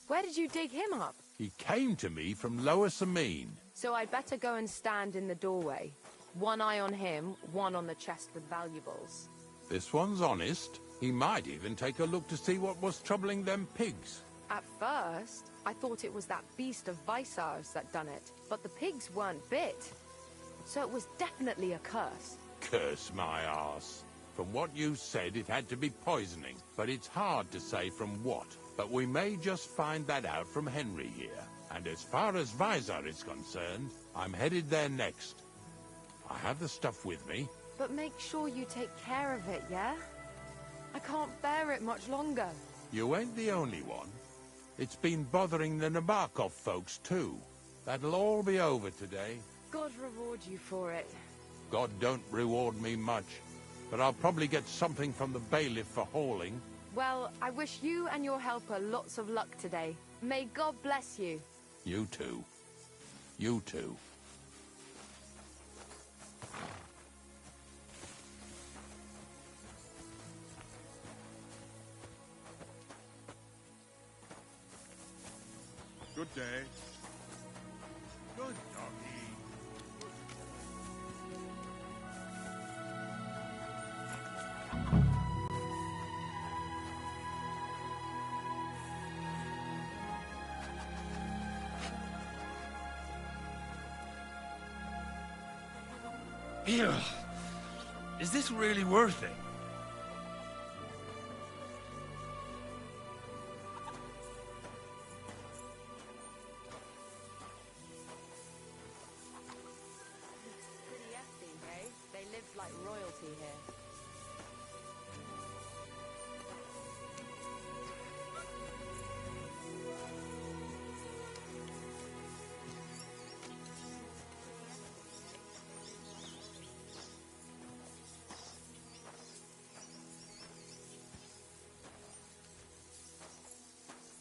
Where did you dig him up? He came to me from Lower Samine. So I'd better go and stand in the doorway. One eye on him, one on the chest with valuables. This one's honest. He might even take a look to see what was troubling them pigs. At first, I thought it was that beast of Visar's that done it, but the pigs weren't bit. So it was definitely a curse. Curse my arse. From what you said, it had to be poisoning, but it's hard to say from what. But we may just find that out from Henry here. And as far as Visar is concerned, I'm headed there next. I have the stuff with me. But make sure you take care of it, yeah? I can't bear it much longer. You ain't the only one. It's been bothering the Nabokov folks, too. That'll all be over today. God reward you for it. God don't reward me much, but I'll probably get something from the bailiff for hauling. Well, I wish you and your helper lots of luck today. May God bless you. You too. You too. Good day. Good doggy. Ew. Is this really worth it? Pretty hefty, hey? They live like royalty here.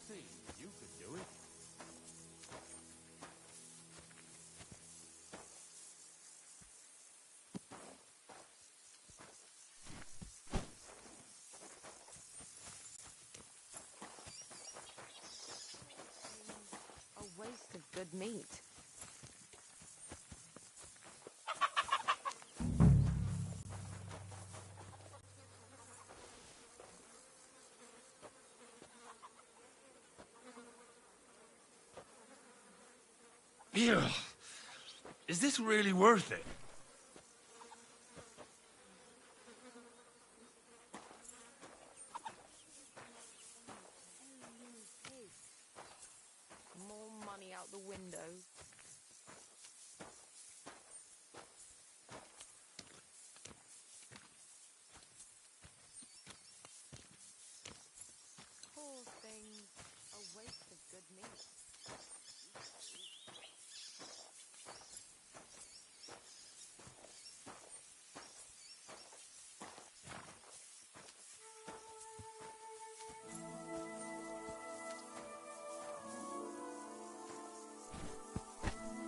See, you could do it. A waste of good meat. Ew. Is this really worth it? More money out the window. Poor thing. A waste of good meat.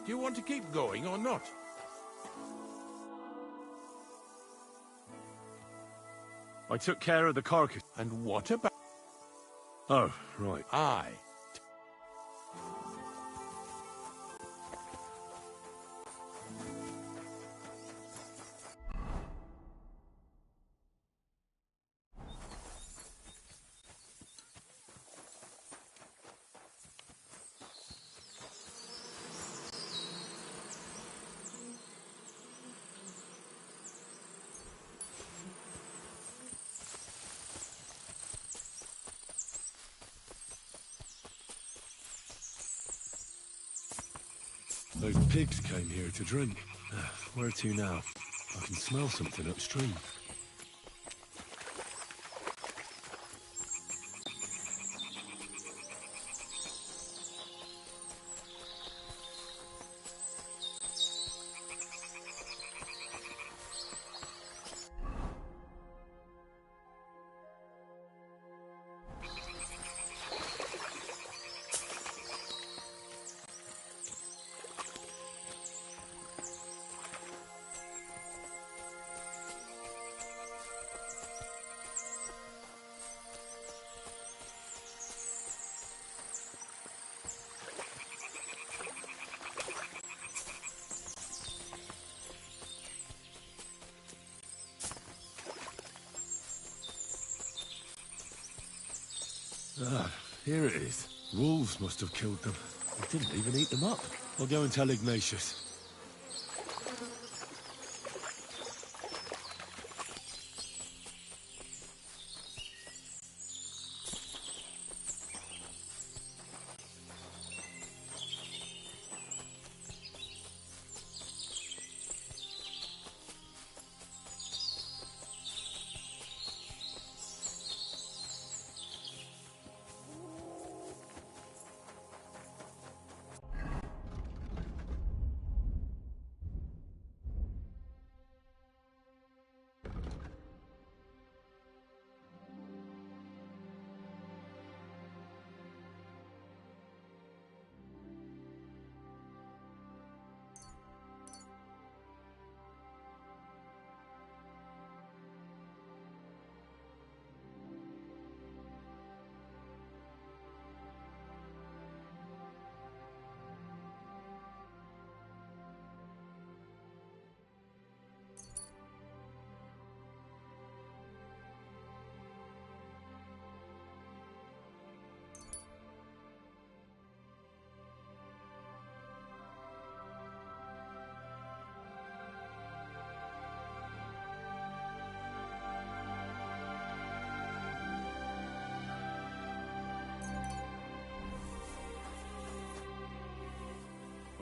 Do you want to keep going or not? I took care of the carcass. And what about... Oh, right. Aye. Those pigs came here to drink. Where to now? I can smell something upstream. Ah, here it is. Wolves must have killed them. They didn't even eat them up. I'll go and tell Ignatius.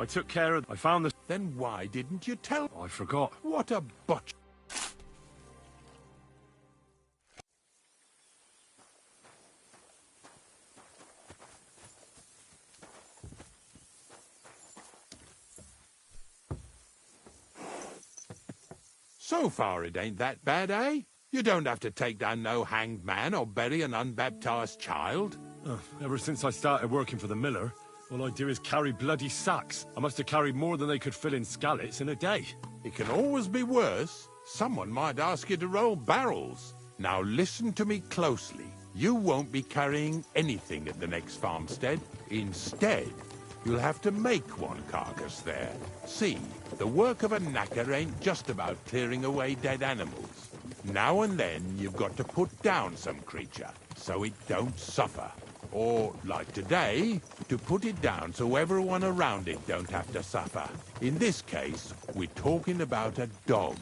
I took care of... I found the... Then why didn't you tell? I forgot. What a botch. So far it ain't that bad, eh? You don't have to take down no hanged man or bury an unbaptized child. Ever since I started working for the miller, all I do is carry bloody sacks. I must have carried more than they could fill in skallets in a day. It can always be worse. Someone might ask you to roll barrels. Now listen to me closely. You won't be carrying anything at the next farmstead. Instead, you'll have to make one carcass there. See, the work of a knacker ain't just about clearing away dead animals. Now and then, you've got to put down some creature, so it don't suffer. Or, like today, to put it down so everyone around it don't have to suffer. In this case, we're talking about a dog.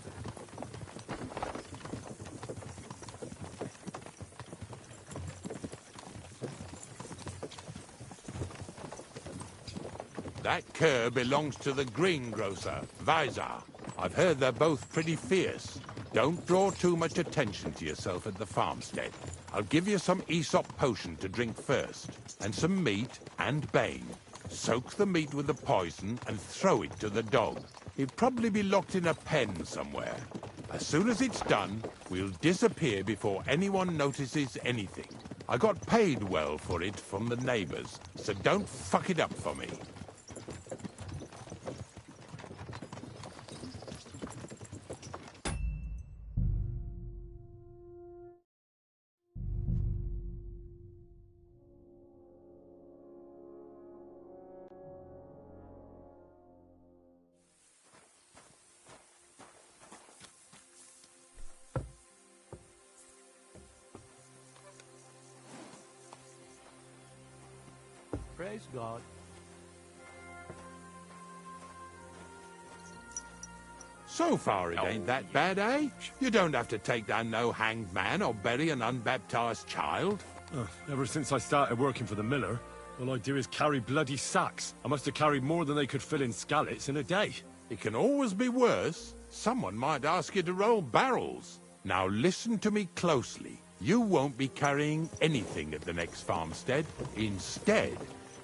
That cur belongs to the greengrocer, Visar. I've heard they're both pretty fierce. Don't draw too much attention to yourself at the farmstead. I'll give you some Aesop potion to drink first, and some meat and bane. Soak the meat with the poison and throw it to the dog. He'll probably be locked in a pen somewhere. As soon as it's done, we'll disappear before anyone notices anything. I got paid well for it from the neighbors, so don't fuck it up for me. Praise God. So far it ain't that bad, eh? You don't have to take down no hanged man or bury an unbaptized child. Ever since I started working for the miller, all I do is carry bloody sacks. I must have carried more than they could fill in skallets in a day. It can always be worse. Someone might ask you to roll barrels. Now listen to me closely. You won't be carrying anything at the next farmstead. Instead,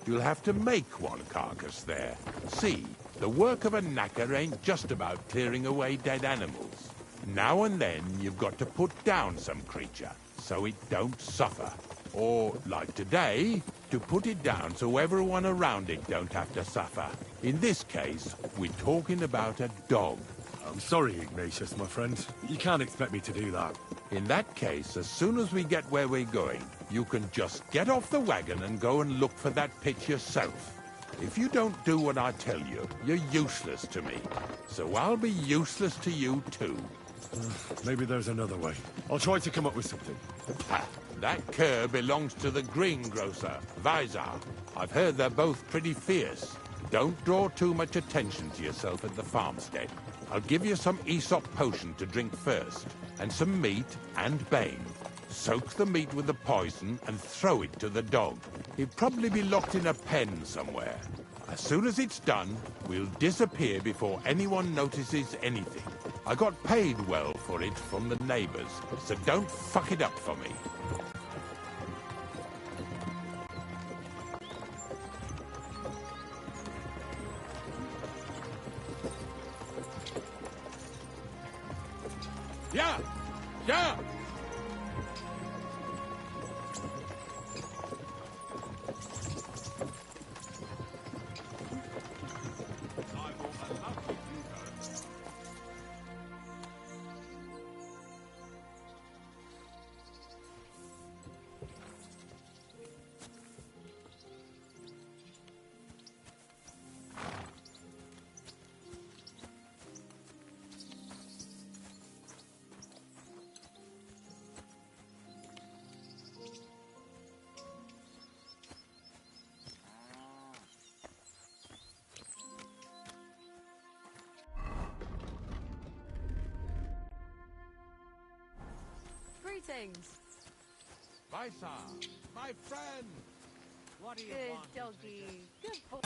you'll have to make one carcass there. See, the work of a knacker ain't just about clearing away dead animals. Now and then, you've got to put down some creature, so it don't suffer. Or, like today, to put it down so everyone around it don't have to suffer. In this case, we're talking about a dog. I'm sorry, Ignatius, my friend. You can't expect me to do that. In that case, as soon as we get where we're going, you can just get off the wagon and go and look for that pit yourself. If you don't do what I tell you, you're useless to me. So I'll be useless to you too. Maybe there's another way. I'll try to come up with something. Ha! That cur belongs to the greengrocer, Visar. I've heard they're both pretty fierce. Don't draw too much attention to yourself at the farmstead. I'll give you some Aesop potion to drink first, and some meat and bane. Soak the meat with the poison and throw it to the dog. He'll probably be locked in a pen somewhere. As soon as it's done, we'll disappear before anyone notices anything. I got paid well for it from the neighbors, so don't fuck it up for me. Yeah! Yeah! Greetings. Visar, my friend! What do you Good want? doggy. Good boy.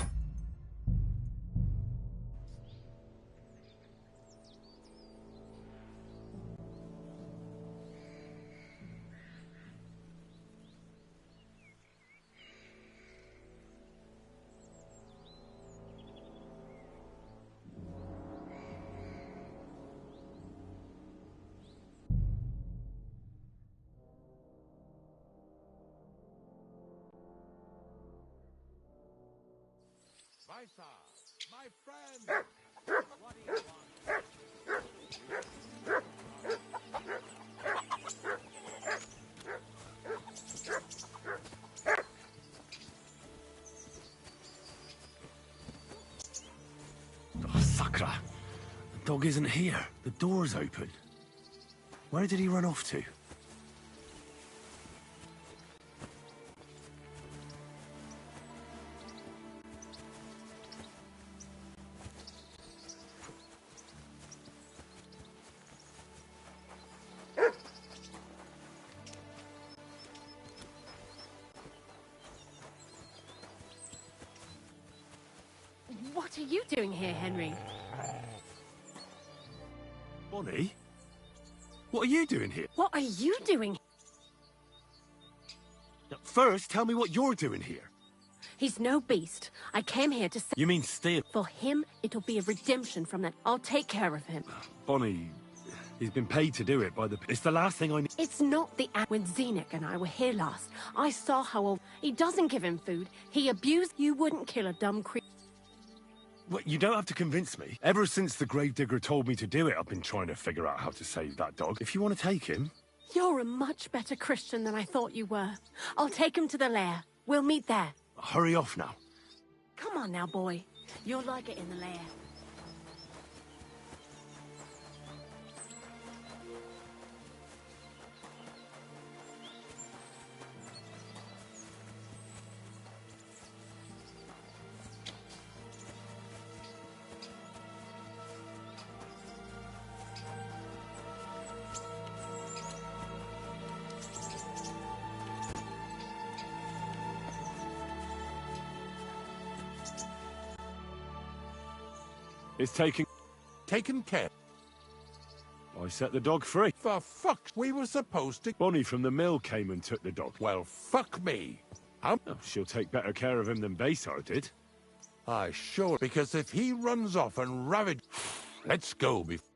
Visar, my friend! What do you want? Oh, Sakra. The dog isn't here. The door's open. Where did he run off to? What are you doing here, Henry? Bonnie? What are you doing here? What are you doing? Now, first, tell me what you're doing here. He's no beast. I came here to say... You mean steal? For him, it'll be a redemption from that. I'll take care of him. Bonnie, he's been paid to do it by the... It's the last thing I need. It's not the act. When Zenik and I were here last, I saw how old... He doesn't give him food. He abused... You wouldn't kill a dumb creature. Well, you don't have to convince me. Ever since the gravedigger told me to do it, I've been trying to figure out how to save that dog. If you want to take him... You're a much better Christian than I thought you were. I'll take him to the lair. We'll meet there. Hurry off now. Come on now, boy. You'll like it in the lair. It's Taken care. I set the dog free. For fuck, we were supposed to... Bonnie from the mill came and took the dog. Well, fuck me. Oh, she'll take better care of him than Baysar did. I sure... Because if he runs off and ravage... Let's go before...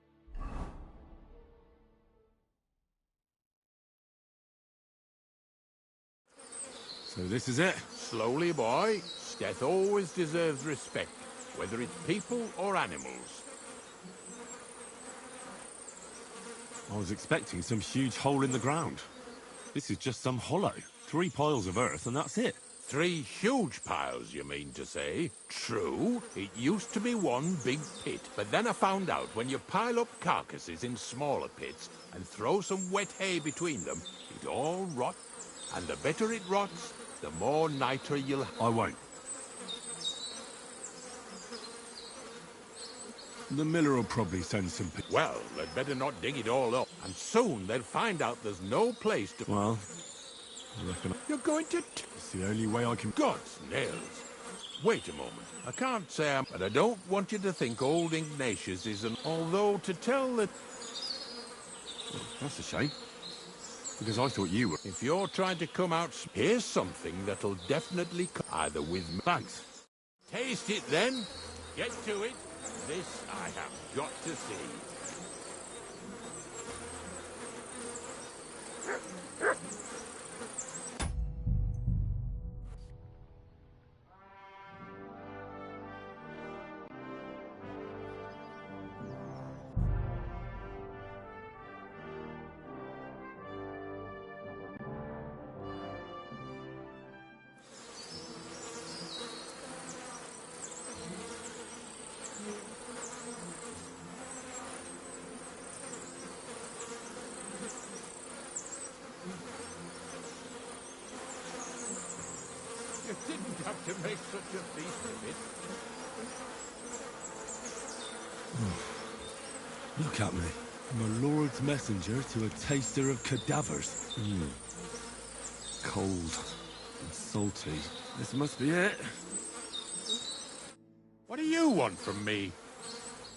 So this is it. Slowly, boy. Death always deserves respect, whether it's people or animals. I was expecting some huge hole in the ground. This is just some hollow. 3 piles of earth and that's it. 3 huge piles, you mean to say? True, it used to be one big pit, but then I found out when you pile up carcasses in smaller pits and throw some wet hay between them, it all rots. And the better it rots, the more nitra you'll have. I won't. The miller will probably send some people. Well, they'd better not dig it all up. And soon they'll find out there's no place to... Well, I reckon You're going to... it's the only way I can... God's nails. Wait a moment. I can't say I'm... But I don't want you to think old Ignatius is an... Although, to tell the... That's a shame. Because I thought you were... If you're trying to come out... Here's something that'll definitely... Either with me... Thanks. Taste it then. Get to it. This I have got to see. You didn't have to make such a feast of it. Look at me. I'm a lord's messenger to a taster of cadavers. Cold and salty. This must be it. What do you want from me?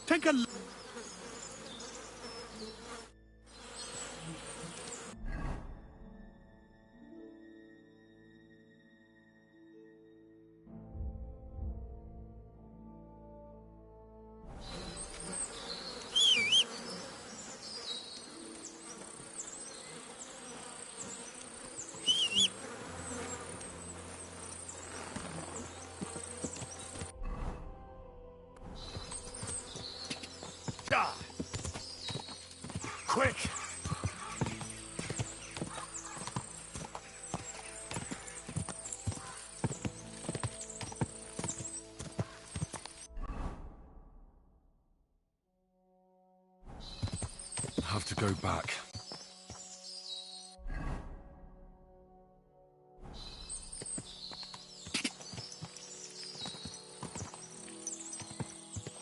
Take a look. Quick! I have to go back.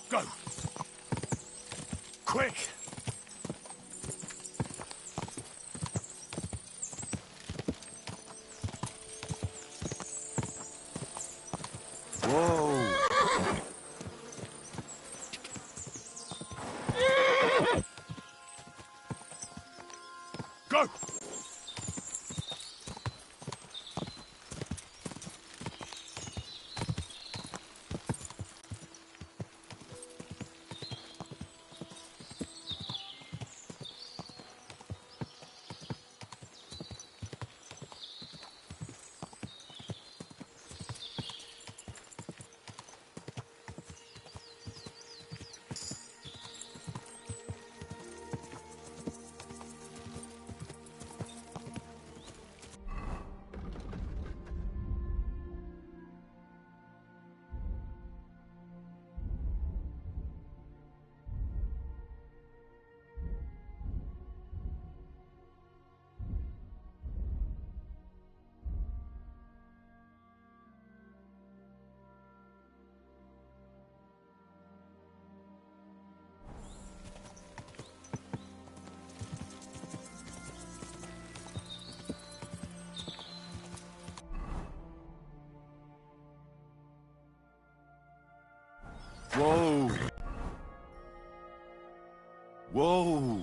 Go! Quick! Whoa! Go! Whoa! Whoa!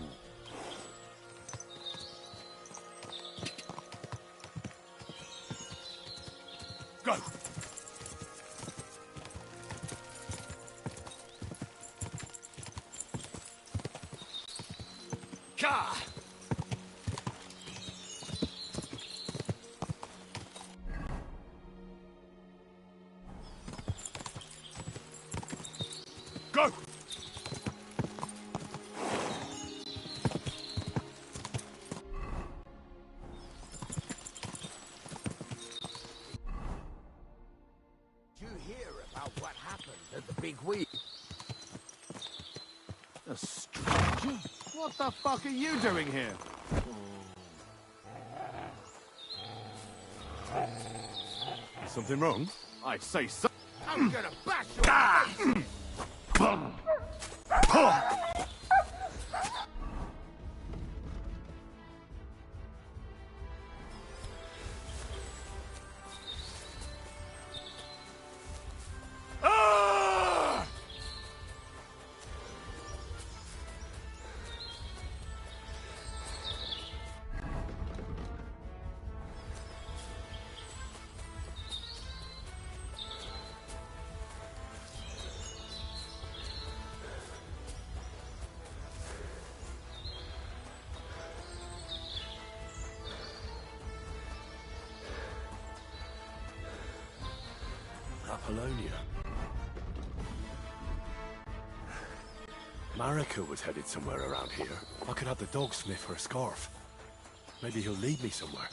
Go! Ka! Go! Did you hear about what happened at the big wheel? A stranger? What the fuck are you doing here? Something wrong? I'd say so. I'm gonna bash your face. Apollonia. Marika was headed somewhere around here. I could have the dog sniff her scarf. Maybe he'll lead me somewhere.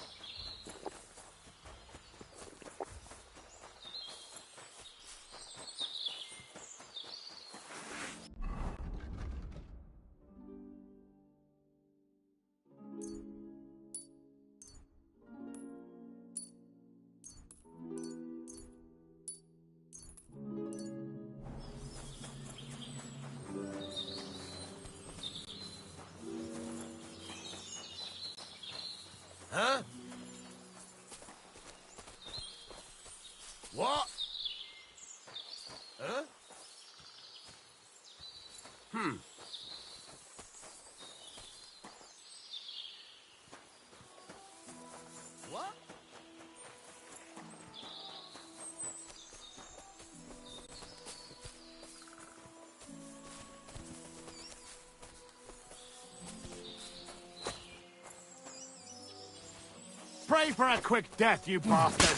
Huh? What? Huh? What? Pray for a quick death, you bastard!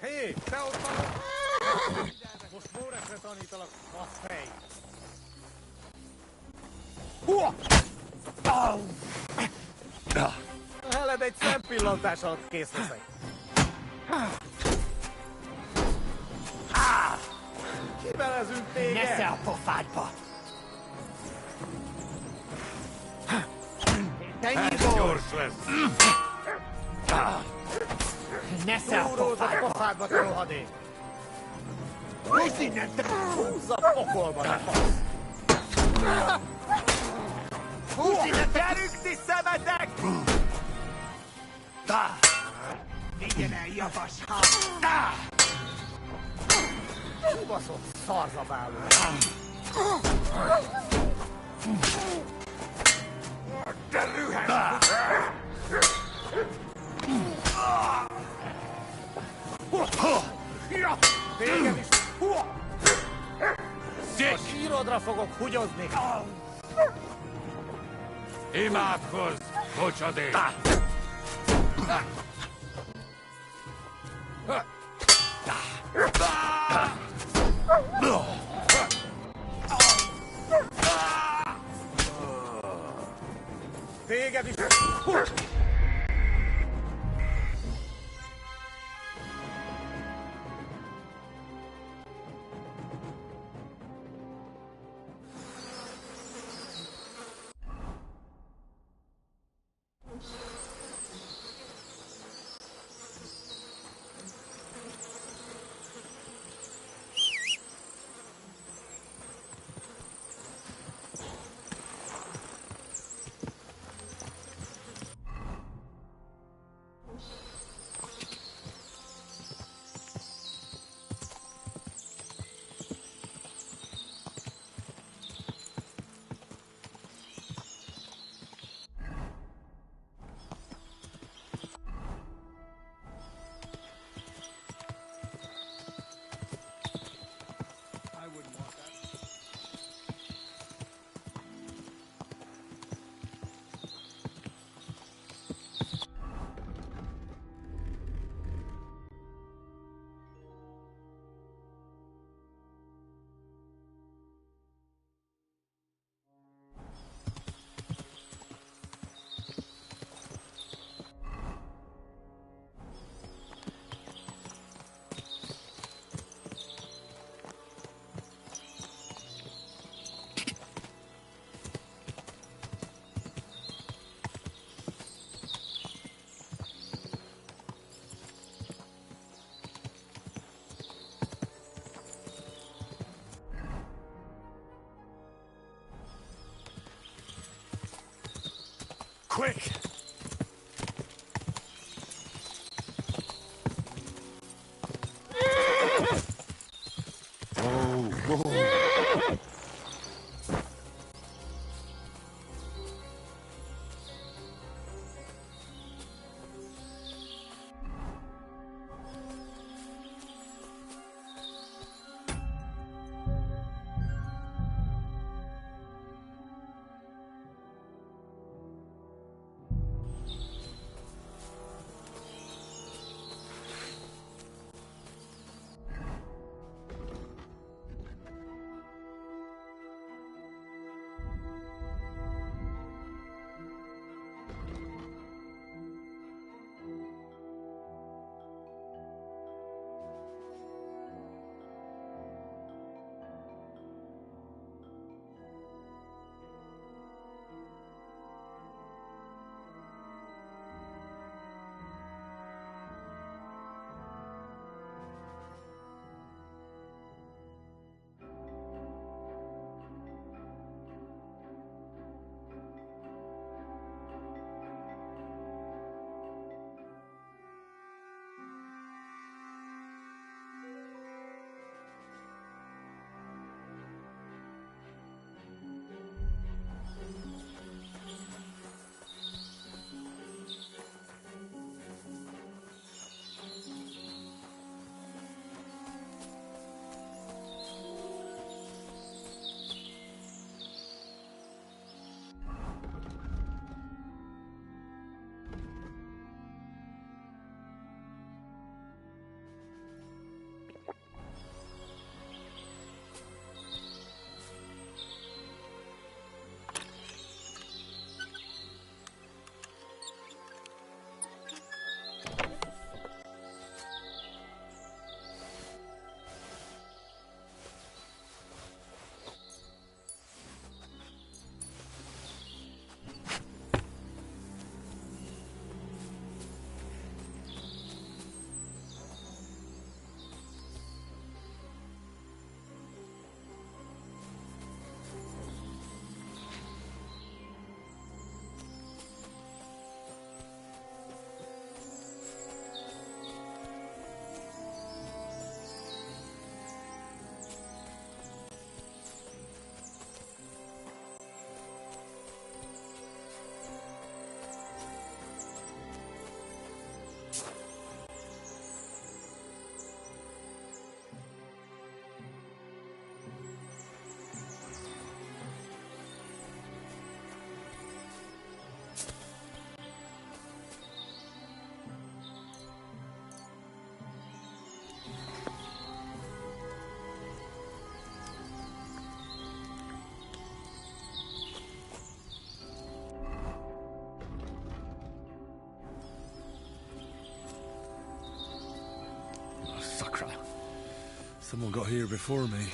Hei, tää on must muudekset on niitä vaspei. Hälä teit sämpillon tässä oot kissasi. Kivälä syntii igen. Näsä på fadpa. Näsä på fadpa ruhadi. Kusin että Kuusa pokolmana. kusin että järykti sävätäk. Lienee japas haa. Kuvas on saarsa päällä. Téged is! A Dick! sírodra fogok hugyozni! Imádkozz, bocsadék! Téged is! Someone got here before me.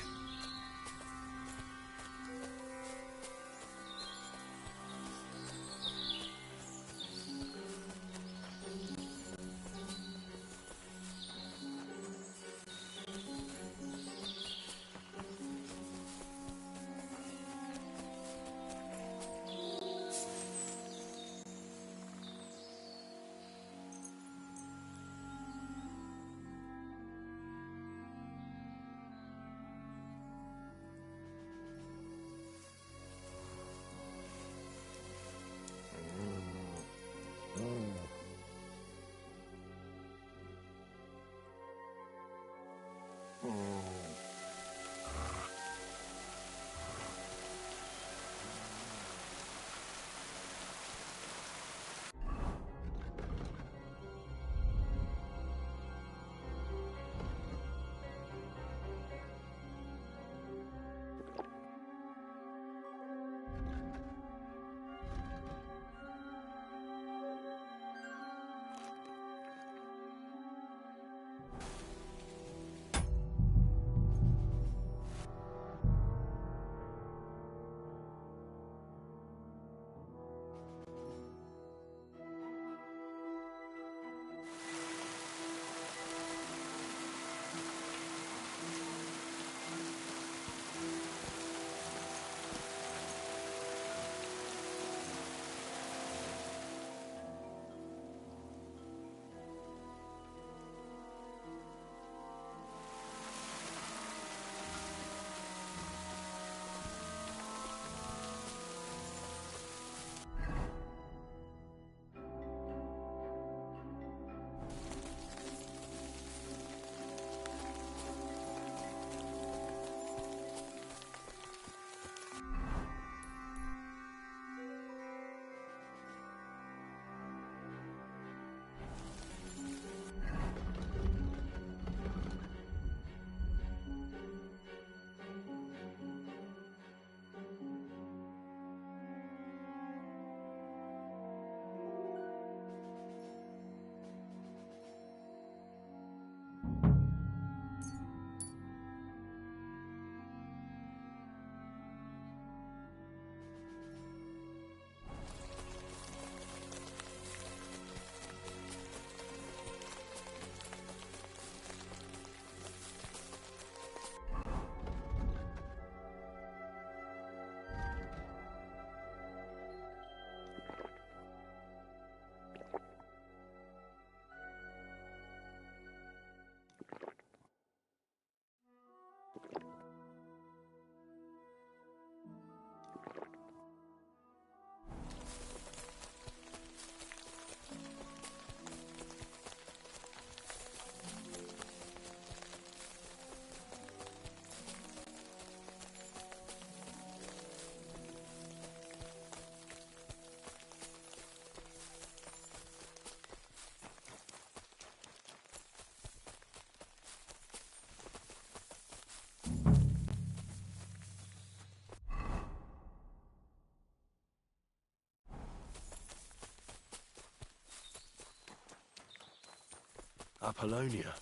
Apollonia.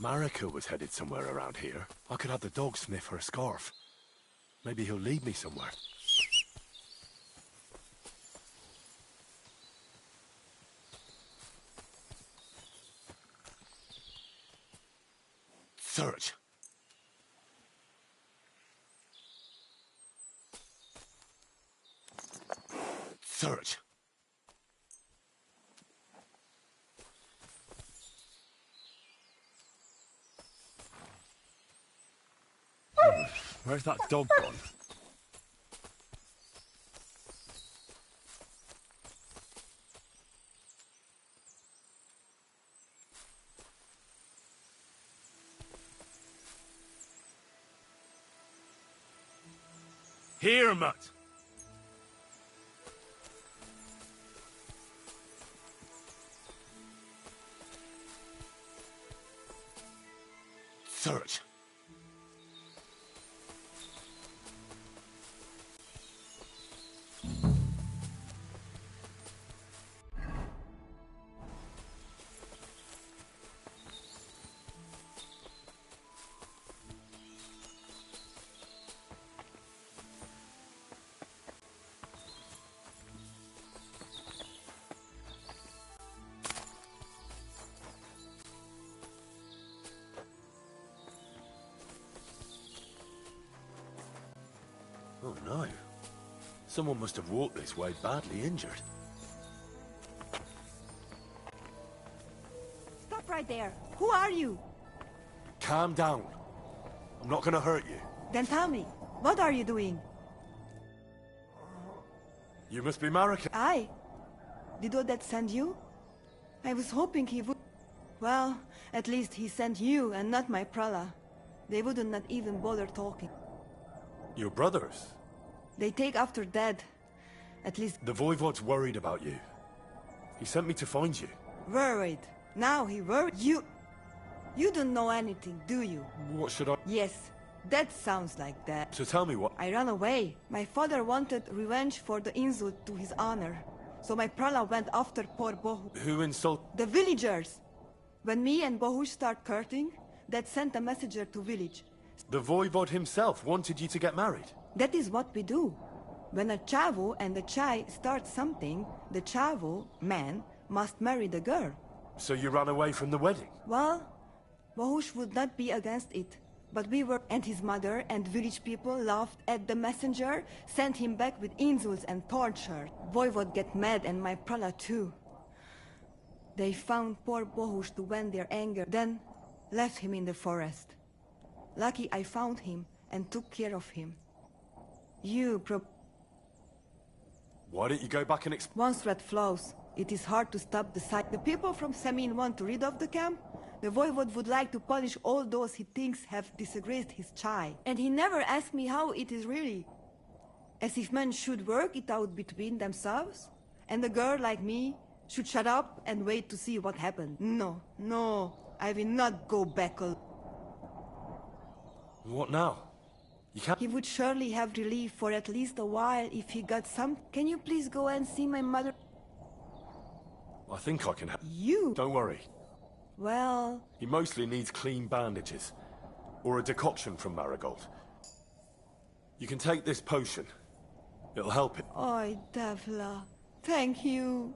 Marika was headed somewhere around here. I could have the dog sniff her scarf. Maybe he'll lead me somewhere. Search. Search. Where's that dog gone? Here, Mutt. Search. Oh no. Someone must have walked this way badly injured. Stop right there. Who are you? Calm down. I'm not gonna hurt you. Then tell me, what are you doing? You must be Marika. I? Did Odette send you? I was hoping he would... Well, at least he sent you and not my prala. They wouldn't not even bother talking. Your brothers? They take after dead. At least... The Voivod's worried about you. He sent me to find you. Worried. Now he worried. You don't know anything, do you? What should I... Yes, that sounds like that. So tell me what... I ran away. My father wanted revenge for the insult to his honor. So my prala went after poor Bohu. Who insult... The villagers! When me and Bohush start courting, Dad sent a messenger to village. The Voivod himself wanted you to get married? That is what we do. When a Chavu and a Chai start something, the Chavu, man, must marry the girl. So you ran away from the wedding? Well, Bohush would not be against it. But we were, and his mother and village people laughed at the messenger, sent him back with insults and torture. Voivod get mad and my prala too. They found poor Bohush to vent their anger, then left him in the forest. Lucky I found him and took care of him. Why don't you go back and explain? Once red flows, it is hard to stop the cycle. The people from Semin want to rid of the camp. The Voivod would like to punish all those he thinks have disgraced his chai. And he never asked me how it is really. As if men should work it out between themselves, and a girl like me should shut up and wait to see what happened. No, I will not go back alone. What now? You can't... He would surely have relief for at least a while if he got some... Can you please go and see my mother? I think I can help. You? Don't worry. Well... He mostly needs clean bandages. Or a decoction from Marigold. You can take this potion. It'll help him. Oi, Davla. Thank you.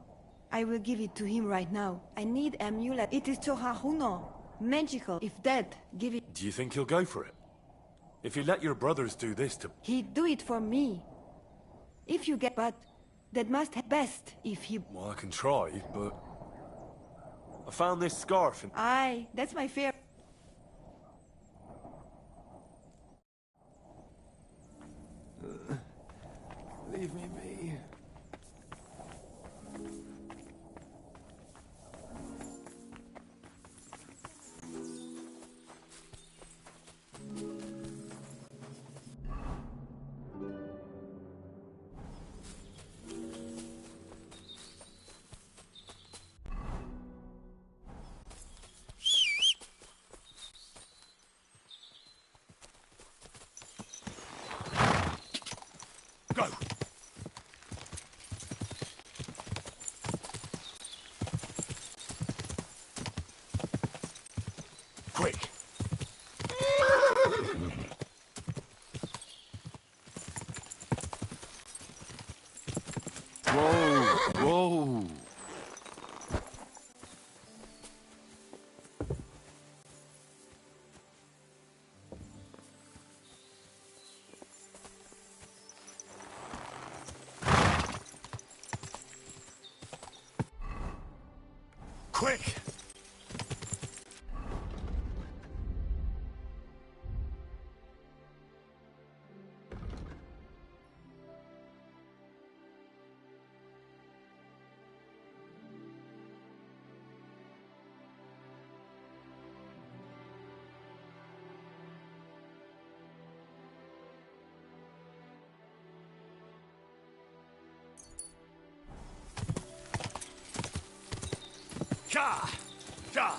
I will give it to him right now. I need amulet. It is Chohahuno. Magical. If dead, give it... Do you think he'll go for it? If you let your brothers do this to... He'd do it for me. If you get... But that must have best if he... Well, I can try, but... I found this scarf and... Aye, that's my fear. Leave me be. Go! Quick! Whoa! Quick! Ja! Ja!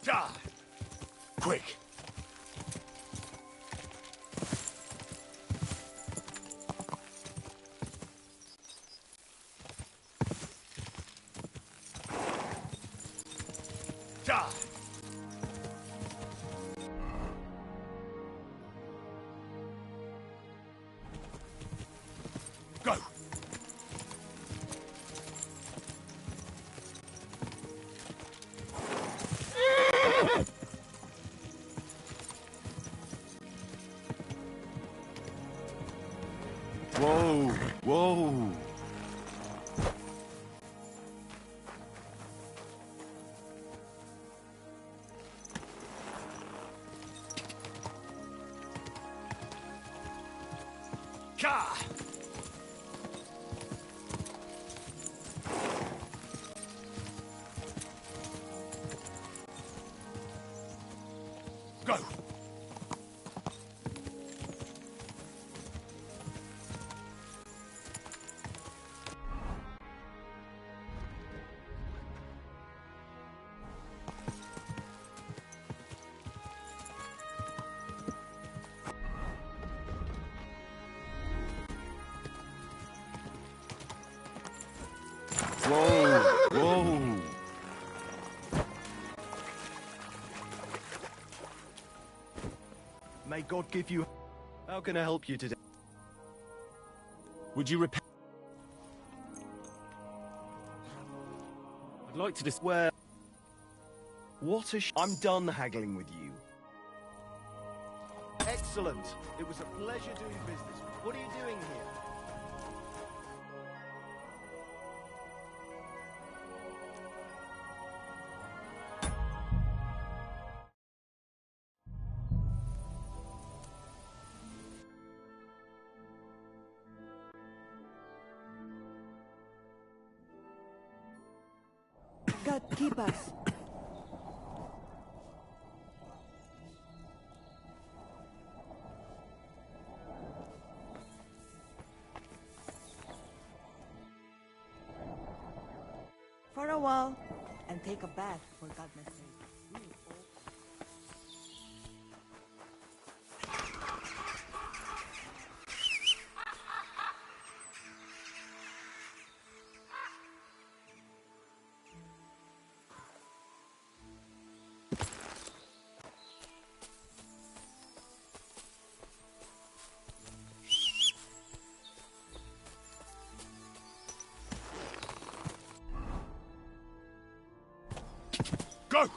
Die! Quick! Die! Go! Whoa! Whoa! Car! Go! Whoa! Whoa! May God give you... How can I help you today? Would you repent? I'd like to just... Where... What a I'm done haggling with you. Excellent. It was a pleasure doing business. What are you doing here? God keep us. For a while, and take a bath, for goodness sake. Go!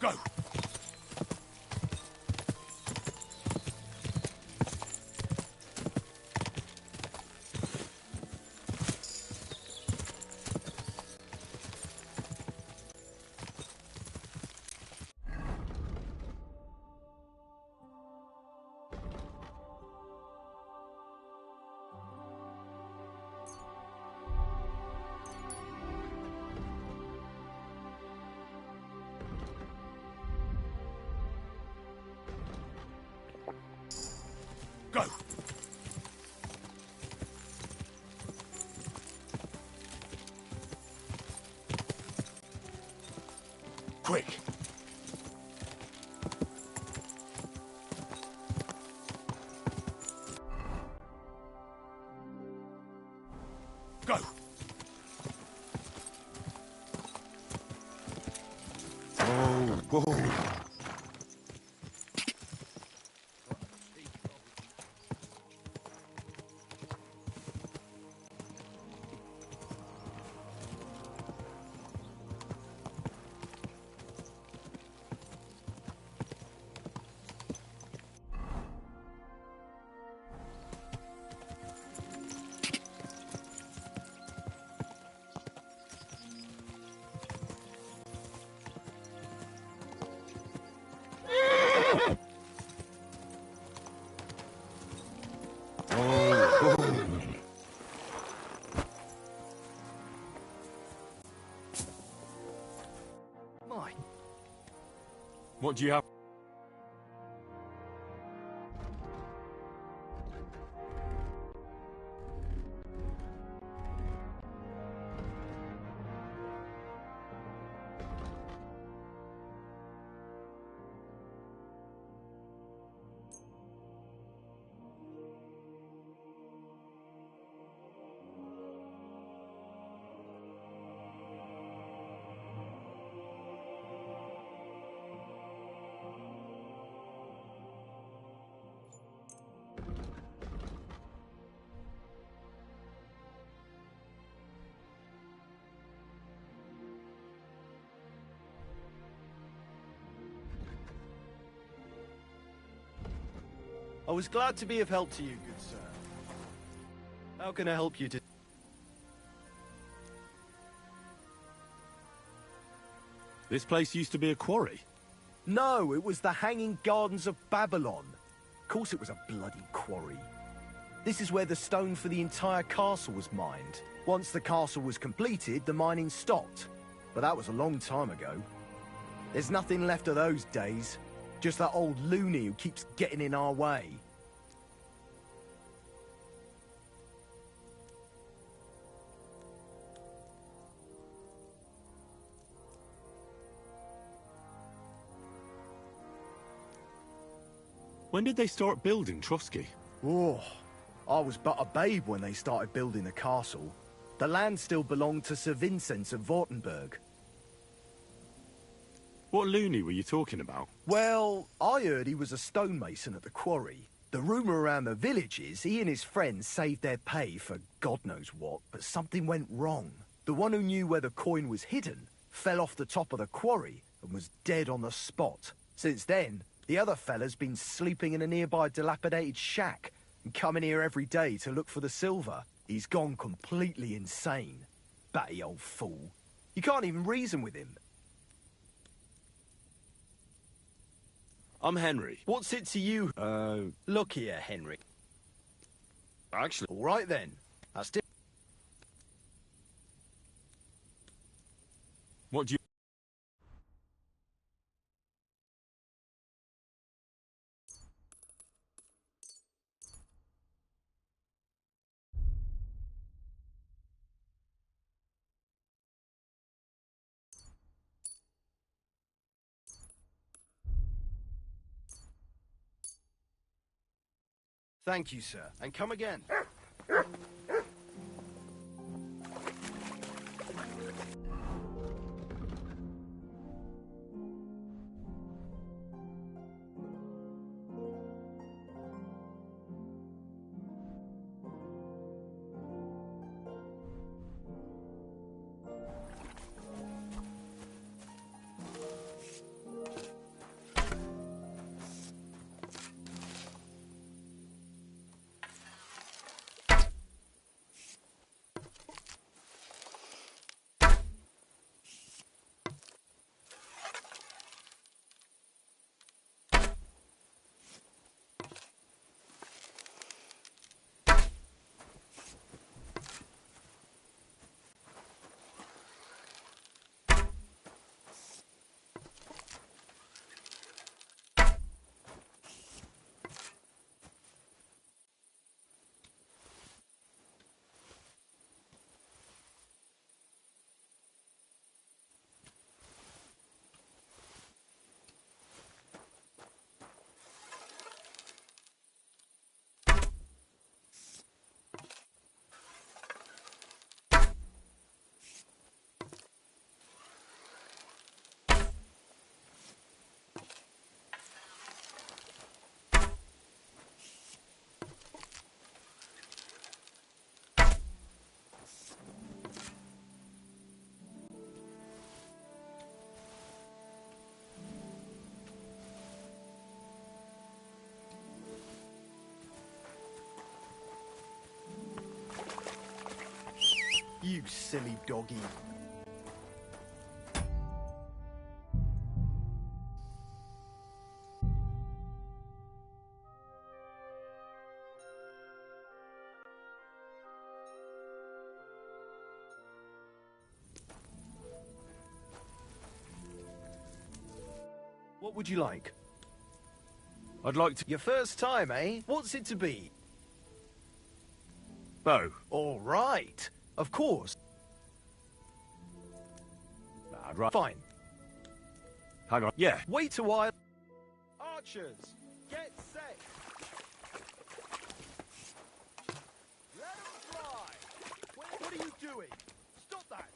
Go! Go! Quick! Go! Whoa! Whoa! My... What do you have? was glad to be of help to you, good sir. How can I help you to... This place used to be a quarry. No, it was the Hanging Gardens of Babylon. Of course it was a bloody quarry. This is where the stone for the entire castle was mined. Once the castle was completed, the mining stopped. But that was a long time ago. There's nothing left of those days. Just that old loony who keeps getting in our way. When did they start building Trotsky? Oh, I was but a babe when they started building the castle. The land still belonged to Sir Vincent of Wartenberg. What loony were you talking about? Well, I heard he was a stonemason at the quarry. The rumour around the village is he and his friends saved their pay for God knows what, but something went wrong. The one who knew where the coin was hidden fell off the top of the quarry and was dead on the spot. Since then, the other fella's been sleeping in a nearby dilapidated shack and coming here every day to look for the silver. He's gone completely insane. Batty old fool. You can't even reason with him. I'm Henry. What's it to you? Look here, Henry. Actually... All right then. That's it. What do you... Thank you, sir. And come again. You silly doggy. What would you like? I'd like to... Your first time, eh? What's it to be? Bow. All right. Of course. I'd right. Fine. Hang on. Yeah. Wait a while. Archers, get set. Let them fly. What are you doing? Stop that.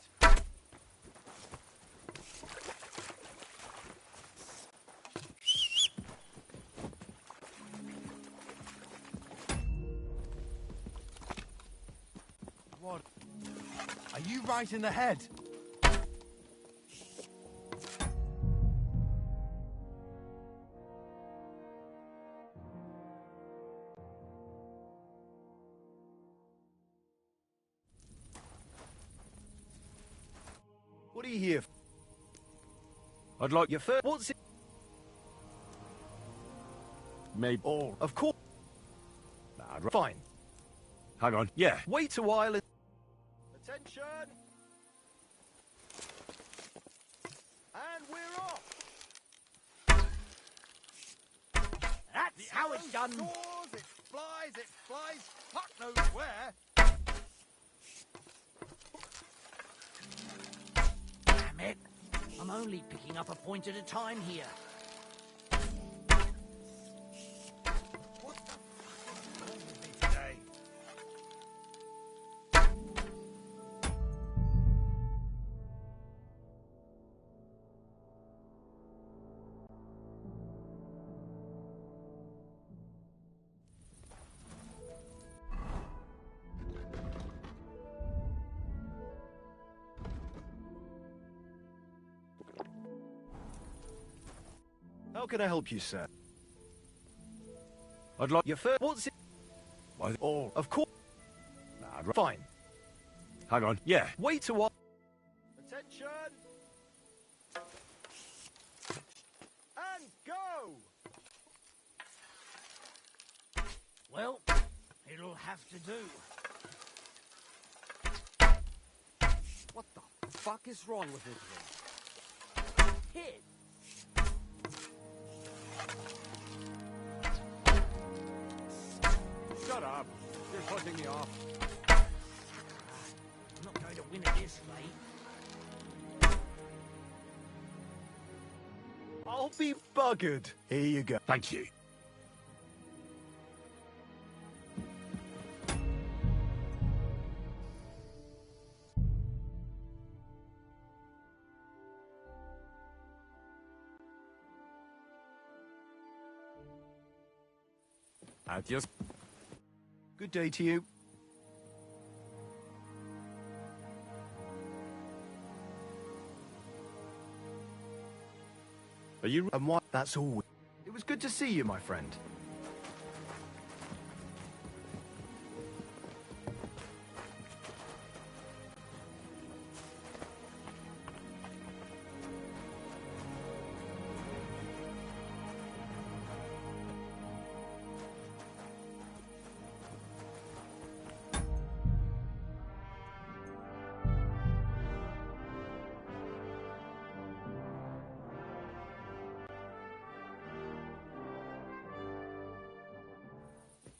What? Are you right in the head? are you here for? I'd like Your first... What's it? maybe. All, of course. Nah, Fine. hang on. Yeah. Wait a while and... Attention! And we're off! That's how it's done. Soars, it flies, fuck knows where. Damn it. I'm only picking up a point at a time here. What the fuck is wrong with me today? How can I help you, sir? I'd like. Your first... What's it? Why- All, of course. Nah, Fine. hang on. Yeah. Wait a while. Attention! And go! Well, it'll have to do. What the fuck is wrong with it? Hit. Shut up. You're putting me off. I'm not going to win at this rate. I'll be buggered. Here you go. Thank you. Adios. Good day to you. Are you? And what? That's all. It was good to see you, my friend.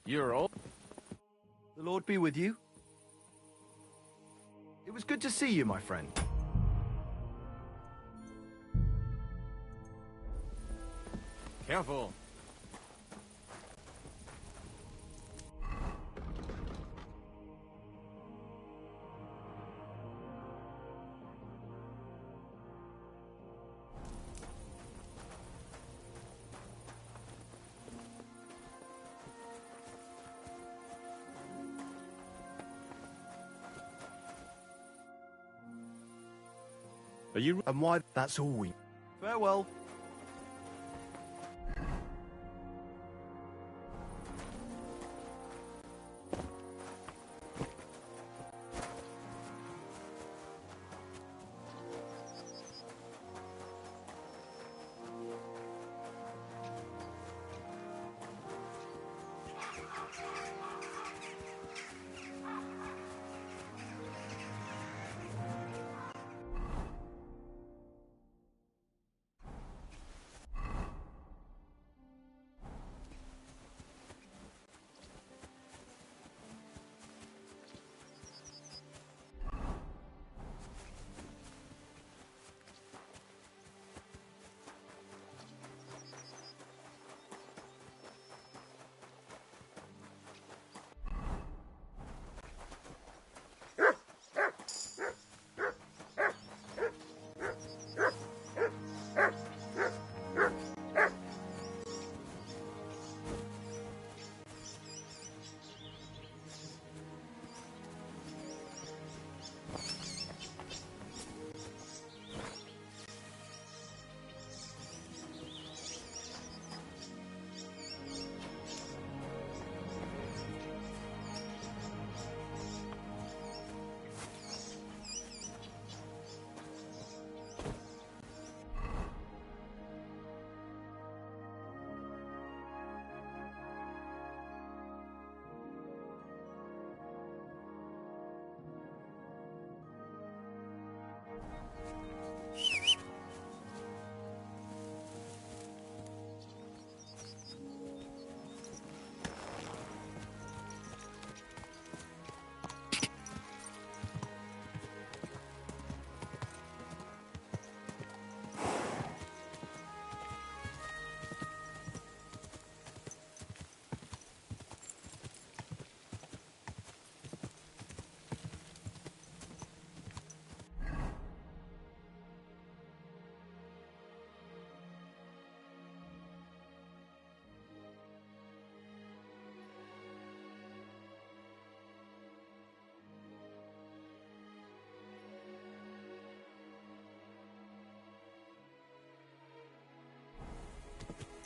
You're old. The Lord be with you. It was good to see you, my friend. Careful. Are you? And why? That's all we... Farewell.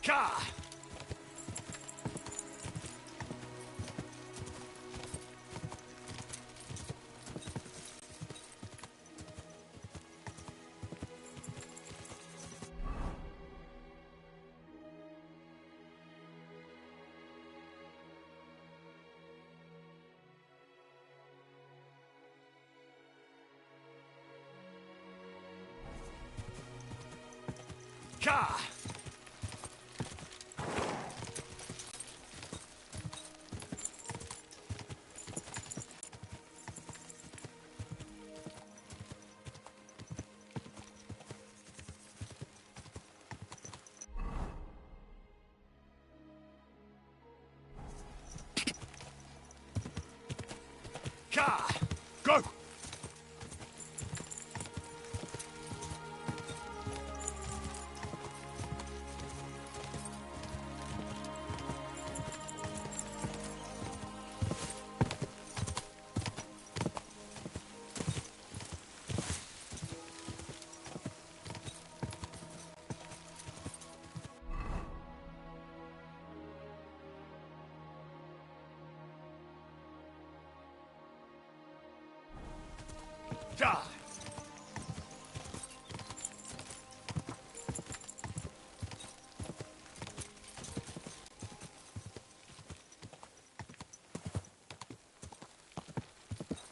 Ka! Ka! Ka! Go! Ka!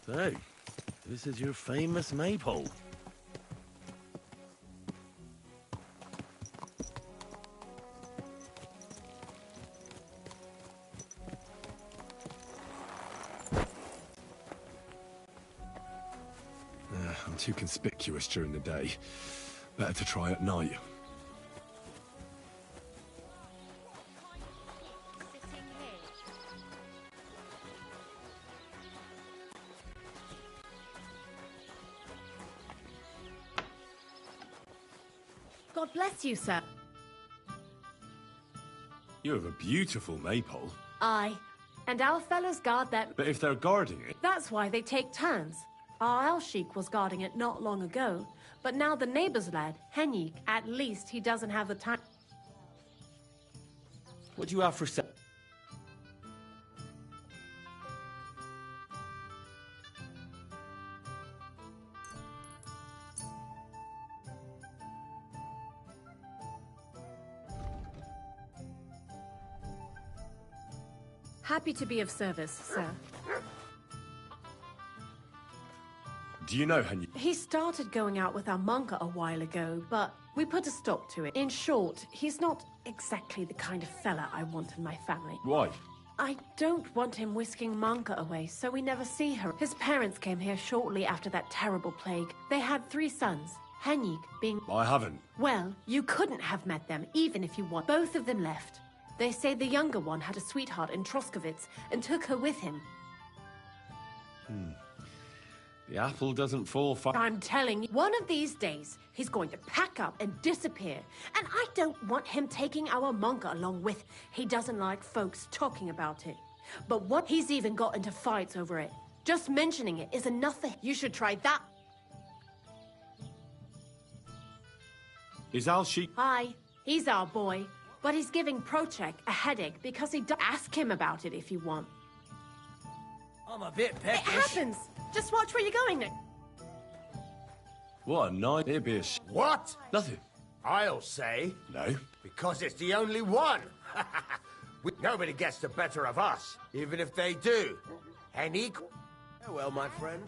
So, this is your famous maypole. I'm too conspicuous during the day. Better to try at night. God bless you, sir. You have a beautiful maypole. Aye. And our fellows guard that. But if they're guarding it... That's why they take turns. Our El-Sheik was guarding it not long ago. But now the neighbor's lad, Henyik, at least he doesn't have the time. What do you have for sale? Happy to be of service, sir. Do you know Henry? He started going out with our monka a while ago, but we put a stop to it. In short, he's not exactly the kind of fella I want in my family. Why? I don't want him whisking Manka away, so we never see her. His parents came here shortly after that terrible plague. They had 3 sons, Henyik being... I haven't. Well, you couldn't have met them, even if you want. Both of them left. They say the younger one had a sweetheart in Troskowitz and took her with him. The apple doesn't fall far. I'm telling you, one of these days, he's going to pack up and disappear. And I don't want him taking our Monka along with. He doesn't like folks talking about it. But what he's even got into fights over it. Just mentioning it is enough for... You should try that. Is Al-Sheik... Hi, he's our boy. But he's giving Prochek a headache because he... Ask him about it if you want. I'm a bit peckish. It happens. Just watch where you're going now. What a night. It'd be a What? Nothing. I'll say. No. Because it's the only one. Nobody gets the better of us, even if they do. Henyik? Farewell, my friend.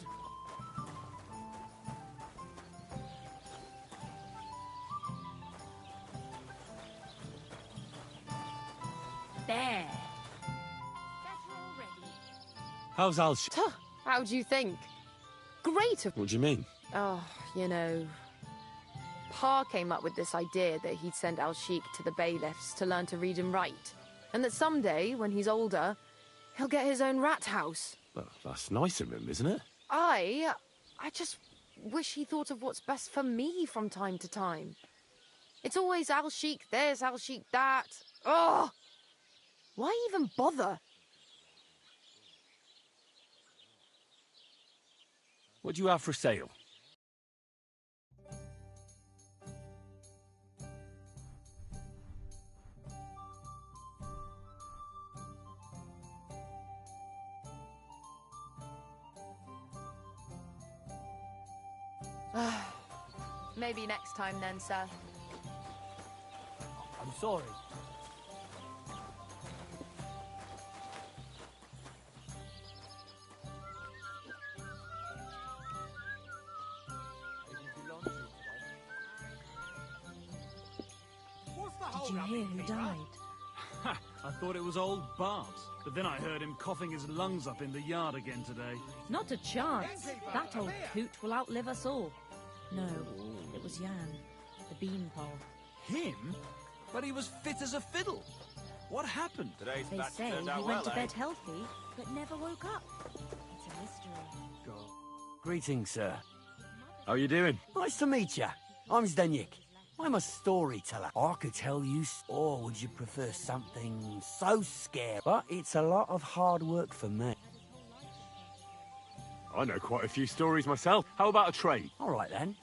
How's Alsh? Tuh, how do you think? Great of... What do you mean? Oh, you know... Pa came up with this idea that he'd send Al-Sheikh to the bailiffs to learn to read and write. And that someday, when he's older, he'll get his own rat house. Well, that's nice of him, isn't it? I just wish he thought of what's best for me from time to time. It's always Al-Sheikh this, Al-Sheikh that. Ugh! Why even bother? What do you have for sale? Maybe next time then, sir. I'm sorry. Did you hear who died? Ha! I thought it was old Bart, but then I heard him coughing his lungs up in the yard again today. Not a chance. That old coot will outlive us all. No, it was Jan, the beanpole. Him? But he was fit as a fiddle. What happened? They say he went to bed healthy, but never woke up. It's a mystery. Greetings, sir. How you doing? Nice to meet you. I'm Zdeněk. I'm a storyteller. I could tell you, or would you prefer something so scary? But it's a lot of hard work for me. I know quite a few stories myself. How about a trade? All right, then.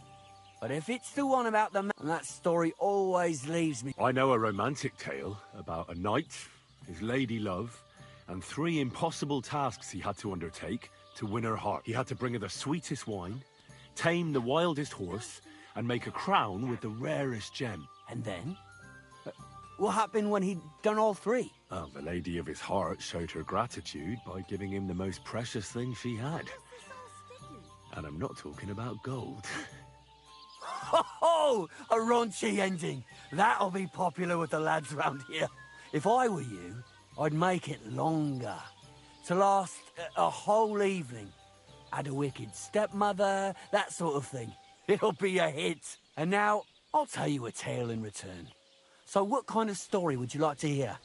But if it's the one about the man, that story always leaves me. I know a romantic tale about a knight, his lady love, and 3 impossible tasks he had to undertake to win her heart. He had to bring her the sweetest wine, tame the wildest horse, and make a crown with the rarest gem. And then? What happened when he'd done all 3? Well, the lady of his heart showed her gratitude by giving him the most precious thing she had. And I'm not talking about gold. Ho! A raunchy ending. That'll be popular with the lads round here. If I were you, I'd make it longer. To last a whole evening. Add a wicked stepmother, that sort of thing. It'll be a hit. And now, I'll tell you a tale in return. So what kind of story would you like to hear?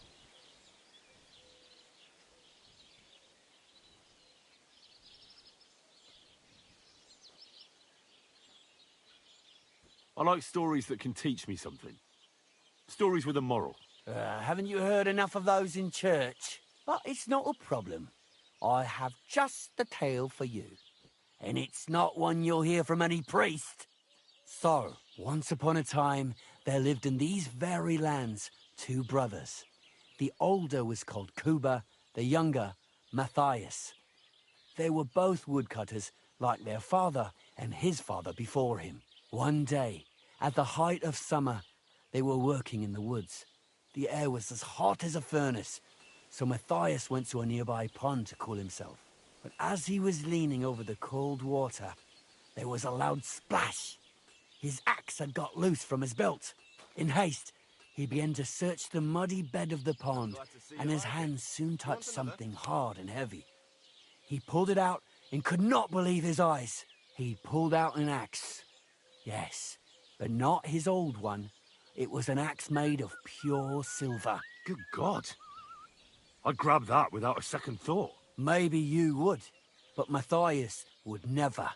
I like stories that can teach me something. Stories with a moral. Haven't you heard enough of those in church? But it's not a problem. I have just the tale for you. And it's not one you'll hear from any priest. So, once upon a time, there lived in these very lands 2 brothers. The older was called Kuba, the younger, Matthias. They were both woodcutters, like their father and his father before him. One day, at the height of summer, they were working in the woods. The air was as hot as a furnace, so Matthias went to a nearby pond to cool himself. But as he was leaning over the cold water, there was a loud splash. His axe had got loose from his belt. In haste, he began to search the muddy bed of the pond, and his hands soon touched something hard and heavy. He pulled it out and could not believe his eyes. He pulled out an axe. Yes, but not his old one. It was an axe made of pure silver. Good God. I'd grab that without a second thought. Maybe you would, but Matthias would never.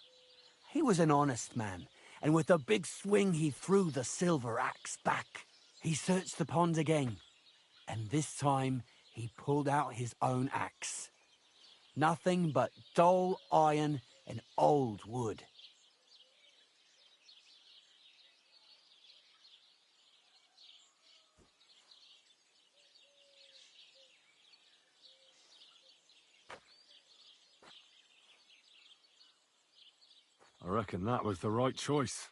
He was an honest man, and with a big swing he threw the silver axe back. He searched the pond again, and this time he pulled out his own axe. Nothing but dull iron and old wood. I reckon that was the right choice.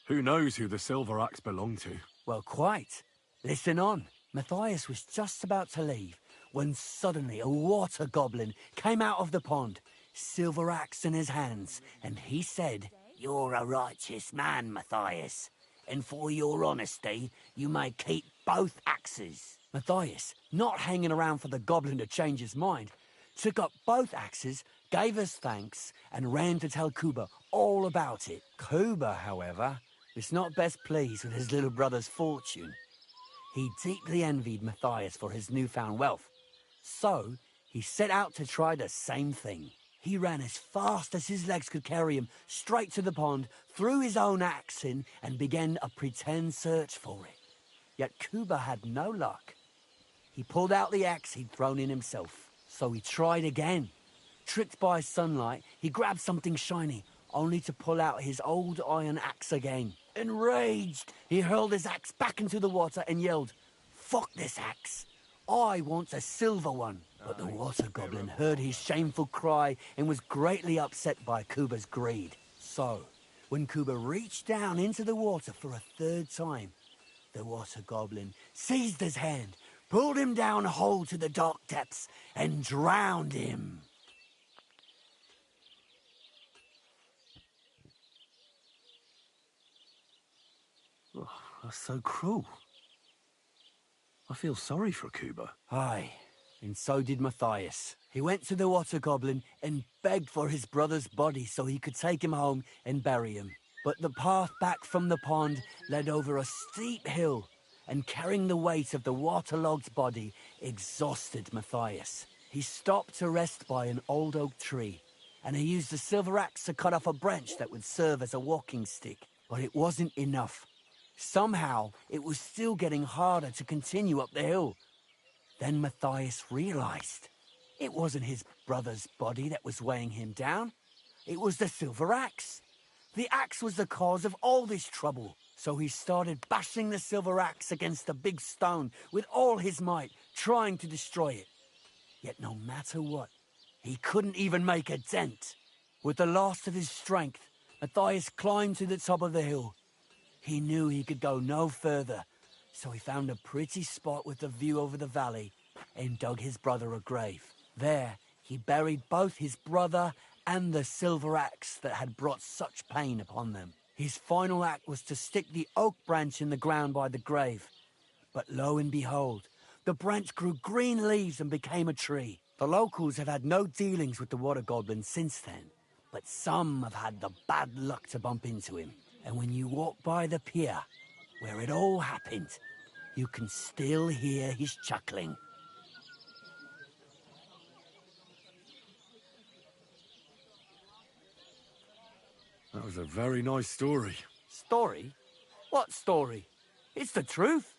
Who knows who the silver axe belonged to? Well, quite. Listen on. Matthias was just about to leave when suddenly a water goblin came out of the pond, silver axe in his hands, and he said, "You're a righteous man, Matthias, and for your honesty, you may keep both axes." Matthias, not hanging around for the goblin to change his mind, took up both axes, gave us thanks, and ran to tell Kuba all about it. Kuba, however, was not best pleased with his little brother's fortune. He deeply envied Matthias for his newfound wealth, so he set out to try the same thing. He ran as fast as his legs could carry him straight to the pond, threw his own axe in, and began a pretend search for it. Yet Kuba had no luck. He pulled out the axe he'd thrown in himself, so he tried again. Tricked by sunlight, he grabbed something shiny, only to pull out his old iron axe again. Enraged, he hurled his axe back into the water and yelled, "Fuck this axe! I want a silver one." But the water goblin heard his shameful cry and was greatly upset by Kuba's greed. So, when Kuba reached down into the water for a third time, the water goblin seized his hand, pulled him down whole to the dark depths, and drowned him. Oh, that's so cruel. I feel sorry for Kuba. Aye, and so did Matthias. He went to the water goblin and begged for his brother's body so he could take him home and bury him. But the path back from the pond led over a steep hill, and carrying the weight of the waterlogged body exhausted Matthias. He stopped to rest by an old oak tree, and he used a silver axe to cut off a branch that would serve as a walking stick. But it wasn't enough. Somehow, it was still getting harder to continue up the hill. Then Matthias realized it wasn't his brother's body that was weighing him down. It was the silver axe. The axe was the cause of all this trouble. So he started bashing the silver axe against the big stone with all his might, trying to destroy it. Yet no matter what, he couldn't even make a dent. With the last of his strength, Matthias climbed to the top of the hill. He knew he could go no further, so he found a pretty spot with a view over the valley and dug his brother a grave. There, he buried both his brother and the silver axe that had brought such pain upon them. His final act was to stick the oak branch in the ground by the grave. But lo and behold, the branch grew green leaves and became a tree. The locals have had no dealings with the water goblin since then, but some have had the bad luck to bump into him. And when you walk by the pier, where it all happened, you can still hear his chuckling. That was a very nice story. Story? What story? It's the truth.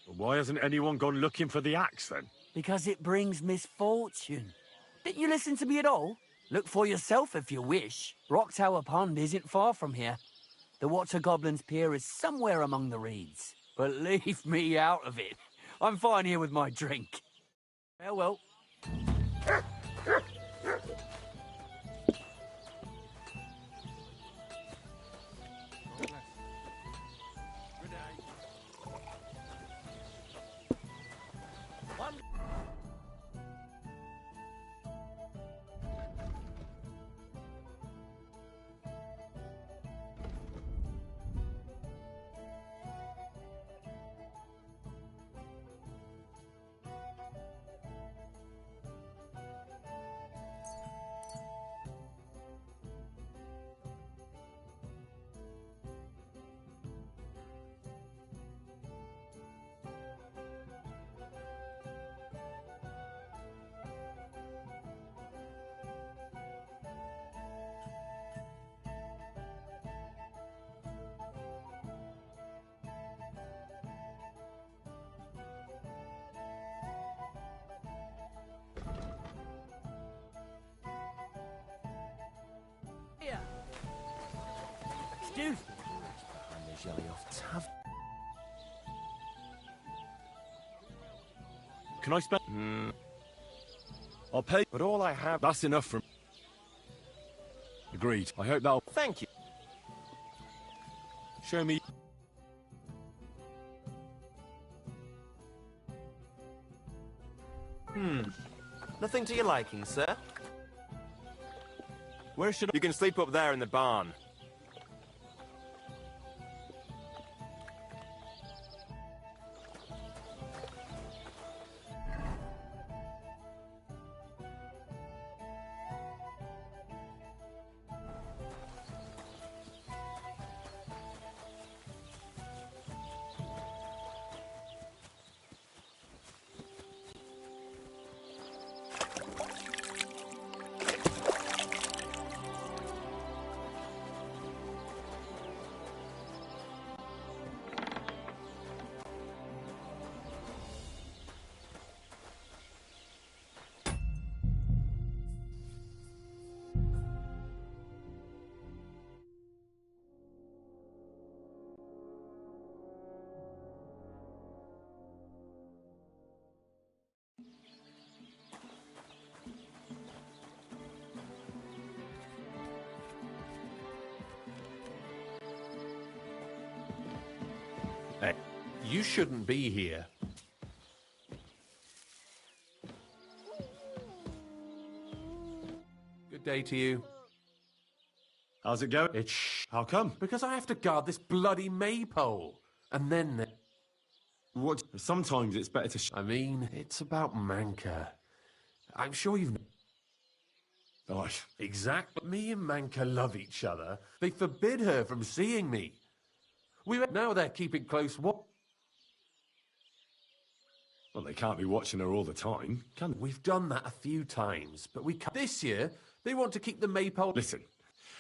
Why hasn't anyone gone looking for the axe, then? Because it brings misfortune. Didn't you listen to me at all? Look for yourself if you wish. Rock Tower Pond isn't far from here. The Water Goblin's Pier is somewhere among the reeds. But leave me out of it. I'm fine here with my drink. Farewell. Excuse me. Behind the jelly off tavern. Can I spend? I'll pay. But all I have... That's enough from... Agreed. I hope that'll... Thank you. Show me... Nothing to your liking, sir? Where should I... You can sleep up there in the barn. You shouldn't be here. Good day to you. How's it going? How come? Because I have to guard this bloody maypole. And then... What? Sometimes it's better to... I mean, it's about Manka. I'm sure you've... Oh. Exactly. Me and Manka love each other. They forbid her from seeing me. Now they're keeping close watch. Well, they can't be watching her all the time, can they? We've done that a few times, but we can't. This year, they want to keep the maypole... Listen,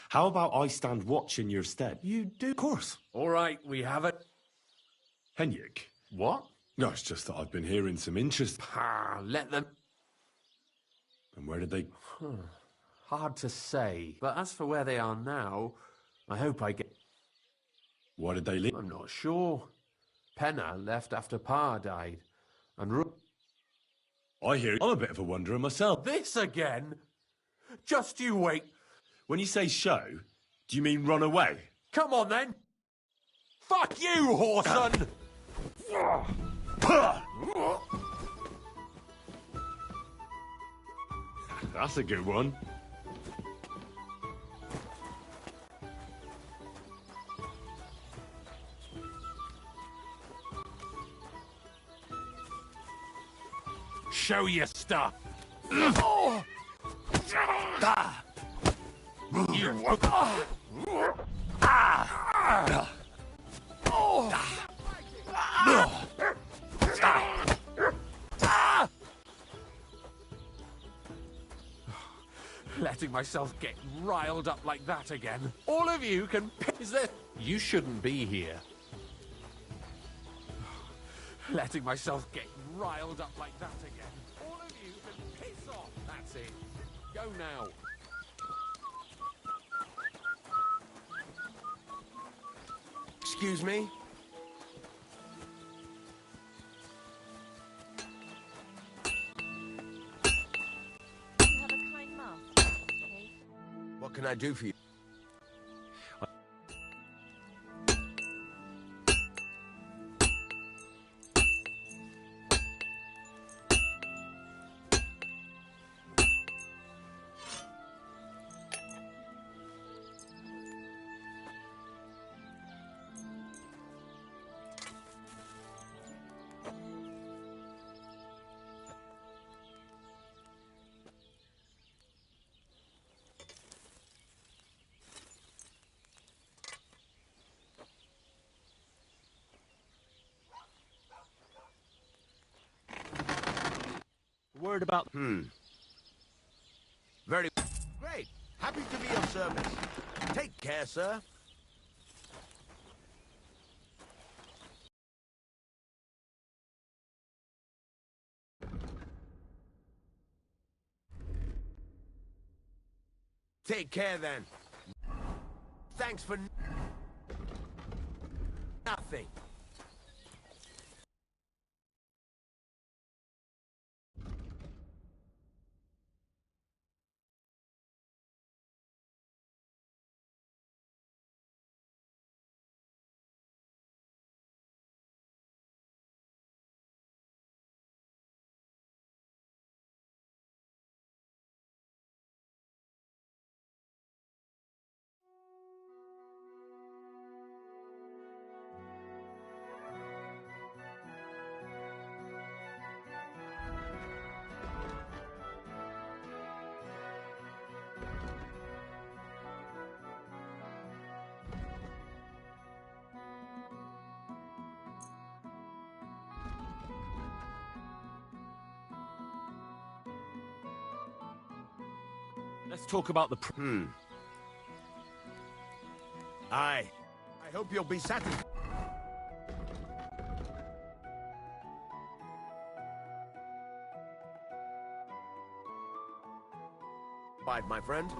how about I stand watch in your stead? You do? Of course. All right, we have it. Henrik. What? No, it's just that I've been hearing some interest. Let them... And where did they... Hard to say, but as for where they are now, I hope I get... Why did they leave? I'm not sure. Penna left after Pa died, and... I hear I'm a bit of a wanderer myself. This again? Just you wait. When you say show, do you mean run away? Come on, then. Fuck you, whoreson! That's a good one. Show your stuff. You won't. Letting myself get riled up like that again. All of you can... Is there... You shouldn't be here. Letting myself get riled up like that again. All of you can piss off. That's it. Go now. Excuse me? You have a kind master, okay? What can I do for you? Word about... Very great. Happy to be of service. Take care, sir. Take care, then. Thanks for nothing. Let's talk about the... I hope you'll be satisfied. My friend.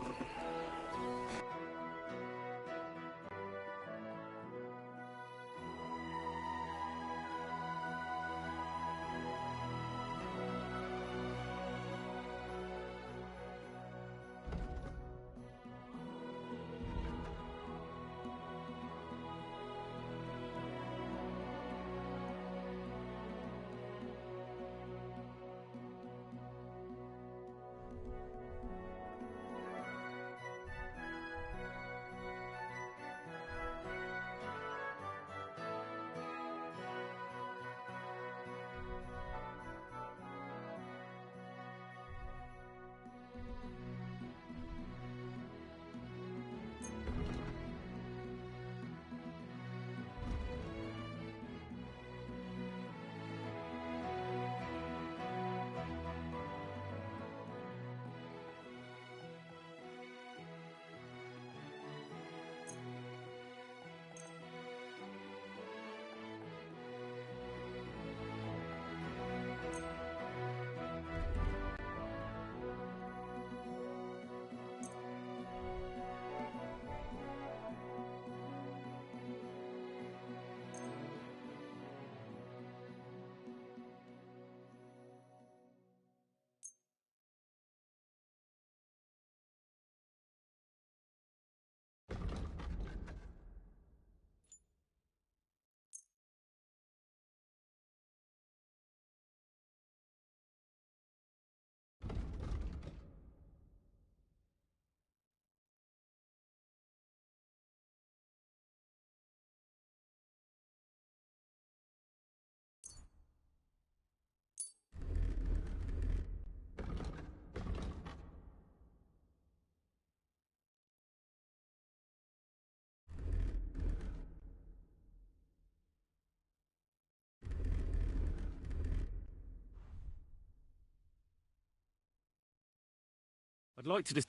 I'd like to just...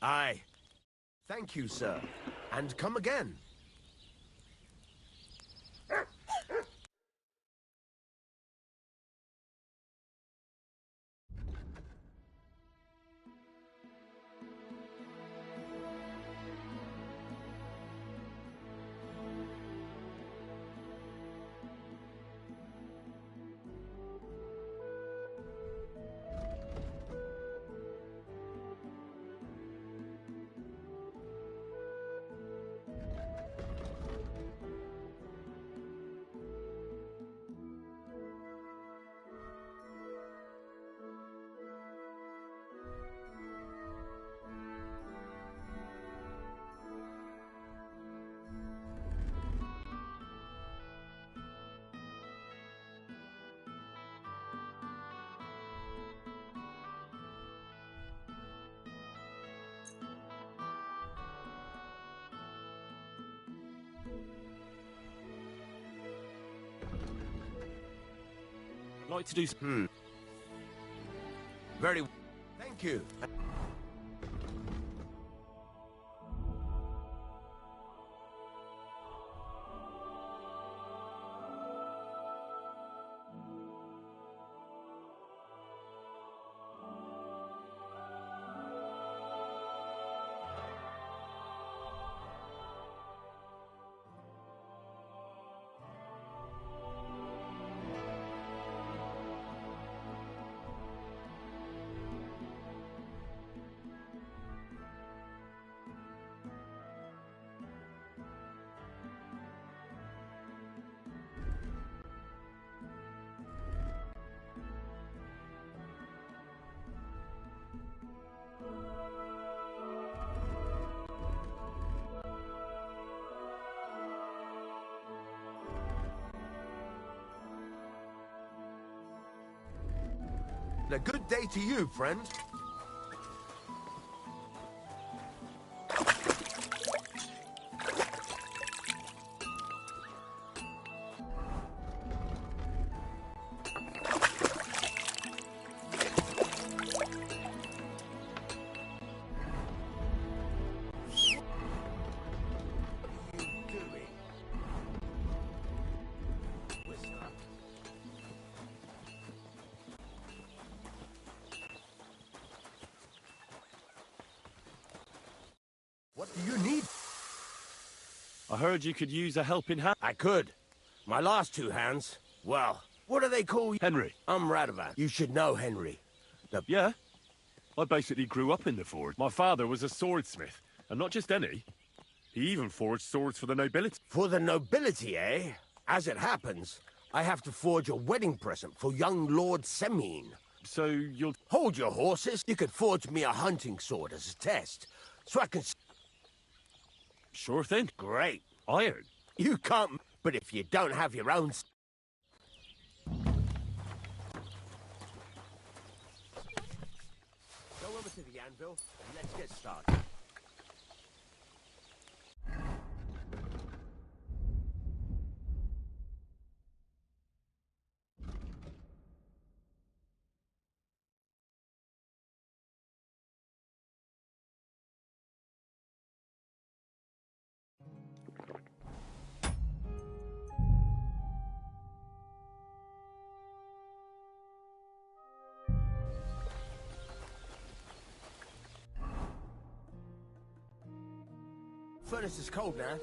Aye. Thank you, sir. And come again. I'd like to do... Very... Thank you. A good day to you, friend. What do you need? I heard you could use a helping hand. I could. My last two hands, well, what do they call you? Henry. I'm Radovan. You should know Henry. Yeah. I basically grew up in the forge. My father was a swordsmith, and not just any. He even forged swords for the nobility. For the nobility, eh? As it happens, I have to forge a wedding present for young Lord Semine. So you'll... Hold your horses. You could forge me a hunting sword as a test, so I can... Sure thing. Great. Iron. You can't... But if you don't have your own... Go over to the anvil, and let's get started. Furnace is cold now.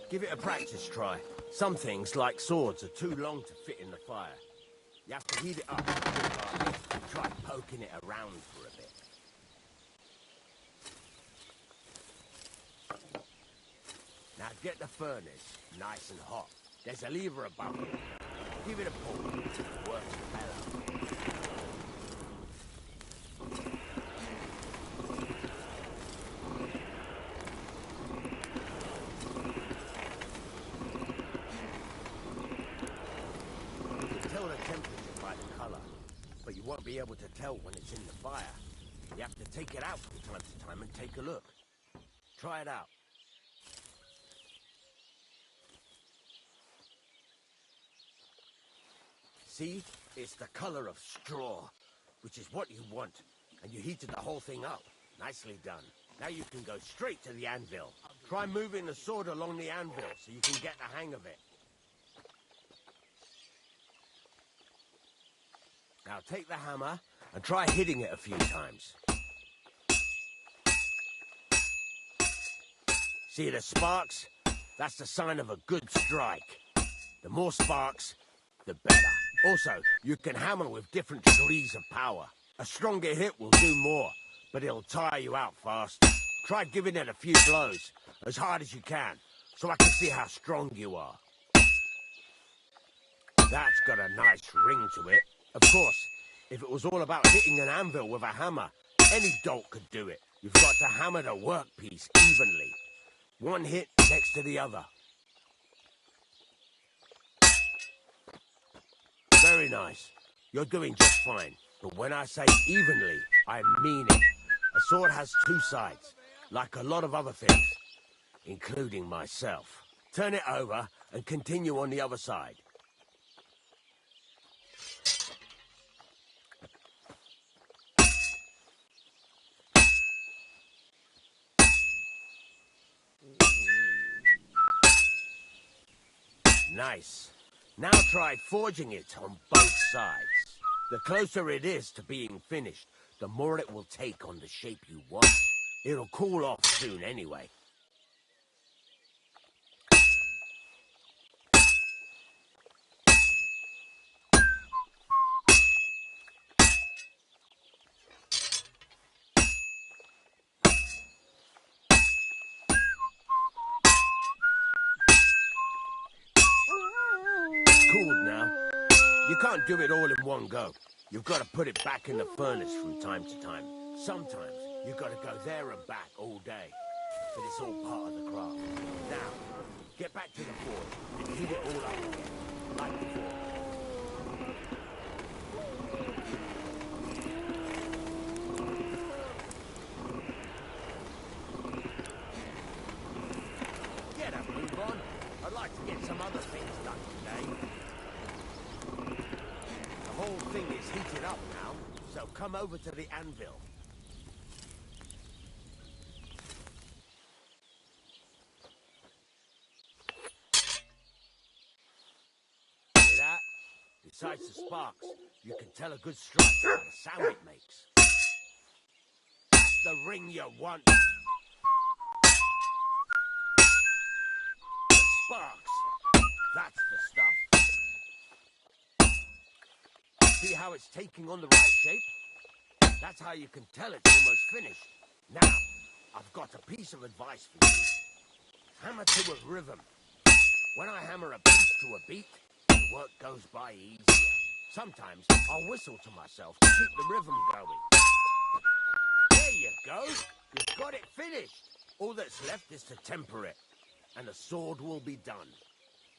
Give it a practice try. Some things, like swords, are too long to fit in the fire. You have to heat it up and try poking it around for a bit. Now get the furnace nice and hot. There's a lever above it. Give it a pull. It works better. Won't be able to tell when it's in the fire. You have to take it out from time to time and take a look. Try it out. See? It's the color of straw, which is what you want. And you heated the whole thing up. Nicely done. Now you can go straight to the anvil. Try moving the sword along the anvil so you can get the hang of it. Now take the hammer and try hitting it a few times. See the sparks? That's the sign of a good strike. The more sparks, the better. Also, you can hammer with different degrees of power. A stronger hit will do more, but it'll tire you out fast. Try giving it a few blows, as hard as you can, so I can see how strong you are. That's got a nice ring to it. Of course, if it was all about hitting an anvil with a hammer, any dolt could do it. You've got to hammer the workpiece evenly. One hit next to the other. Very nice. You're doing just fine. But when I say evenly, I mean it. A sword has two sides, like a lot of other things, including myself. Turn it over and continue on the other side. Nice. Now try forging it on both sides. The closer it is to being finished, the more it will take on the shape you want. It'll cool off soon anyway. It's cooled now. You can't do it all in one go. You've got to put it back in the furnace from time to time. Sometimes you've got to go there and back all day. But it's all part of the craft. Now, get back to the forge and heat it all up again, like before. Get a move on. I'd like to get some other things done today. The whole thing is heated up now, so come over to the anvil. See that? Besides the sparks, you can tell a good strike by the sound it makes. That's the ring you want. The sparks. That's the stuff. See how it's taking on the right shape? That's how you can tell it's almost finished. Now, I've got a piece of advice for you. Hammer to a rhythm. When I hammer a piece to a beat, the work goes by easier. Sometimes I'll whistle to myself to keep the rhythm going. There you go. You've got it finished. All that's left is to temper it, and the sword will be done.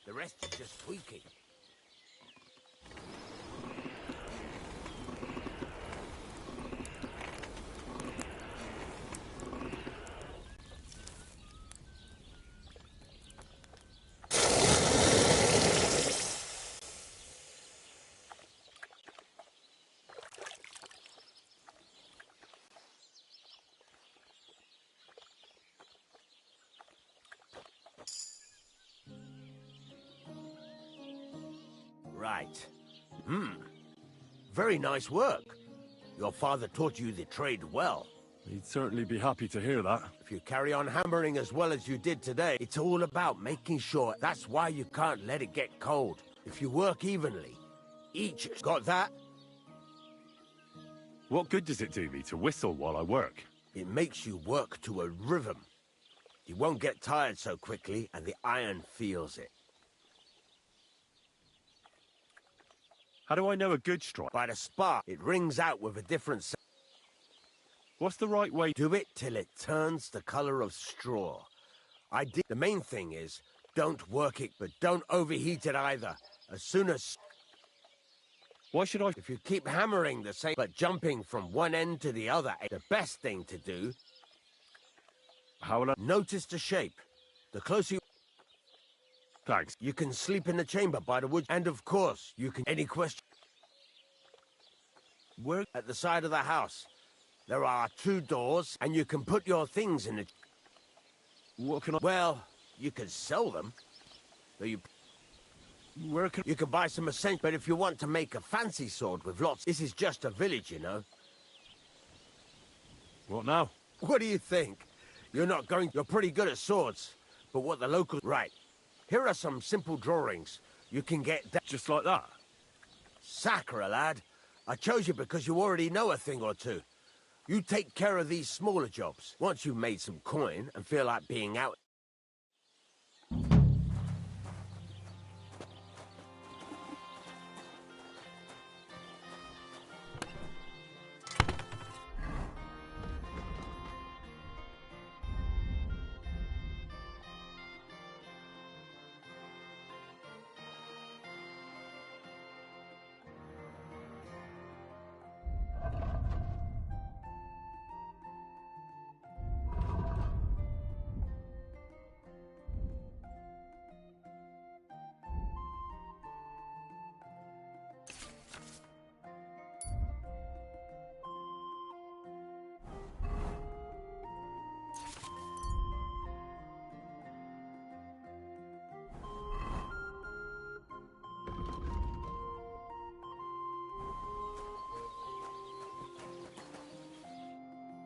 The rest is just tweaking. Right. Very nice work. Your father taught you the trade well. He'd certainly be happy to hear that. If you carry on hammering as well as you did today, it's all about making sure. That's why you can't let it get cold. If you work evenly, each got that? What good does it do me to whistle while I work? It makes you work to a rhythm. You won't get tired so quickly, and the iron feels it. How do I know a good strike? By the spark, it rings out with a different sound. What's the right way? Do it till it turns the color of straw. The main thing is, don't work it, but don't overheat it either. As soon as... Why should I? If you keep hammering the same, but jumping from one end to the other, the best thing to do... How will I? Notice the shape. The closer you... Thanks. You can sleep in the chamber by the wood. And of course, you can... Any question? Where? At the side of the house. There are 2 doors, and you can put your things in it. What can I... Well, you can sell them. Though Where can... You can buy some essentials, but if you want to make a fancy sword with lots... This is just a village, you know. What now? What do you think? You're not going... You're pretty good at swords. But what the locals... Right. Here are some simple drawings. You can get... Just like that? Sacre, lad. I chose you because you already know a thing or two. You take care of these smaller jobs. Once you've made some coin and feel like being out...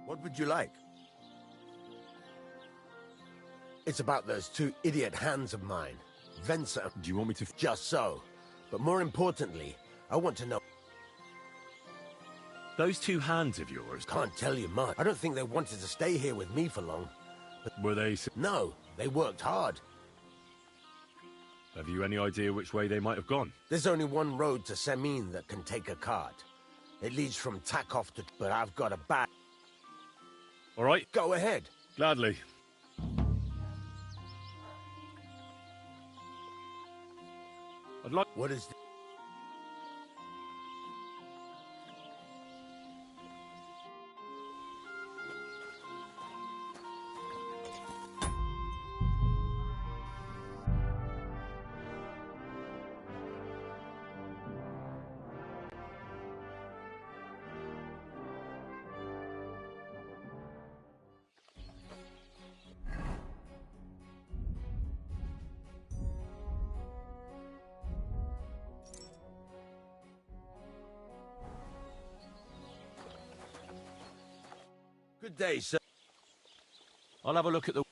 What would you like? It's about those 2 idiot hands of mine. Venser. Do you want me to... Just so. But more importantly, I want to know... Those 2 hands of yours... Can't tell you much. I don't think they wanted to stay here with me for long. But were they... No, they worked hard. Have you any idea which way they might have gone? There's only one road to Semin that can take a cart. It leads from Takov to... But I've got a bad... All right. Go ahead. Gladly. I'd like... What is... Good day, sir. I'll have a look at the...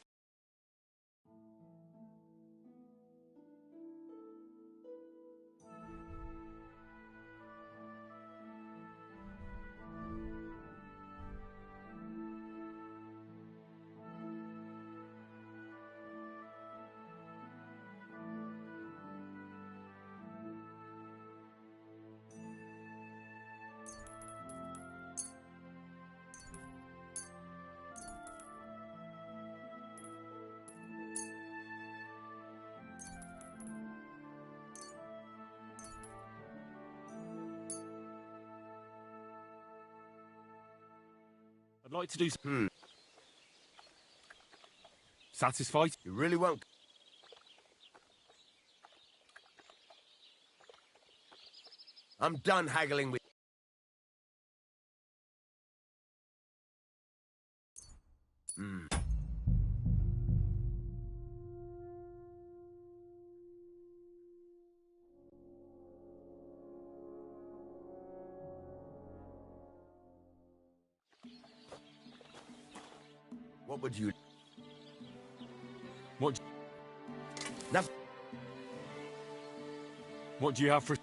I'd like to do some... Satisfied? You really won't... I'm done haggling with... What would you... What... Nothing. What do you have for...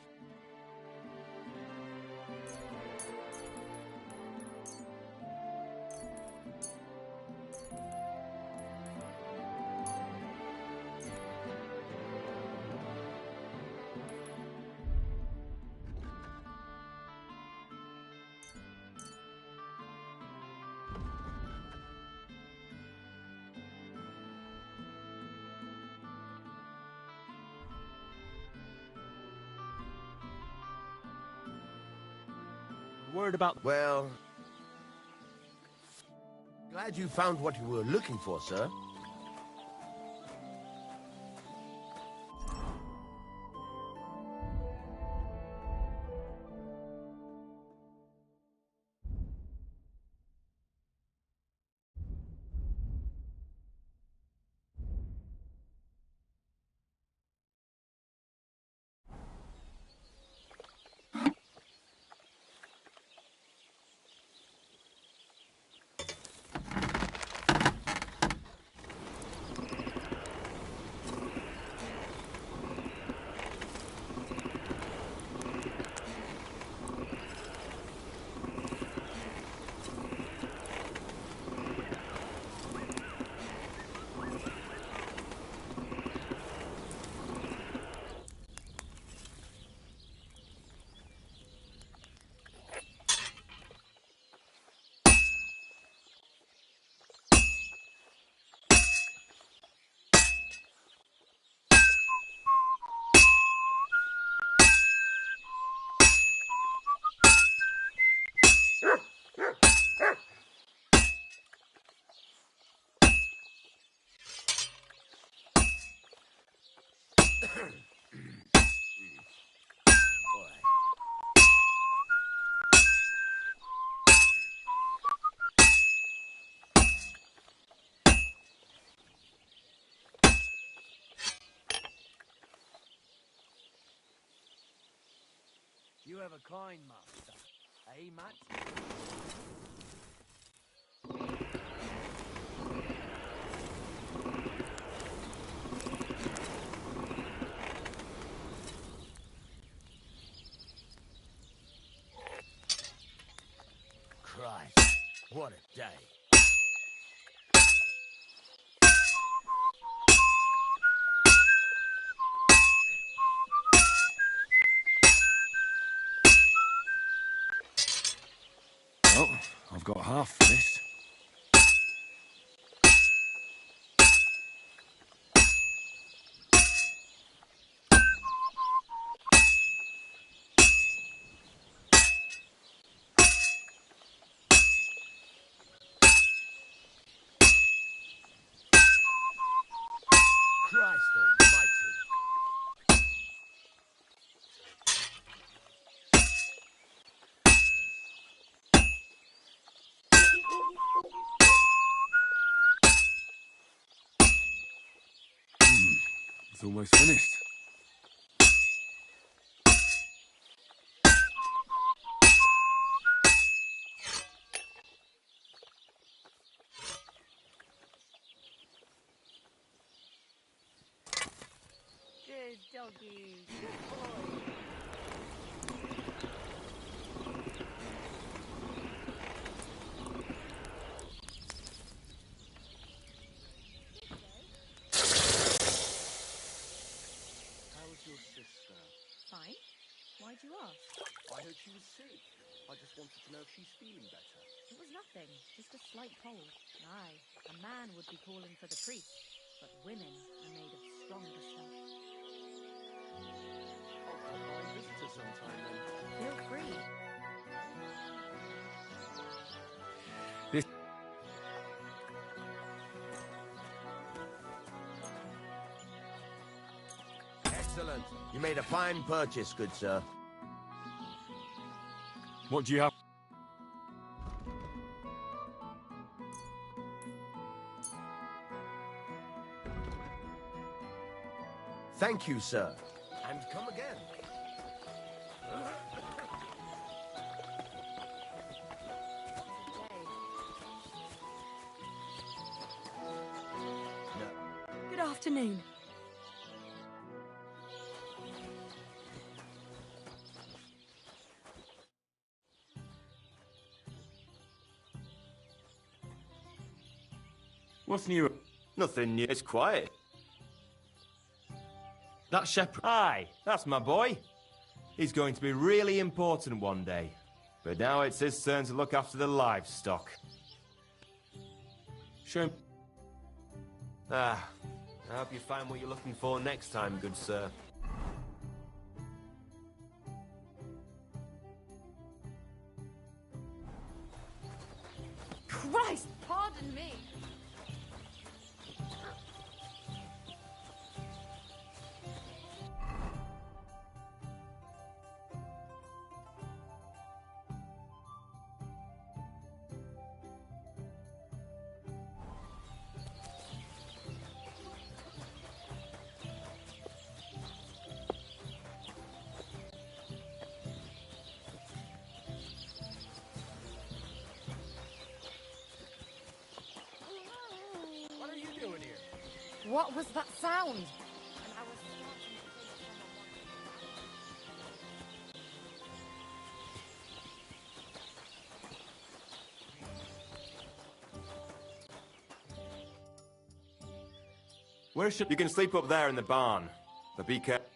Word about... Well... Glad you found what you were looking for, sir. of a kind, master. Eh, Matt? Christ, what a day. Well, I've got half finished. Christ almighty. It's almost finished. Good doggy. Good boy. How's your sister? Fine. Why'd you ask? I heard she was sick. I just wanted to know if she's feeling better. It was nothing, just a slight cold. Aye, a man would be calling for the priest, but women are made of stronger stuff. I'll come by and visit her sometime then. Feel free. This... Excellent. You made a fine purchase, good sir. What do you have? Thank you, sir. And come again. No. Good afternoon. What's new? Nothing new. It's quiet. That shepherd... Aye, that's my boy. He's going to be really important one day. But now it's his turn to look after the livestock. Show him. I hope you find what you're looking for next time, good sir. Christ, pardon me. What are you doing here? What was that sound? Where should... You can sleep up there in the barn. But be careful.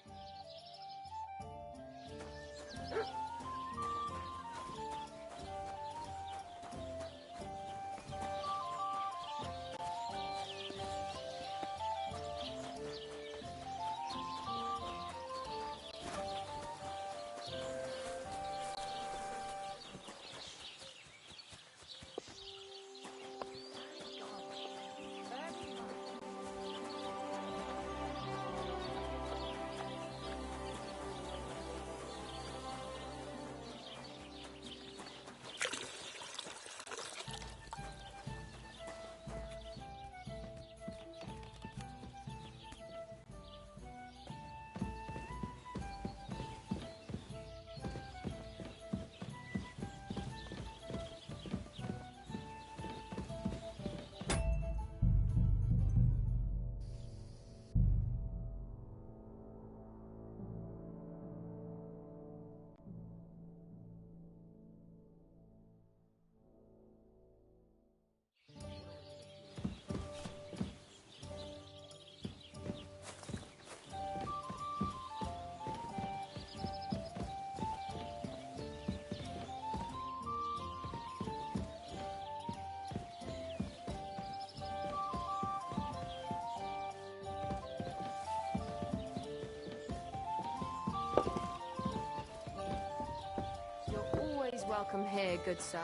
welcome here, good sir.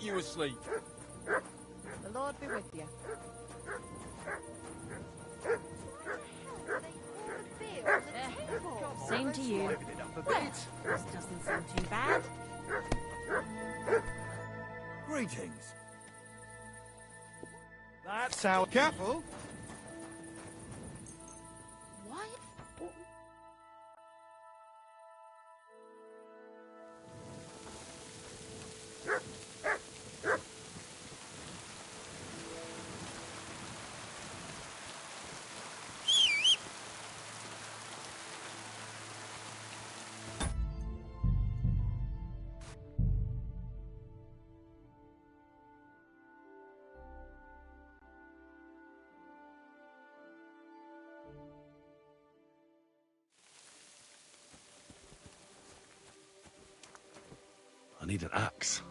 You asleep? The Lord be with you. Same to you. Well, this doesn't seem too bad. Greetings. That's how careful. What? I need an axe.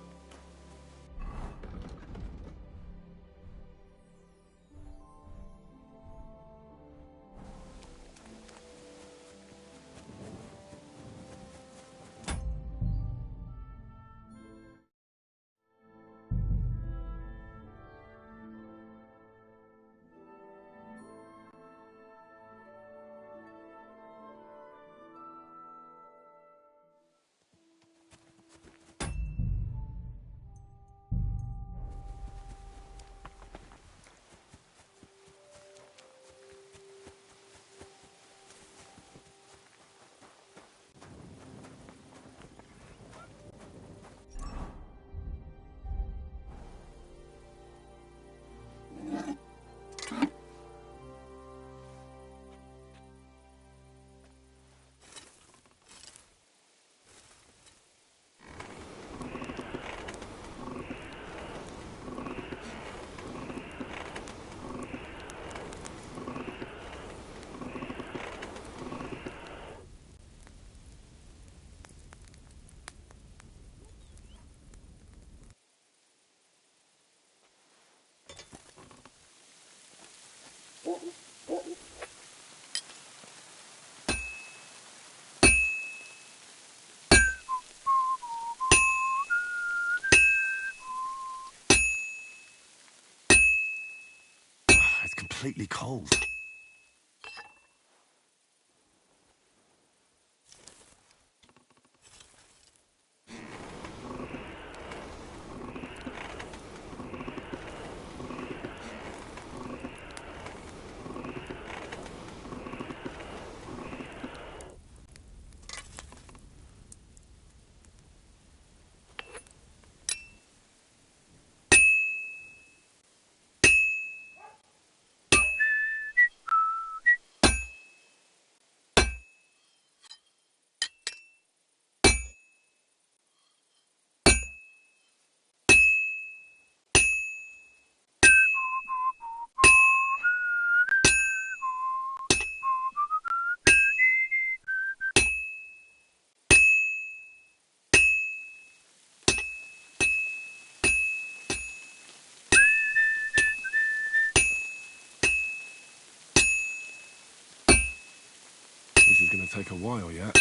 completely cold. This is going to take a while yet.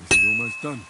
This is almost done.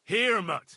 Here, Mutt.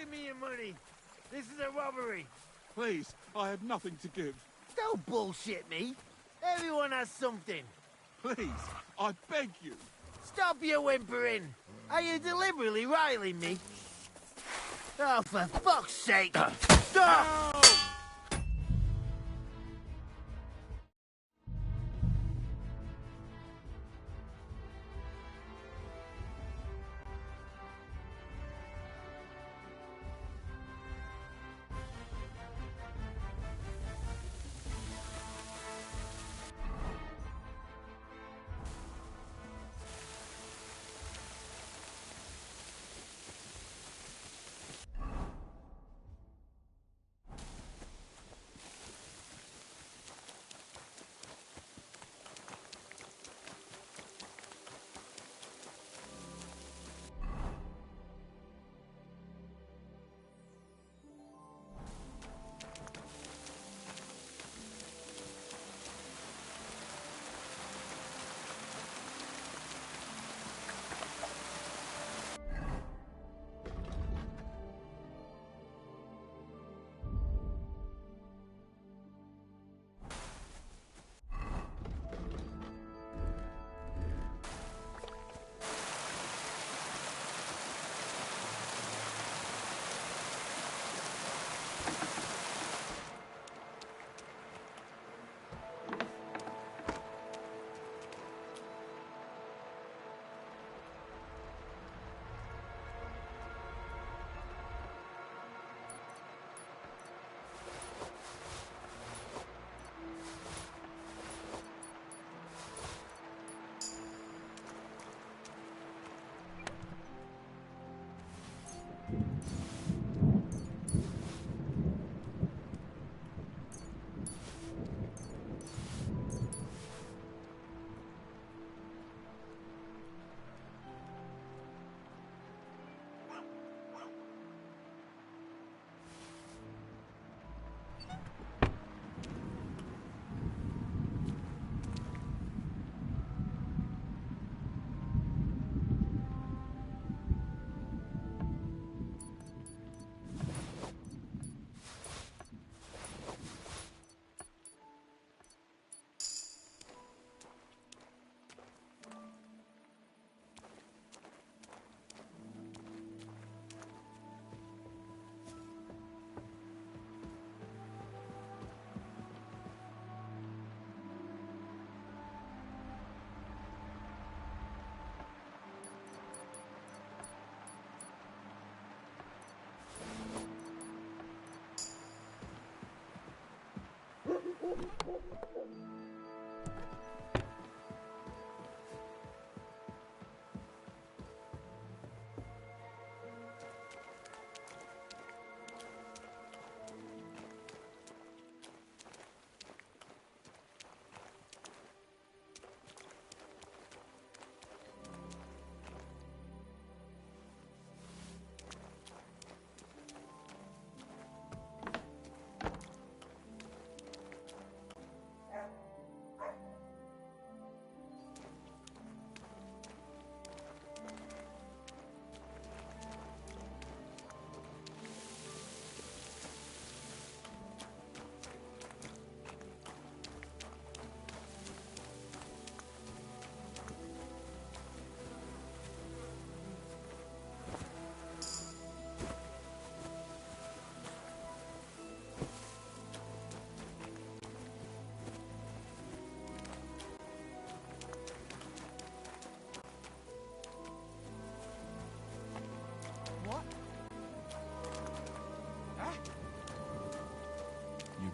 Give me your money. This is a robbery. Please, I have nothing to give. Don't bullshit me. Everyone has something. Please, I beg you. Stop your whimpering. Are you deliberately riling me? Oh, for fuck's sake! Stop!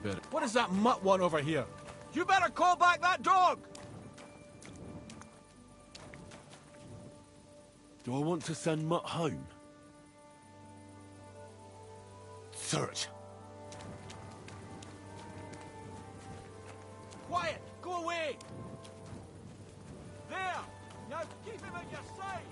Better. What is that mutt want over here? You better call back that dog! Do I want to send Mutt home? Search. Quiet! Go away! There! Now keep him at your side!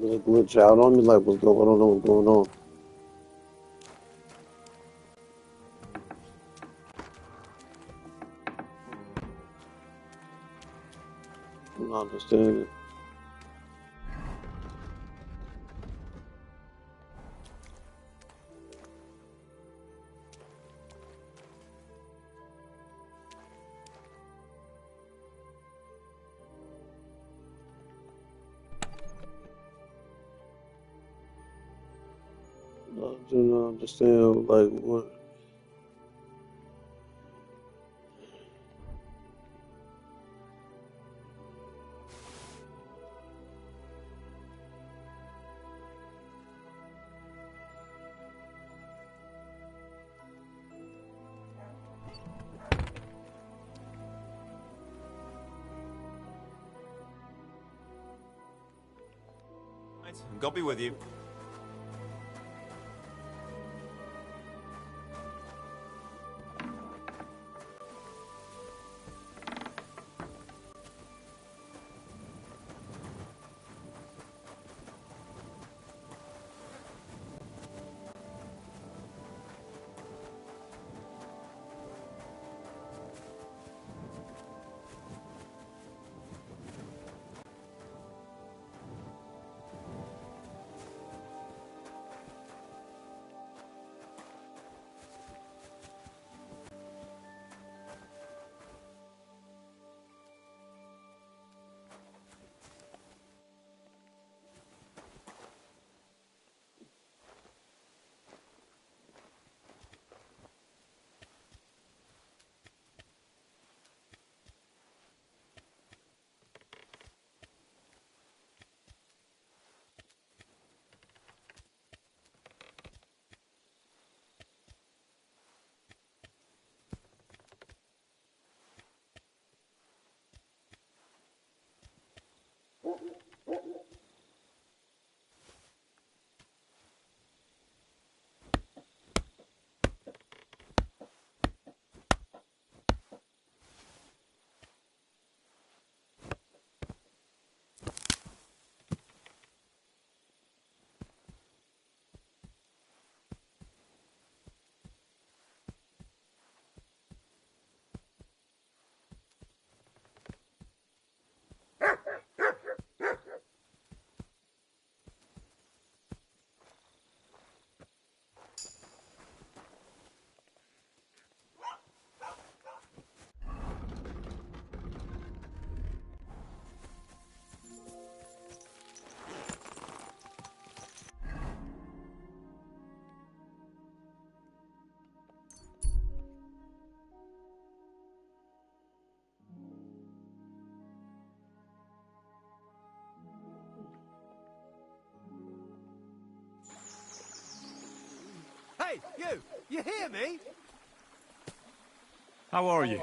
They glitch out on me like, what's going on? I don't know what's going on. I'm not understanding. I do not understand, like, what. God be with you. Hey, you! You hear me? How are you?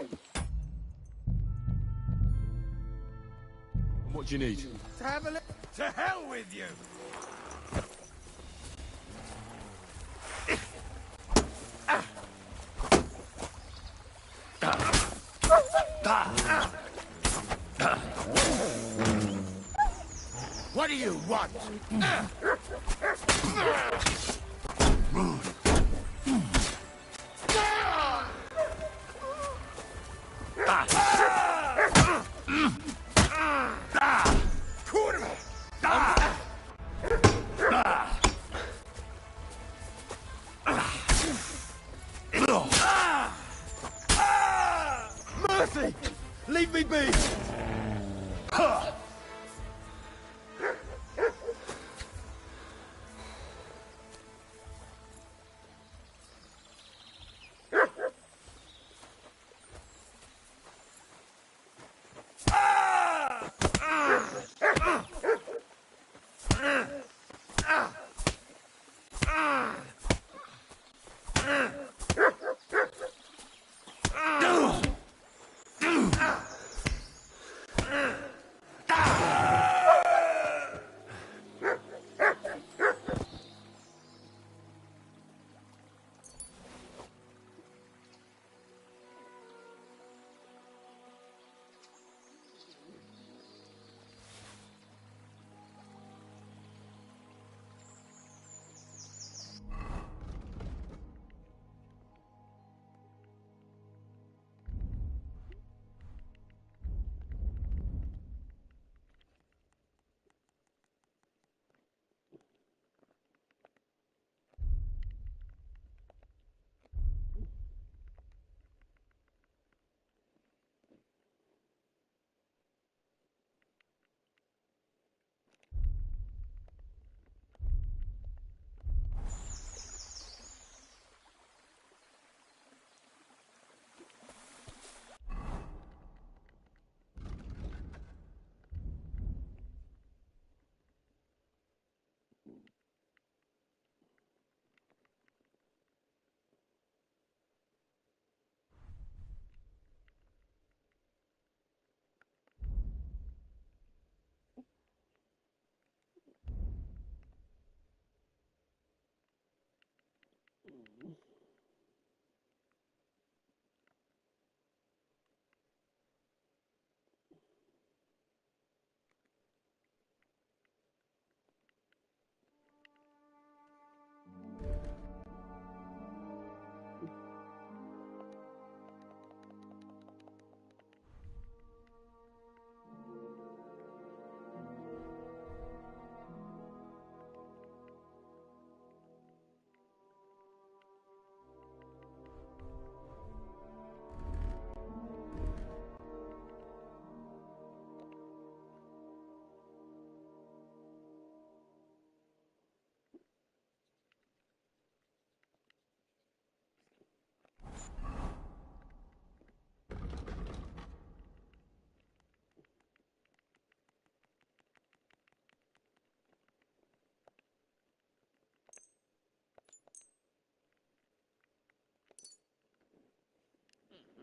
What do you need? To have a look. To hell with you! What do you want? Mercy! Leave me be!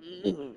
Hmm?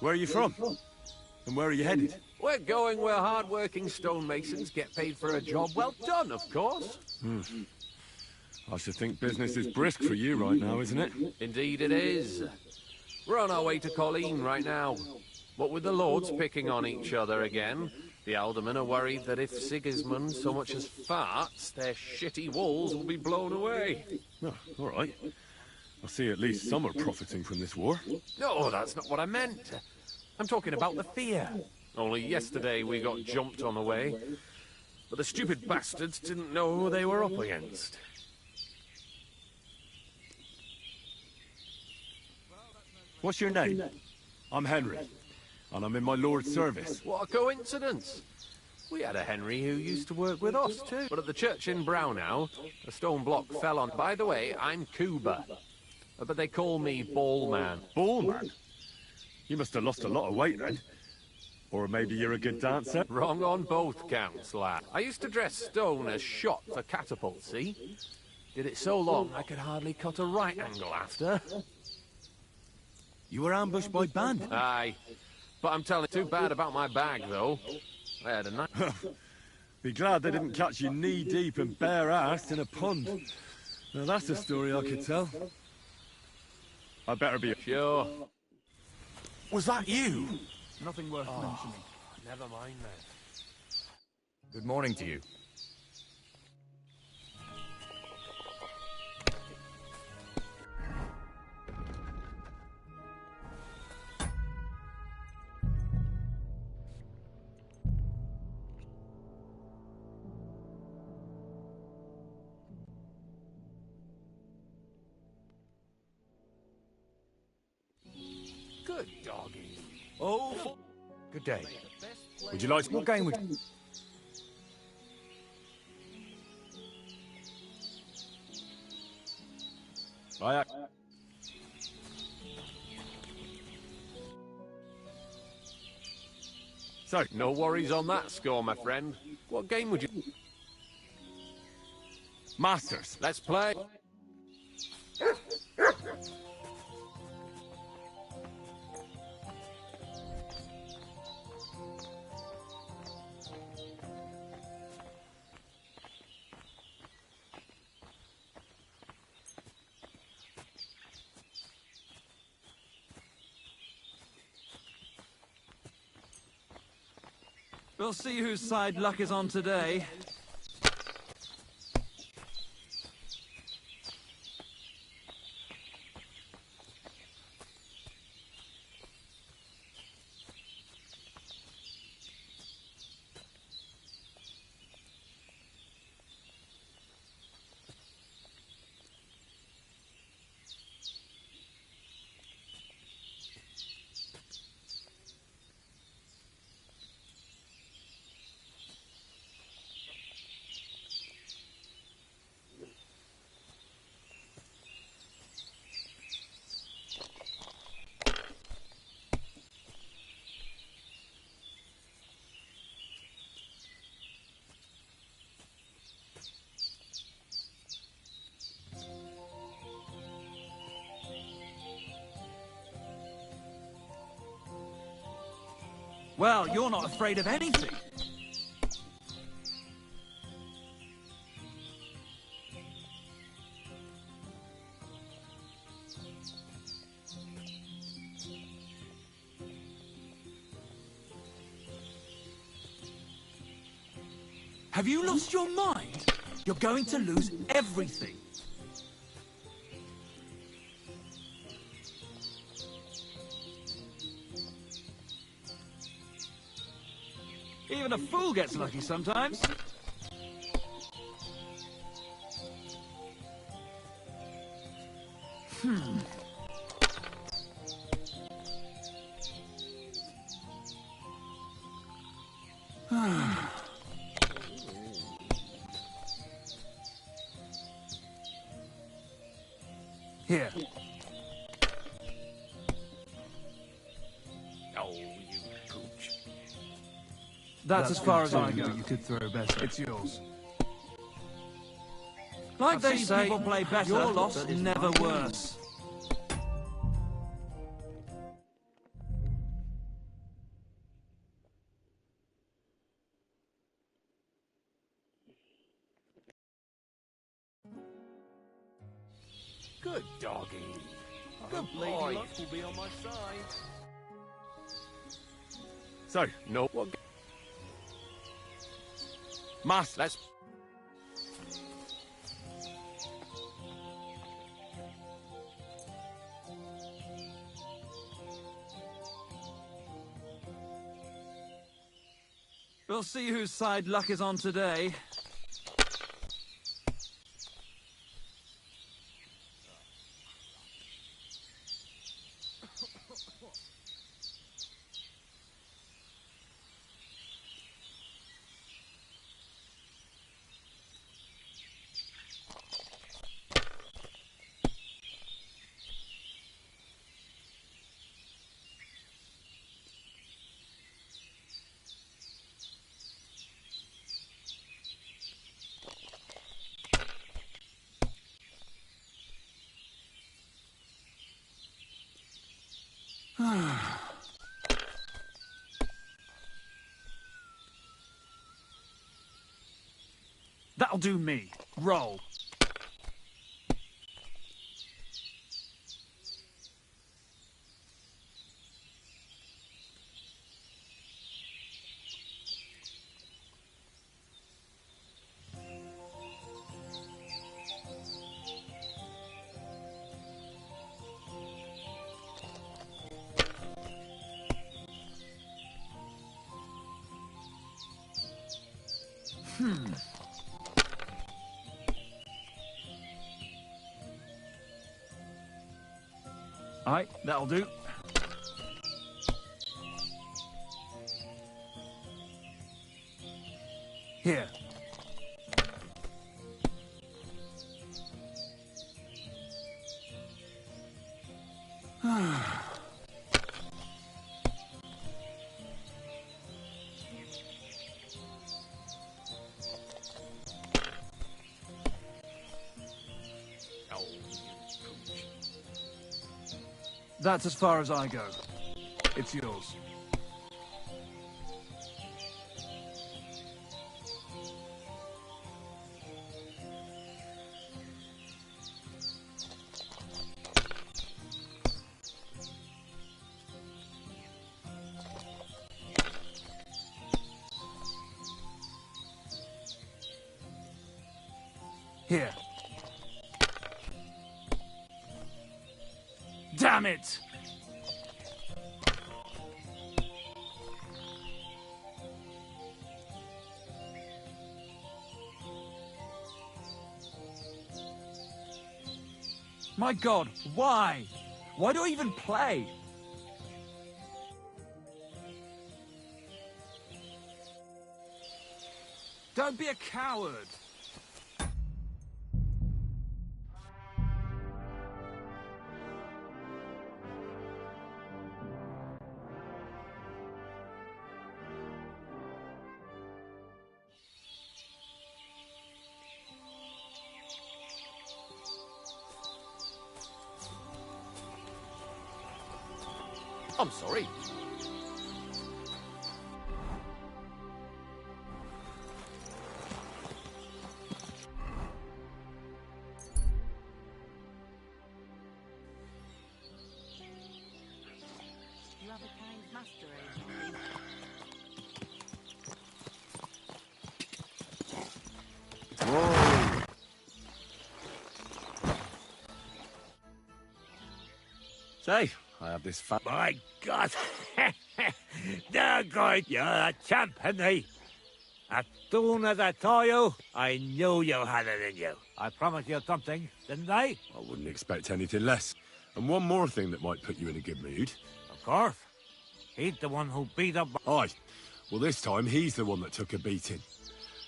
Where are you from? And where are you headed? We're going where hard-working stonemasons get paid for a job well done, of course. I should think business is brisk for you right now, isn't it? Indeed it is. We're on our way to Colleen right now. What with the lords picking on each other again, the aldermen are worried that if Sigismund so much as farts, their shitty walls will be blown away. Oh, all right. I see at least some are profiting from this war. No, that's not what I meant. I'm talking about the fear. Only yesterday we got jumped on the way. But the stupid bastards didn't know who they were up against. What's your name? I'm Henry, and I'm in my lord's service. What a coincidence. We had a Henry who used to work with us too. But at the church in Brownhow, a stone block fell on. By the way, I'm Cuba. But they call me Ballman. Ballman? You must have lost a lot of weight then. Or maybe you're a good dancer? Wrong on both counts, lad. I used to dress stone as shot for catapult, see? Did it so long I could hardly cut a right angle after. You were ambushed by band? Aye. But I'm telling too bad about my bag, though. I had a night. Be glad they didn't catch you knee-deep and bare-assed in a pond. Now that's a story I could tell. I better be... Sure. Was that you? Nothing worth mentioning. Never mind then. Good morning to you. Good doggy. Oh, good day. Would you like to... What game would... So, no worries on that score, my friend. What game would you... Masters. Let's play. We'll see whose side luck is on today. Well, you're not afraid of anything. Have you lost your mind? You're going to lose everything. Even a fool gets lucky sometimes. Here. Oh, you pooch. That's as far as I good, go. but you could throw better. It's yours. Like I've they seen say, people play better, your loss but it's never not worse. Good doggy. Good Lady boy. Luck will be on my side. So, No, what? Master, Let's. We'll see whose side luck is on today. That'll do me. Roll. Alright, that'll do. Here. Oh, you pooch. That's as far as I go. It's yours. Here. Damn it! My God, why? Why do I even play? Don't be a coward. I'm sorry. You'll have a kind master, eh? Say, I have this fat. My God! Doggone, you're a champ, Henry. As soon as I saw you, I knew you had it in you. I promised you something, didn't I? I wouldn't expect anything less. And one more thing that might put you in a good mood. Of course. He's the one who beat up... Aye. Well, this time, he's the one that took a beating.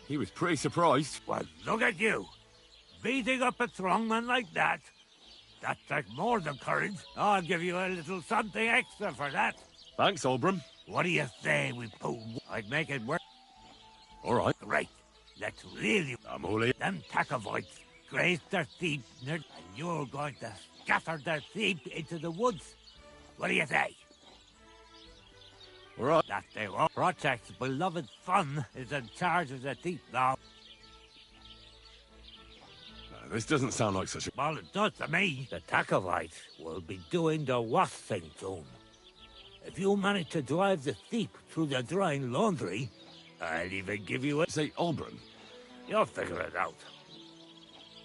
He was pretty surprised. Well, look at you. Beating up a strongman like that. That takes more than courage. I'll give you a little something extra for that. Thanks, Olbram. What do you say we pull? I'd make it work. All right. Great. Let's really... I'm all in. Them Tacovoids grazed their sheep, and you're going to scatter their sheep into the woods. What do you say? All right. That they will. Project's beloved son is in charge of the sheep now. This doesn't sound like such a... Well, it does to me. The Tacovites will be doing the worst thing soon. If you manage to drive the sheep through the drying laundry, I'll even give you a... Say, Olbram. You'll figure it out.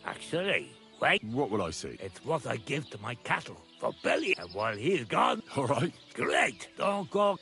Actually, wait. What will I see? It's what I give to my cattle for Billy. And while he's gone... All right. Great. Don't go...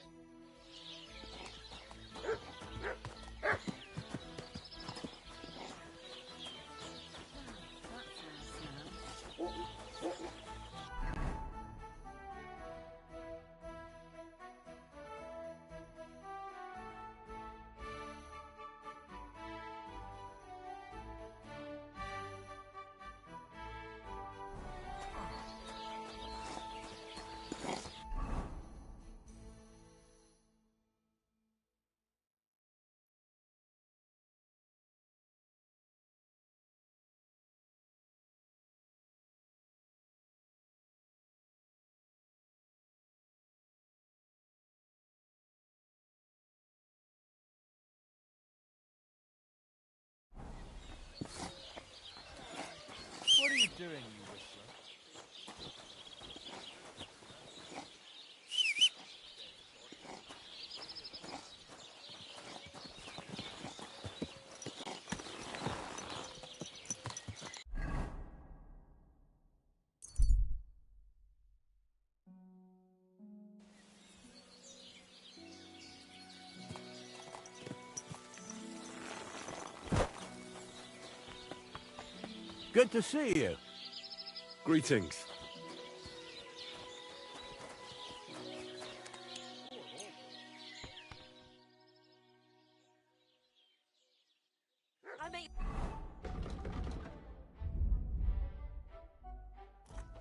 What are you doing, you whistler? Good to see you. Greetings.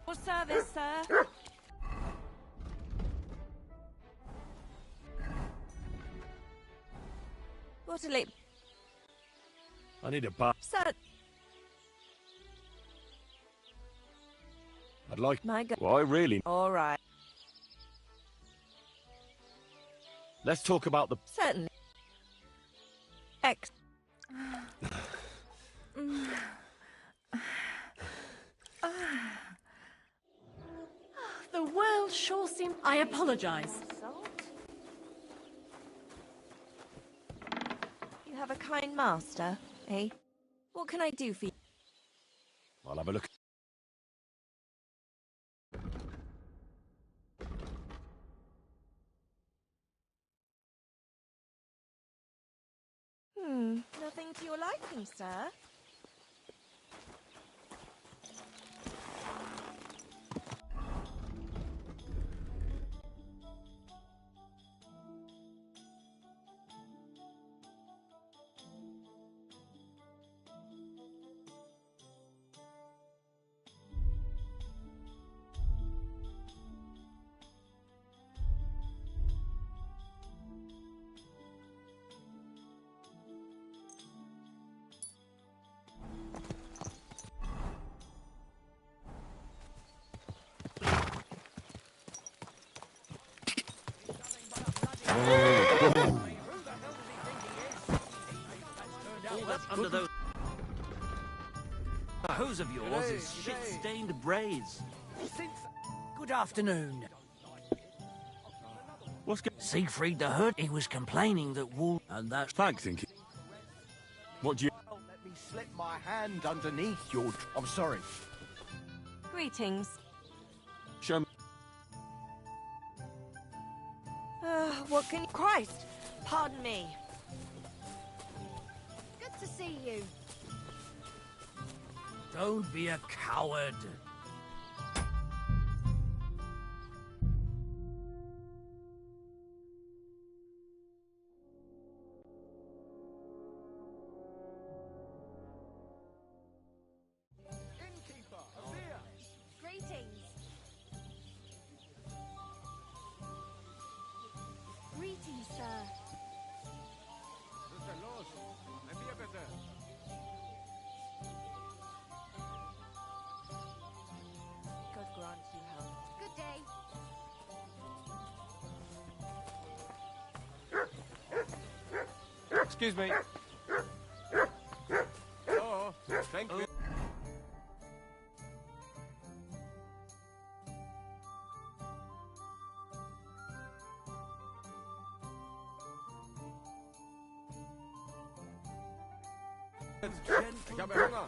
For service, sir. What a late... I need a bath. Sir... I'd like... My God. Well, I really... All right. Let's talk about the... Certainly. X. The world sure seems... I apologize. You have a kind master, eh? What can I do for you? I'll have a look. Nothing to your liking, sir? Under those hose of yours is shit-stained braise. Good afternoon. What's going? Siegfried the Hood, he was complaining that wool and that. Thanks, Inky. What do you... Let me slip my hand underneath your... I'm sorry. Greetings. Show me... What can... Christ! Pardon me. Good to see you. Don't be a coward. Greetings. Greetings, sir. God grant you health. Good day. Excuse me. Oh, thank you. Ich habe Hunger.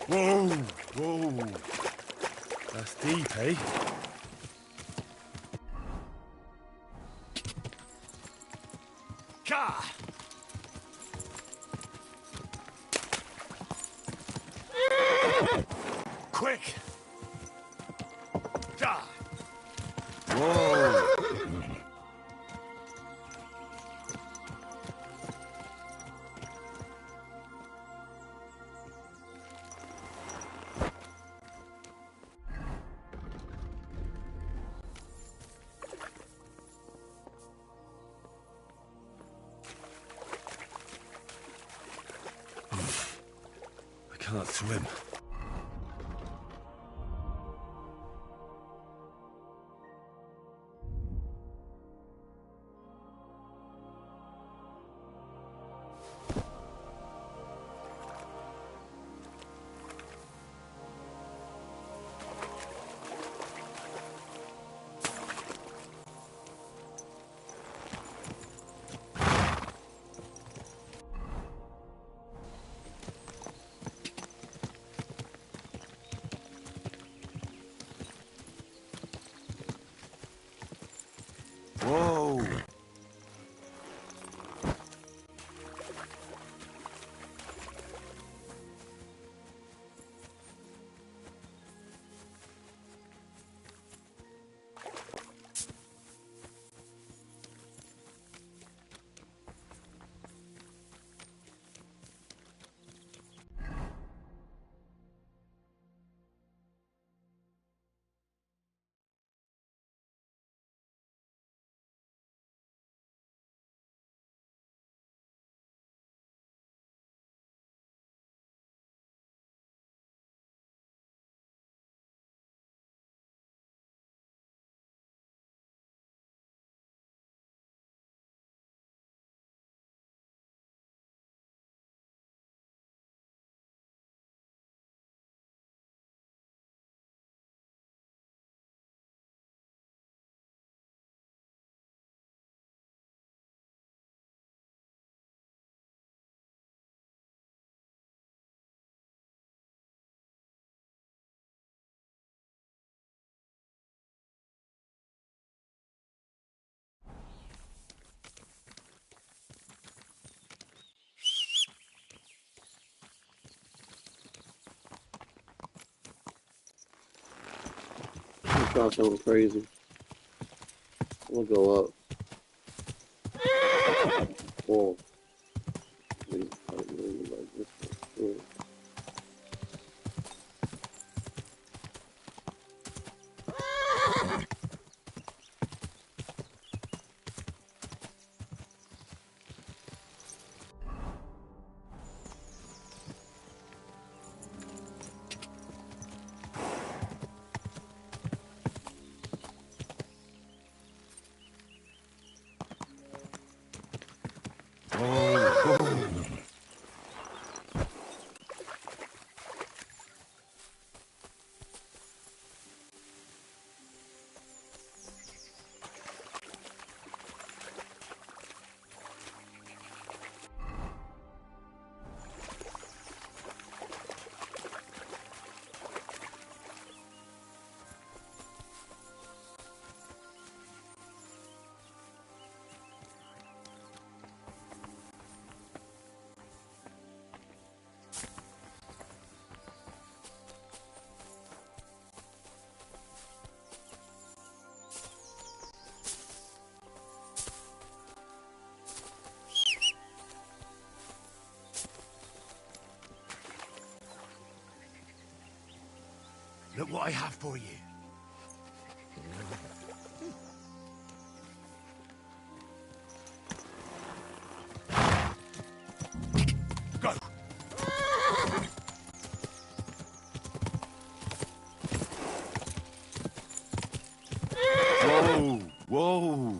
Whoa! Whoa! Whoa! That's deep, eh? Ka! Quick! Ka! Whoa! I can't swim. Whoa! This car sounds crazy. We'll go up. Whoa. I really like this one. Sure. Look what I have for you. Go! Whoa! Whoa!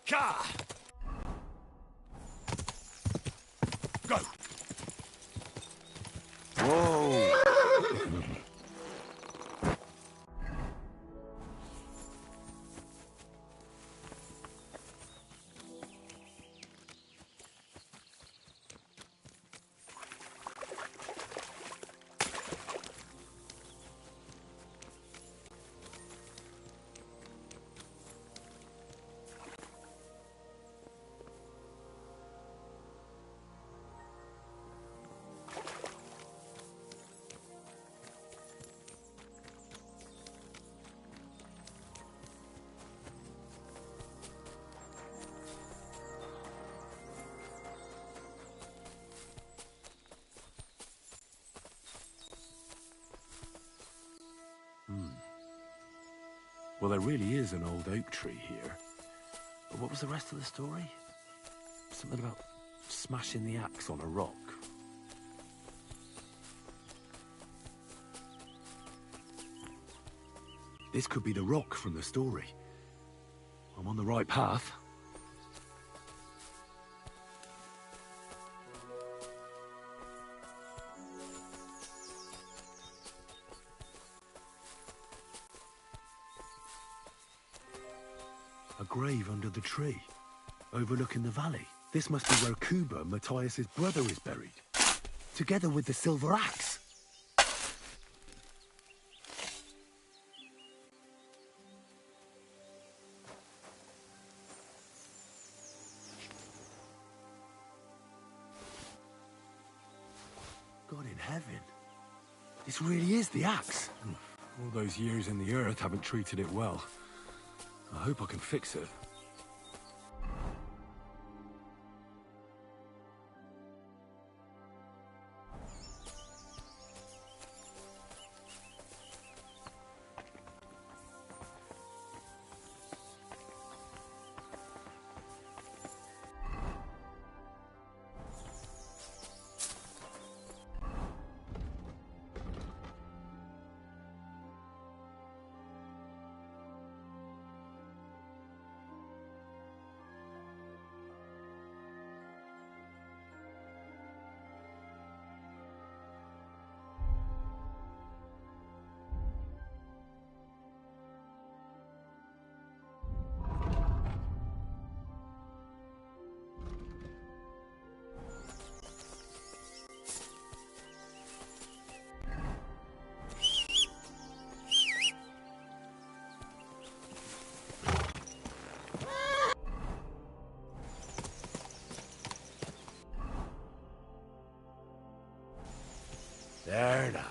Car! Go! Whoa! Well, there really is an old oak tree here. But what was the rest of the story? Something about smashing the axe on a rock. This could be the rock from the story. I'm on the right path. A grave under the tree, overlooking the valley. This must be where Kuba, Matthias's brother, is buried, together with the silver axe. God in heaven, this really is the axe. All those years in the earth haven't treated it well. I hope I can fix it. There now.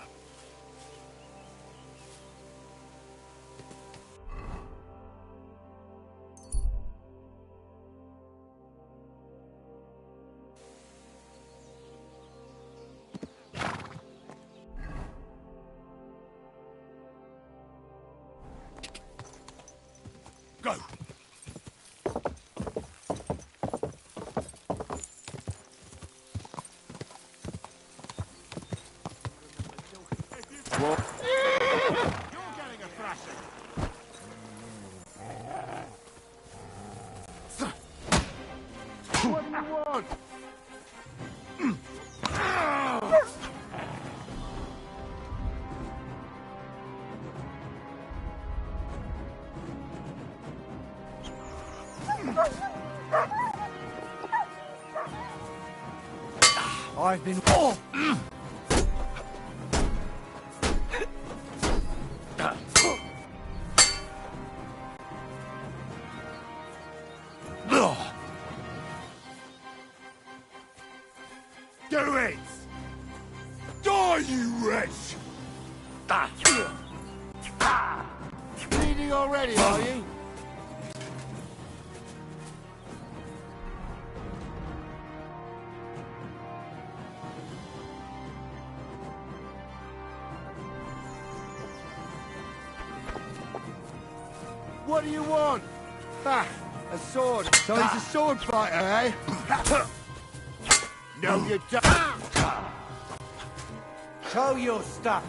Go! What? You're getting a thrashing! What do you want? I've been... Do it! Die, you wretch! Bleeding already, are you? What do you want? Ah, a sword. So he's a sword fighter, eh? No, you don't. Show your stuff.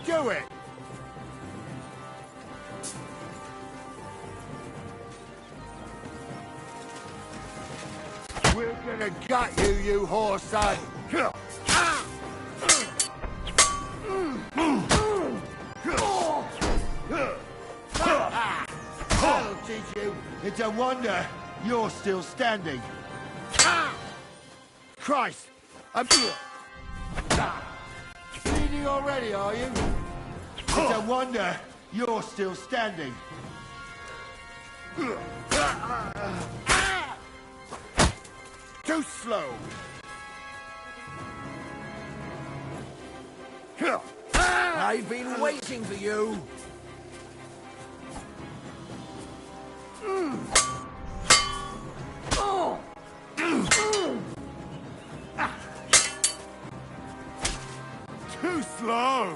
Do it. We're gonna gut you, you horse-son. That'll teach you. It's a wonder you're still standing. Christ! I'm... Bleeding already, are you? It's a wonder you're still standing. Too slow. I've been waiting for you. slow!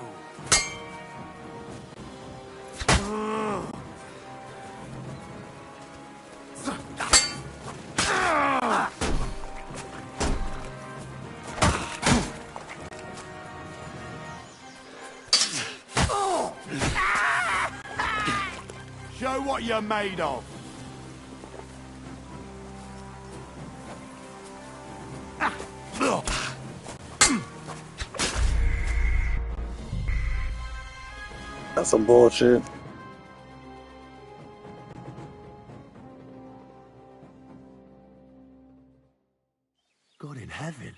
Show what you're made of. That's some bullshit. God in heaven.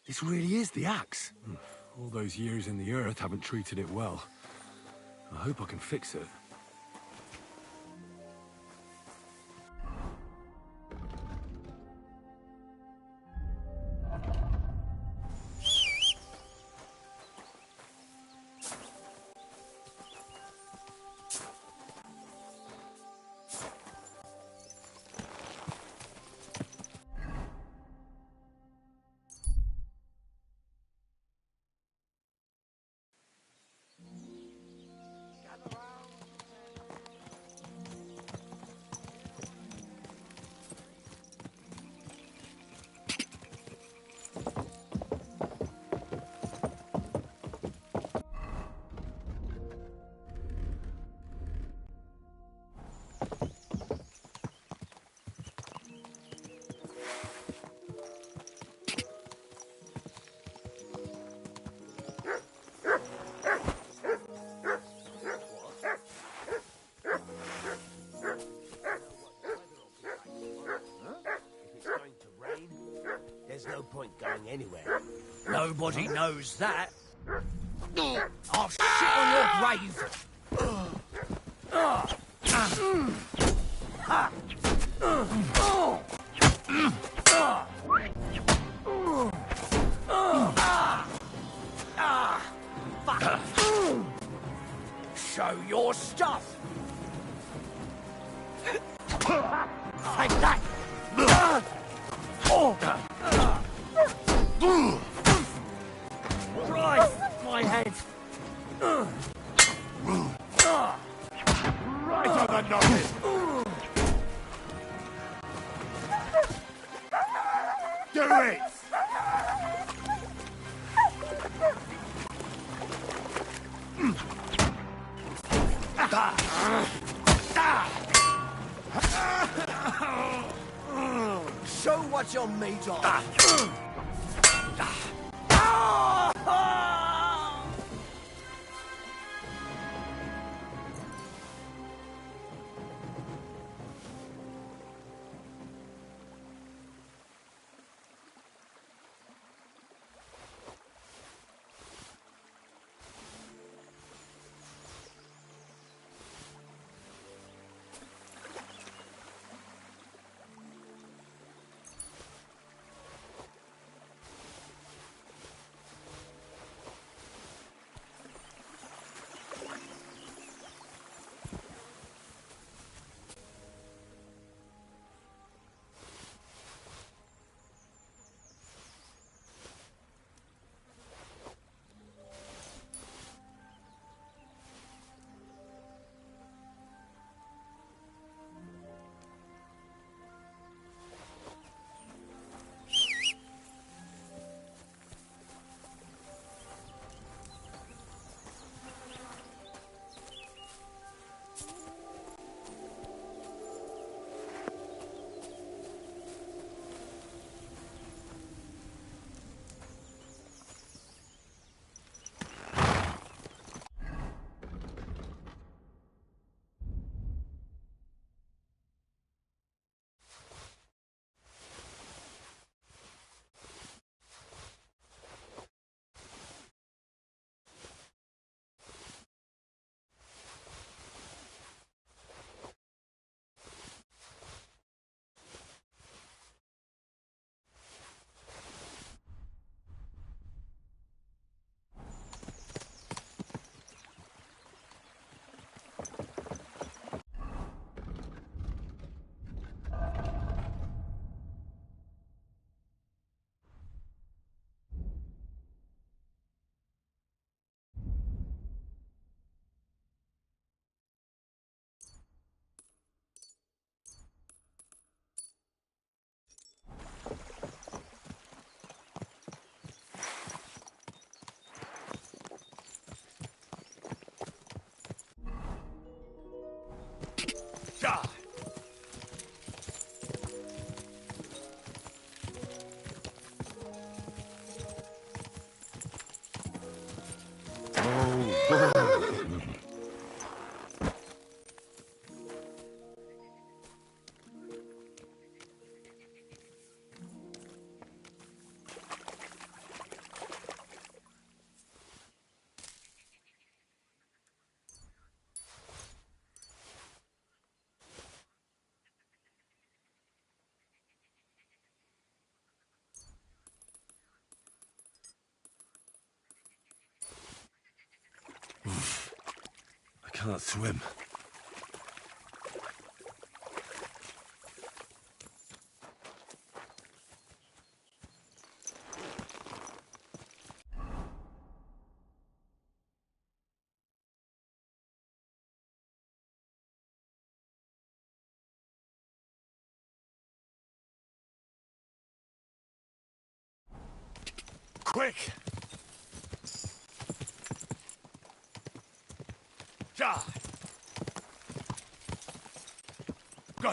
This really is the axe. All those years in the earth haven't treated it well. I hope I can fix it. There's no point going anywhere. Nobody knows that. I'll shit on your grave. Show your stuff. Take that. Christ, my head. Right on the noggin! Do it! Show what you're made of. can't swim. Quick! Ja! Go!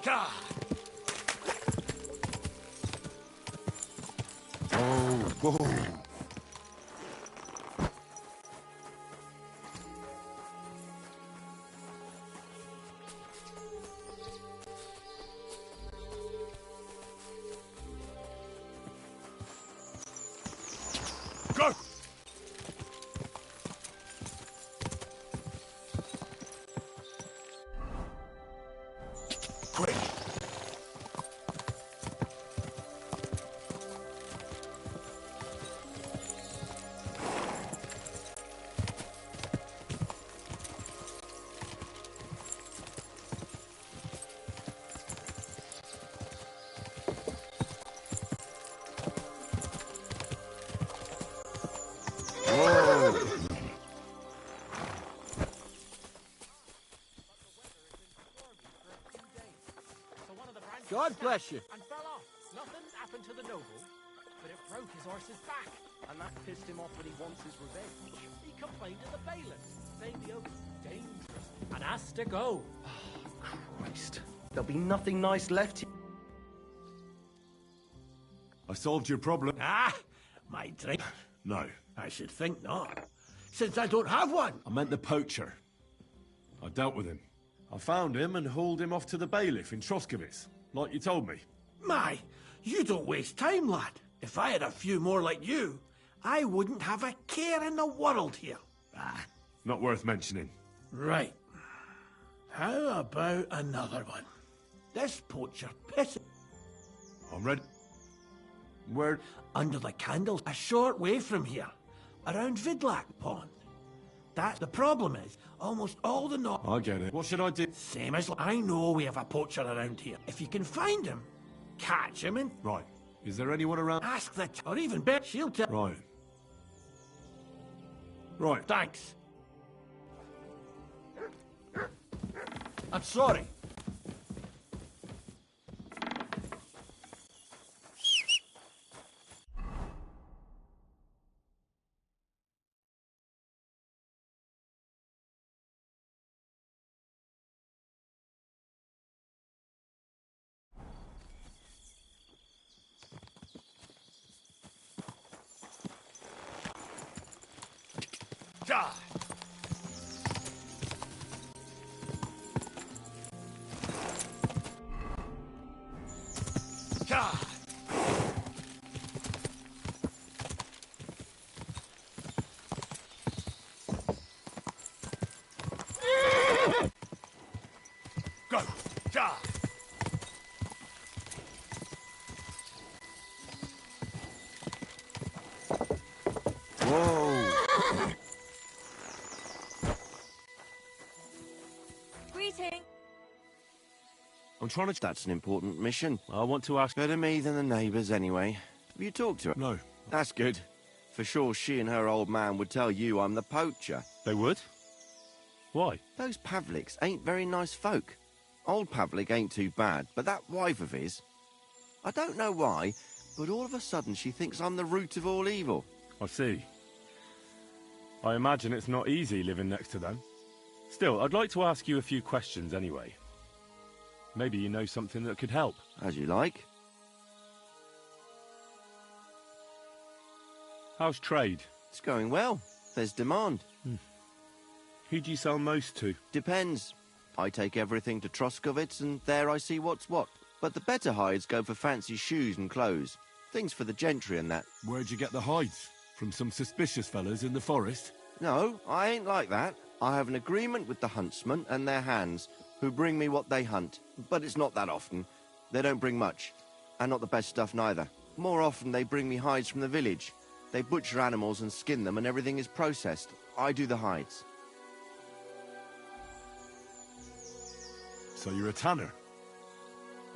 Ja! Oh, whoa. Go! Quick! God bless you. And fell off. Nothing happened to the noble, but it broke his horse's back. And that pissed him off when he wants his revenge. He complained to the bailiff, saying the ogre's dangerous and has to go. Christ. There'll be nothing nice left here. I solved your problem. Ah, my drink. No. I should think not, since I don't have one. I meant the poacher. I dealt with him. I found him and hauled him off to the bailiff in Troskovitz, like you told me. My, you don't waste time, lad. If I had a few more like you, I wouldn't have a care in the world here. Ah, Not worth mentioning. right. How about another one? This poacher pisses. I'm ready. Where? Under the candles, a short way from here, around Vidlak Pond. That's the problem is, almost all the I get it. What should I do? Same as I know we have a poacher around here. If you can find him, catch him and... Right. Is there anyone around? Ask the... Or even better, she'll tell... Right. Right. Thanks. I'm sorry. I'm trying to... That's an important mission. I want to ask... Better me than the neighbours, anyway. Have you talked to her? No. That's good. For sure she and her old man would tell you I'm the poacher. They would? Why? Those Pavliks ain't very nice folk. Old Pavlik ain't too bad, but that wife of his... I don't know why, but all of a sudden she thinks I'm the root of all evil. I see. I imagine it's not easy living next to them. Still, I'd like to ask you a few questions anyway. Maybe you know something that could help. As you like. How's trade? It's going well. There's demand. Who do you sell most to? Depends. I take everything to Troskovitz, and there I see what's what. But the better hides go for fancy shoes and clothes. Things for the gentry and that. Where'd you get the hides? From some suspicious fellas in the forest? No, I ain't like that. I have an agreement with the huntsmen and their hands, who bring me what they hunt. But it's not that often. They don't bring much. And not the best stuff neither. More often they bring me hides from the village. They butcher animals and skin them, and everything is processed. I do the hides. So you're a tanner?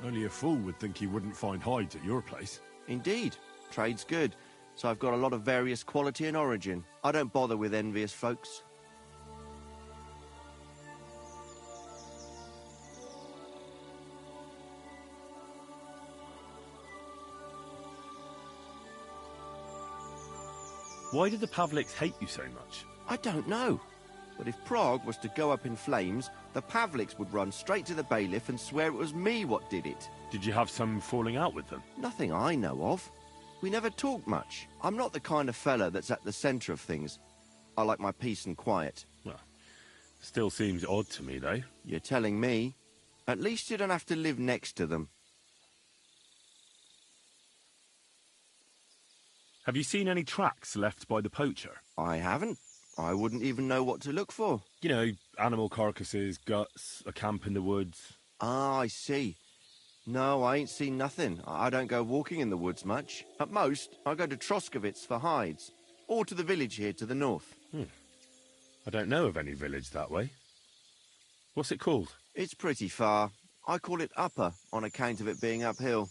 Only a fool would think you wouldn't find hides at your place. Indeed. Trade's good. So I've got a lot of various quality and origin. I don't bother with envious folks. Why do the Pavliks hate you so much? I don't know. But if Prague was to go up in flames, the Pavliks would run straight to the bailiff and swear it was me what did it. Did you have some falling out with them? Nothing I know of. We never talk much. I'm not the kind of fella that's at the centre of things. I like my peace and quiet. Well, still seems odd to me, though. You're telling me. At least you don't have to live next to them. Have you seen any tracks left by the poacher? I haven't. I wouldn't even know what to look for. You know, animal carcasses, guts, a camp in the woods. Ah, I see. No, I ain't seen nothing. I don't go walking in the woods much. At most, I go to Troskovitz for hides. Or to the village here to the north. I don't know of any village that way. What's it called? It's pretty far. I call it Upper on account of it being uphill.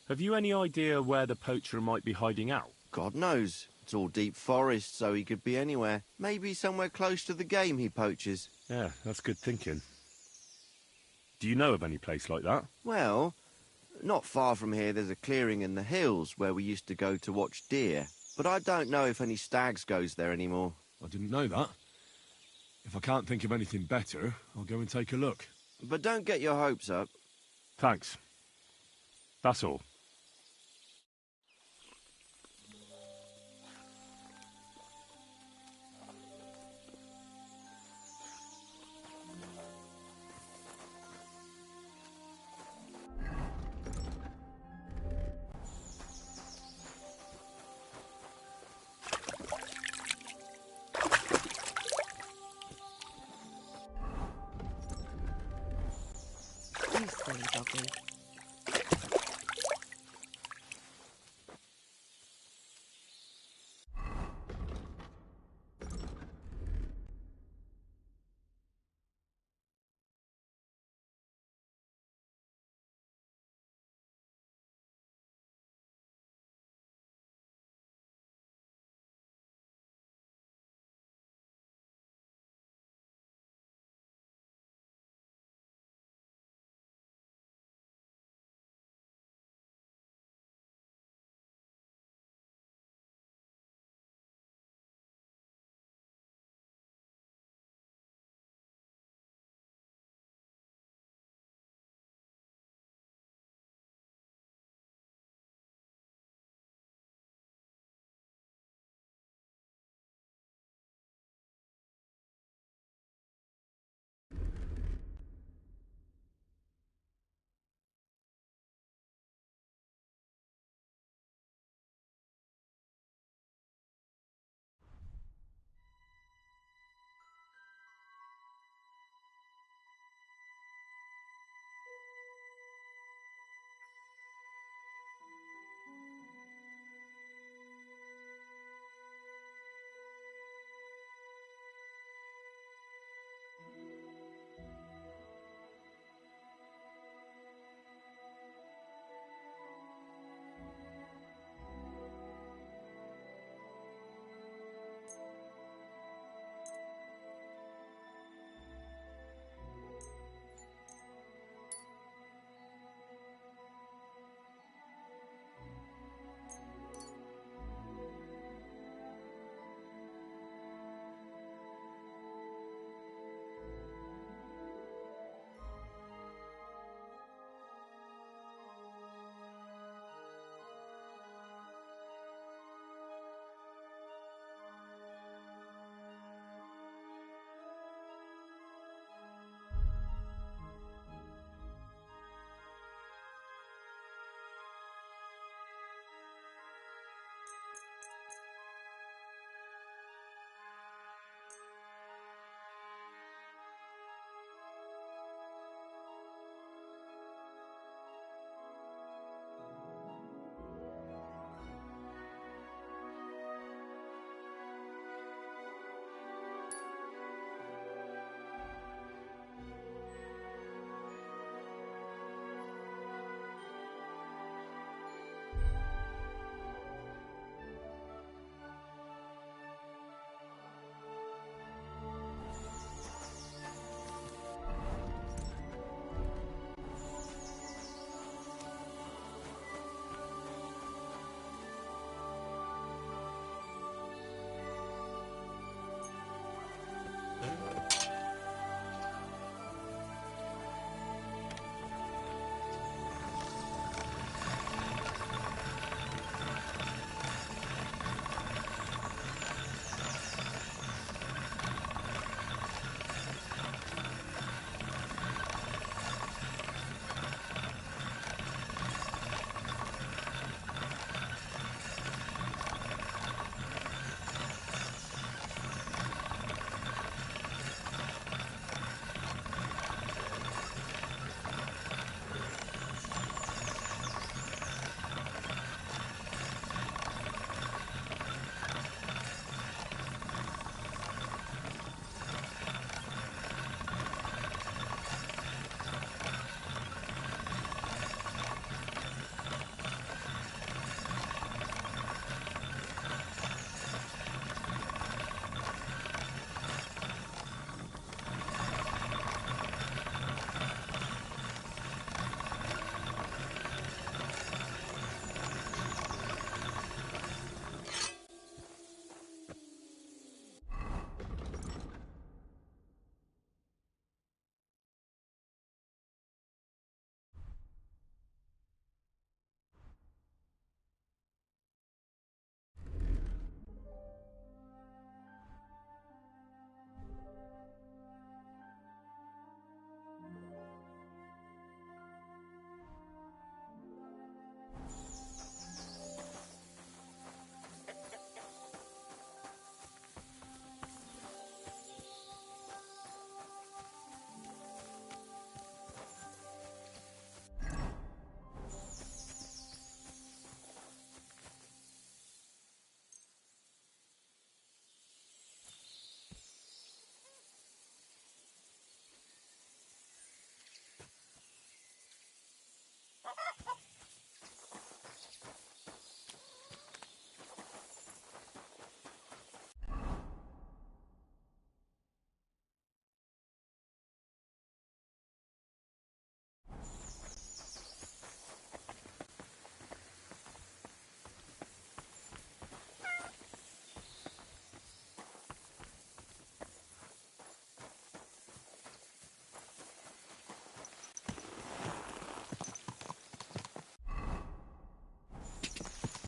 Have you any idea where the poacher might be hiding out? God knows. It's all deep forest, so he could be anywhere. Maybe somewhere close to the game he poaches. Yeah, that's good thinking. Do you know of any place like that? Well, not far from here there's a clearing in the hills where we used to go to watch deer. But I don't know if any stags goes there anymore. I didn't know that. If I can't think of anything better, I'll go and take a look. But don't get your hopes up. Thanks. That's all. Silly doggy.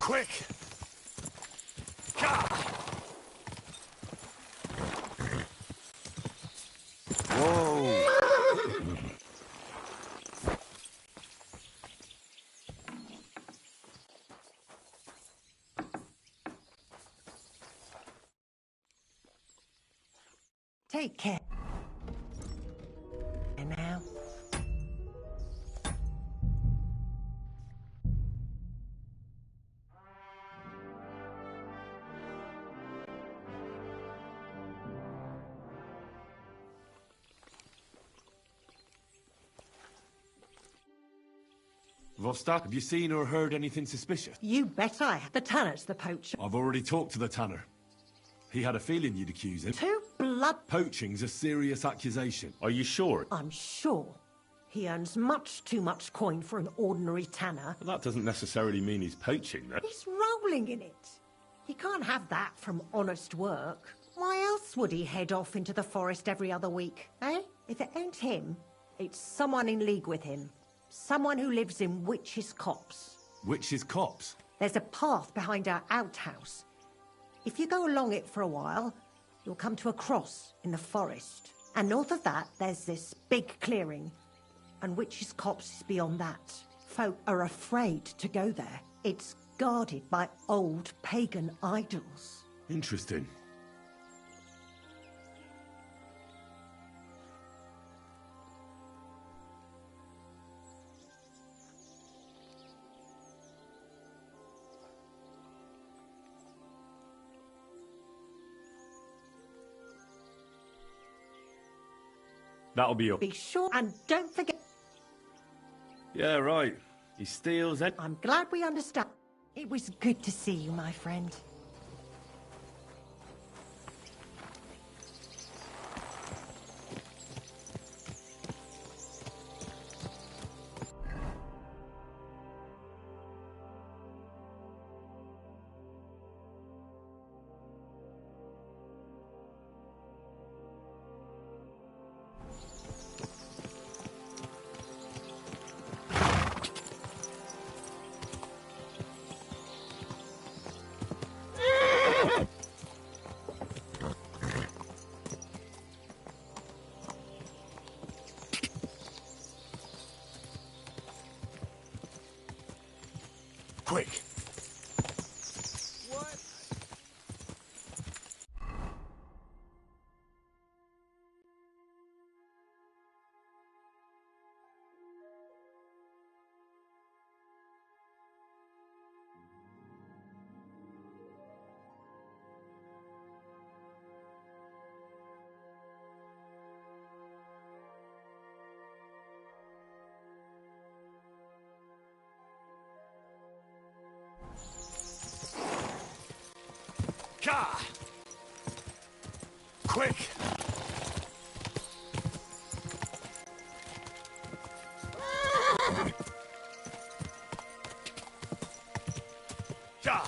Quick! Gah! Whoa! Take care. And now. Vostok, have you seen or heard anything suspicious? You bet I have. The tanner's the poacher. I've already talked to the tanner. He had a feeling you'd accuse him. Two blood... Poaching's a serious accusation. Are you sure? I'm sure. He earns much too much coin for an ordinary tanner. Well, that doesn't necessarily mean he's poaching, though. He's rolling in it. He can't have that from honest work. Why else would he head off into the forest every other week, eh? If it ain't him, it's someone in league with him. Someone who lives in Witch's Copse. Witch's Copse? There's a path behind our outhouse. If you go along it for a while, you'll come to a cross in the forest. And north of that, there's this big clearing. And Witch's Copse is beyond that. Folk are afraid to go there. It's guarded by old pagan idols. Interesting. That'll be up. Be sure and don't forget... Yeah, right. He steals it. I'm glad we understand. It was good to see you, my friend. Quick! What? Gah! Quick! Gah!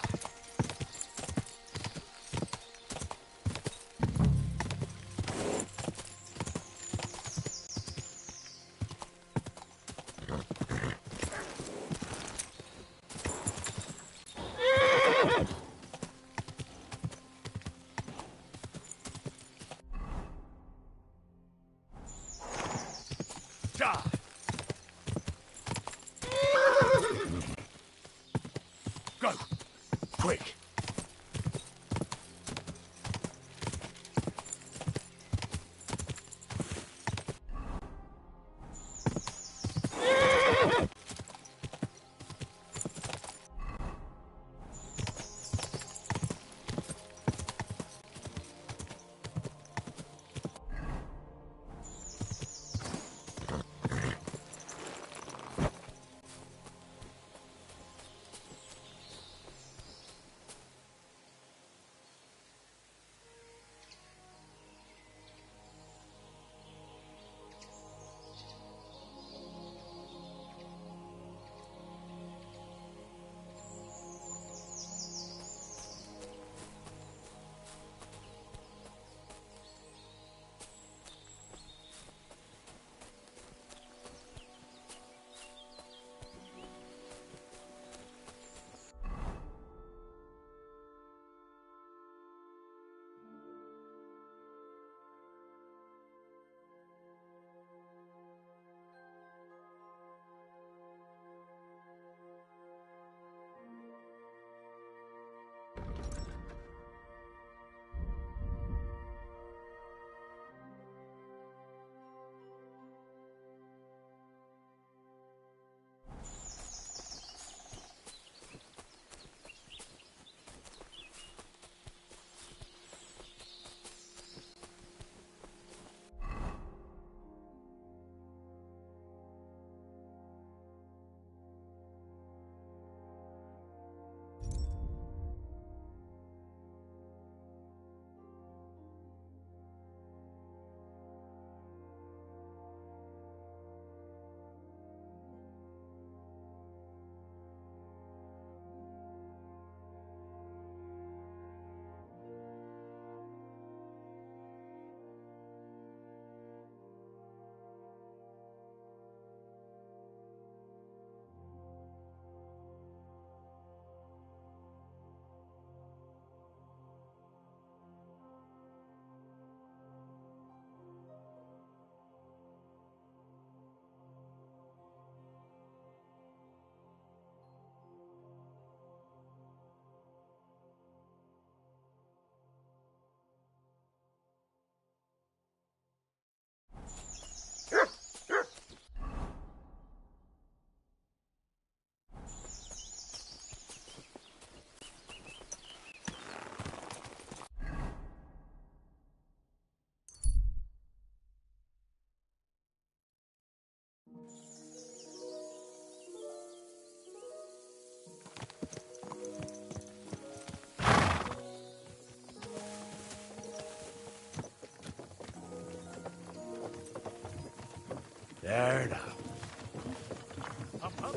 Gah! Go! Quick! There now. Up, up.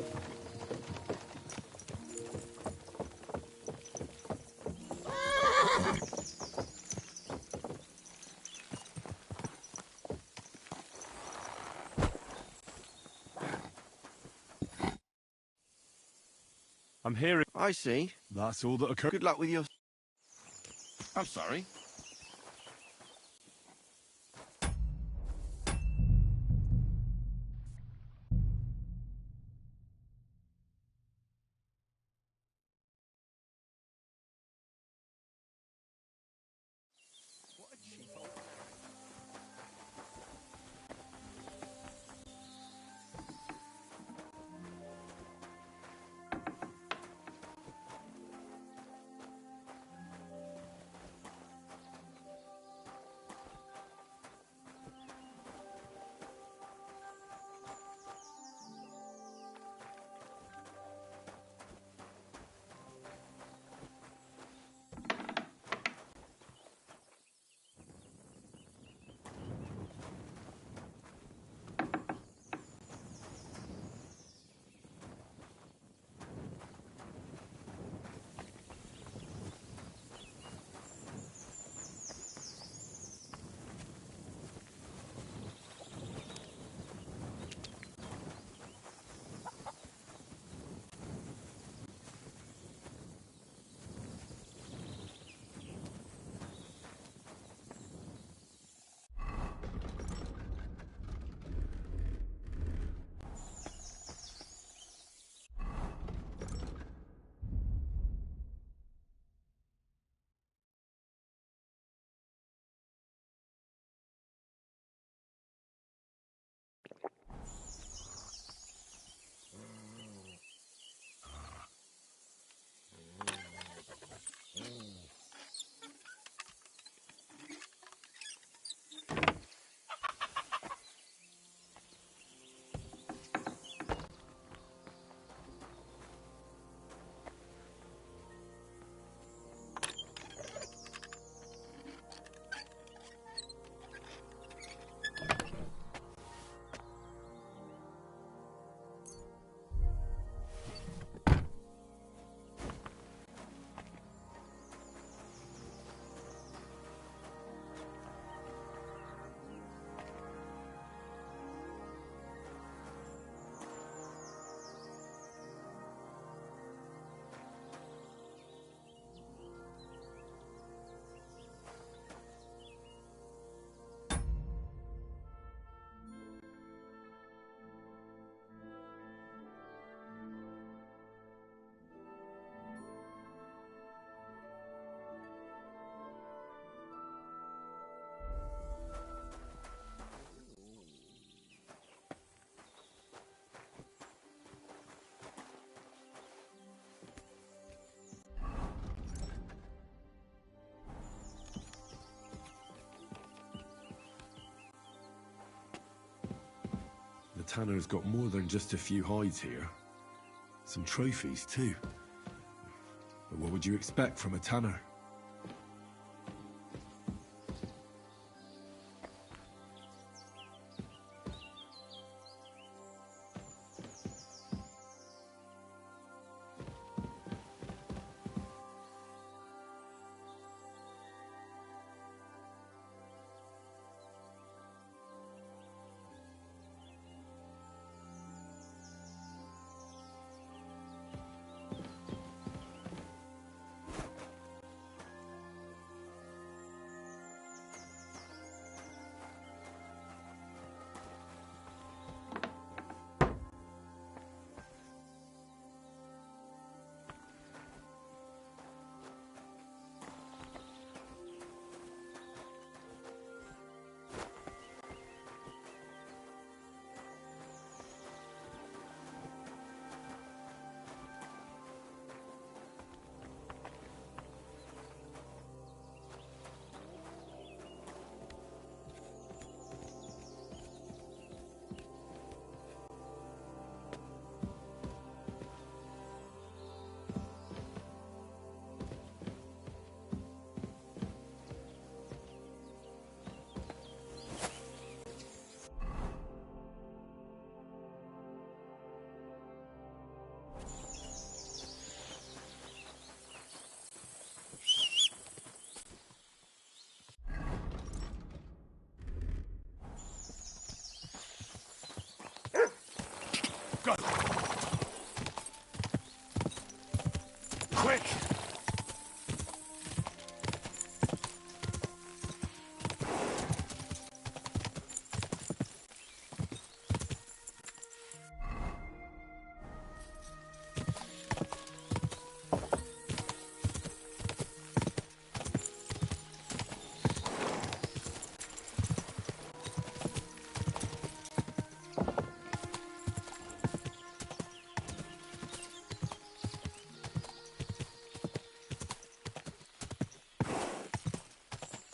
I'm hearing... I see. That's all that occurred. Good luck with your... I'm sorry. The tanner's got more than just a few hides here. Some trophies, too. But what would you expect from a tanner?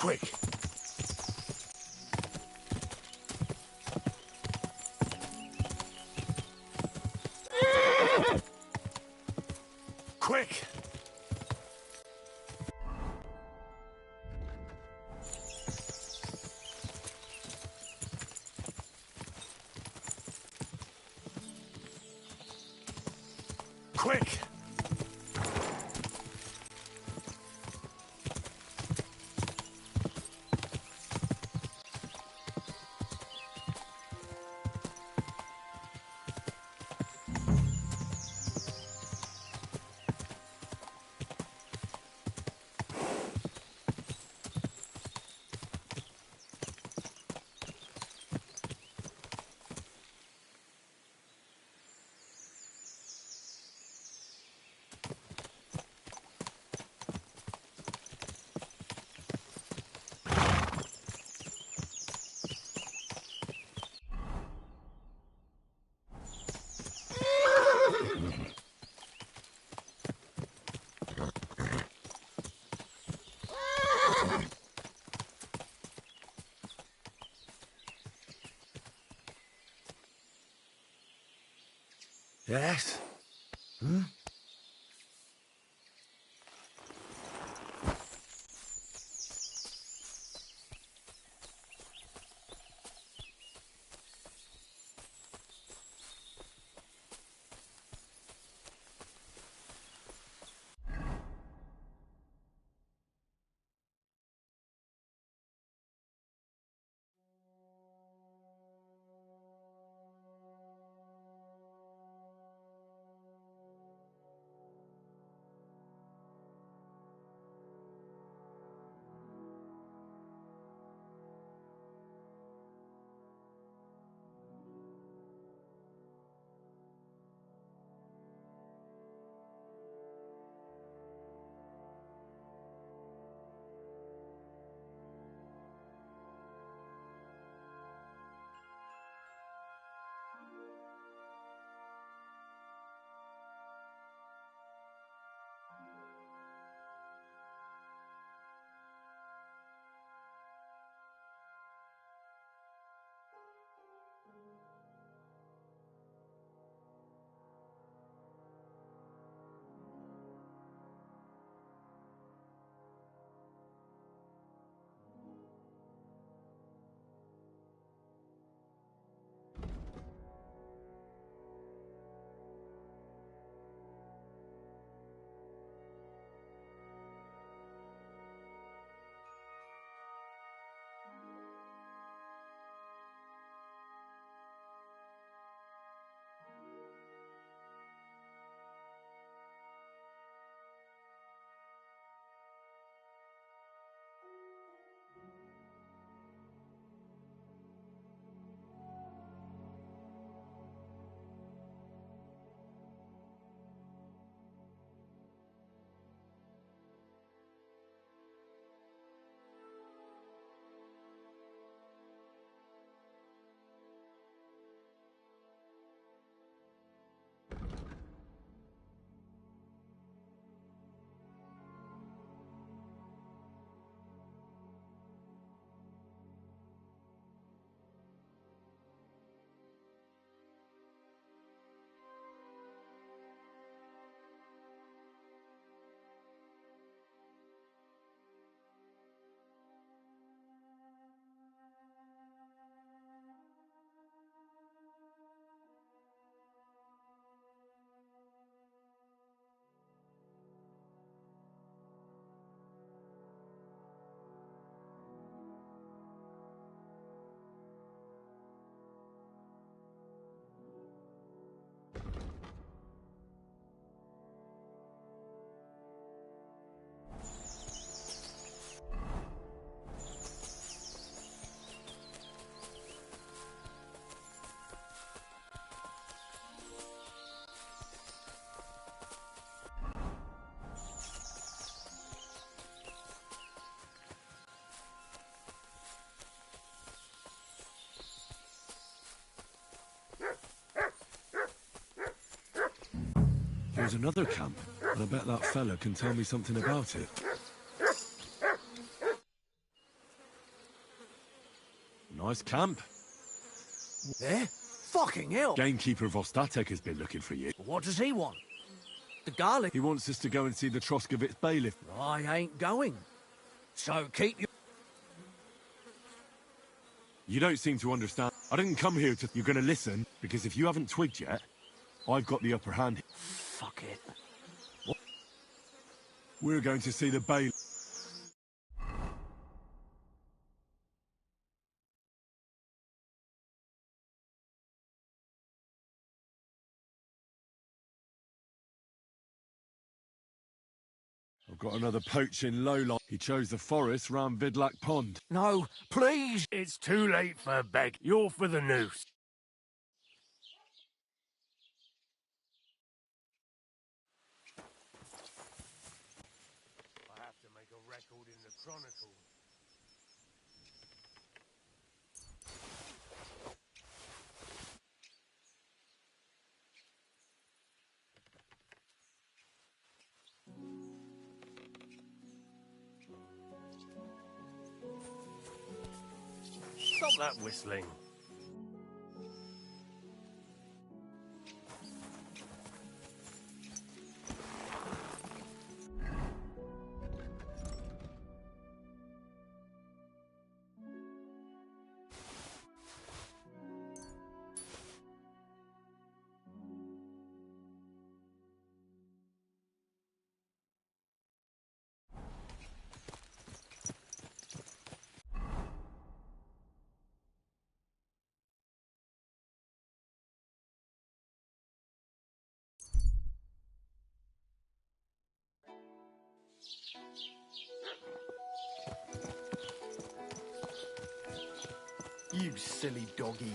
Quick! Quick! Quick! Yes? Hmm? There's another camp, and I bet that fella can tell me something about it. Nice camp. Eh? Fucking hell! Gamekeeper Vostatek has been looking for you. What does he want? The garlic? He wants us to go and see the Troskovitz bailiff. I ain't going. So keep your... You don't seem to understand. I didn't come here to... You're going to listen, because if you haven't twigged yet, I've got the upper hand. Fuck it. What? We're going to see the bailiff. I've got another poach in Lowlight. He chose the forest round Vidlak Pond. No, please! It's too late for beg. You're for the noose. I have to make a record in the Chronicle. Stop that whistling. You silly doggy.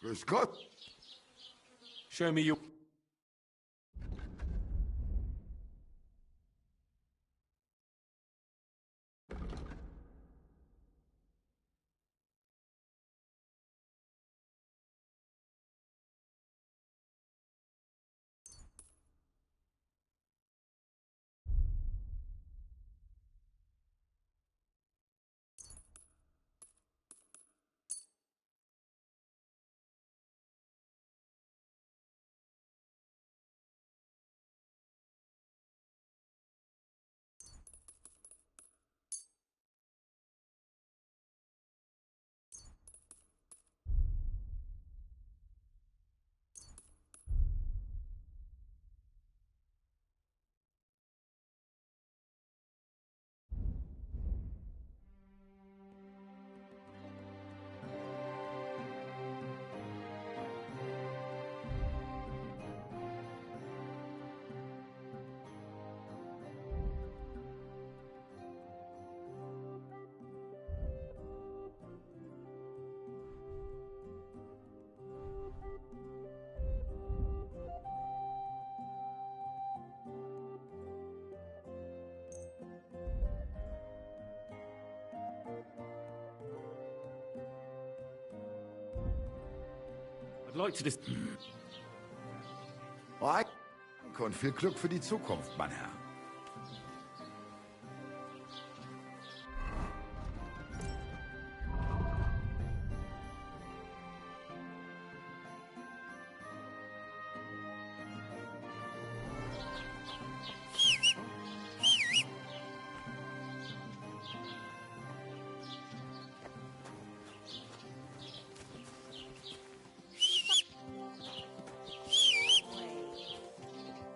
Grüß Gott. Show me your... I'd like to just... Danke und viel Glück für die Zukunft, mein Herr.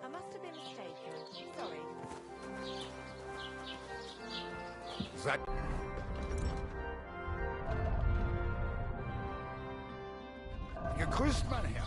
I must have been mistaken. Sorry. Seid... Gegrüßt, mein Herr.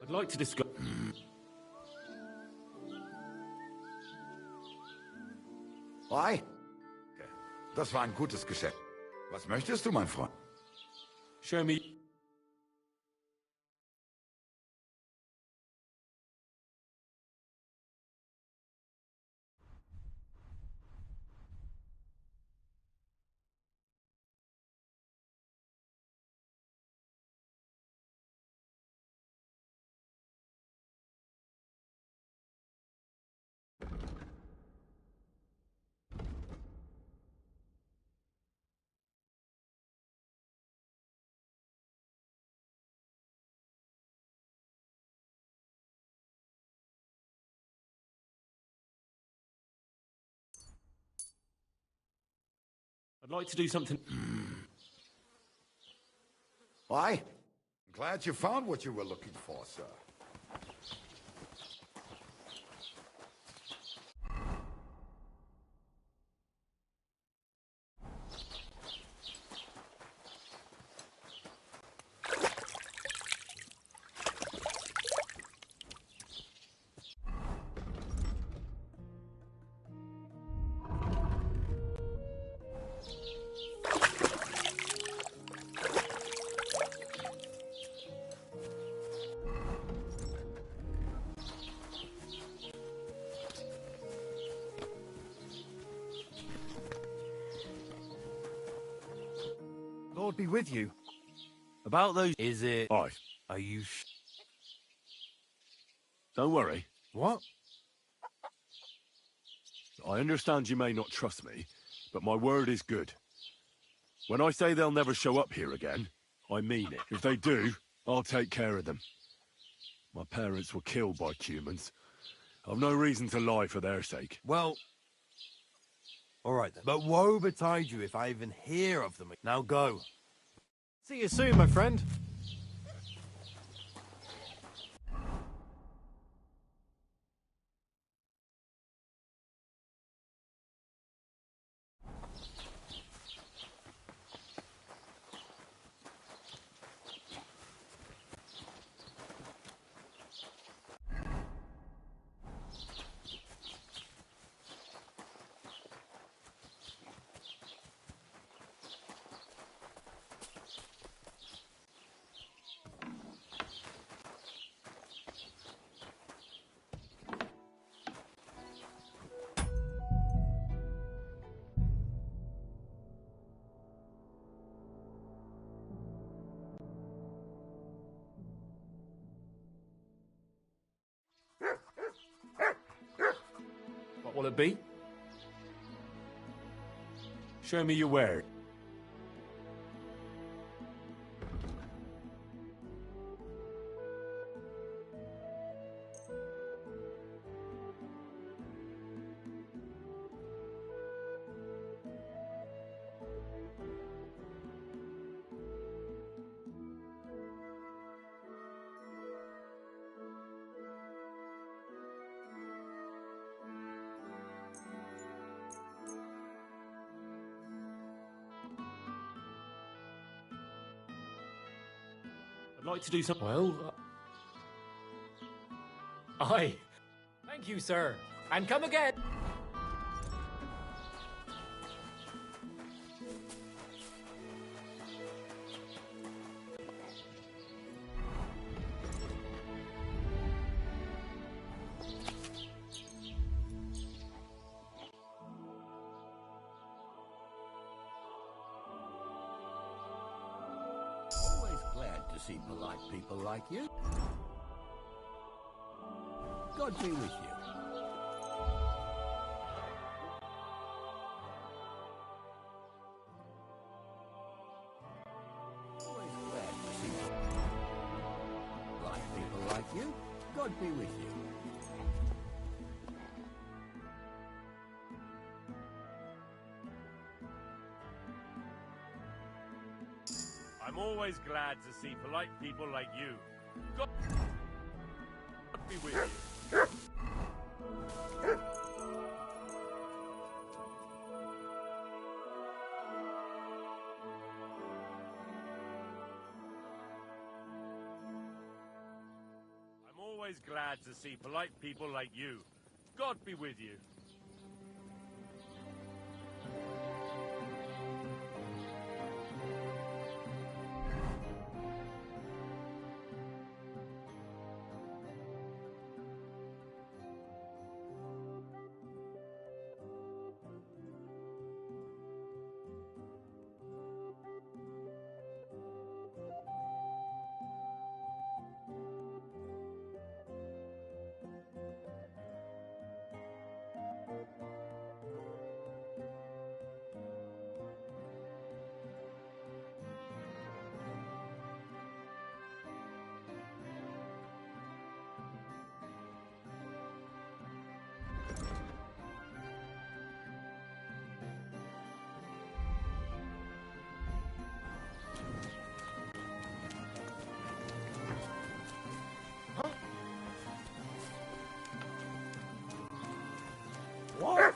I'd like to discuss... Hi. Das war ein gutes Geschäft. Was möchtest du, mein Freund? Show me... I'd like to do something... Hi. I'm glad you found what you were looking for, sir. Lord be with you. About those... Is it... Aye. Are you Don't worry. What? I understand you may not trust me, but my word is good. When I say they'll never show up here again, I mean it. If they do, I'll take care of them. My parents were killed by humans. I've no reason to lie for their sake. Well... All right then. But woe betide you if I even hear of them. Now go. See you soon, my friend. What will it be? Show me your word. I'd like to do something. Well, aye. Thank you, sir. And come again. Always glad to see polite people like you. God be with you. Always glad to see polite people like you. God be with you. I'm always glad to see polite people like you. God be with you. always glad to see polite people like you. God be with you. What?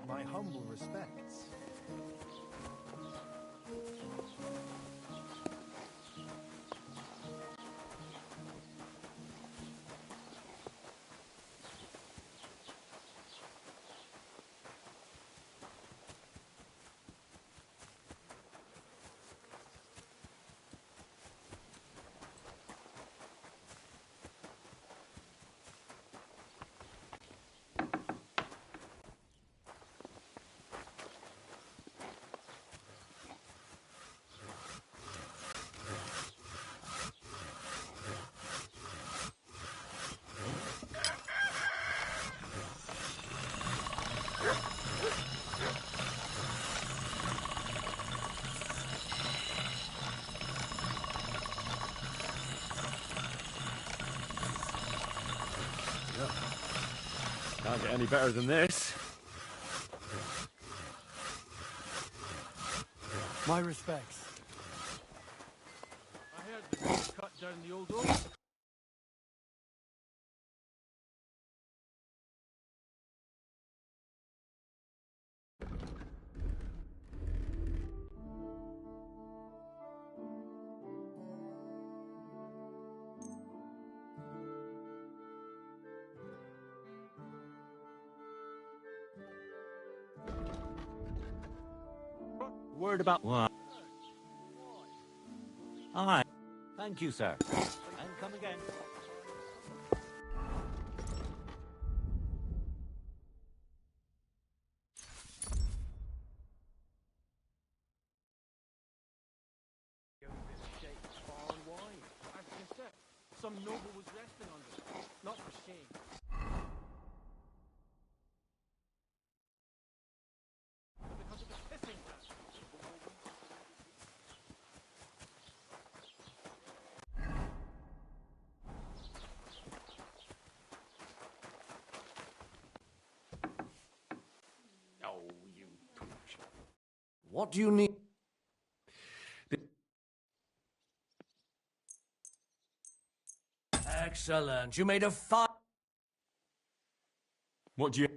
My humble respects. Can't get any better than this. My respects. I heard they cut down the old oak. Word about what? Aye. Thank you, sir. And come again. Some noble was resting under it. Not for shame. But because of the pissing match. Oh, you douche. What do you need? Excellent. You made a fine. What do you...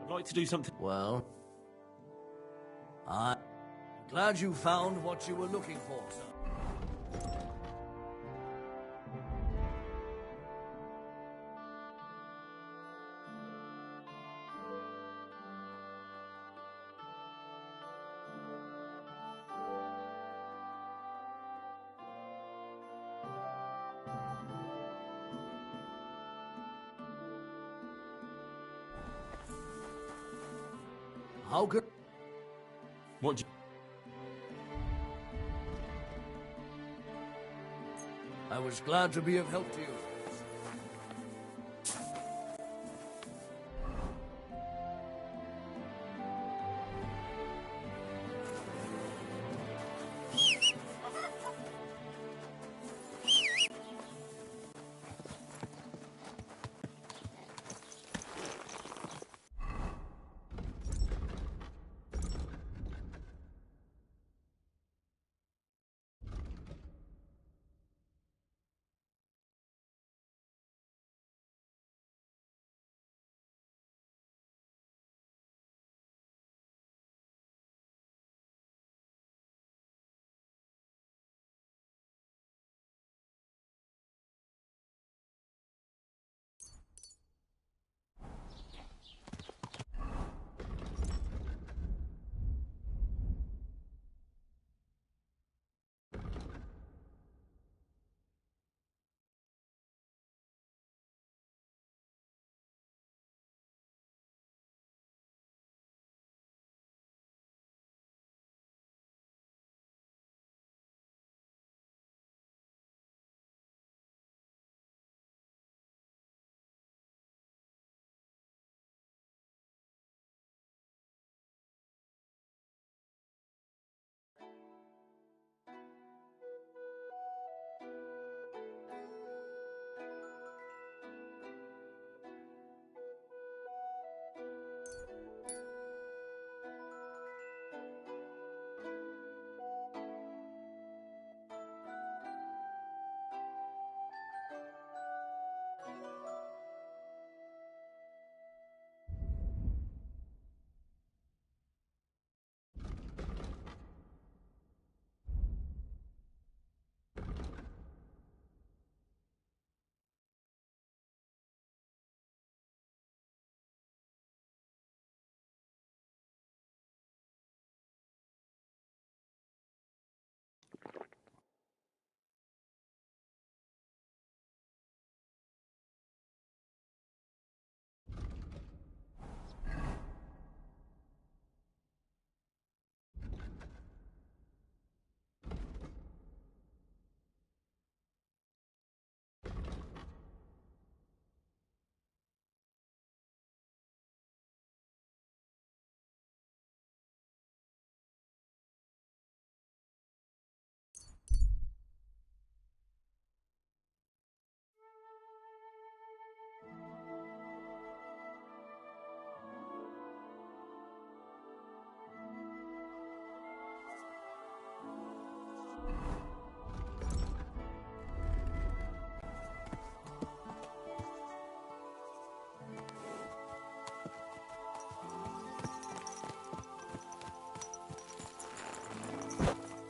I'd like to do something. Well, I'm glad you found what you were looking for, sir. How could... What do you... I was glad to be of help to you.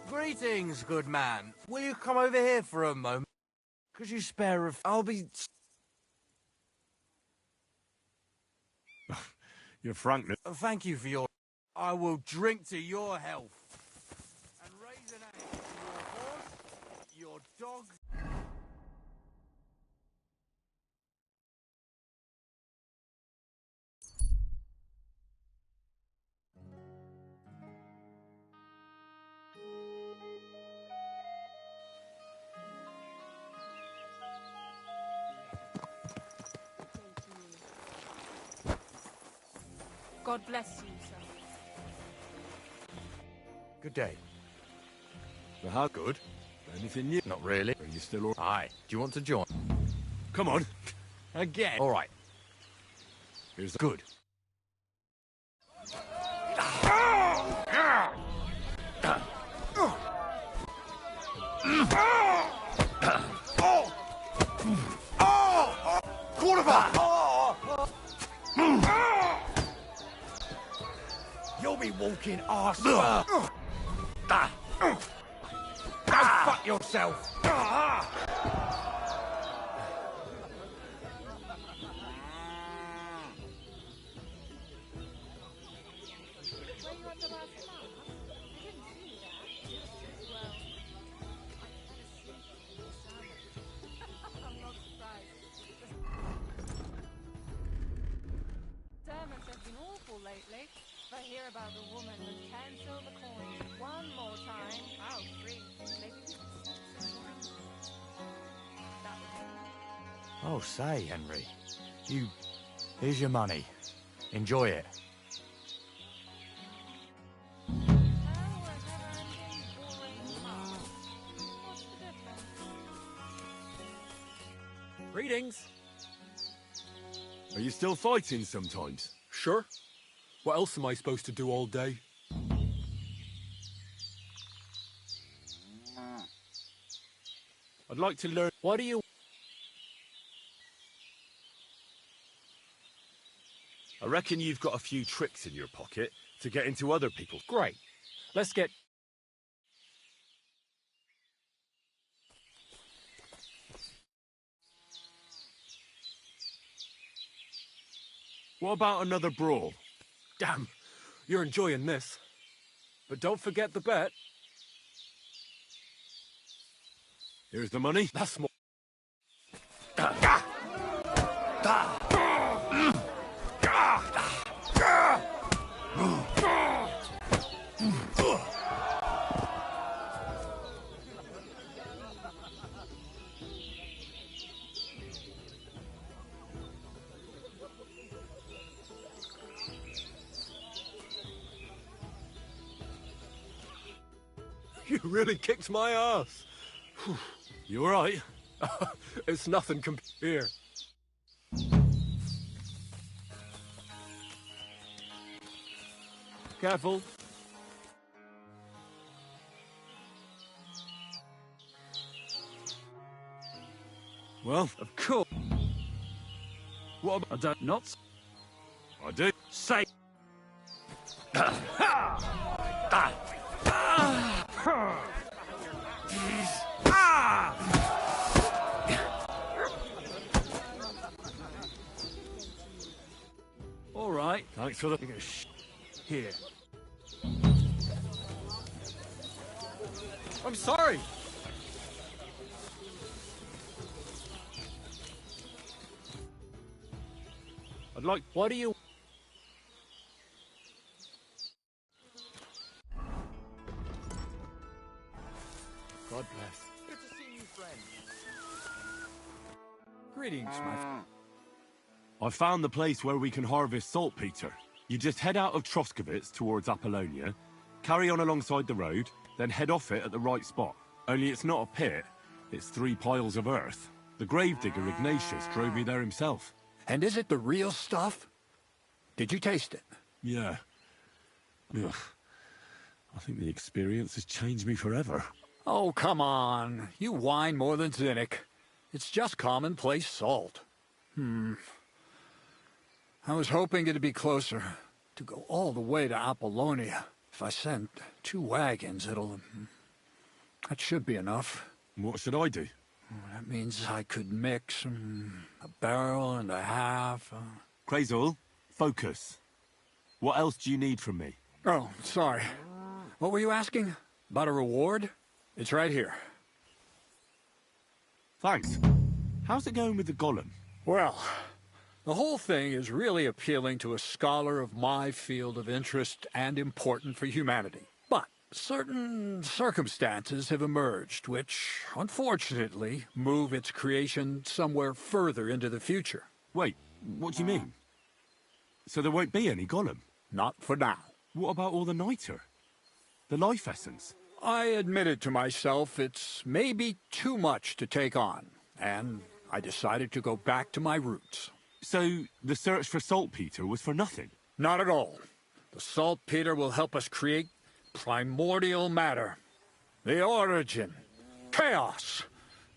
Greetings, good man. Will you come over here for a moment? Could you spare a... I'll be... Your frankness. Thank you for your... I will drink to your health. And raise an egg to your horse, your dog... God bless you, sir. Good day. The how good? Anything new? Not really. Are you still all... Aye. Do you want to join? Come on. Again? All right. Here's the... Good. Quarterback! You'll be walking arse first. Go fuck yourself. Sermons have been awful lately. If I hear about the woman with 10 silver coins one more time, I'll free. Maybe we can sneak some wine. That would Oh, say, Henry. Here's your money. Enjoy it. Greetings. Are you still fighting sometimes? Sure. What else am I supposed to do all day? I'd like to learn... What do you... I reckon you've got a few tricks in your pocket to get into other people's... Great. Let's get... What about another brawl? Damn, you're enjoying this. But don't forget the bet. Here's the money. That's more... You really kicked my ass. You alright? It's nothing here. Careful. Well, of course. What about... I don't... Not... I do. Say... All right. Thanks for the... Here. I'm sorry. I'd like... What do you... God bless. Good to see you, friend. Greetings, my friend. I found the place where we can harvest saltpeter. You just head out of Troskovitz towards Apollonia, carry on alongside the road, then head off it at the right spot. Only it's not a pit, it's 3 piles of earth. The gravedigger Ignatius drove me there himself. And is it the real stuff? Did you taste it? Yeah. Ugh. I think the experience has changed me forever. Oh, come on. You whine more than Zinnik. It's just commonplace salt. I was hoping it'd be closer. To go all the way to Apollonia. If I send 2 wagons, that should be enough. What should I do? That means I could mix a barrel and a half. Crazul, focus. What else do you need from me? Oh, sorry. What were you asking? About a reward? It's right here. Thanks. How's it going with the golem? Well, the whole thing is really appealing to a scholar of my field of interest and important for humanity. But certain circumstances have emerged which, unfortunately, move its creation somewhere further into the future. Wait, what do you mean? So there won't be any golem? Not for now. What about all the niter? The life essence? I admitted to myself it's maybe too much to take on, and I decided to go back to my roots. So the search for saltpeter was for nothing? Not at all. The saltpeter will help us create primordial matter. The origin. Chaos.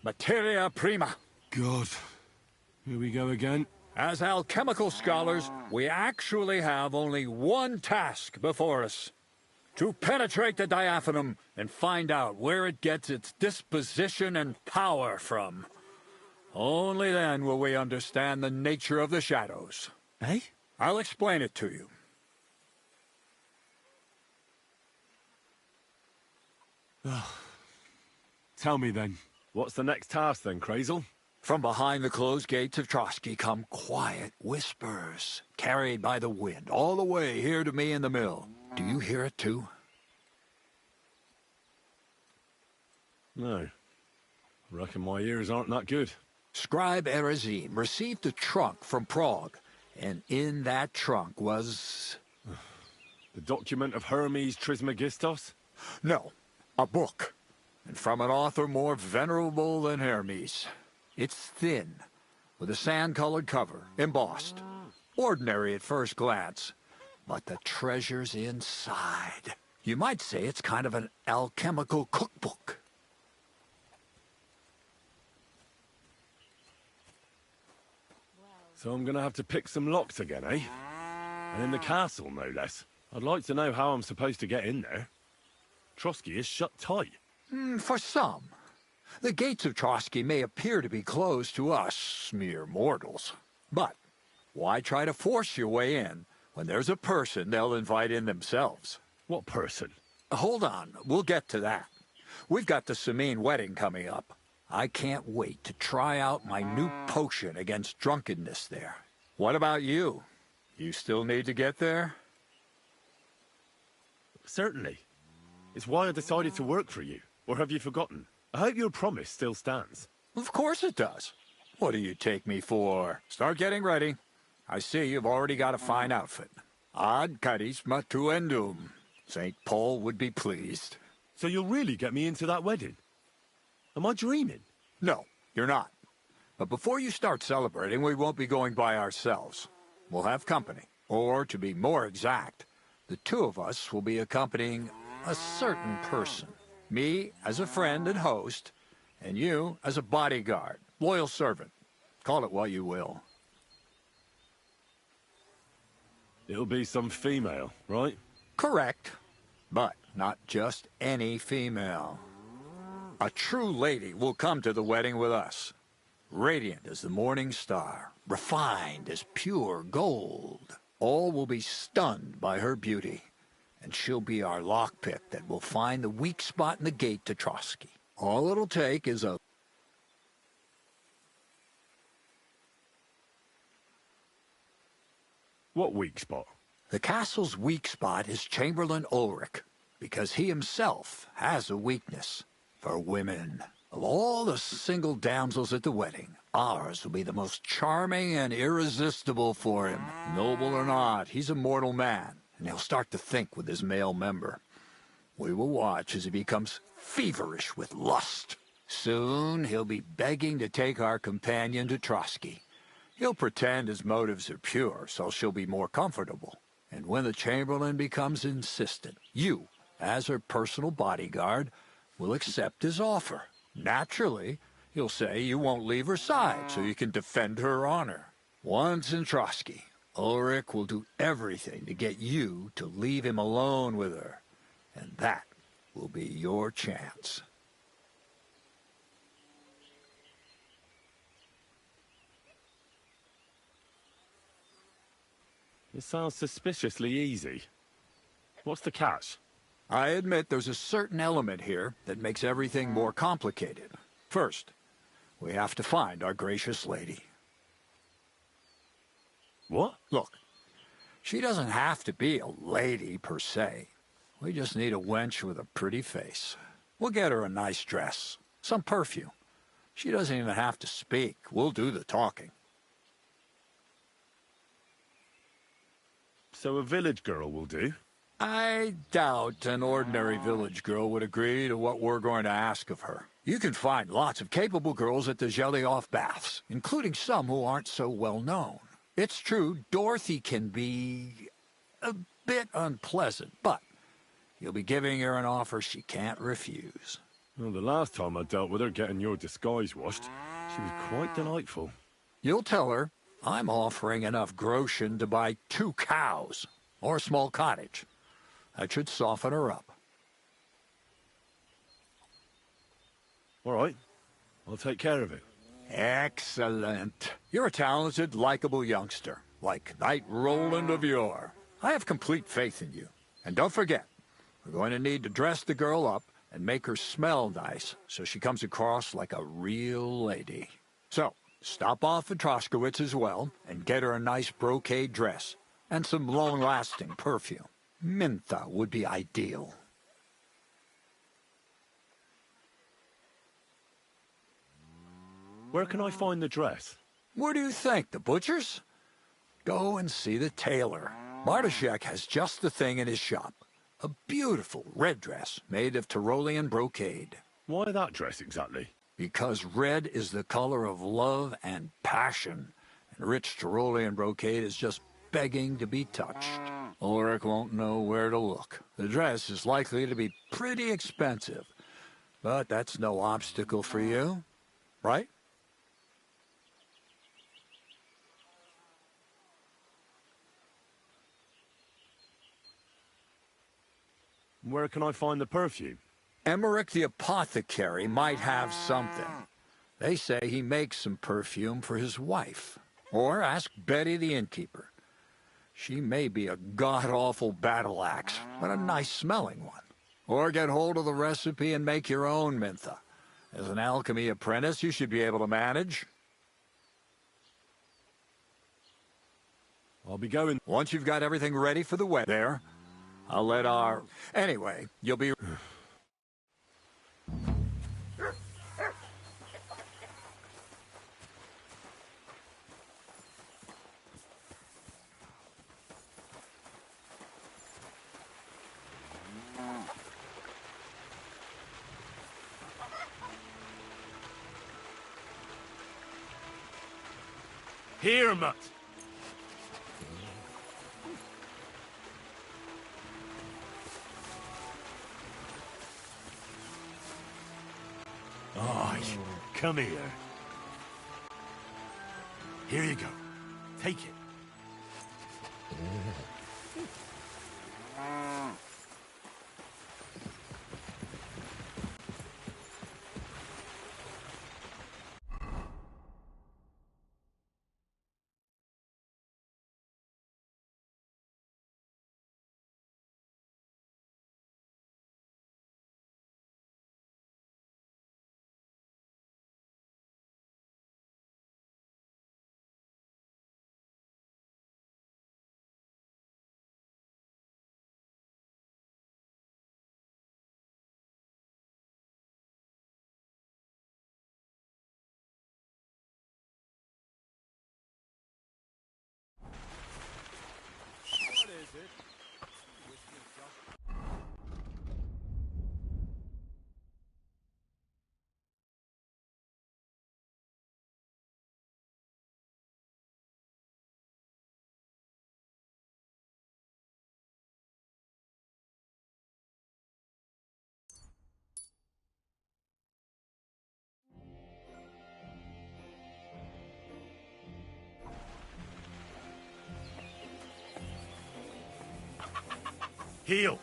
Materia prima. God. Here we go again. As alchemical scholars, we actually have only one task before us. To penetrate the diaphanum and find out where it gets its disposition and power from. Only then will we understand the nature of the shadows. Eh? I'll explain it to you. Tell me then, what's the next task then, Crazel? From behind the closed gates of Trotsky come quiet whispers, carried by the wind, all the way here to me in the mill. Do you hear it too? No. Reckon my ears aren't that good. Scribe Erezim received a trunk from Prague, and in that trunk was... The document of Hermes Trismegistos? No, a book. And from an author more venerable than Hermes. It's thin, with a sand-colored cover, embossed. Ordinary at first glance, but the treasure's inside. You might say it's kind of an alchemical cookbook. So I'm gonna have to pick some locks again, eh? And in the castle, no less. I'd like to know how I'm supposed to get in there. Trotsky is shut tight. For some. The gates of Trotsky may appear to be closed to us, mere mortals. But why try to force your way in when there's a person they'll invite in themselves? What person? Hold on, we'll get to that. We've got the Samine wedding coming up. I can't wait to try out my new potion against drunkenness there. What about you? You still need to get there? Certainly. It's why I decided to work for you. Or have you forgotten? I hope your promise still stands. Of course it does. What do you take me for? Start getting ready. I see you've already got a fine outfit. Ad charisma tuendum. St. Paul would be pleased. So you'll really get me into that wedding? Am I dreaming? No, you're not. But before you start celebrating, we won't be going by ourselves. We'll have company. Or, to be more exact, the two of us will be accompanying a certain person. Me as a friend and host, and you as a bodyguard, loyal servant. Call it what you will. It'll be some female, right? Correct. But not just any female. A true lady will come to the wedding with us. Radiant as the morning star, refined as pure gold. All will be stunned by her beauty. And she'll be our lockpick that will find the weak spot in the gate to Trotsky. All it'll take is a... What weak spot? The castle's weak spot is Chamberlain Ulrich, because he himself has a weakness for women. Of all the single damsels at the wedding, ours will be the most charming and irresistible for him. Noble or not, he's a mortal man, and he'll start to think with his male member. We will watch as he becomes feverish with lust. Soon he'll be begging to take our companion to Trotsky. He'll pretend his motives are pure, so she'll be more comfortable. And when the Chamberlain becomes insistent, you, as her personal bodyguard, will accept his offer. Naturally, he'll say you won't leave her side so you can defend her honor. Once in Trotsky, Ulrich will do everything to get you to leave him alone with her. And that will be your chance. It sounds suspiciously easy. What's the catch? I admit there's a certain element here that makes everything more complicated. First, we have to find our gracious lady. What? Look, she doesn't have to be a lady per se. We just need a wench with a pretty face. We'll get her a nice dress, some perfume. She doesn't even have to speak. We'll do the talking. So a village girl will do? I doubt an ordinary village girl would agree to what we're going to ask of her. You can find lots of capable girls at the Zhelyaoff baths, including some who aren't so well known. It's true, Dorothy can be a bit unpleasant, but you'll be giving her an offer she can't refuse. Well, the last time I dealt with her getting your disguise washed, she was quite delightful. You'll tell her I'm offering enough groschen to buy 2 cows, or a small cottage. That should soften her up. All right. I'll take care of it. Excellent. You're a talented, likable youngster, like Knight Roland of yore. I have complete faith in you. And don't forget, we're going to need to dress the girl up and make her smell nice so she comes across like a real lady. So, stop off at Troskowitz as well and get her a nice brocade dress and some long-lasting perfume. Mintha would be ideal. Where can I find the dress? What do you think, the butcher's? Go and see the tailor. Bartoszek has just the thing in his shop. A beautiful red dress made of Tyrolean brocade. Why that dress exactly? Because red is the color of love and passion, and rich Tyrolean brocade is just begging to be touched. Ulrich won't know where to look. The dress is likely to be pretty expensive, but that's no obstacle for you, right? Where can I find the perfume? Emmerich the apothecary might have something. They say he makes some perfume for his wife. Or ask Betty the innkeeper. She may be a god-awful battle axe, but a nice-smelling one. Or get hold of the recipe and make your own Mintha. As an alchemy apprentice, you should be able to manage. I'll be going. Once you've got everything ready for the wedding there, I'll let our... Anyway, you'll be... Here, Mutt. Aye, come here. Here you go. Take it. Heel.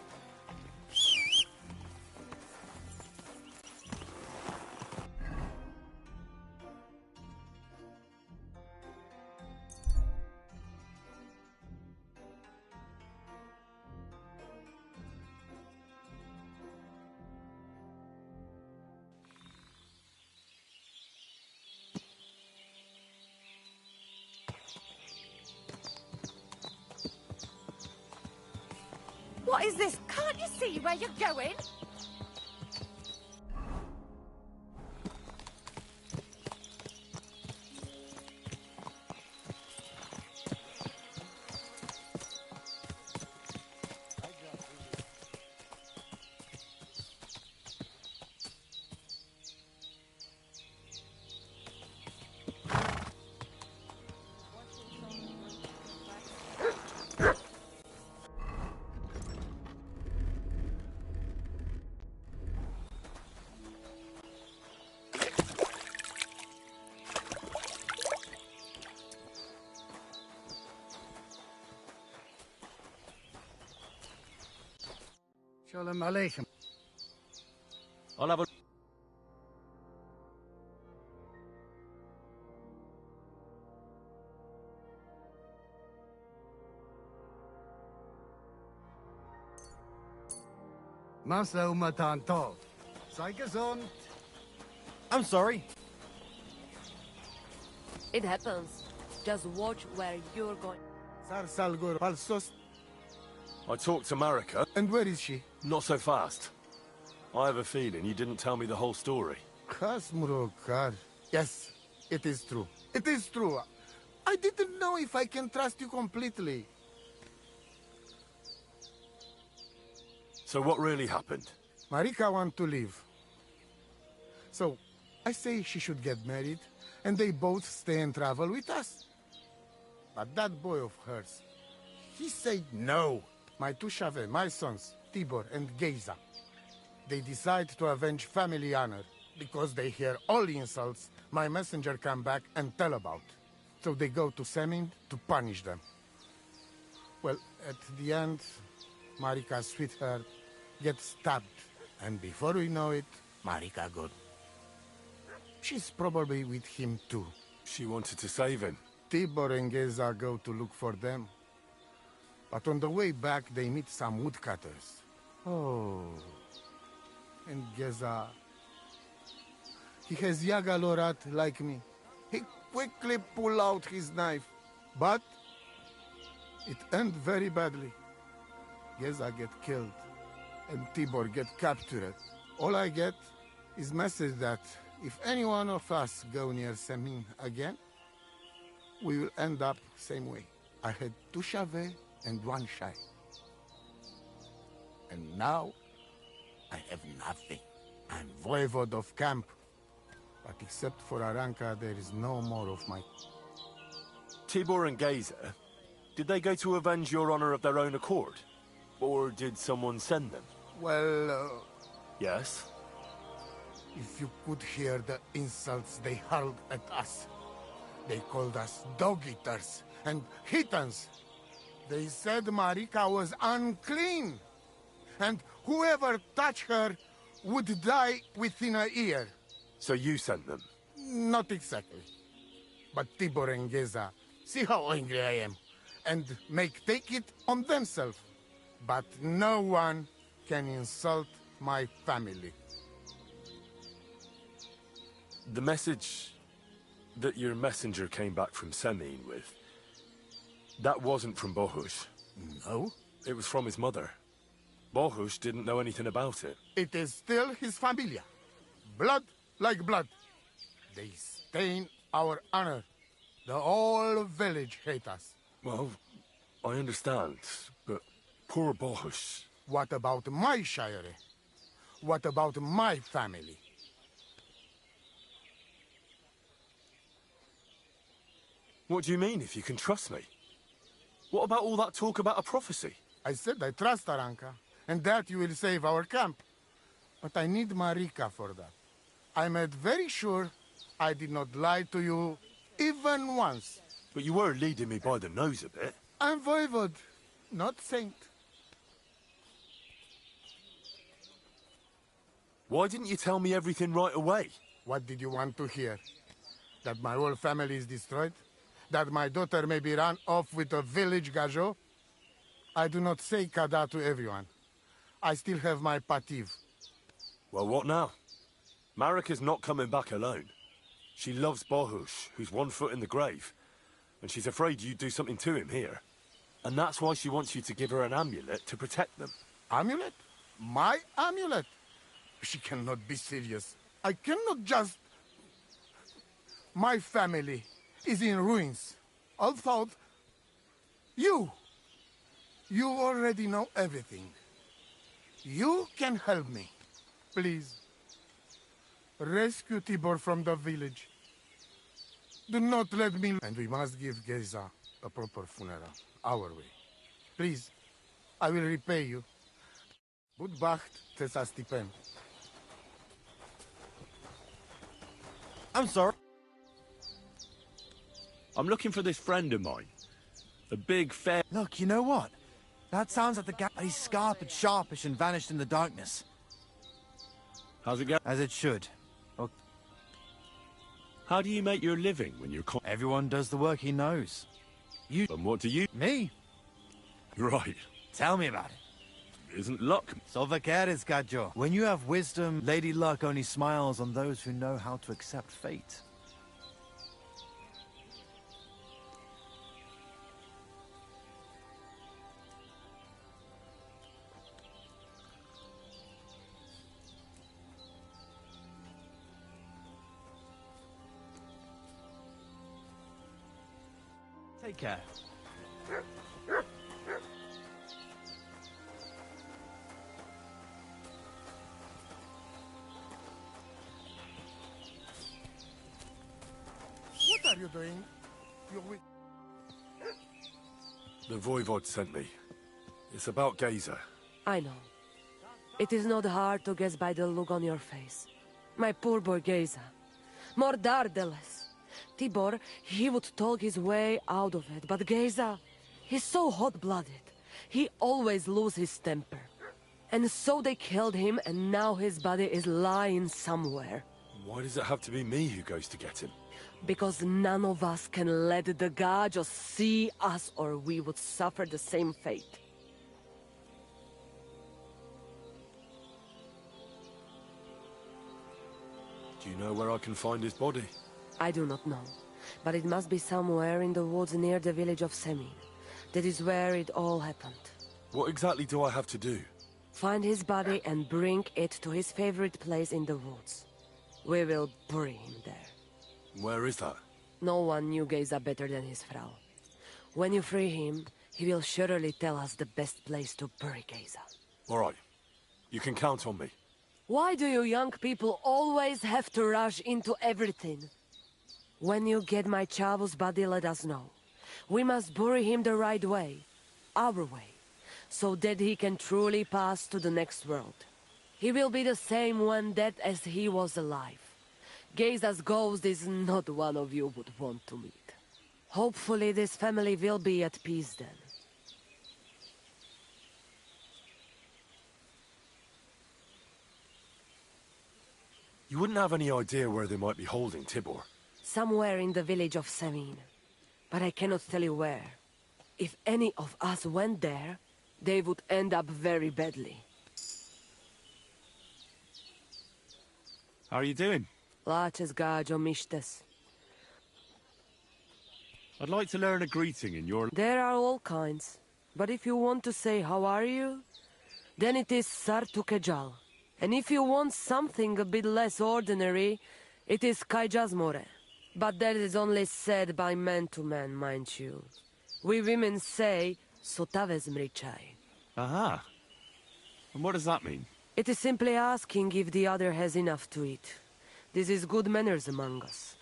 What is this? Can't you see where you're going? Shalom Aleichem. I'll have a... Masa umatan tov. Sei gesund. I'm sorry. It happens. Just watch where you're going. Sar salgur falsos. I talked to Marika. And where is she? Not so fast. I have a feeling you didn't tell me the whole story. Kasmurokar. Yes, it is true. It is true. I didn't know if I can trust you completely. So what really happened? Marika wants to leave. So, I say she should get married, and they both stay and travel with us. But that boy of hers, he said no. My two Shave, my sons, Tibor and Geza, they decide to avenge family honor because they hear all insults my messenger come back and tell about. So they go to Semin to punish them. Well, at the end, Marika's sweetheart gets stabbed. And before we know it, Marika gone. She's probably with him too. She wanted to save him. Tibor and Geza go to look for them. But on the way back, they meet some woodcutters. Oh. And Geza... He has Yaga Lorat like me. He quickly pull out his knife. But... it end very badly. Geza get killed. And Tibor get captured. All I get is message that if any one of us go near Semin again, we will end up same way. I had two Shave and one Shai. And now, I have nothing. I'm voivode of camp. But except for Aranka, there is no more of my... Tibor and Geza, did they go to avenge your honor of their own accord? Or did someone send them? Well, Yes? if you could hear the insults they hurled at us. They called us dog-eaters and heathens. They said Marika was unclean. And whoever touched her would die within a year. So you sent them? Not exactly. But Tibor and Geza, see how angry I am, and take it on themselves. But no one can insult my family. The message that your messenger came back from Semin with, that wasn't from Bohush. No? It was from his mother. Bohush didn't know anything about it. It is still his familia. Blood like blood. They stain our honor. The whole village hate us. Well, I understand, but poor Bohush. What about my shire? What about my family? What do you mean, if you can trust me? What about all that talk about a prophecy? I said I trust Aranka, and that you will save our camp. But I need Marika for that. I made very sure I did not lie to you even once. But you were leading me by the nose a bit. I'm voivode, not saint. Why didn't you tell me everything right away? What did you want to hear? That my whole family is destroyed? That my daughter may be run off with a village gajo? I do not say kada to everyone. I still have my pativ. Well, what now? Marika's not coming back alone. She loves Bohush, who's 1 foot in the grave. And she's afraid you'd do something to him here. And that's why she wants you to give her an amulet to protect them. Amulet? My amulet? She cannot be serious. I cannot just... My family is in ruins. Although... You already know everything. You can help me. Please. Rescue Tibor from the village. Do not let me... And we must give Geza a proper funeral. Our way. Please. I will repay you. Budbacht Tesa Stipen. I'm sorry. I'm looking for this friend of mine. A big, fair... Look, you know what? That sounds like the guy. He's scarp and sharpish and vanished in the darkness. How's it go? As it should. Oh. How do you make your living when you're Everyone does the work he knows. You... And what do you... Me? Right. Tell me about it. Isn't luck... So vaqueres, Gajo. When you have wisdom, Lady Luck only smiles on those who know how to accept fate. Take care. What are you doing? You're with... The Voivod sent me. It's about Geyser. I know. It is not hard to guess by the look on your face. My poor boy Geyser. Mordardeles. Tibor, he would talk his way out of it, but Geyser, he's so hot-blooded. He always loses his temper. And so they killed him, and now his body is lying somewhere. Why does it have to be me who goes to get him? Because none of us can let the Gajos see us, or we would suffer the same fate. Do you know where I can find his body? I do not know, but it must be somewhere in the woods near the village of Semin. That is where it all happened. What exactly do I have to do? Find his body and bring it to his favorite place in the woods. We will bury him there. Where is that? No one knew Geyser better than his Frau. When you free him, he will surely tell us the best place to bury Geyser. All right. You can count on me. Why do you young people always have to rush into everything? When you get my Chavo's body, let us know. We must bury him the right way. Our way. So that he can truly pass to the next world. He will be the same when dead as he was alive. Geyser's ghost is not one of you would want to meet. Hopefully this family will be at peace then. You wouldn't have any idea where they might be holding Tibor? Somewhere in the village of Semin. But I cannot tell you where. If any of us went there, they would end up very badly. How are you doing? Laches Gajo Mishtes. I'd like to learn a greeting in your... There are all kinds. But if you want to say how are you, then it is Sartukejal. And if you want something a bit less ordinary, it is Kaijazmore. But that is only said by man to man, mind you. We women say, Sotavez mrichai. Aha. And what does that mean? It is simply asking if the other has enough to eat. This is good manners among us.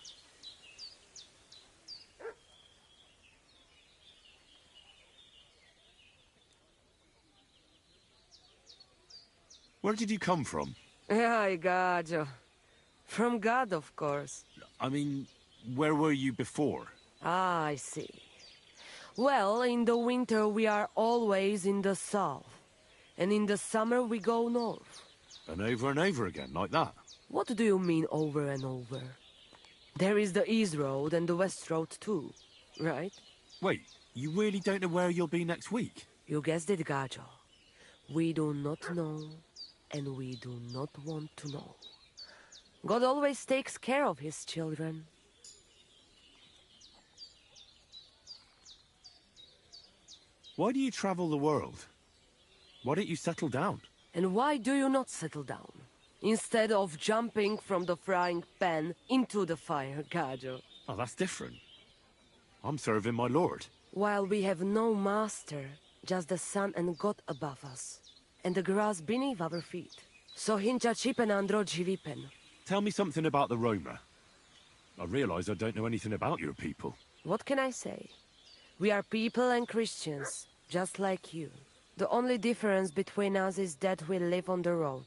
Where did you come from? Ay, Gajo. From God, of course. I mean, where were you before? Ah, I see. Well, in the winter we are always in the south. And in the summer we go north. And over again, like that? What do you mean over and over? There is the East Road and the West Road too, right? Wait, you really don't know where you'll be next week? You guessed it, Gajo. We do not know, and we do not want to know. God always takes care of his children. Why do you travel the world? Why don't you settle down? And why do you not settle down? Instead of jumping from the frying pan into the fire, Gajo. Oh, that's different. I'm serving my lord. While we have no master, just the sun and God above us, and the grass beneath our feet. So hincha chipen andro jivipen. Tell me something about the Roma. I realize I don't know anything about your people. What can I say? We are people and Christians, just like you. The only difference between us is that we live on the road,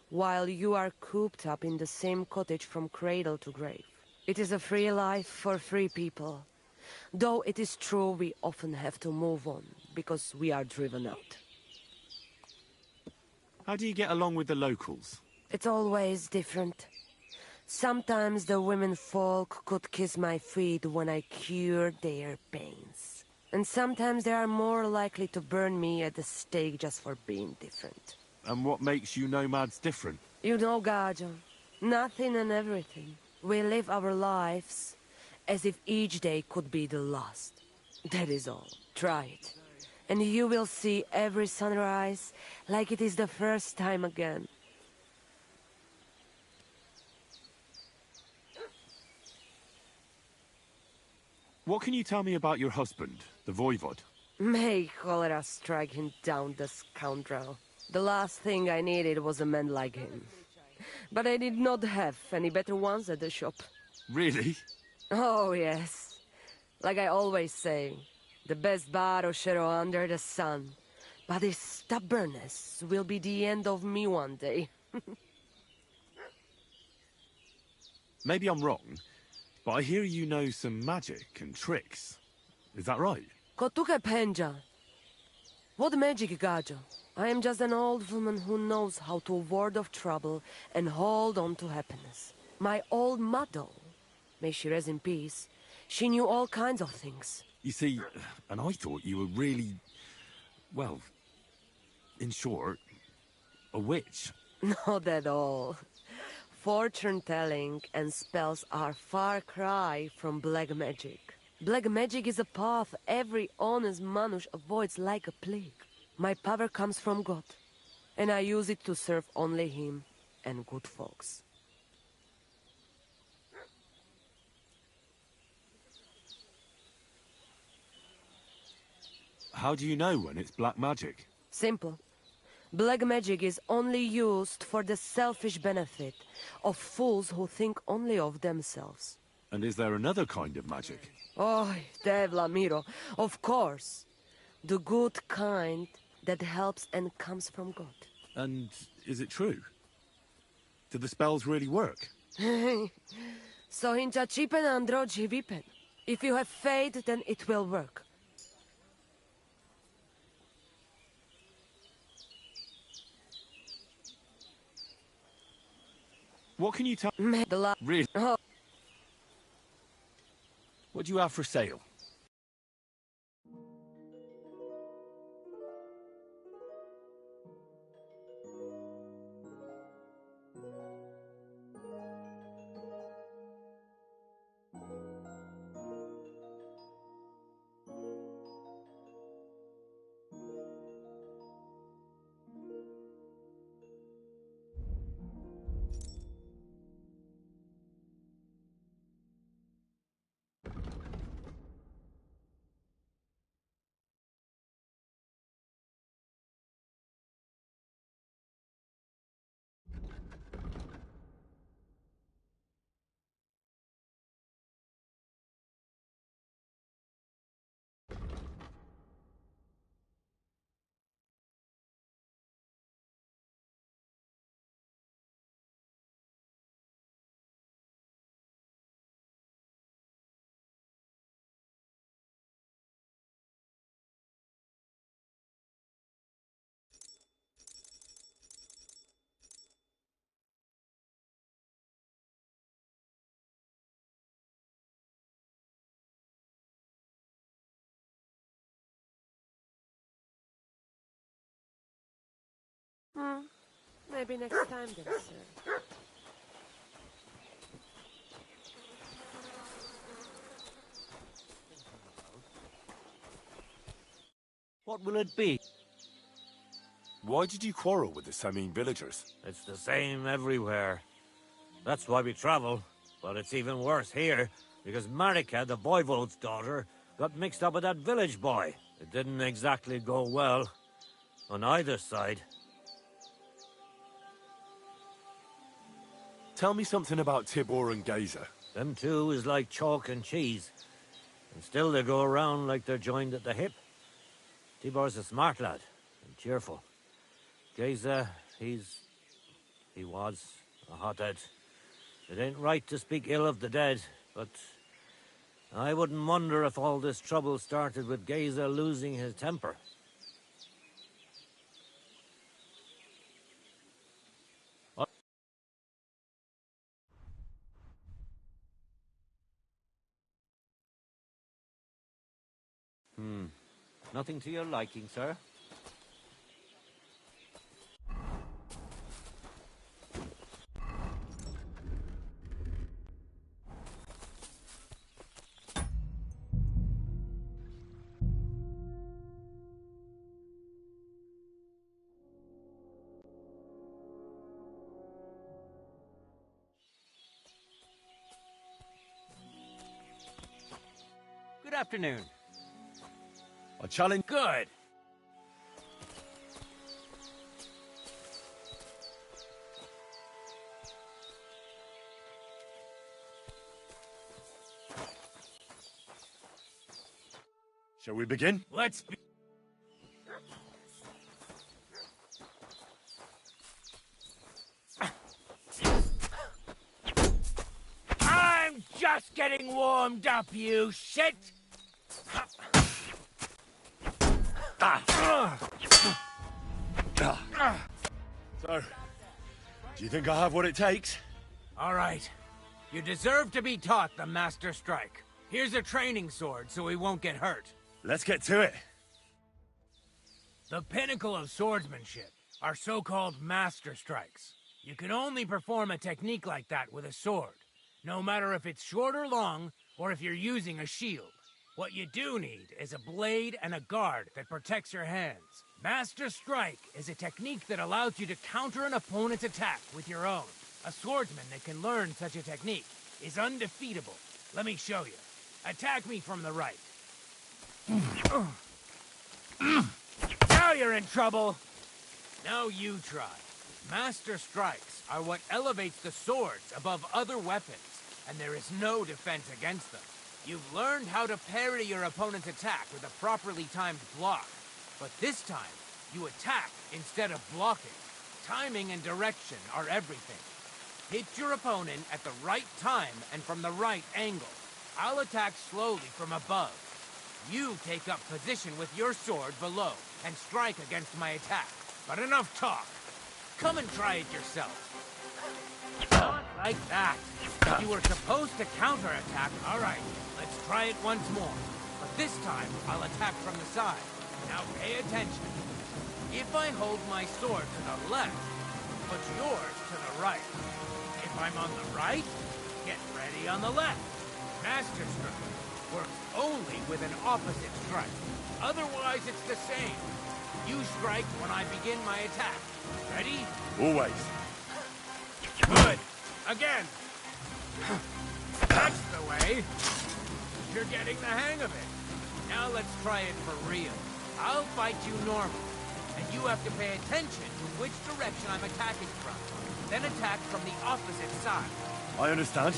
while you are cooped up in the same cottage from cradle to grave. It is a free life for free people. Though it is true we often have to move on, because we are driven out. How do you get along with the locals? It's always different. Sometimes the women folk could kiss my feet when I cured their pains. And sometimes they are more likely to burn me at the stake just for being different. And what makes you nomads different? You know, Gajo, nothing and everything. We live our lives as if each day could be the last. That is all. Try it. And you will see every sunrise like it is the first time again. What can you tell me about your husband, the Voivod? May cholera strike him down, the scoundrel. The last thing I needed was a man like him. But I did not have any better ones at the shop. Really? Oh, yes. Like I always say, the best Baroshero under the sun. But his stubbornness will be the end of me one day. Maybe I'm wrong, but I hear you know some magic and tricks. Is that right? Kotuke Penja. What magic, Gajo? I am just an old woman who knows how to ward off trouble and hold on to happiness. My old mother, may she rest in peace, she knew all kinds of things. You see, and I thought you were really, well, in short, a witch. Not at all. Fortune-telling and spells are far cry from black magic. Black magic is a path every honest Manush avoids like a plague. My power comes from God, and I use it to serve only Him and good folks. How do you know when it's black magic? Simple. Black magic is only used for the selfish benefit of fools who think only of themselves. And is there another kind of magic? Oh, Devla Miro, of course. The good kind that helps and comes from God. And is it true? Do the spells really work? So hincha chipen androji vipen. If you have faith, then it will work. What can you tell? Really? Oh. What do you have for sale? Maybe next time then, sir. What will it be? Why did you quarrel with the Samin villagers? It's the same everywhere. That's why we travel. But it's even worse here, because Marika, the Voivod's daughter, got mixed up with that village boy. It didn't exactly go well on either side. Tell me something about Tibor and Gazer. Them two is like chalk and cheese. And still they go around like they're joined at the hip. Tibor's a smart lad, and cheerful. Gazer, he was a hothead. It ain't right to speak ill of the dead, but I wouldn't wonder if all this trouble started with Geza losing his temper. Nothing to your liking, sir? Good afternoon. I challenge. Good. Shall we begin? Let's be... I'm just getting warmed up, you shit! So, do you think I have what it takes? All right. You deserve to be taught the Master Strike. Here's a training sword so he won't get hurt. Let's get to it. The pinnacle of swordsmanship are so-called Master Strikes. You can only perform a technique like that with a sword, no matter if it's short or long, or if you're using a shield. What you do need is a blade and a guard that protects your hands. Master Strike is a technique that allows you to counter an opponent's attack with your own. A swordsman that can learn such a technique is undefeatable. Let me show you. Attack me from the right. Now you're in trouble. Now you try. Master Strikes are what elevates the swords above other weapons, and there is no defense against them. You've learned how to parry your opponent's attack with a properly timed block. But this time, you attack instead of blocking. Timing and direction are everything. Hit your opponent at the right time and from the right angle. I'll attack slowly from above. You take up position with your sword below and strike against my attack. But enough talk. Come and try it yourself. Not like that. You were supposed to counterattack. All right, let's try it once more. But this time, I'll attack from the side. Now pay attention. If I hold my sword to the left, put yours to the right. If I'm on the right, get ready on the left. Master Strike works only with an opposite strike. Otherwise, it's the same. You strike when I begin my attack. Ready? Always. Good. Again. That's the way. You're getting the hang of it. Now let's try it for real. I'll fight you normal, and you have to pay attention to which direction I'm attacking from. Then attack from the opposite side. I understand.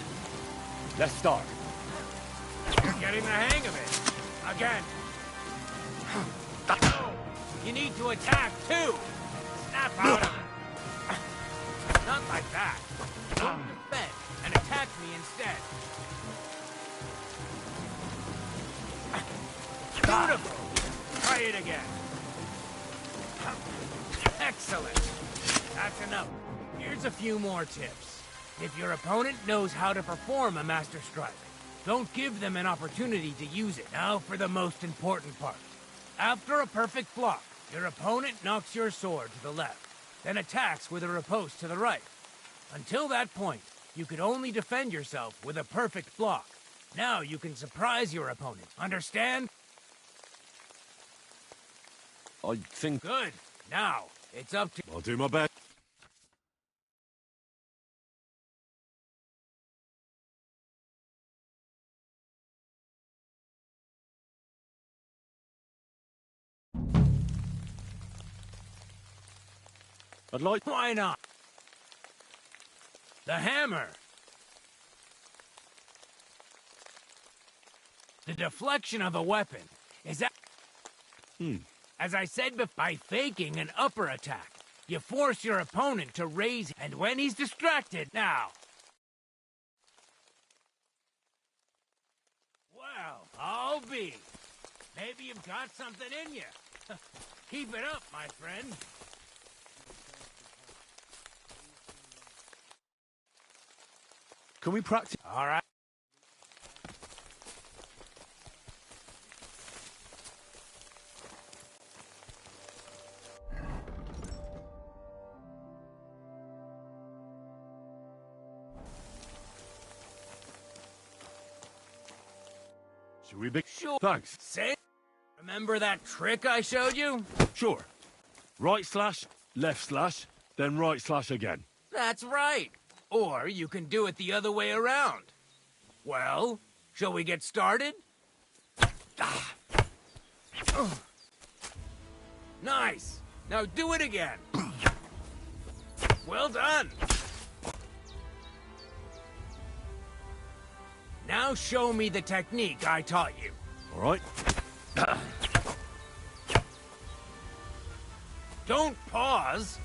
Let's start. You're getting the hang of it. Again. No, you need to attack too. Snap out of it. Not like that. Don't defend and attack me instead. Beautiful. Try it again. Excellent. That's enough. Here's a few more tips. If your opponent knows how to perform a Master Strike, don't give them an opportunity to use it. Now for the most important part. After a perfect block, your opponent knocks your sword to the left, then attacks with a riposte to the right. Until that point, you could only defend yourself with a perfect block. Now you can surprise your opponent. Understand? I think... Good. Now, it's up to... I'll do my best. I'd like... Why not? The hammer. The deflection of a weapon is that... As I said before, by faking an upper attack, you force your opponent to raise, and when he's distracted, now. Well, I'll be. Maybe you've got something in you. Keep it up, my friend. Can we practice? All right. Should we be? Sure. Thanks. Say, remember that trick I showed you? Sure. Right slash, left slash, then right slash again. That's right. Or you can do it the other way around. Well, shall we get started? Nice. Now do it again. Well done. Now show me the technique I taught you. All right. Don't pause.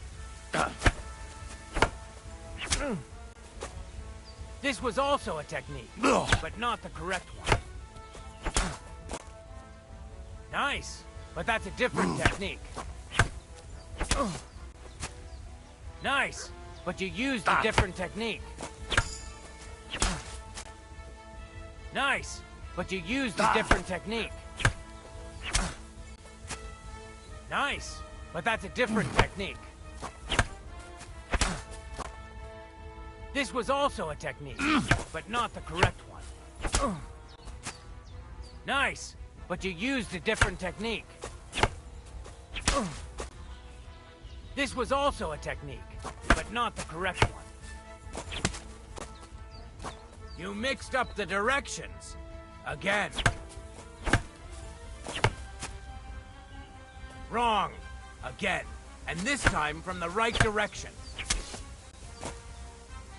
This was also a technique, but not the correct one. Nice, but that's a different technique. Nice, but you used a different technique. Nice, but you used a different technique. Nice, but that's a different technique. This was also a technique, but not the correct one. Nice, but you used a different technique. This was also a technique, but not the correct one. You mixed up the directions. Again. Wrong. Again. And this time from the right direction.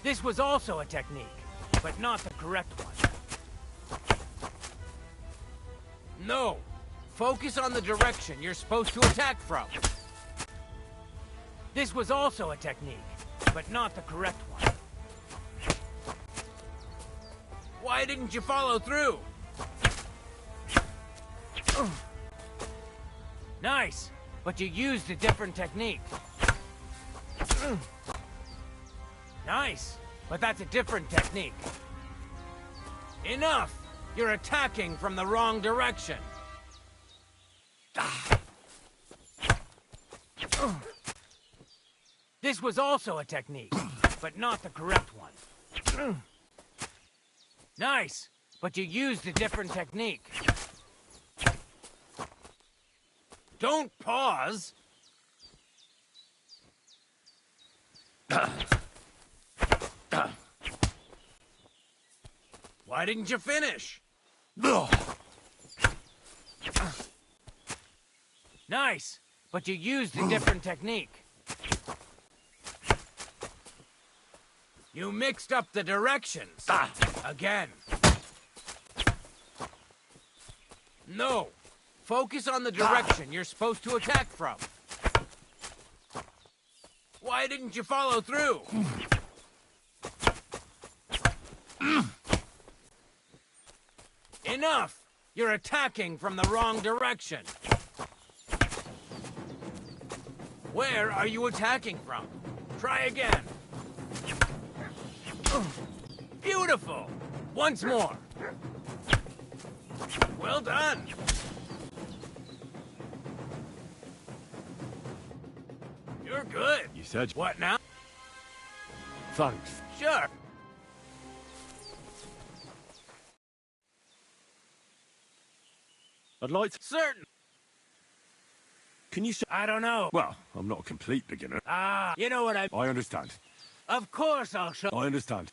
This was also a technique, but not the correct one. No. Focus on the direction you're supposed to attack from. This was also a technique, but not the correct one. Why didn't you follow through? Nice, but you used a different technique. Nice, but that's a different technique. Enough! You're attacking from the wrong direction. This was also a technique, but not the correct one. Nice, but you used a different technique. Don't pause. Why didn't you finish? Nice, but you used a different technique. You mixed up the directions. Again. No. Focus on the direction you're supposed to attack from. Why didn't you follow through? Enough! You're attacking from the wrong direction. Where are you attacking from? Try again. Beautiful! Once more. Well done. You're good. You said... What now? Thanks. Sure. I'd like to... Certain. Can you... I don't know. Well, I'm not a complete beginner. Ah, you know what I understand. Of course I'll show... I understand.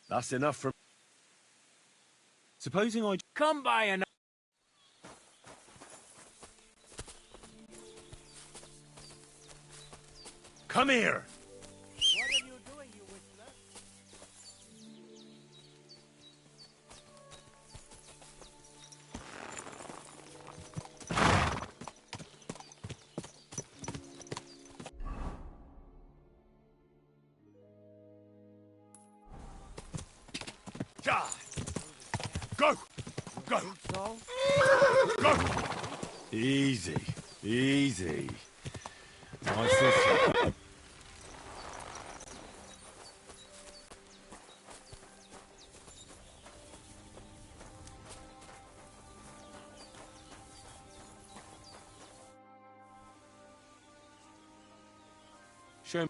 That's enough from... Supposing I... Come by and... Come here! What are you doing, you whistler? Go! Go! Go! Easy. Easy. Nice and slow. Show me.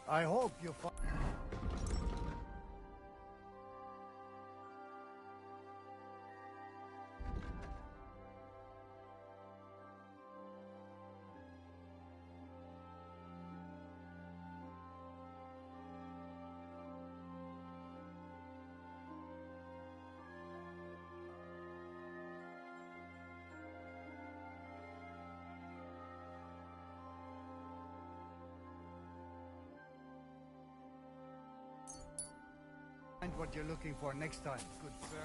I hope you find... Find what you're looking for next time, good sir.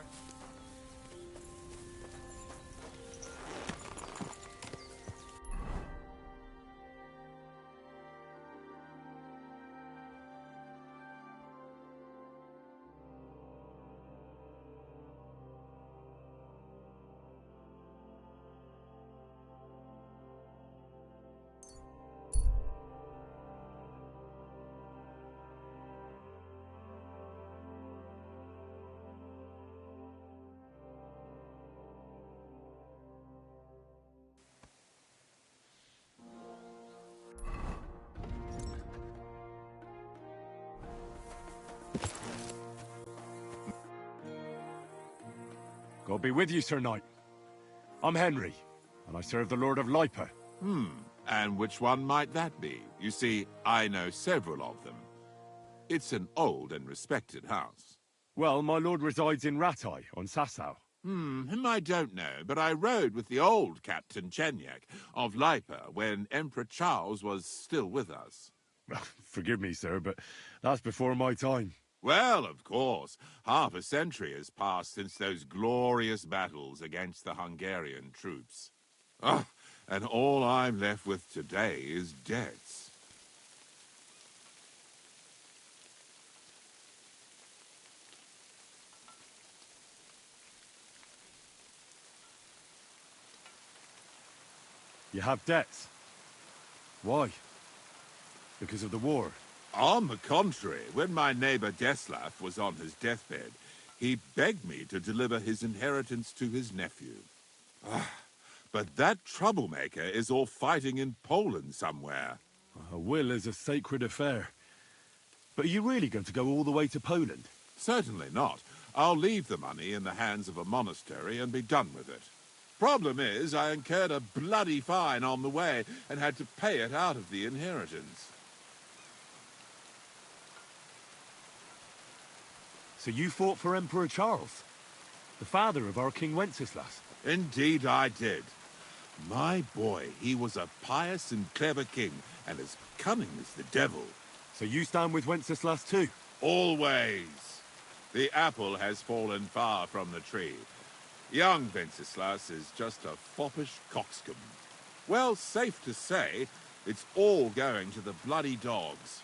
God be with you, Sir Knight. I'm Henry, and I serve the Lord of Lipa. And which one might that be? You see, I know several of them. It's an old and respected house. Well, my lord resides in Ratai, on Sasau. Him I don't know, but I rode with the old Captain Chenyak of Lipa when Emperor Charles was still with us. Forgive me, sir, but that's before my time. Well, of course. Half a century has passed since those glorious battles against the Hungarian troops. Ah, and all I'm left with today is debts. You have debts? Why? Because of the war? On the contrary, when my neighbor Deslav was on his deathbed, he begged me to deliver his inheritance to his nephew. But that troublemaker is all fighting in Poland somewhere. A will is a sacred affair. But are you really going to go all the way to Poland? Certainly not. I'll leave the money in the hands of a monastery and be done with it. Problem is, I incurred a bloody fine on the way and had to pay it out of the inheritance. So you fought for Emperor Charles, the father of our King Wenceslas? Indeed I did. My boy, he was a pious and clever king, and as cunning as the devil. So you stand with Wenceslas too? Always. The apple has fallen far from the tree. Young Wenceslas is just a foppish coxcomb. Well, safe to say, it's all going to the bloody dogs.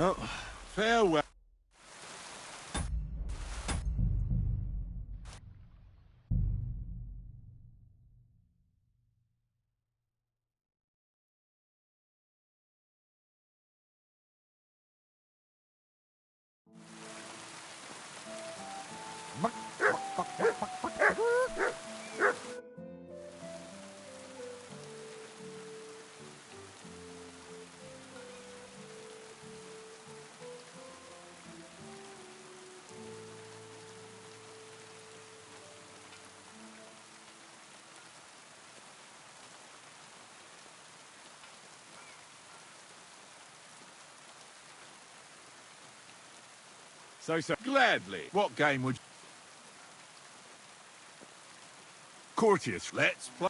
Oh, farewell. So, gladly. What game would you... Courteous. Let's play.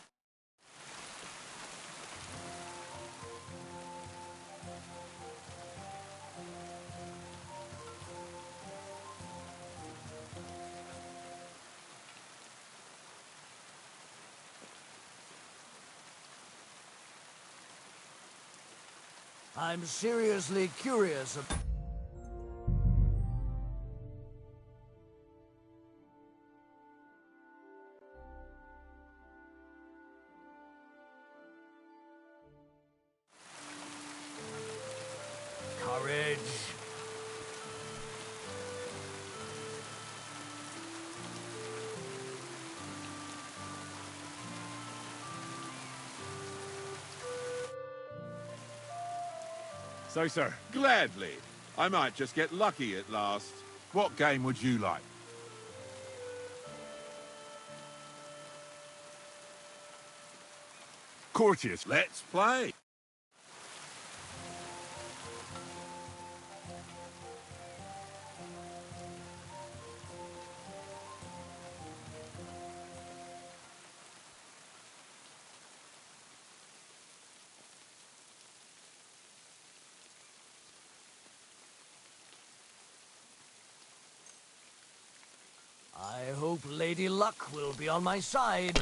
I'm seriously curious about... Courage. So, sir, gladly. I might just get lucky at last. What game would you like? Courteous. Let's play. I hope Lady Luck will be on my side.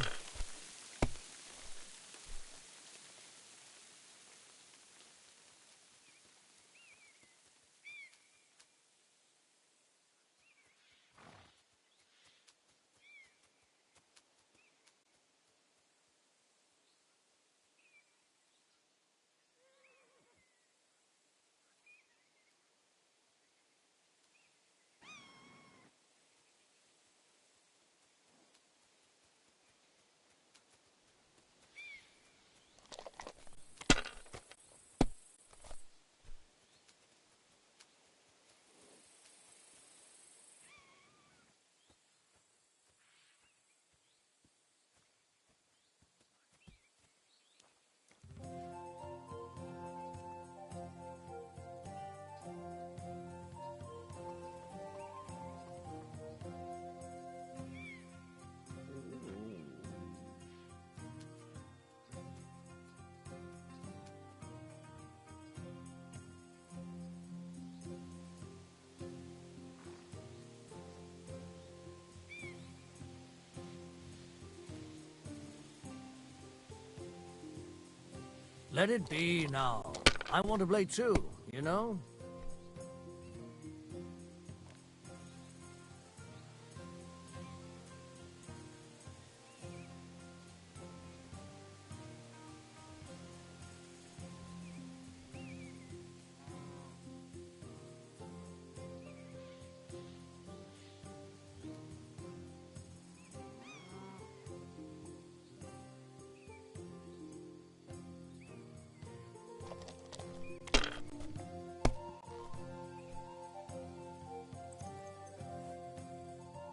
Let it be now. I want to play too, you know?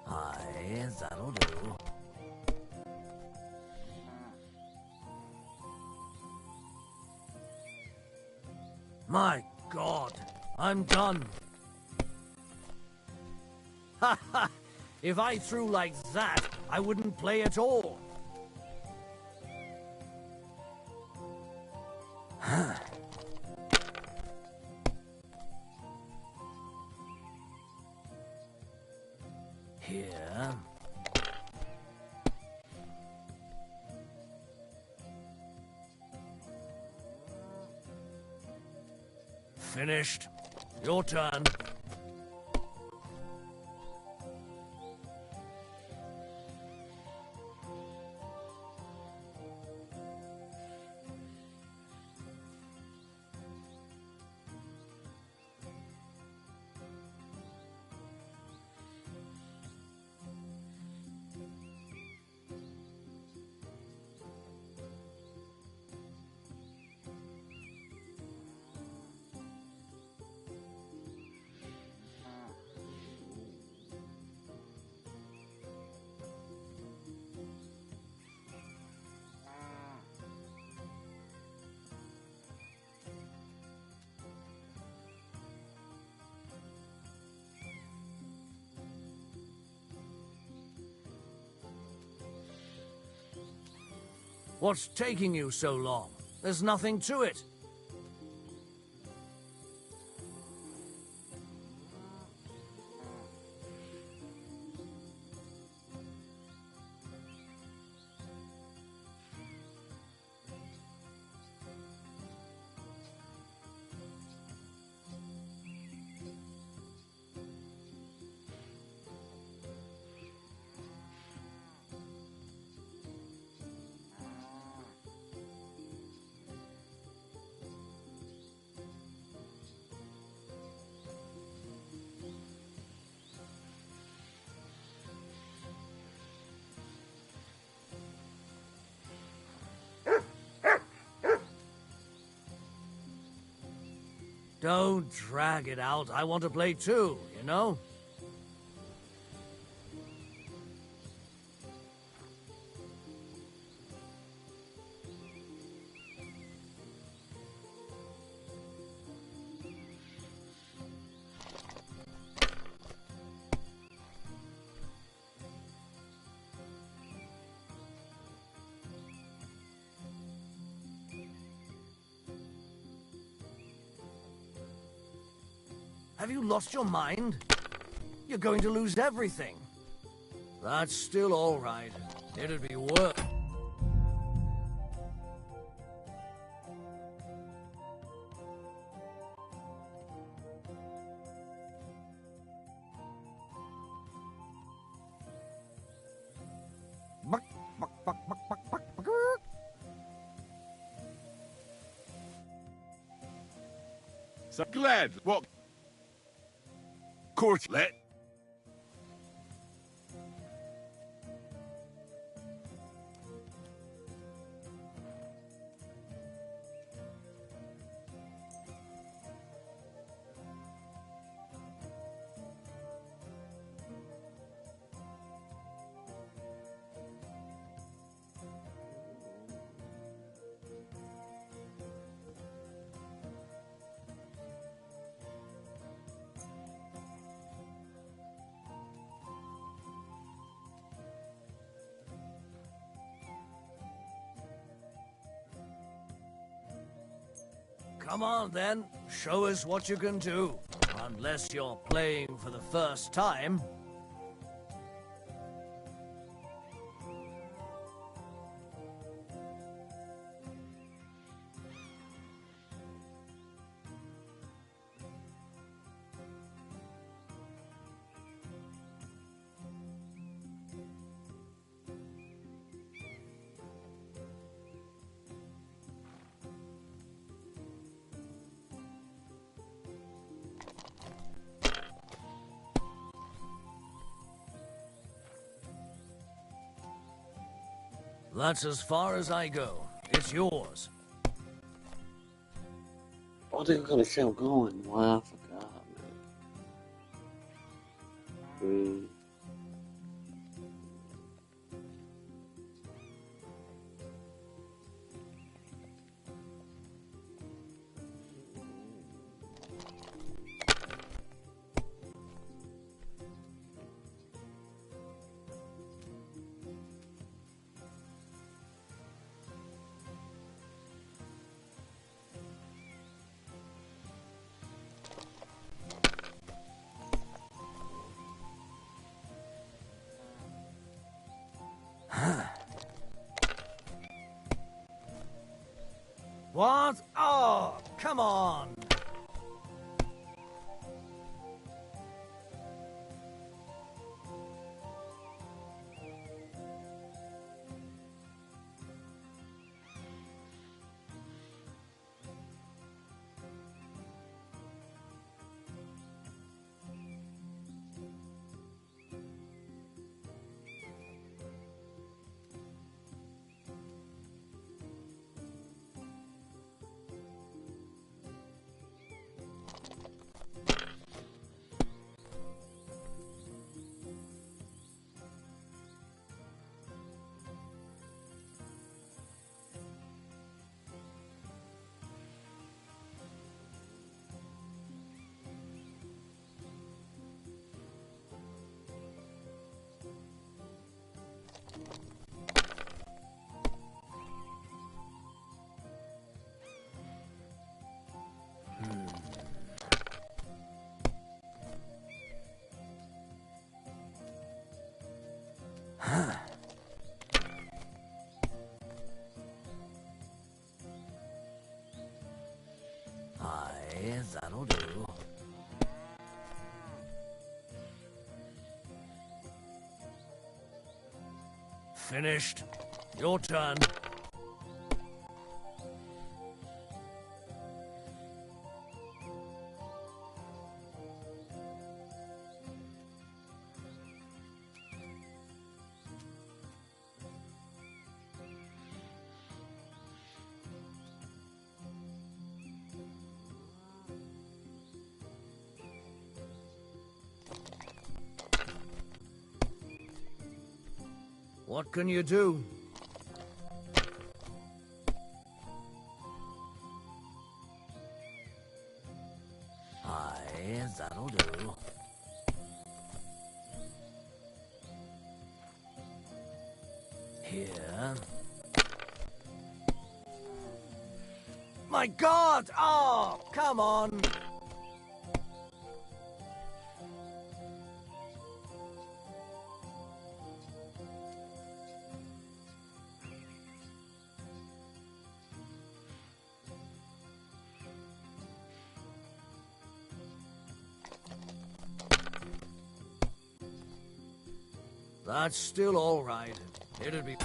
Aye, that'll do. My God, I'm done. Ha ha! If I threw like that, I wouldn't play at all. Here. Finished. Your turn. What's taking you so long? There's nothing to it. Don't drag it out. I want to play too, you know? Have you lost your mind? You're going to lose everything. That's still all right. It'd be worse. So glad. What? Court. Let. Come on, then. Show us what you can do. Unless you're playing for the first time. That's as far as I go. It's yours. I think I gotta still going. Wow, I forgot, man. What? Oh, come on. Aye, that'll do. Finished. Your turn. What can you do? Aye, that'll do. Here. My God! Oh, come on! That's still all right. It'd be...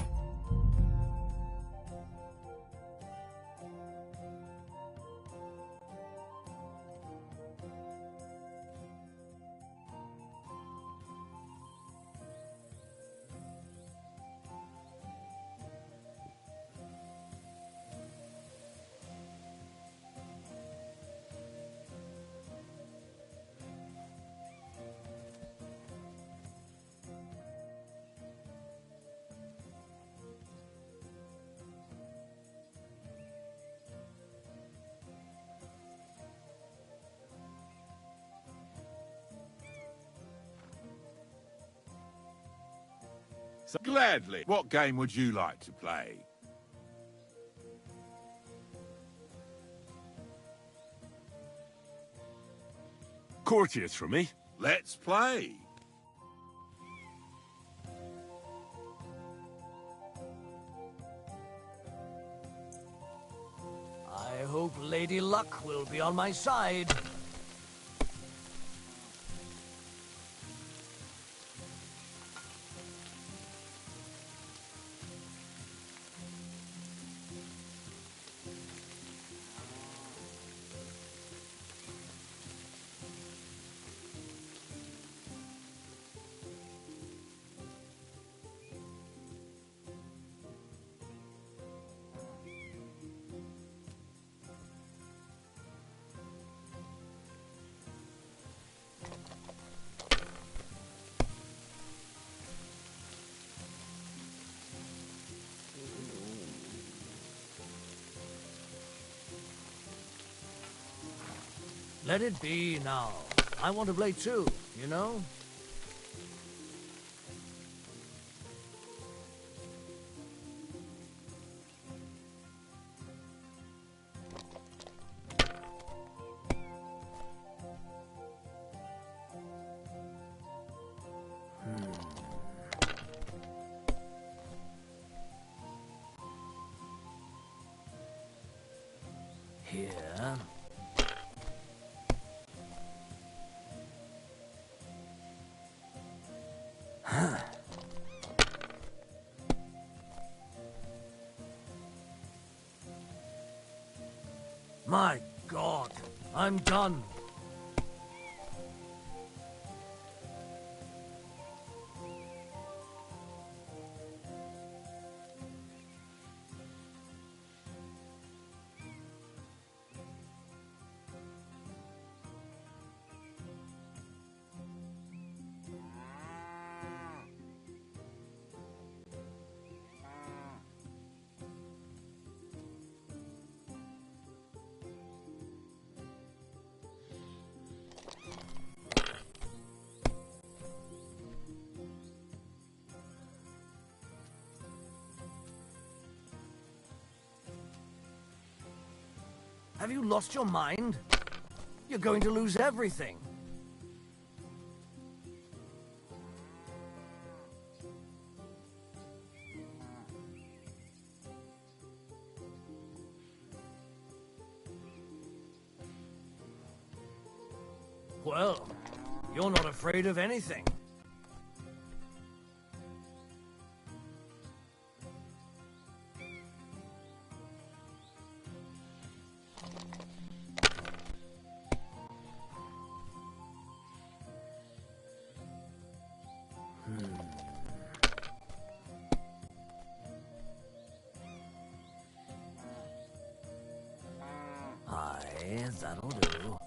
Gladly. What game would you like to play? Courtiers for me. Let's play. I hope Lady Luck will be on my side. Let it be now. I want to play too, you know? Here. My God, I'm done. Have you lost your mind? You're going to lose everything. Well, you're not afraid of anything. Aye, that'll do.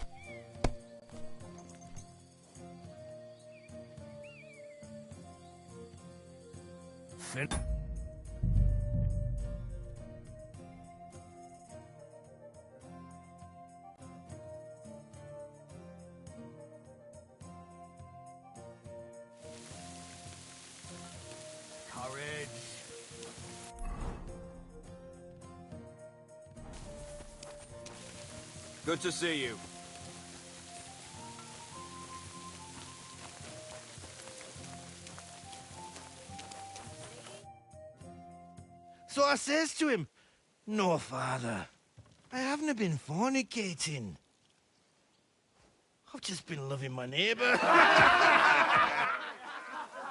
Fin- Courage. Good to see you. So I says to him, "No, father, I haven't been fornicating. I've just been loving my neighbour."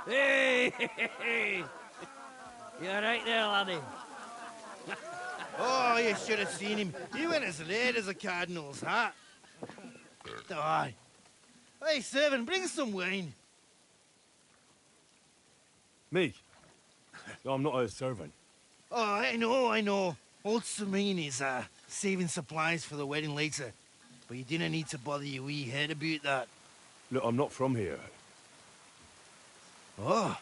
Hey! You alright there, laddie? Oh, you should have seen him. He went as red as a cardinal's hat. Aye. Hey, servant, bring some wine. Me? No, I'm not a servant. Oh, I know. Old Serene is saving supplies for the wedding later. But you didn't need to bother your wee head about that. Look, I'm not from here. Oh.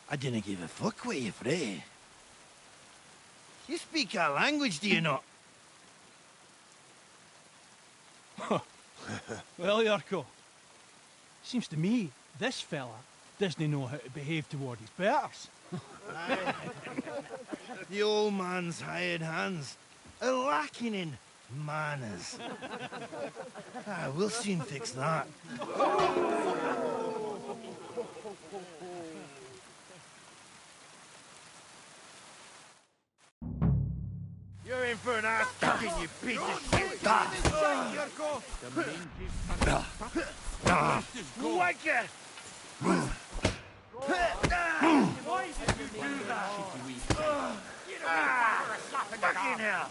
I didn't give a fuck what you're frae. You speak our language, do you not? Well, Yurko, seems to me this fella doesn't know how to behave toward his betters. The old man's hired hands are lacking in manners. We'll soon fix that. You're in for an ass kicking, you piece of shit! Wanker! Why did you do that? Fucking hell!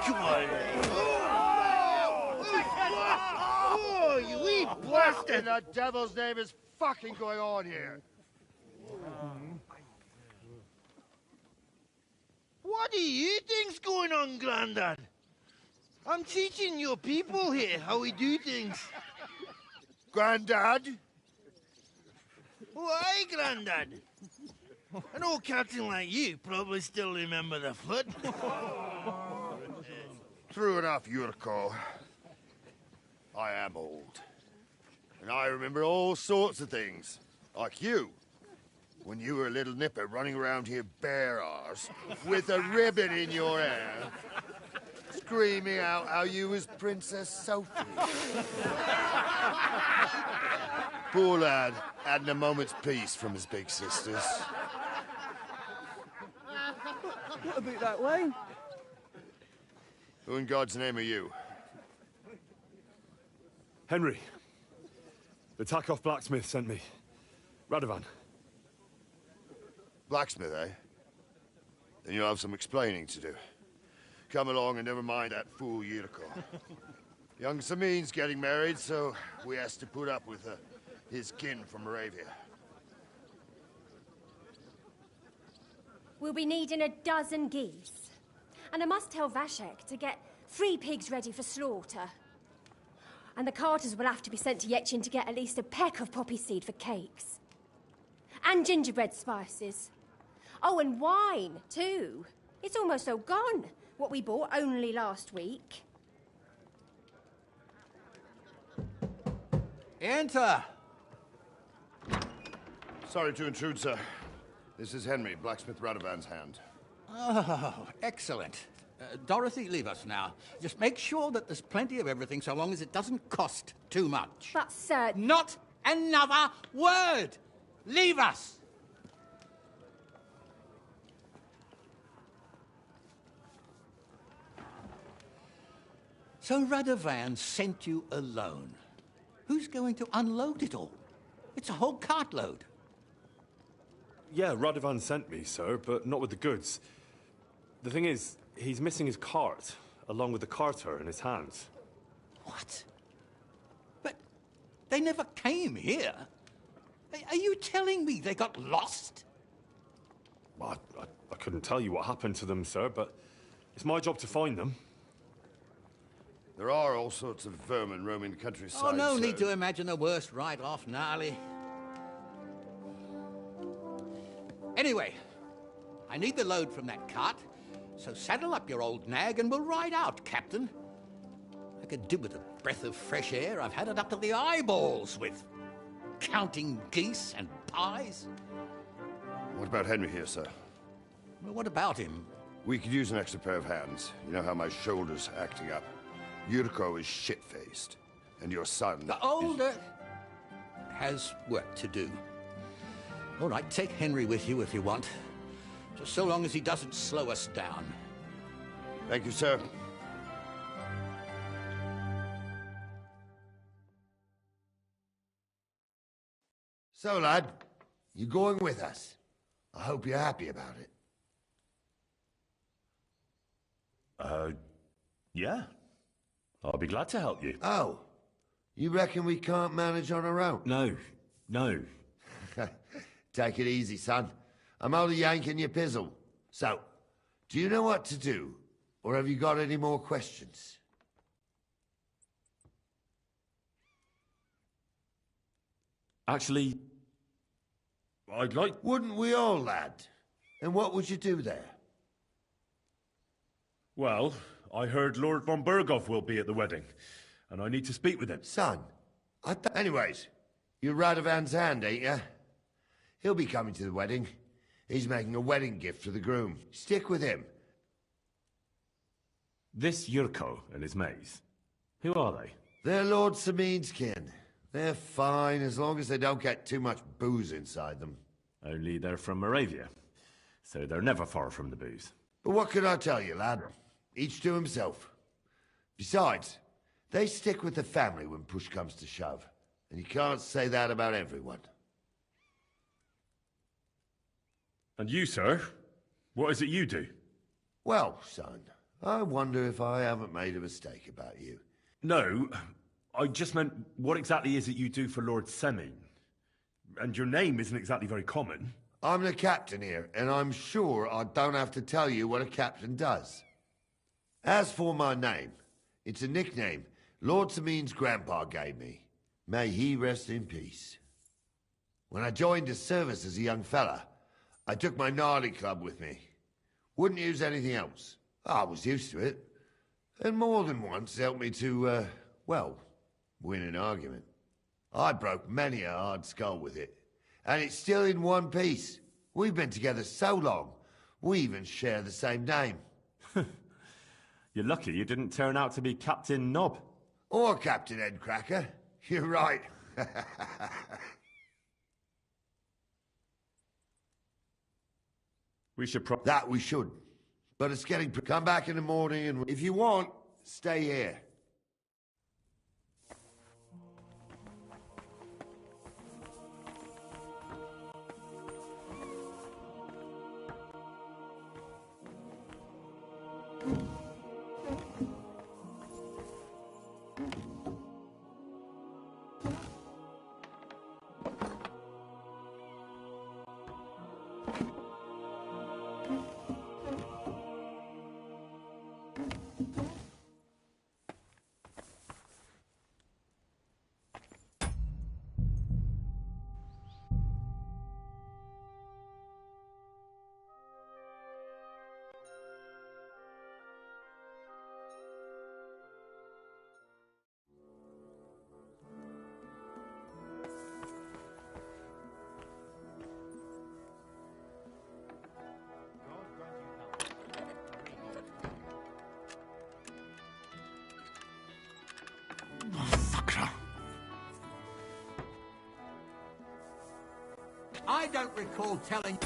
Come on! Oh, you wee bastard! In the devil's name is fucking going on here? What do you think's going on, Grandad? I'm teaching your people here how we do things. Grandad? Why, Grandad? An old captain like you probably still remember the flood. True enough, Yurko. I am old. And I remember all sorts of things. Like you. When you were a little nipper running around here bare arse, with a ribbon in your hair, screaming out how you was Princess Sophie. Poor lad, hadn't a moment's peace from his big sisters. What about that wine? Who in God's name are you? Henry. The Takoff blacksmith sent me. Radovan. Blacksmith, eh? Then you'll have some explaining to do. Come along and never mind that fool Yurko. Young Samin's getting married, so we has to put up with his kin from Moravia. We'll be needing 12 geese. And I must tell Vashek to get 3 pigs ready for slaughter. And the carters will have to be sent to Yetchin to get at least a peck of poppy seed for cakes. And gingerbread spices. Oh, and wine, too. It's almost all gone, what we bought only last week. Enter! Sorry to intrude, sir. This is Henry, blacksmith Radovan's hand. Oh, excellent. Dorothy, leave us now. Just make sure that there's plenty of everything so long as it doesn't cost too much. But, sir... Not another word! Leave us! So Radovan sent you alone. Who's going to unload it all? It's a whole cartload. Yeah, Radovan sent me, sir, but not with the goods. The thing is, he's missing his cart, along with the carter in his hands. What? But they never came here. Are you telling me they got lost? I couldn't tell you what happened to them, sir, but it's my job to find them. There are all sorts of vermin roaming the countryside. Oh, no need to imagine the worst right off, gnarly. Anyway, I need the load from that cart, so saddle up your old nag and we'll ride out, Captain. I could do with a breath of fresh air. I've had it up to the eyeballs with counting geese and pies. What about Henry here, sir? Well, what about him? We could use an extra pair of hands. You know how my shoulder's acting up. Yurko is shit-faced, and your son... The older has work to do. All right, take Henry with you if you want. Just so long as he doesn't slow us down. Thank you, sir. So, lad, you going with us? I hope you're happy about it. Yeah. I'll be glad to help you. Oh, you reckon we can't manage on our own? No. Take it easy, son. I'm only yanking your pizzle. So, do you know what to do? Or have you got any more questions? Actually, I'd like... Wouldn't we all, lad? And what would you do there? Well, I heard Lord von Burgov will be at the wedding, and I need to speak with him. Son, anyways, you're Radovan's hand, ain't you? He'll be coming to the wedding. He's making a wedding gift for the groom. Stick with him. This Yurko and his mates, who are they? They're Lord Samin's kin. They're fine as long as they don't get too much booze inside them. Only they're from Moravia, so they're never far from the booze. But what could I tell you, lad? Each to himself. Besides, they stick with the family when push comes to shove. And you can't say that about everyone. And you, sir? What is it you do? Well, son, I wonder if I haven't made a mistake about you. No, I just meant, what exactly is it you do for Lord Semin? And your name isn't exactly very common. I'm the captain here, and I'm sure I don't have to tell you what a captain does. As for my name, it's a nickname Lord Samin's grandpa gave me. May he rest in peace. When I joined his service as a young fella, I took my gnarly club with me. Wouldn't use anything else. I was used to it. And more than once helped me to, well, win an argument. I broke many a hard skull with it. And it's still in one piece. We've been together so long, we even share the same name. You're lucky you didn't turn out to be Captain Knob. Or Captain Headcracker. You're right. We should That we should. But it's getting... Come back in the morning and... If you want, stay here. I don't recall telling...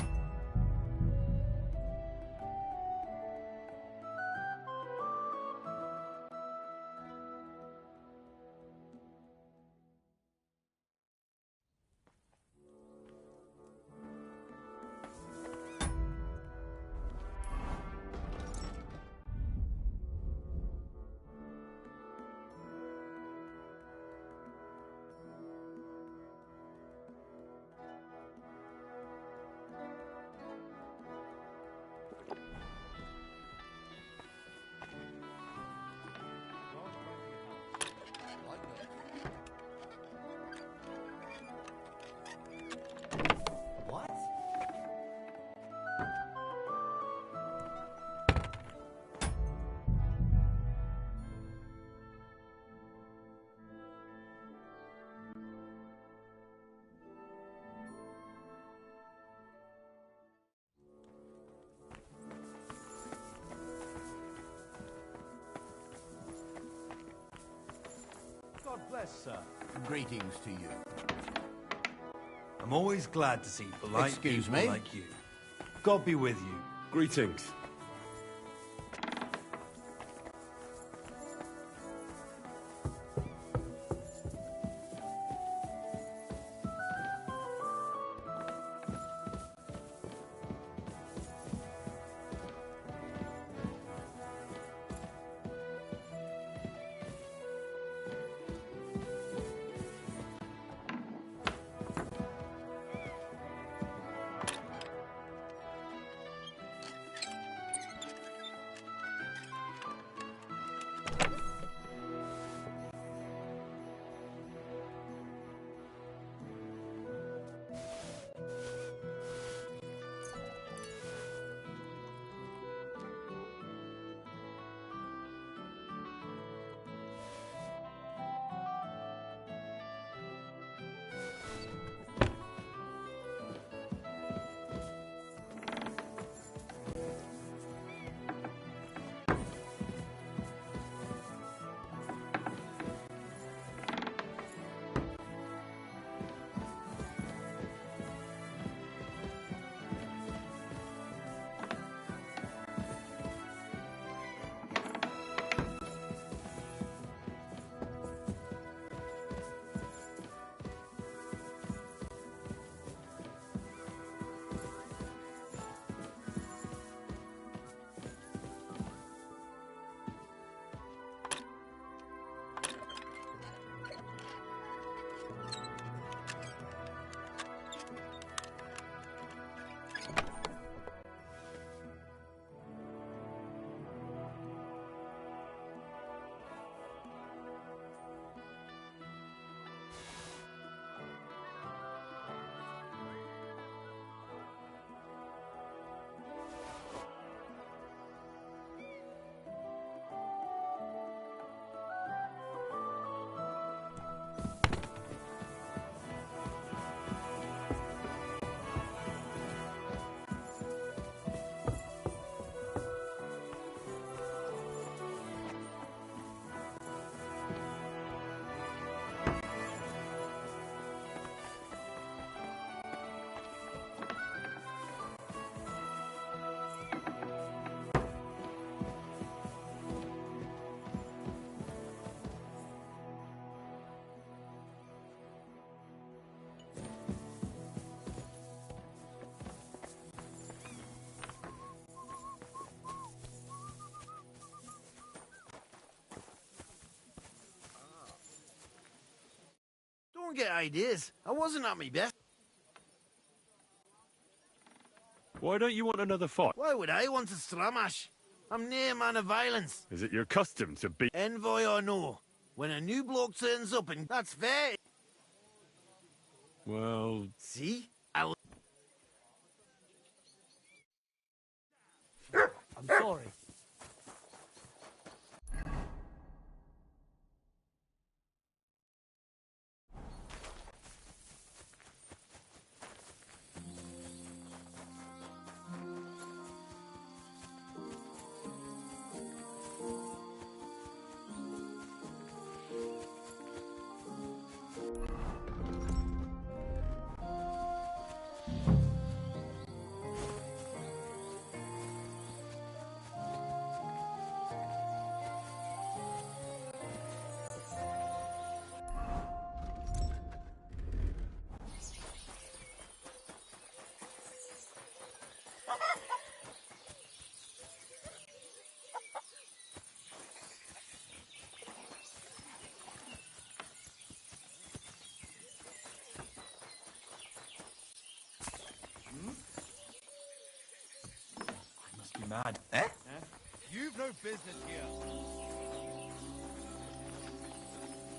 Bless, sir. Greetings to you. I'm always glad to see polite Excuse people me? like you. God be with you. Greetings. Don't get ideas. I wasn't at my best. Why don't you want another fight? Why would I want to stramash? I'm near a man of violence. Is it your custom to be... Envoy or no, when a new bloke turns up and that's fair. Well... See? I'm sorry. Be mad. Eh? You've no business here.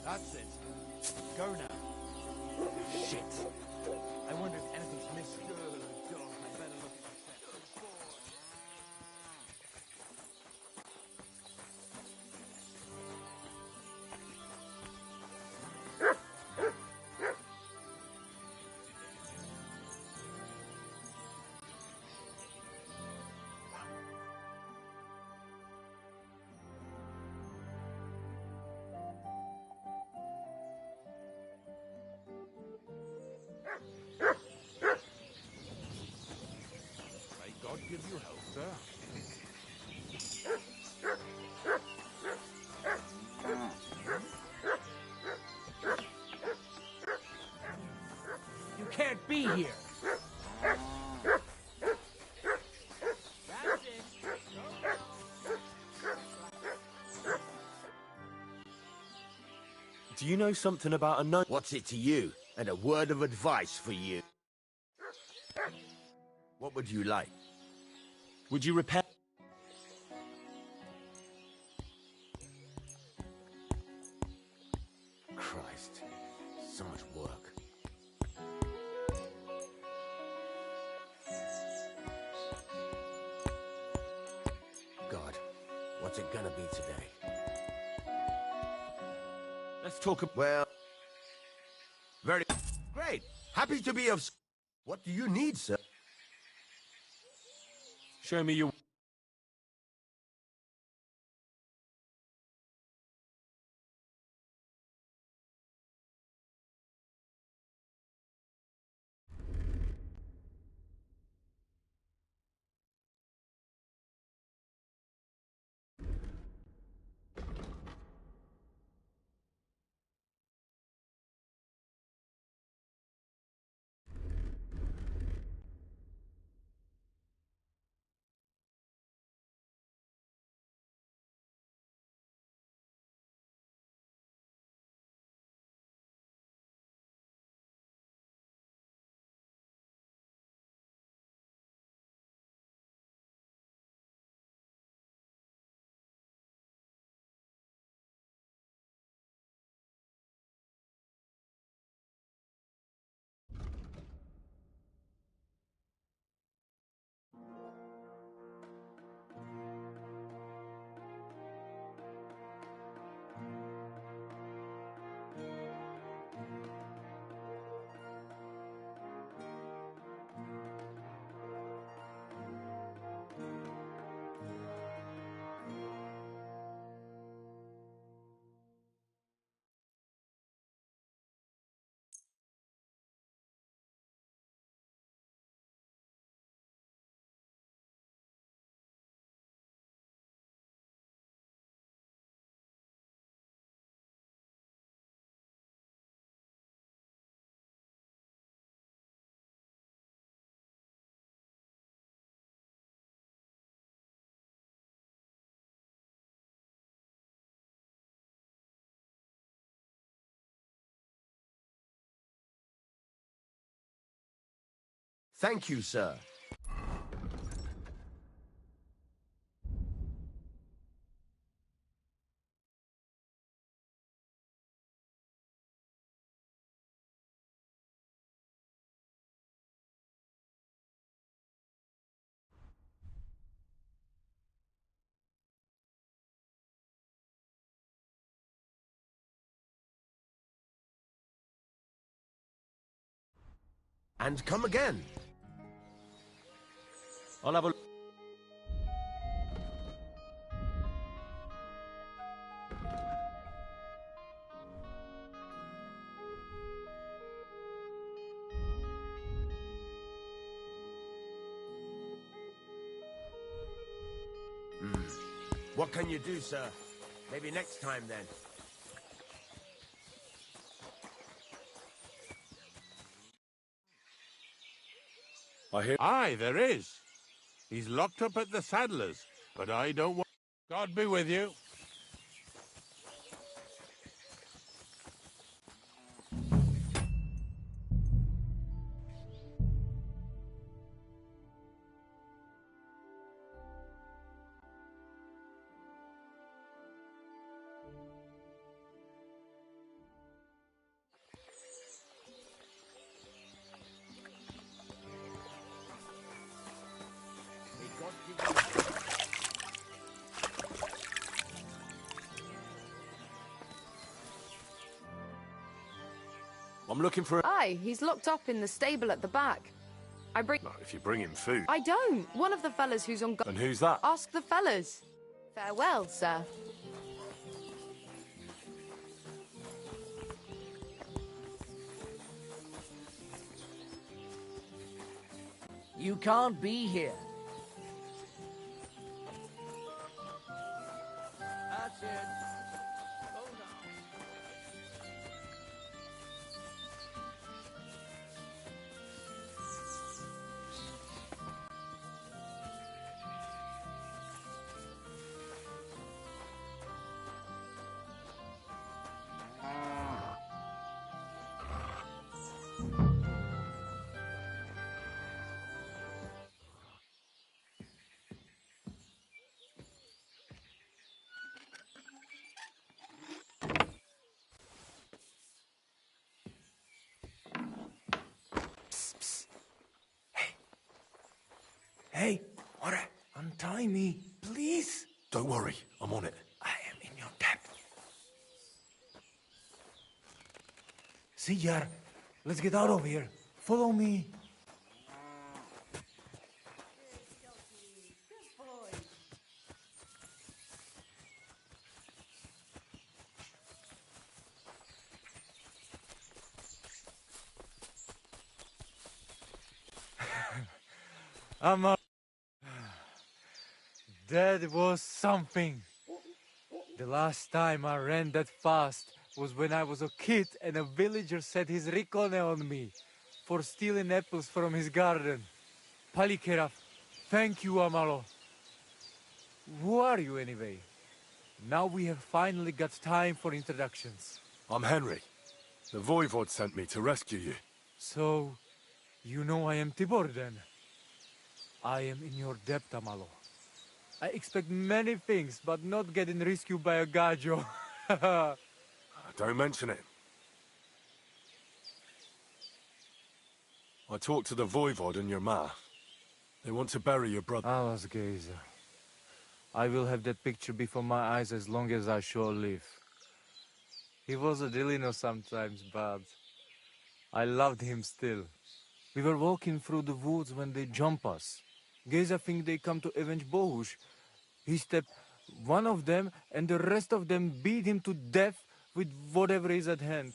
That's it. Go now. Shit. I wonder if anything's missing. Good dog. I better look at your God give you health, sir. You can't be here. Do you know something about a What's it to you? And a word of advice for you. What would you like? Would you repair? Christ, so much work. God, what's it gonna be today? Let's talk about... Well... Very... Great! Happy to be of... What do you need, sir? Show me your... Thank you, sir. And come again. I'll have a... What can you do, sir? Maybe next time, then. Aye, there is. He's locked up at the saddler's, but I don't want... God be with you. I'm looking for... Aye, he's locked up in the stable at the back. I bring... No, if you bring him food. I don't. One of the fellas who's on... And who's that? Ask the fellas. Farewell, sir. You can't be here. kid. Slow down. Hey, Ora, untie me, please. Don't worry, I'm on it. I am in your debt. See, Yar, let's get out of here. Follow me. I'm That was something. The last time I ran that fast was when I was a kid and a villager set his ricone on me for stealing apples from his garden. Palikeraf, thank you, Amalo. Who are you anyway? Now we have finally got time for introductions. I'm Henry. The Voivod sent me to rescue you. So, you know I am Tibor then? I am in your debt, Amalo. I expect many things, but not getting rescued by a gajo. Don't mention it. I talked to the Voivod and your ma. They want to bury your brother. Alas, Geza. I will have that picture before my eyes as long as I shall live. He was a Delino sometimes, but I loved him still. We were walking through the woods when they jump us. Geza think they come to avenge Bohush. He stepped one of them, and the rest of them beat him to death with whatever is at hand.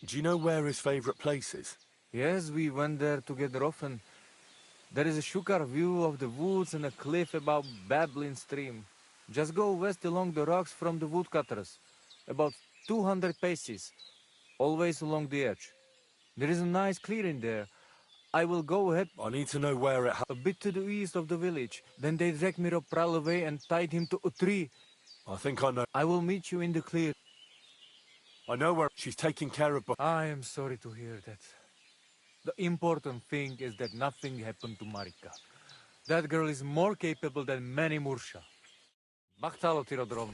Do you know where his favorite place is? Yes, we went there together often. There is a shukar view of the woods and a cliff above Babbling Stream. Just go west along the rocks from the woodcutters. About 200 paces. Always along the edge. There is a nice clearing there. I will go ahead. I need to know where it a bit to the east of the village. Then they dragged Miropral away and tied him to a tree. I think I know. I will meet you in the clear. I know where she's taking care of. I am sorry to hear that. The important thing is that nothing happened to Marika. That girl is more capable than many Mursha. Bachtalo, Tirodrom.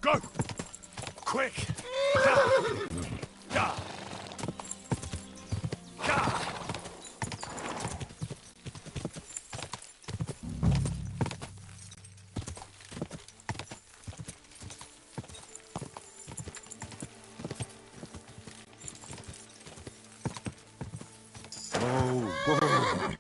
Go! Quick! Whoa.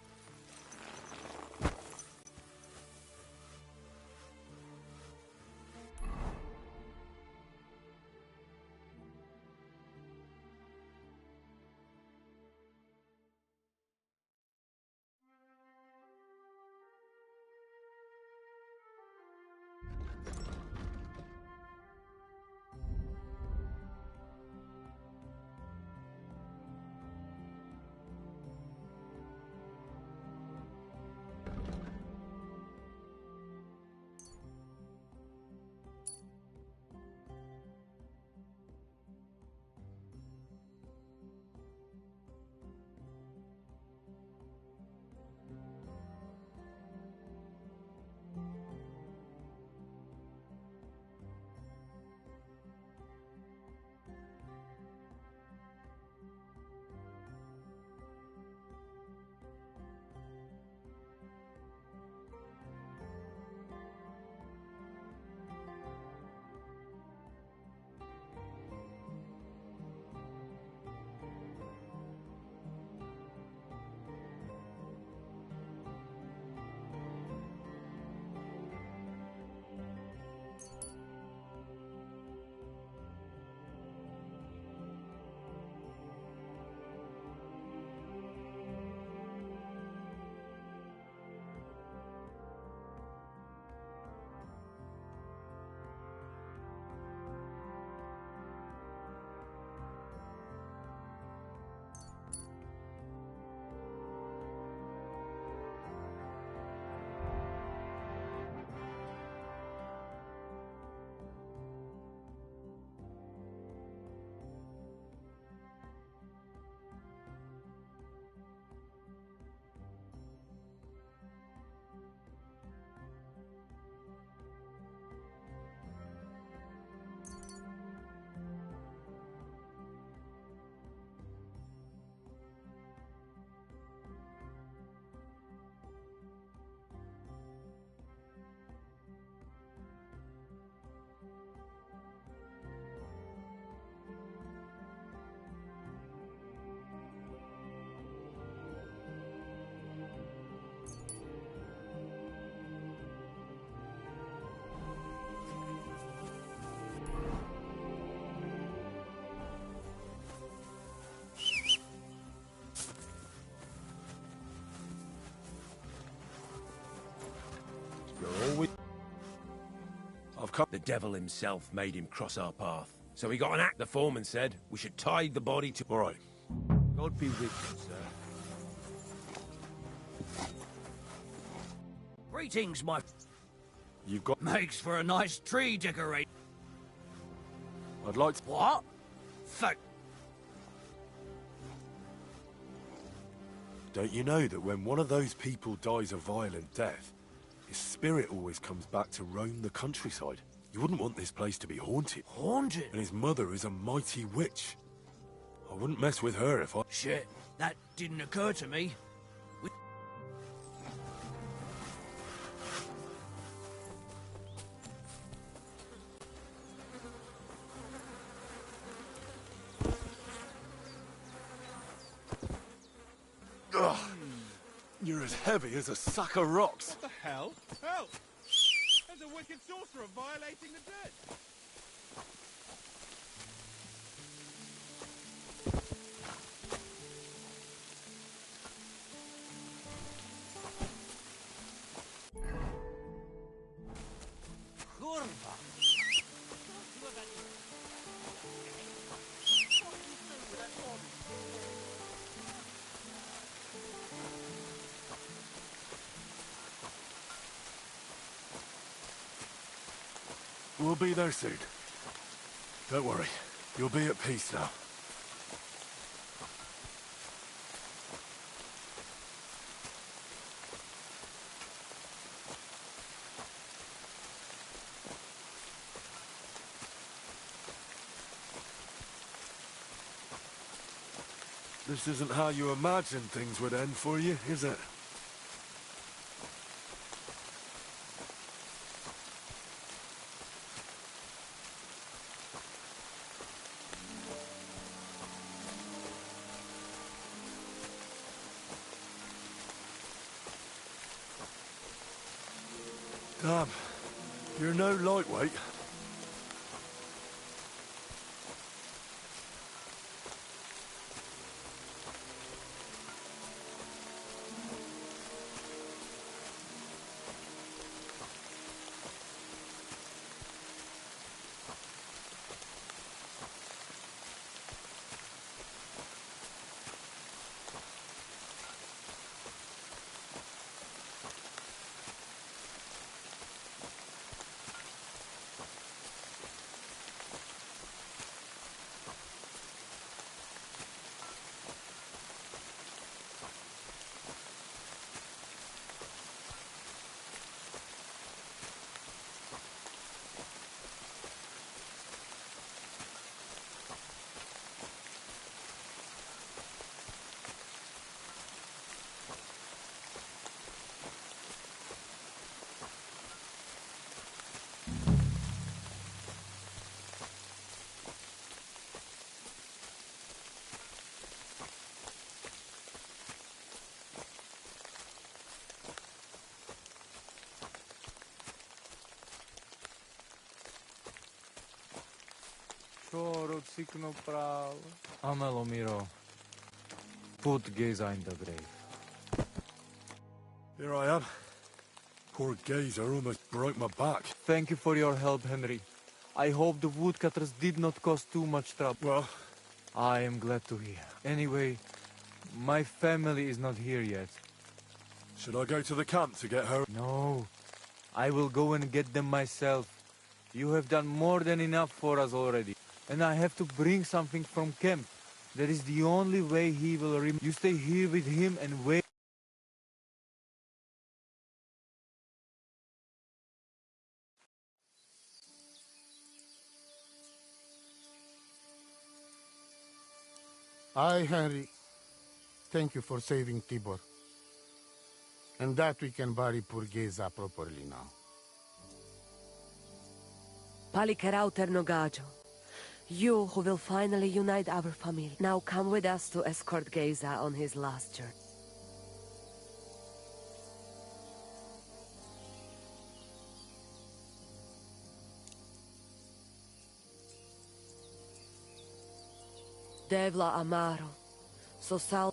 The devil himself made him cross our path. So we got an act. The foreman said we should tie the body to... All right. God be with you, sir. Greetings, my... You've got... Makes for a nice tree decorate. I'd like to... What? Fuck. Don't you know that when one of those people dies a violent death, his spirit always comes back to roam the countryside? You wouldn't want this place to be haunted. Haunted? And his mother is a mighty witch. I wouldn't mess with her if I... Shit, that didn't occur to me. Ugh. You're as heavy as a sack of rocks. What the hell? Help! There's a wicked sorcerer violating the dead. We'll be there soon. Don't worry. You'll be at peace now. This isn't how you imagined things would end for you, is it? Damn, you're no lightweight. Choro, cikno prav. Amelo Miro, put Geza in the grave. Here I am. Poor Gazer almost broke my back. Thank you for your help, Henry. I hope the woodcutters did not cause too much trouble. Well, I am glad to hear. Anyway, my family is not here yet. Should I go to the camp to get her? No, I will go and get them myself. You have done more than enough for us already. And I have to bring something from camp. That is the only way he will You stay here with him and wait. I, Henry, thank you for saving Tibor. And that we can bury poor Geza properly now. Palikerauter Nogajo. You who will finally unite our family. Now come with us to escort Geza on his last journey. Devla Amaro. So sal...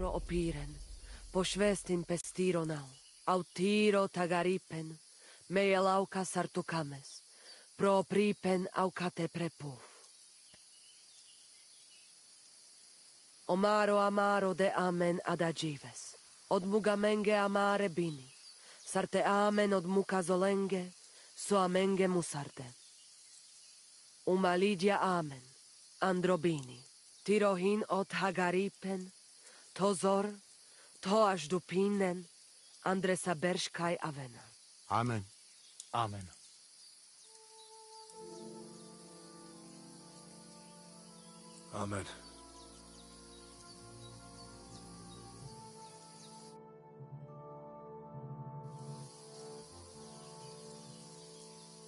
pro opiren, pošvestin pestironau, autiro tagaripen, meelauka sartukames, pro pripen aukate prepuf. Omaro amaro de amen adagives, od mugamenge amare bini, sarte amen od muka zolenge, so amenge musarte. Umalidia amen, androbini, tirohin od hagaripen, tozor, to až dupinen, andresa berškaj avena. Amen. Amen. Amen.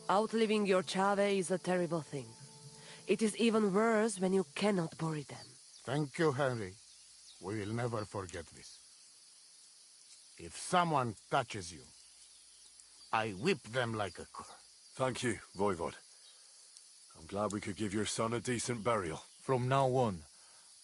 Outliving your chave is a terrible thing. It is even worse when you cannot bury them. Thank you, Henry. We will never forget this. If someone touches you, I whip them like a cur. Thank you, Voivod. I'm glad we could give your son a decent burial. From now on,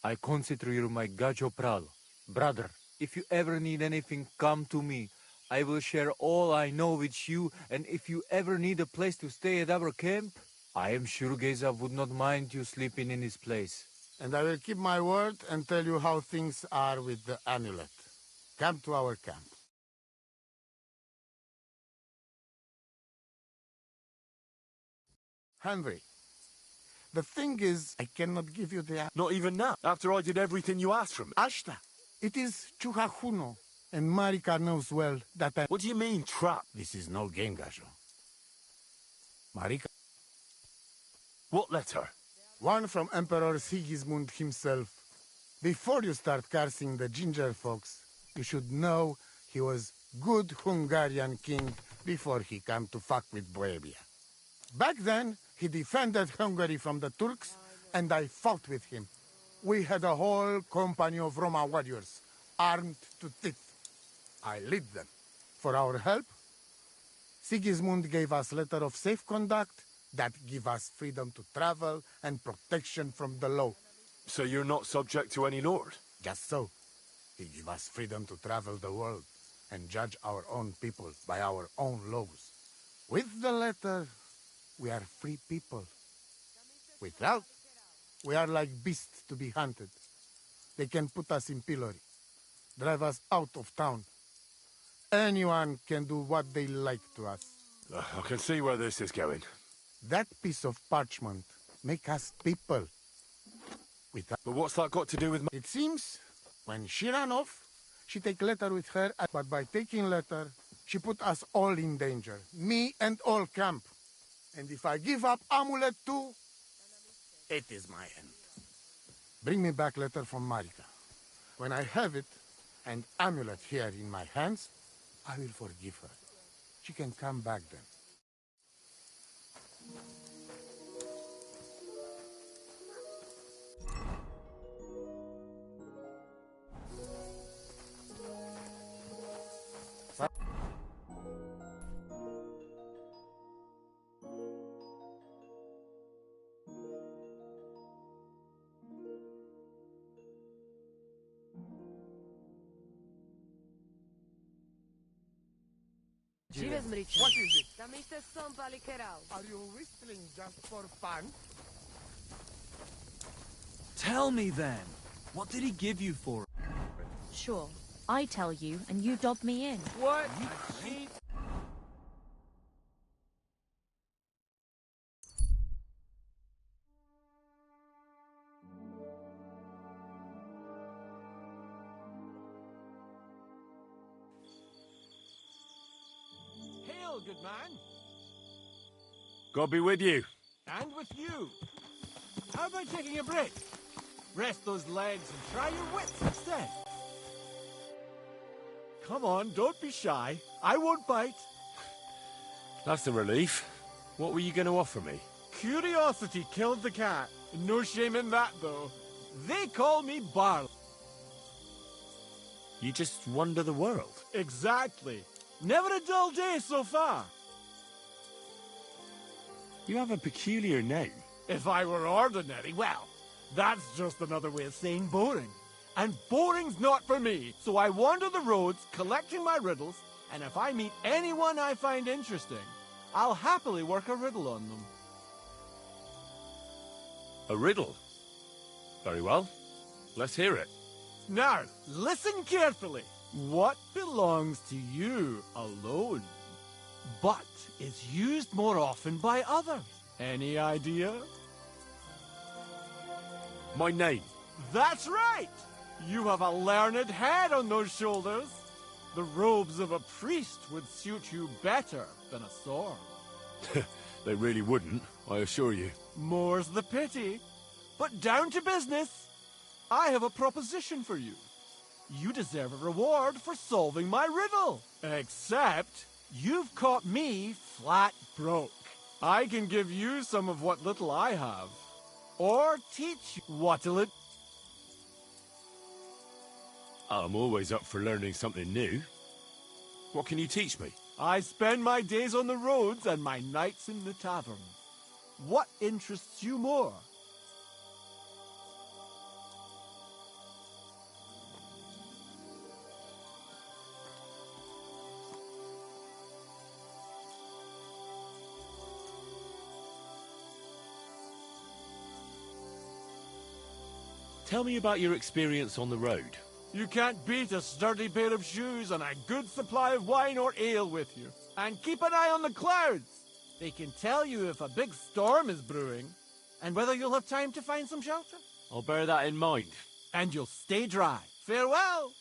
I consider you my gajo pral. Brother, if you ever need anything, come to me. I will share all I know with you, and if you ever need a place to stay at our camp, I am sure Geza would not mind you sleeping in his place. And I will keep my word and tell you how things are with the amulet. Come to our camp. Henry, the thing is, I cannot give you the... Not even now, after I did everything you asked from me. Ashta, it is Chuhajuno, and Marika knows well that I... What do you mean, trap? This is no game, Gajo. Marika... What letter? One from Emperor Sigismund himself. Before you start cursing the ginger folks, you should know he was good Hungarian king before he came to fuck with Bohemia. Back then, he defended Hungary from the Turks, and I fought with him. We had a whole company of Roma warriors, armed to teeth. I lead them. For our help, Sigismund gave us letter of safe conduct that give us freedom to travel and protection from the law. So you're not subject to any lord? Just so. He give us freedom to travel the world and judge our own people by our own laws. With the letter, we are free people. Without, we are like beasts to be hunted. They can put us in pillory, drive us out of town. Anyone can do what they like to us. I can see where this is going. That piece of parchment make us people. But what's that got to do with... It seems, when she ran off, she take letter with her, but by taking letter, she put us all in danger. Me and all camp. And if I give up amulet too, it is my end. Bring me back letter from Marika. When I have it, and amulet here in my hands, I will forgive her. She can come back then. What is it? Are you whistling just for fun? Tell me then, what did he give you for it? Sure, I tell you, and you dob me in. What? Hail, good man. God be with you. And with you. How about taking a break? Rest those legs and try your wits instead. Come on, don't be shy. I won't bite. That's a relief. What were you going to offer me? Curiosity killed the cat. No shame in that, though. They call me Barl. You just wander the world. Exactly. Never a dull day so far. You have a peculiar name. If I were ordinary, well, that's just another way of saying boring. And boring's not for me, so I wander the roads collecting my riddles, and if I meet anyone I find interesting, I'll happily work a riddle on them. A riddle? Very well. Let's hear it. Now, listen carefully. What belongs to you alone, but is used more often by others? Any idea? My name. That's right! You have a learned head on those shoulders. The robes of a priest would suit you better than a sword. They really wouldn't, I assure you. More's the pity. But down to business. I have a proposition for you. You deserve a reward for solving my riddle. Except, you've caught me flat broke. I can give you some of what little I have. Or teach you what'll it... I'm always up for learning something new. What can you teach me? I spend my days on the roads and my nights in the tavern. What interests you more? Tell me about your experience on the road. You can't beat a sturdy pair of shoes and a good supply of wine or ale with you. And keep an eye on the clouds. They can tell you if a big storm is brewing, and whether you'll have time to find some shelter. I'll bear that in mind. And you'll stay dry. Farewell!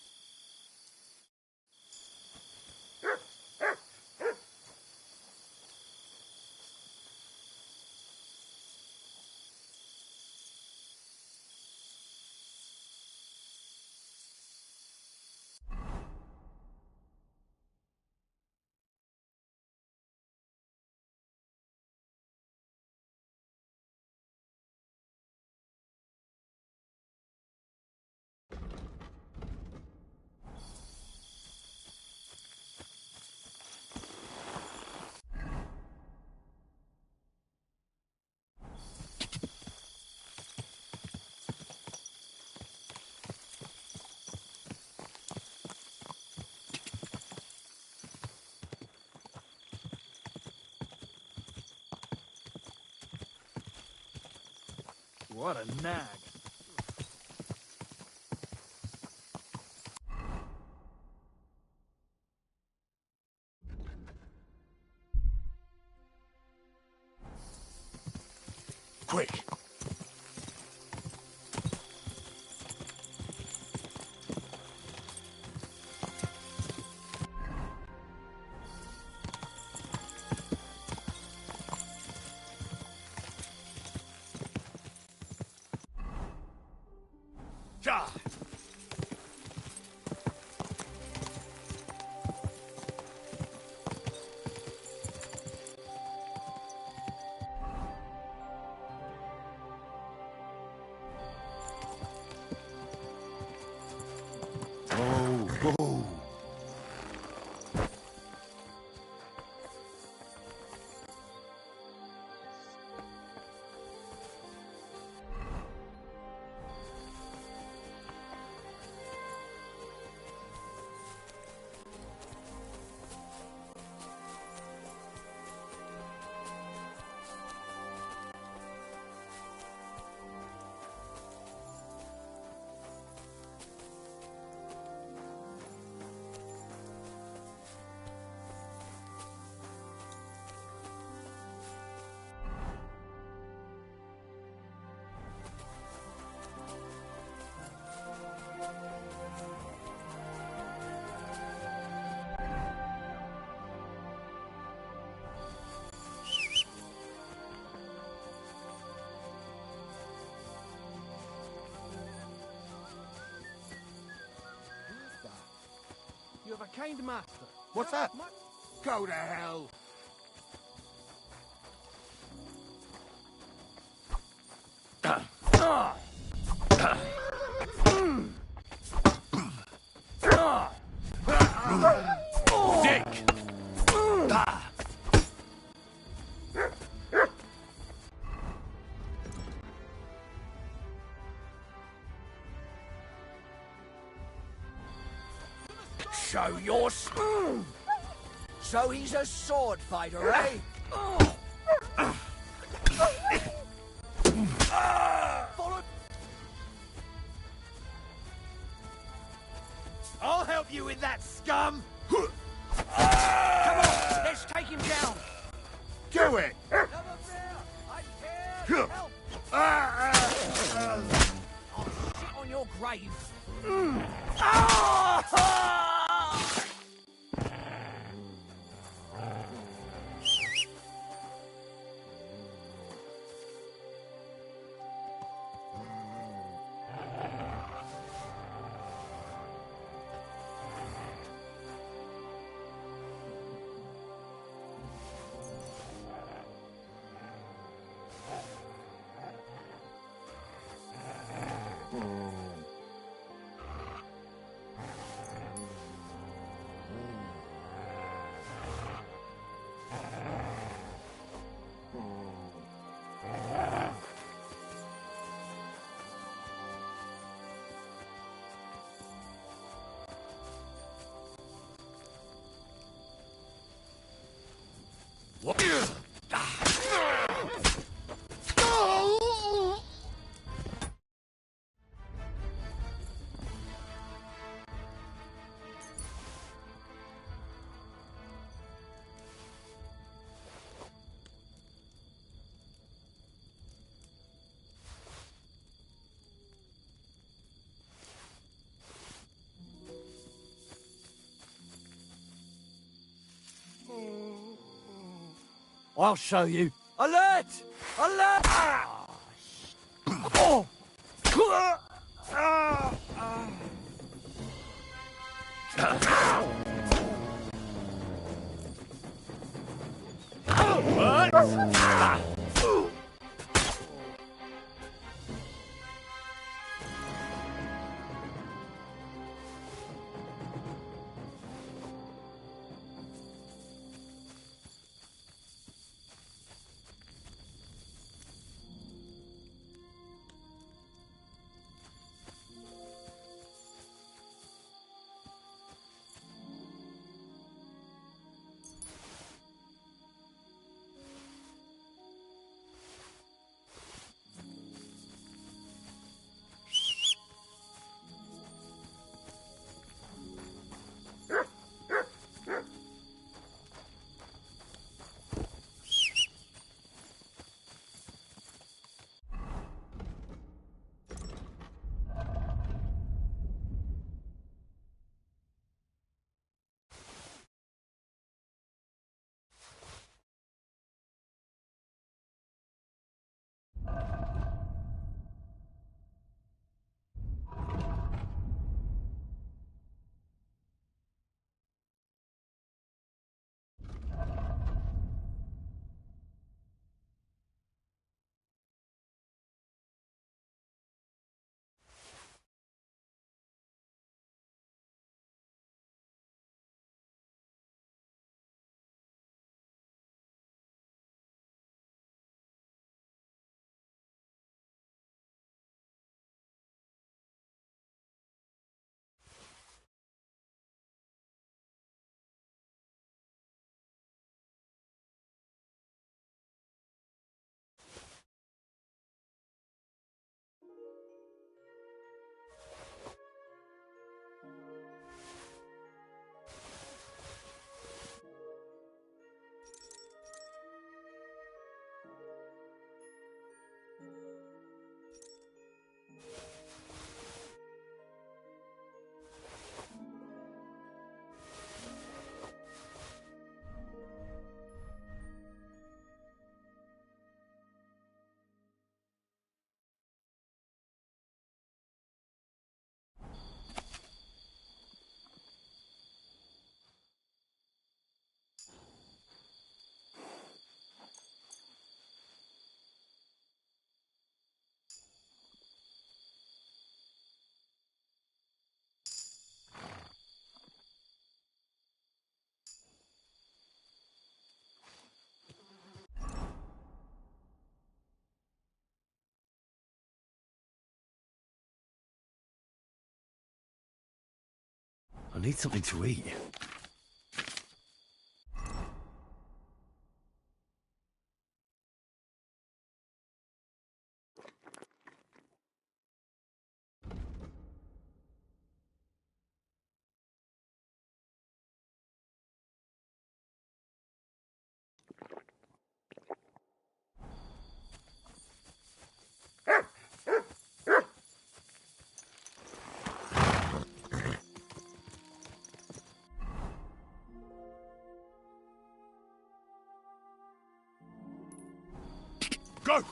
What a nag. Quick! Ja! Whoa! You have a kind master. What's that? Go to hell! Dick! Show your... So he's a sword fighter, eh? Follow... I'll help you with that, scum! Come on, let's take him down! Do it! I'll shit on your grave. I'll show you. Alert! Alert! Oh! I need something to eat. Go!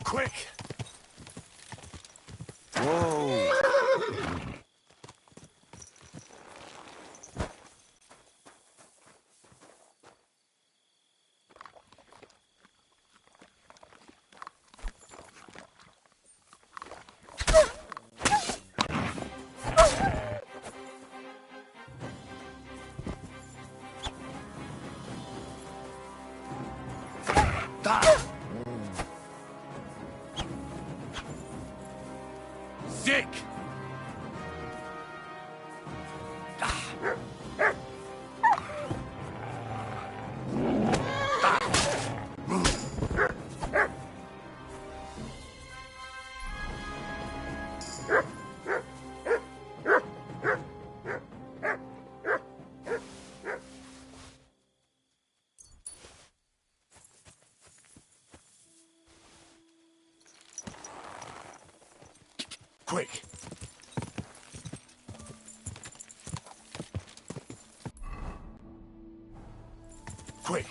Quick! Whoa! Sick! Quick! Quick!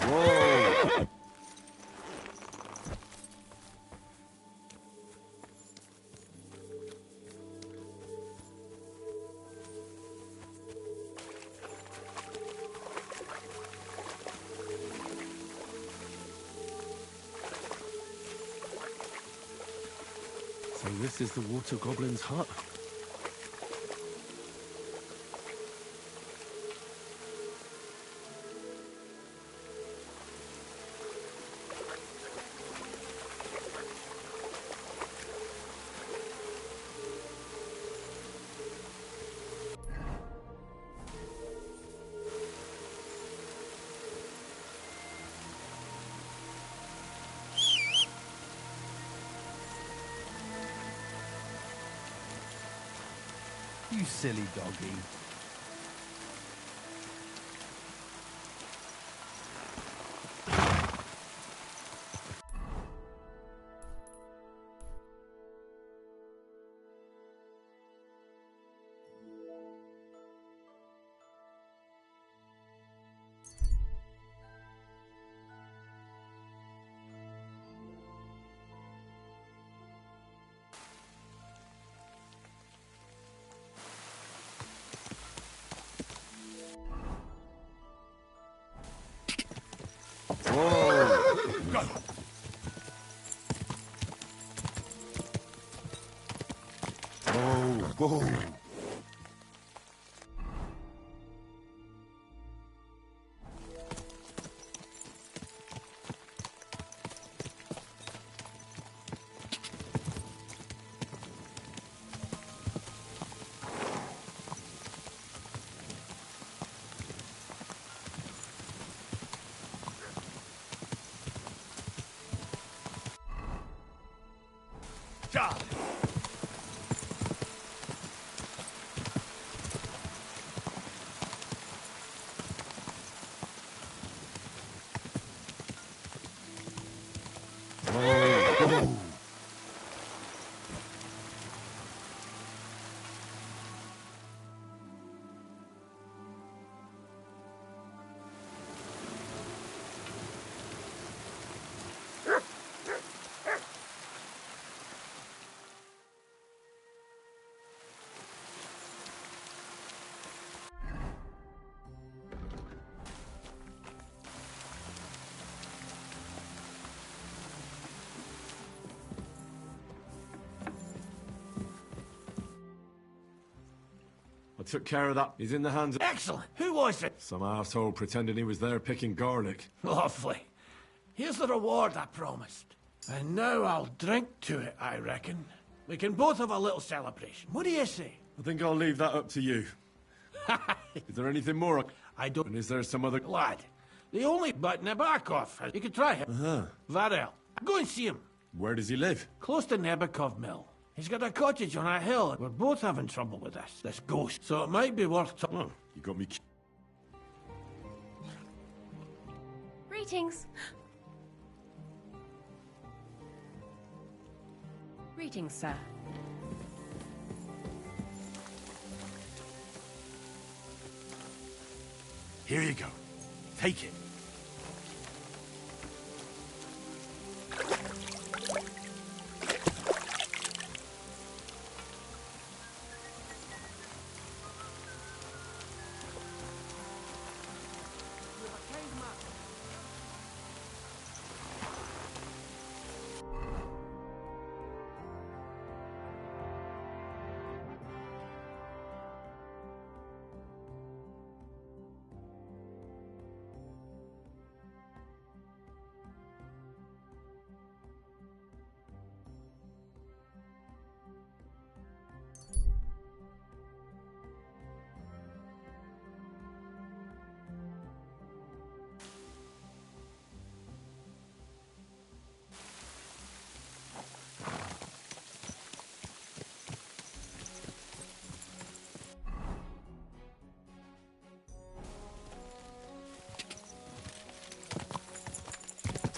Whoa! So this is the water goblin's hut? You silly doggy. Go! Whoa! Ja! Whoa! took care of that. He's in the hands of... Excellent. Who was it? Some arsehole pretending he was there picking garlic. Lovely. Here's the reward I promised. And now I'll drink to it, I reckon. We can both have a little celebration. What do you say? I think I'll leave that up to you. Is there anything more? I don't... And is there some other... Lad, the only but Nabokov. You could try him. Varel. Go and see him. Where does he live? Close to Nebokov Mill. He's got a cottage on a hill. We're both having trouble with this ghost. So it might be worth... Oh, you got me... Greetings. Greetings, sir. Here you go. Take it.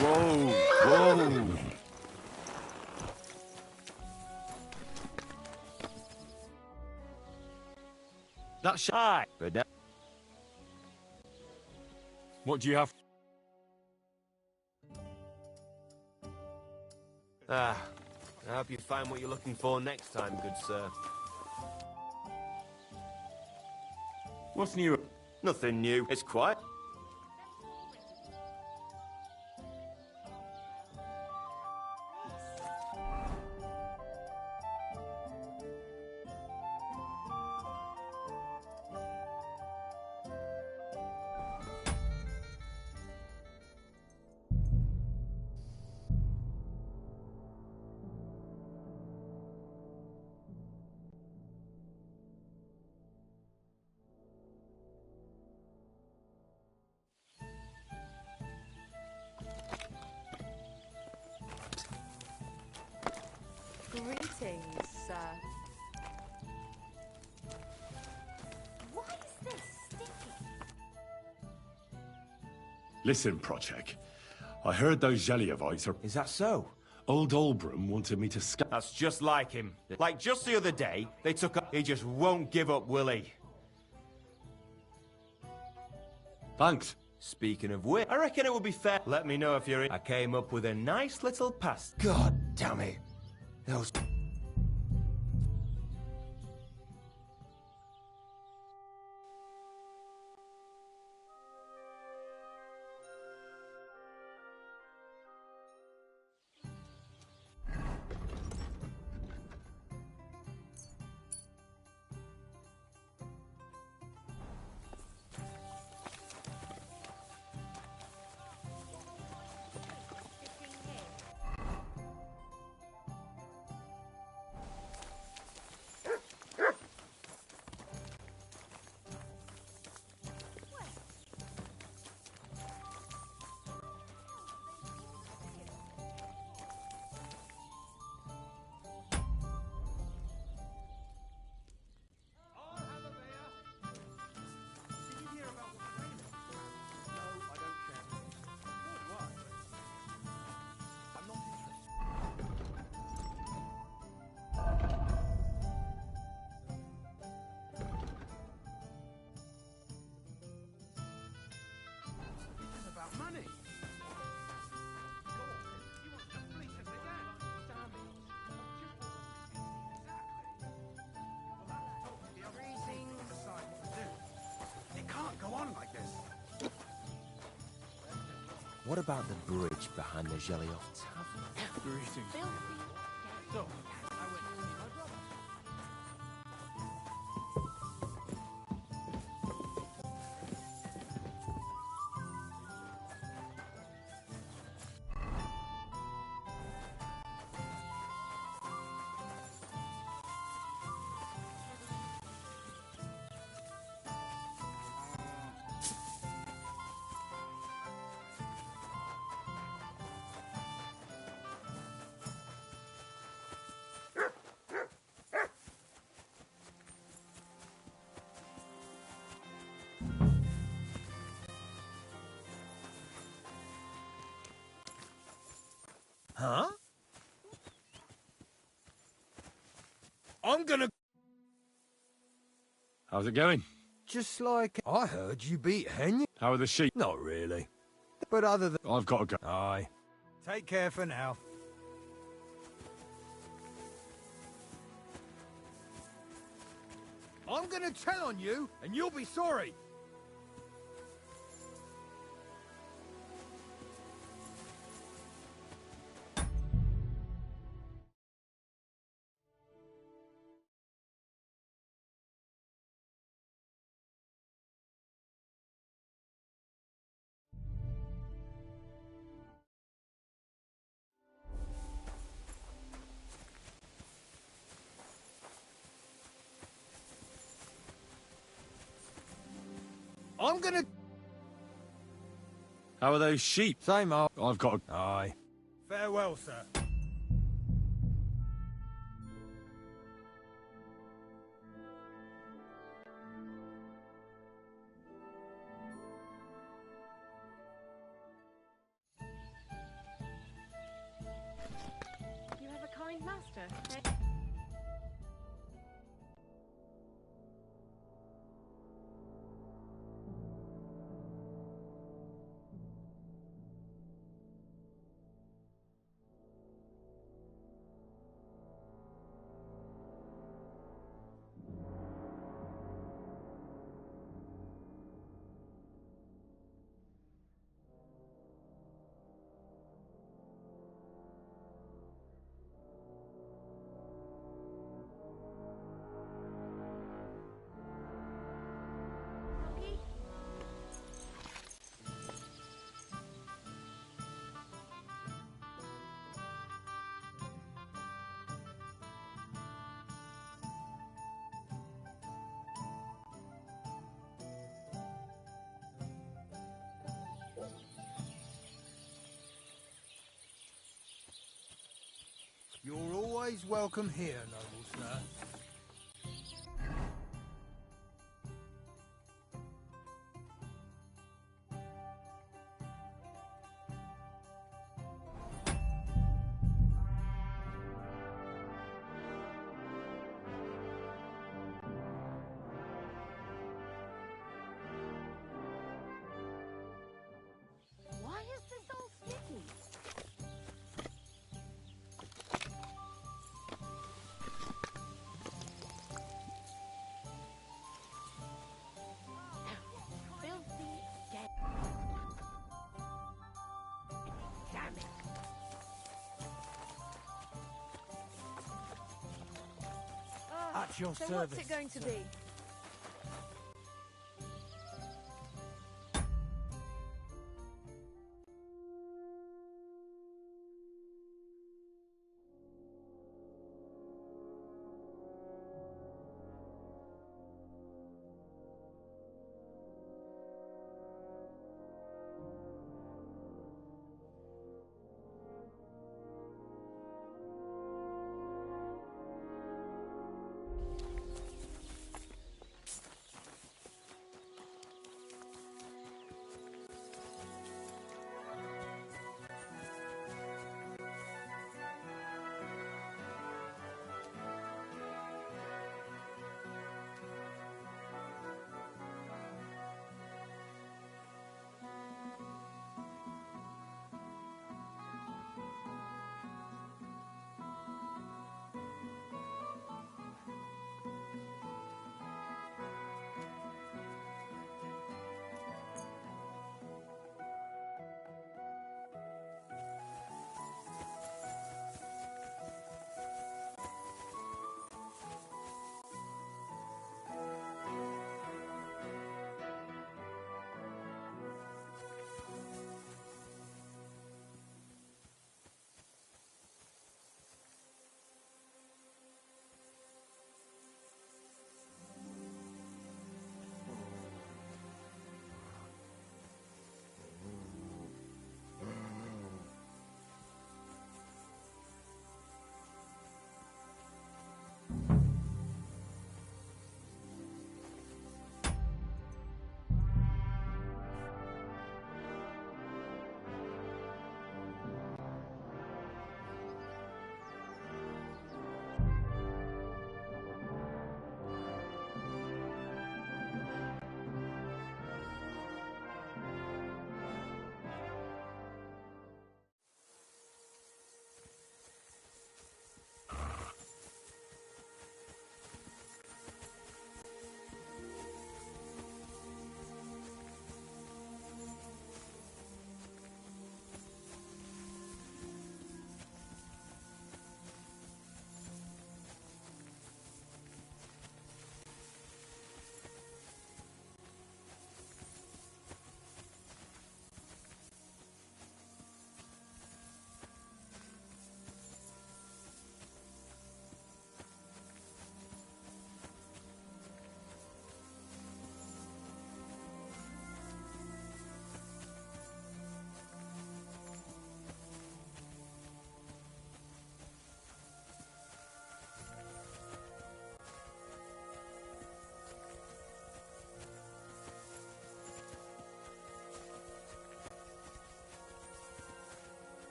Whoa! Whoa! That's shy. But now... What do you have? I hope you find what you're looking for next time, good sir. What's new? Nothing new. It's quiet. Greetings, sir. Why is this sticky? Listen, Project. I heard those Zheliovites are... Is that so? Old Olbram wanted me to scout... That's just like him. Like just the other day, they took up... He just won't give up, will he? Thanks. Speaking of which, I reckon it would be fair. Let me know if you're in. I came up with a nice little pass. God damn it. Those... What about the bridge behind the Zheliov Tavern? Greetings. So, Huh? I'm gonna... How's it going? Just like... I heard you beat Hen. How are the sheep? Not really. But other than... I've got to go. Aye. Take care for now. I'm gonna tell on you, and you'll be sorry. I'm gonna... How are those sheep? Same old. I've got to... Aye. Farewell, sir. You have a kind master. You're always welcome here, noble sir. Why is this all sticky? Filthy dead. Damn it. At your So service. what's it going to be?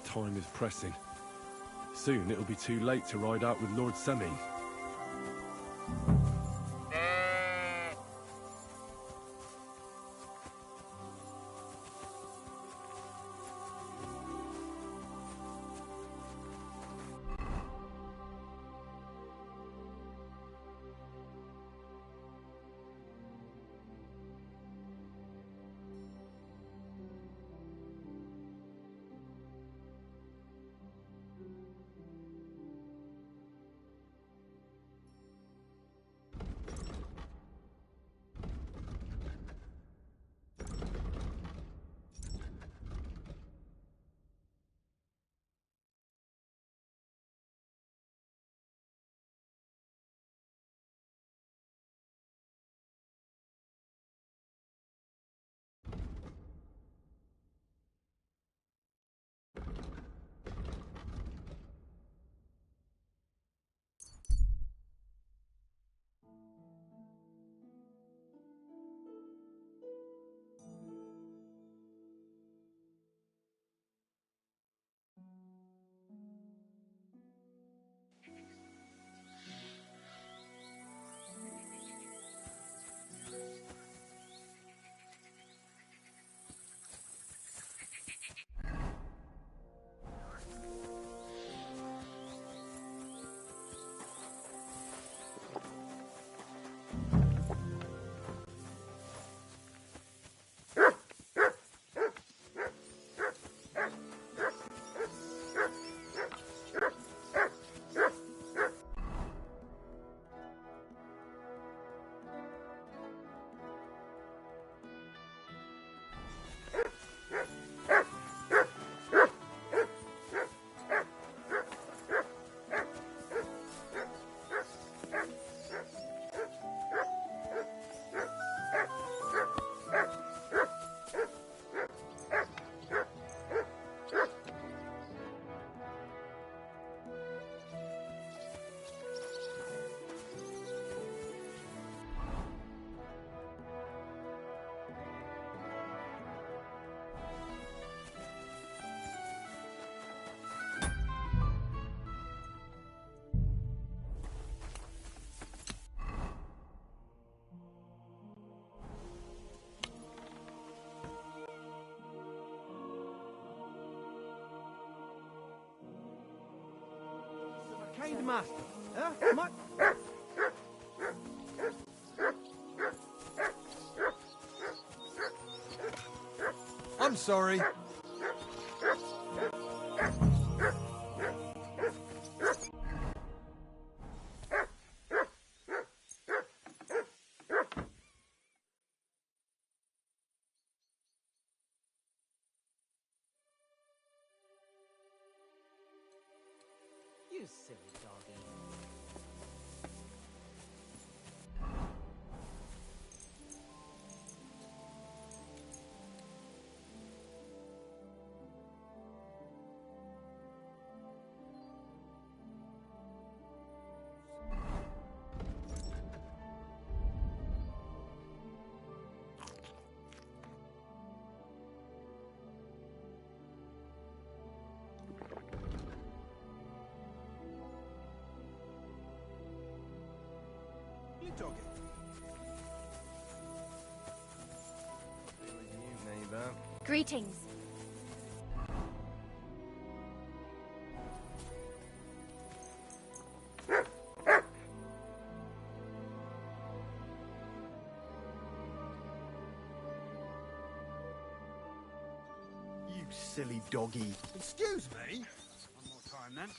time is pressing. Soon it'll be too late to ride out with Lord Semi. Kind master, eh? I'm sorry. You silly doggy. You doggy. Neighbor. Greetings. You silly doggy. Excuse me? One more time then.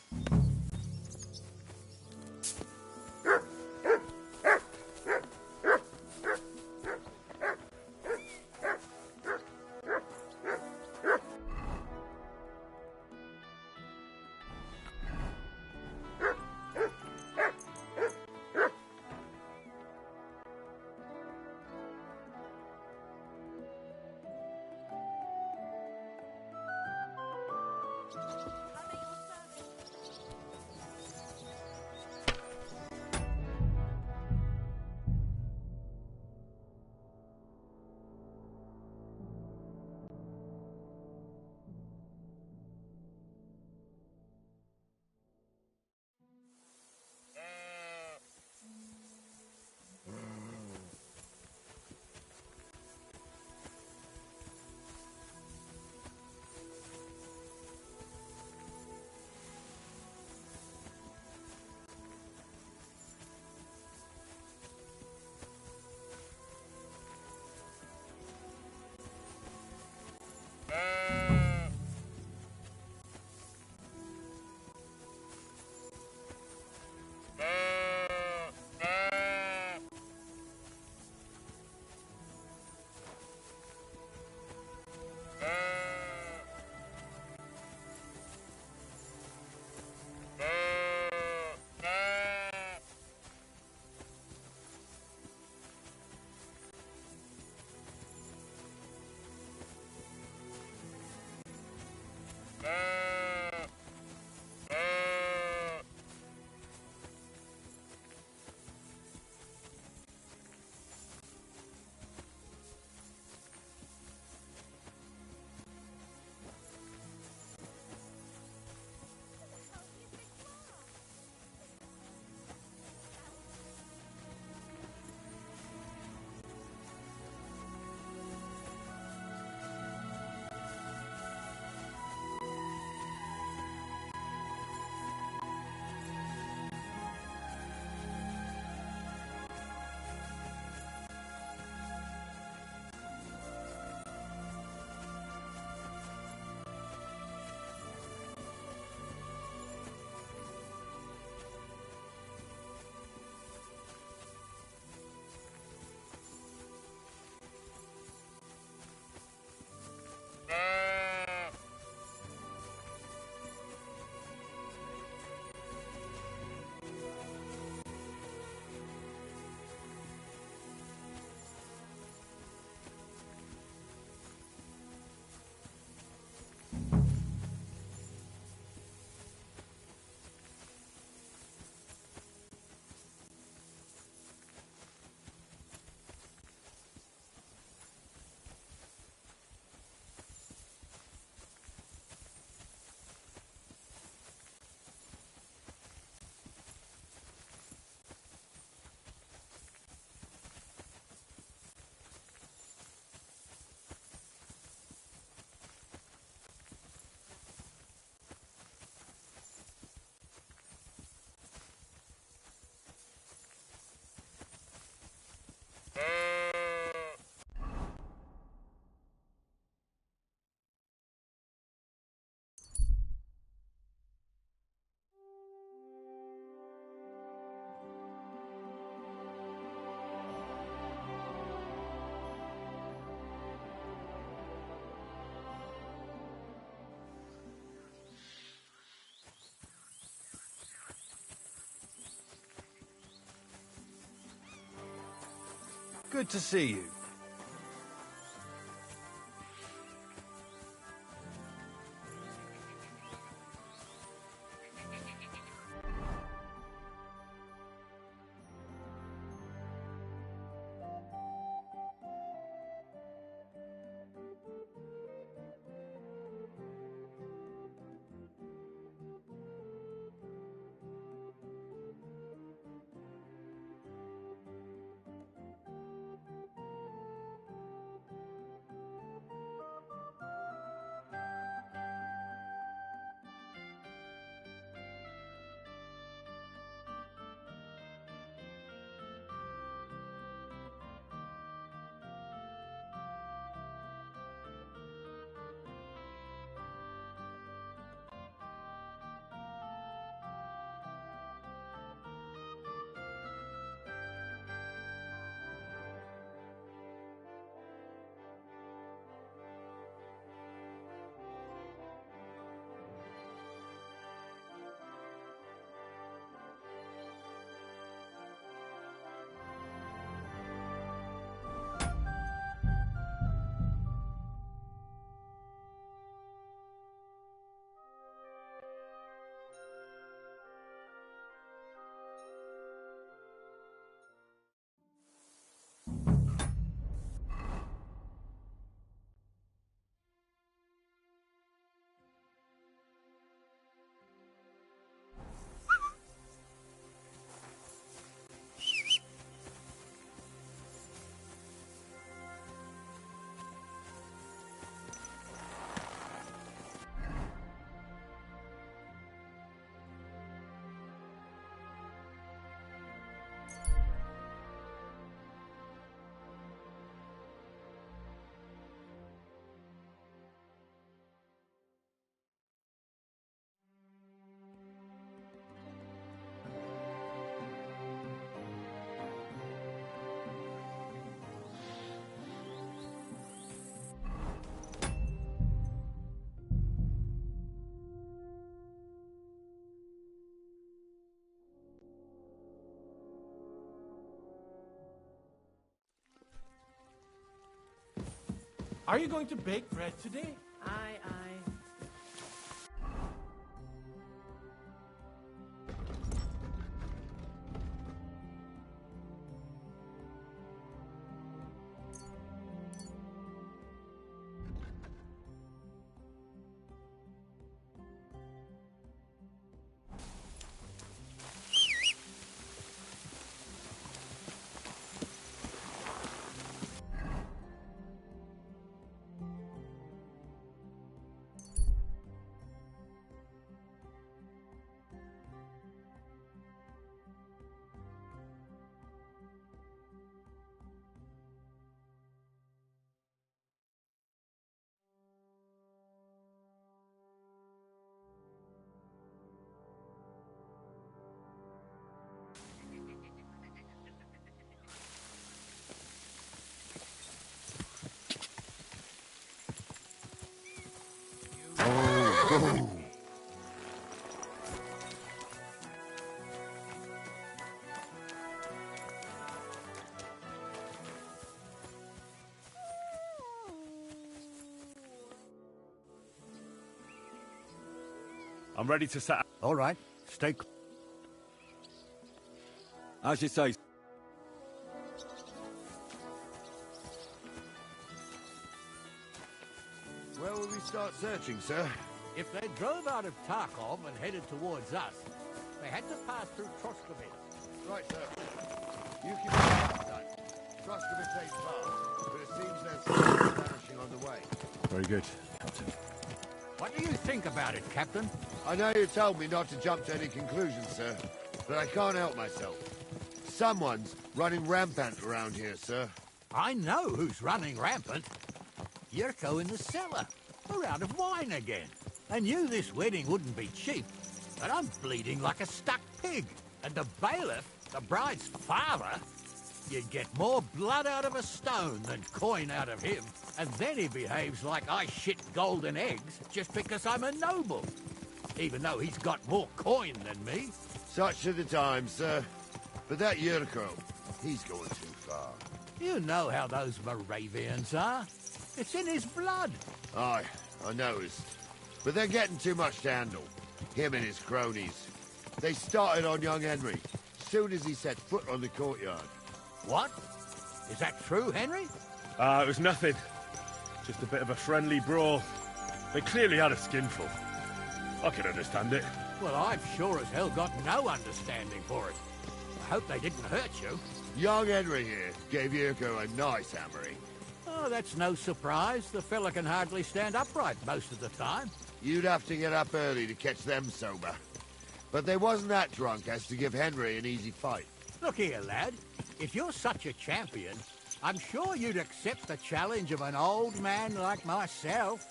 Good to see you. Are you going to bake bread today? Aye, aye. Oh. I'm ready to set. All right, stay. As you say. Where will we start searching, sir? If they drove out of Tarkov and headed towards us, they had to pass through Troskovitz. Right, sir. You keep an eye on that. Troskovitz ain't far, but it seems there's something vanishing on the way. Very good, Captain. What do you think about it, Captain? I know you told me not to jump to any conclusions, sir, but I can't help myself. Someone's running rampant around here, sir. I know who's running rampant. Yurko in the cellar. We're out of wine again. I knew this wedding wouldn't be cheap, but I'm bleeding like a stuck pig. And the bailiff, the bride's father, you'd get more blood out of a stone than coin out of him. And then he behaves like I shit golden eggs just because I'm a noble. Even though he's got more coin than me. Such are the times, sir. But that Yurko, he's going too far. You know how those Moravians are. It's in his blood. Aye, I noticed. But they're getting too much to handle. Him and his cronies. They started on young Henry, soon as he set foot on the courtyard. What? Is that true, Henry? It was nothing. Just a bit of a friendly brawl. They clearly had a skinful. I can understand it. Well, I've sure as hell got no understanding for it. I hope they didn't hurt you. Young Henry here gave Yurko a nice hammering. Oh, that's no surprise. The fella can hardly stand upright most of the time. You'd have to get up early to catch them sober. But they wasn't that drunk as to give Henry an easy fight. Look here, lad. If you're such a champion, I'm sure you'd accept the challenge of an old man like myself.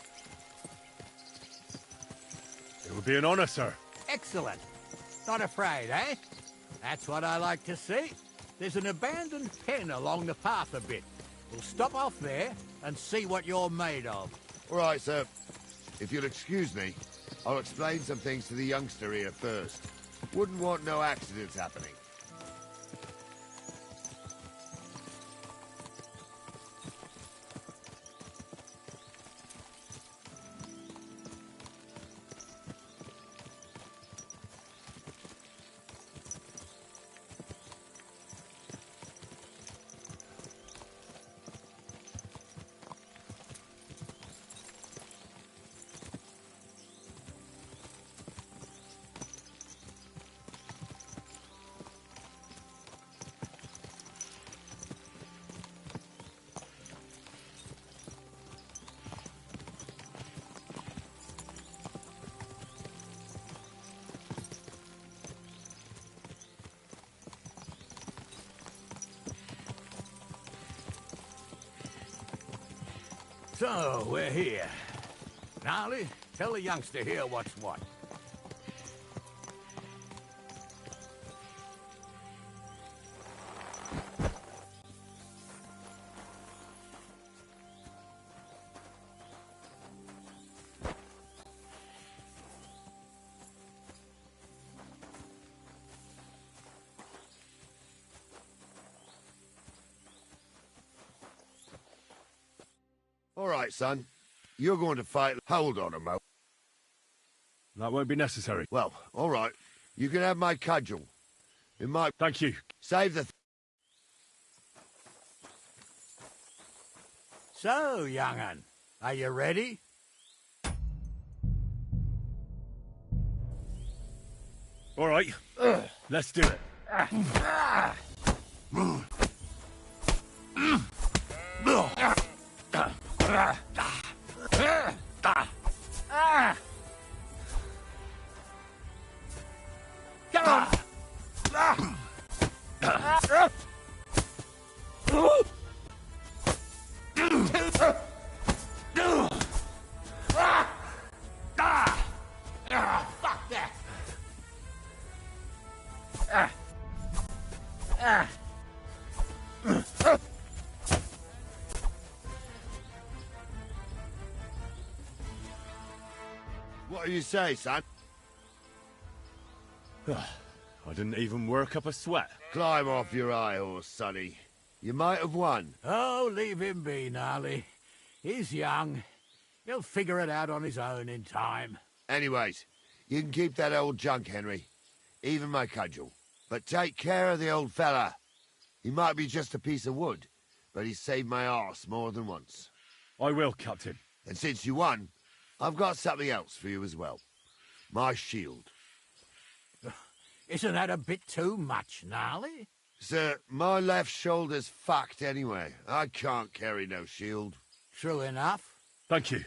It would be an honor, sir. Excellent. Not afraid, eh? That's what I like to see. There's an abandoned pen along the path a bit. We'll stop off there and see what you're made of. All right, sir. If you'll excuse me, I'll explain some things to the youngster here first. Wouldn't want no accidents happening. So, we're here. Gnarly, tell the youngster here what's what. All right, son. You're going to fight. Hold on a moment. That won't be necessary. Well, all right. You can have my cudgel. It might... Thank you. Save the... So, young'un, are you ready? All right. Let's do it. Fuck that! What do you say, son? I didn't even work up a sweat. Climb off your high horse, sonny. You might have won. Oh, leave him be, Gnarly. He's young. He'll figure it out on his own in time. Anyways, you can keep that old junk, Henry. Even my cudgel. But take care of the old fella. He might be just a piece of wood, but he's saved my arse more than once. I will, Captain. And since you won, I've got something else for you as well. My shield. Isn't that a bit too much, Gnarly? Sir, my left shoulder's fucked anyway. I can't carry no shield. True enough. Thank you.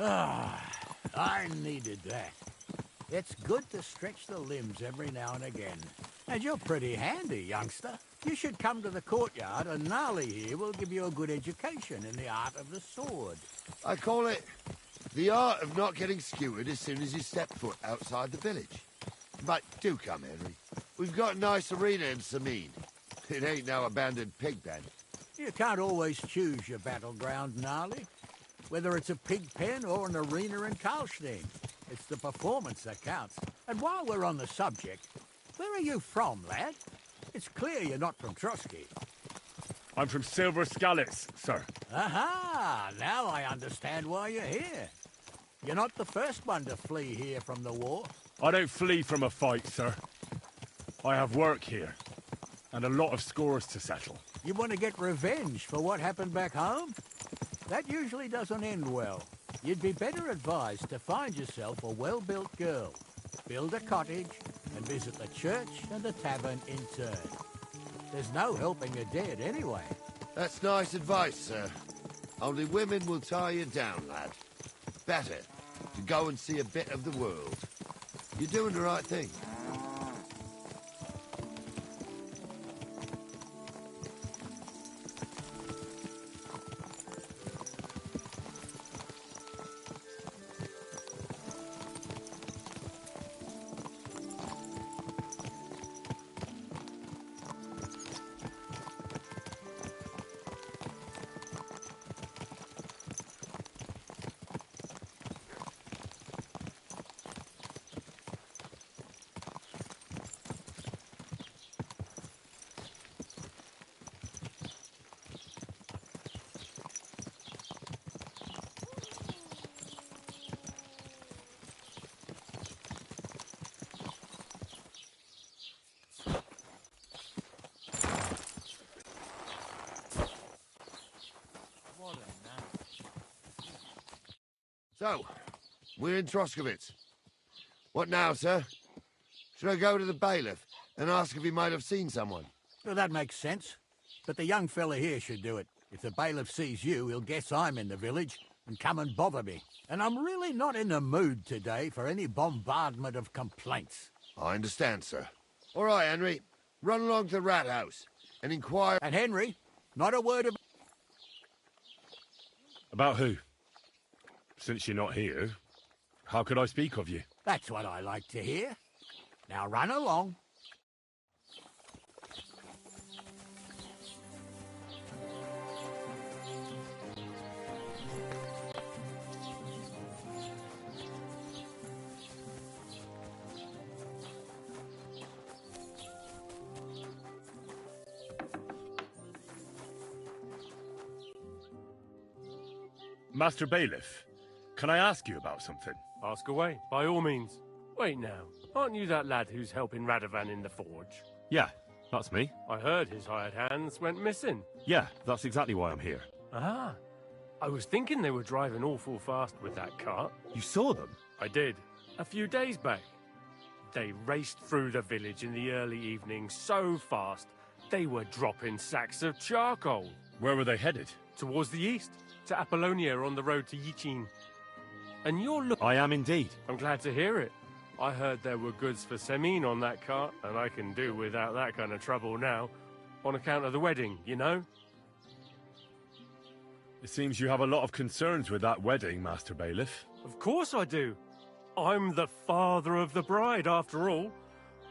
Ah, I needed that. It's good to stretch the limbs every now and again. And you're pretty handy, youngster. You should come to the courtyard, and Gnarly here will give you a good education in the art of the sword. I call it the art of not getting skewered as soon as you step foot outside the village. But do come, Henry. We've got a nice arena in Sameen. It ain't no abandoned pig pen. You can't always choose your battleground, Gnarly. Whether it's a pig pen or an arena in Karlstein. It's the performance that counts. And while we're on the subject, where are you from, lad? It's clear you're not from Trotsky. I'm from Silver Scallops, sir. Aha! Now I understand why you're here. You're not the first one to flee here from the war. I don't flee from a fight, sir. I have work here, and a lot of scores to settle. You want to get revenge for what happened back home? That usually doesn't end well. You'd be better advised to find yourself a well-built girl, build a cottage, and visit the church and the tavern in turn. There's no helping the dead anyway. That's nice advice, sir. Only women will tie you down, lad. Better to go and see a bit of the world. You're doing the right thing. So, we're in Troskowitz. What now, sir? Should I go to the bailiff and ask if he might have seen someone? Well, that makes sense. But the young fella here should do it. If the bailiff sees you, he'll guess I'm in the village and come and bother me. And I'm really not in the mood today for any bombardment of complaints. I understand, sir. All right, Henry. Run along to the rat house and inquire... And Henry, not a word of... About who? Since you're not here, how could I speak of you? That's what I like to hear. Now run along. Master Bailiff, can I ask you about something? Ask away, by all means. Wait now, aren't you that lad who's helping Radovan in the forge? Yeah, that's me. I heard his hired hands went missing. Yeah, that's exactly why I'm here. Ah, I was thinking they were driving awful fast with that cart. You saw them? I did, a few days back. They raced through the village in the early evening so fast, they were dropping sacks of charcoal. Where were they headed? Towards the east, to Apollonia on the road to Yichin. And you're I am indeed. I'm glad to hear it. I heard there were goods for Semin on that cart, and I can do without that kind of trouble now, on account of the wedding, you know? It seems you have a lot of concerns with that wedding, Master Bailiff. Of course I do. I'm the father of the bride, after all.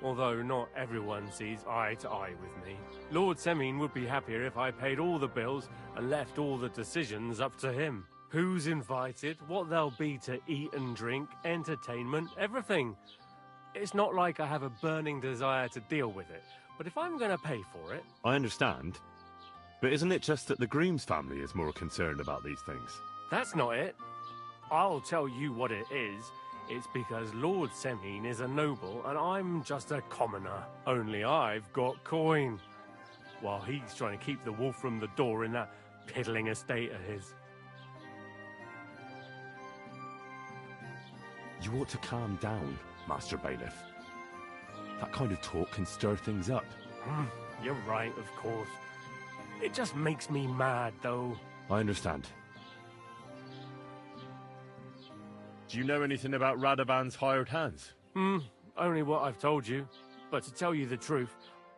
Although not everyone sees eye to eye with me. Lord Semin would be happier if I paid all the bills and left all the decisions up to him. Who's invited, what there'll be to eat and drink, entertainment, everything. It's not like I have a burning desire to deal with it, but if I'm going to pay for it... I understand. But isn't it just that the groom's family is more concerned about these things? That's not it. I'll tell you what it is. It's because Lord Semin is a noble and I'm just a commoner. Only I've got coin. While he's trying to keep the wolf from the door in that piddling estate of his. You ought to calm down, Master Bailiff. That kind of talk can stir things up. You're right, of course. It just makes me mad, though. I understand. Do you know anything about Radovan's hired hands? Only what I've told you. But to tell you the truth,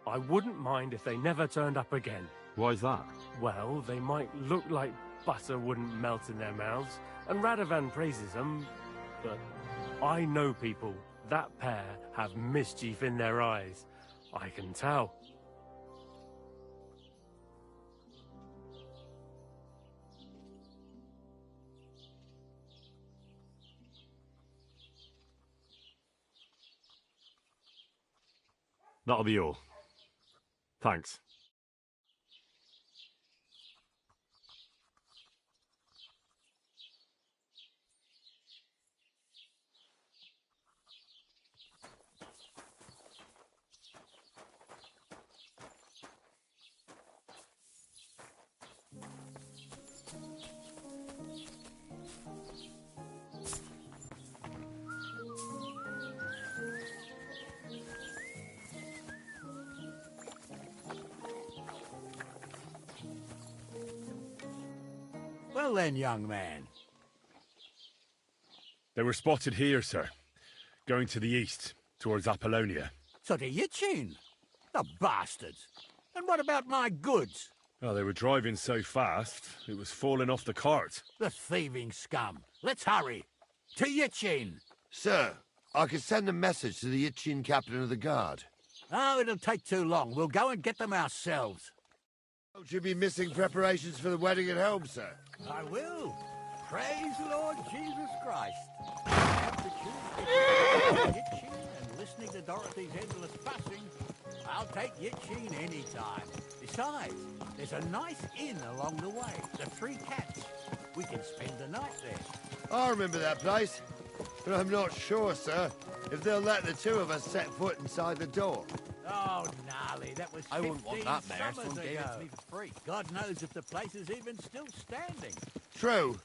I wouldn't mind if they never turned up again. Why's that? Well, they might look like butter wouldn't melt in their mouths, and Radovan praises them, but I know people. That pair have mischief in their eyes. I can tell. That'll be all. Thanks. Well then, young man. They were spotted here, sir. Going to the east, towards Apollonia. So to Yitchin? The bastards. And what about my goods? Oh, they were driving so fast, it was falling off the cart. The thieving scum. Let's hurry. To Yitchin. Sir, I can send a message to the Yitchin captain of the guard. Oh, it'll take too long. We'll go and get them ourselves. Don't you be missing preparations for the wedding at home, sir? I will. Praise the Lord Jesus Christ. After choosing Yitchin and listening to Dorothy's endless fussing, I'll take Yitchin any time. Besides, there's a nice inn along the way, the Three Cats. We can spend the night there. I remember that place, but I'm not sure, sir, if they'll let the two of us set foot inside the door. Oh, gnarly, that was 15 I wouldn't want that mare. summers Someone gave it ago. to me for free. God knows if the place is even still standing. True.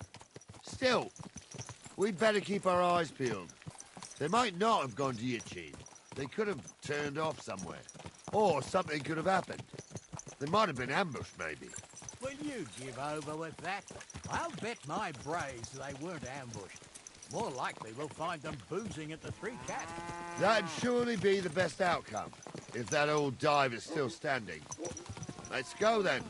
Still, we'd better keep our eyes peeled. They might not have gone to Yitchin. They could have turned off somewhere. Or something could have happened. They might have been ambushed, maybe. Will you give over with that? I'll bet my braves they weren't ambushed. More likely we'll find them boozing at the Three Cats. That'd surely be the best outcome, if that old dive is still standing. Let's go, then.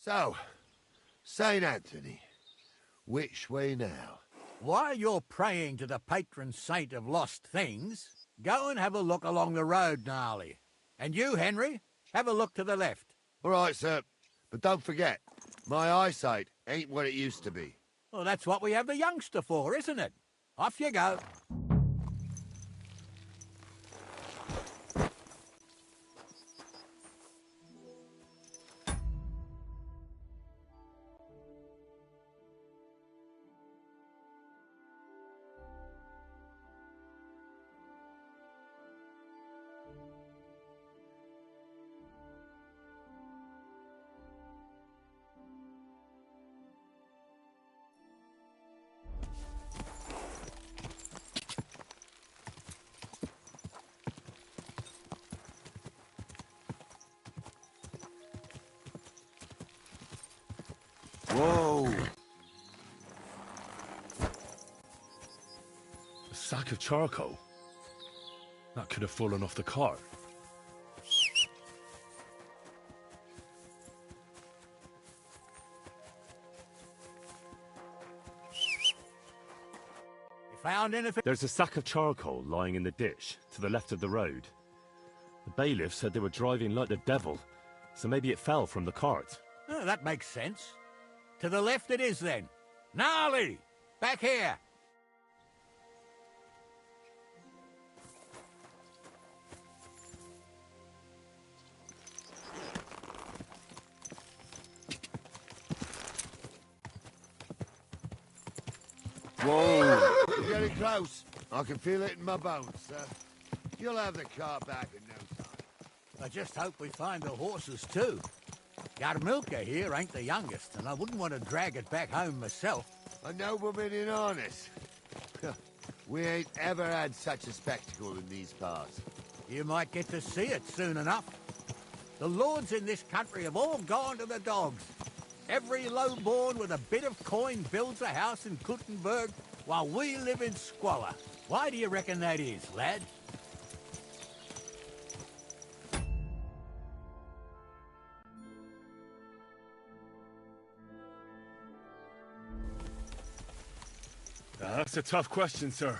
So, St. Anthony, which way now? While you're praying to the patron saint of lost things, go and have a look along the road, Gnarly. And you, Henry, have a look to the left. All right, sir. But don't forget, my eyesight ain't what it used to be. Well, that's what we have the youngster for, isn't it? Off you go. Whoa! A sack of charcoal? That could have fallen off the cart. You found anything? There's a sack of charcoal lying in the ditch to the left of the road. The bailiff said they were driving like the devil, So maybe it fell from the cart. Oh, that makes sense. To the left it is, then. Gnarly! Back here! Whoa! You're getting close. I can feel it in my bones, sir. You'll have the car back in no time. I just hope we find the horses, too. Yarmilka here ain't the youngest, and I wouldn't want to drag it back home myself. A nobleman in harness. We ain't ever had such a spectacle in these parts. You might get to see it soon enough. The lords in this country have all gone to the dogs. Every lowborn with a bit of coin builds a house in Kuttenberg, while we live in squalor. Why do you reckon that is, lad? That's a tough question, sir.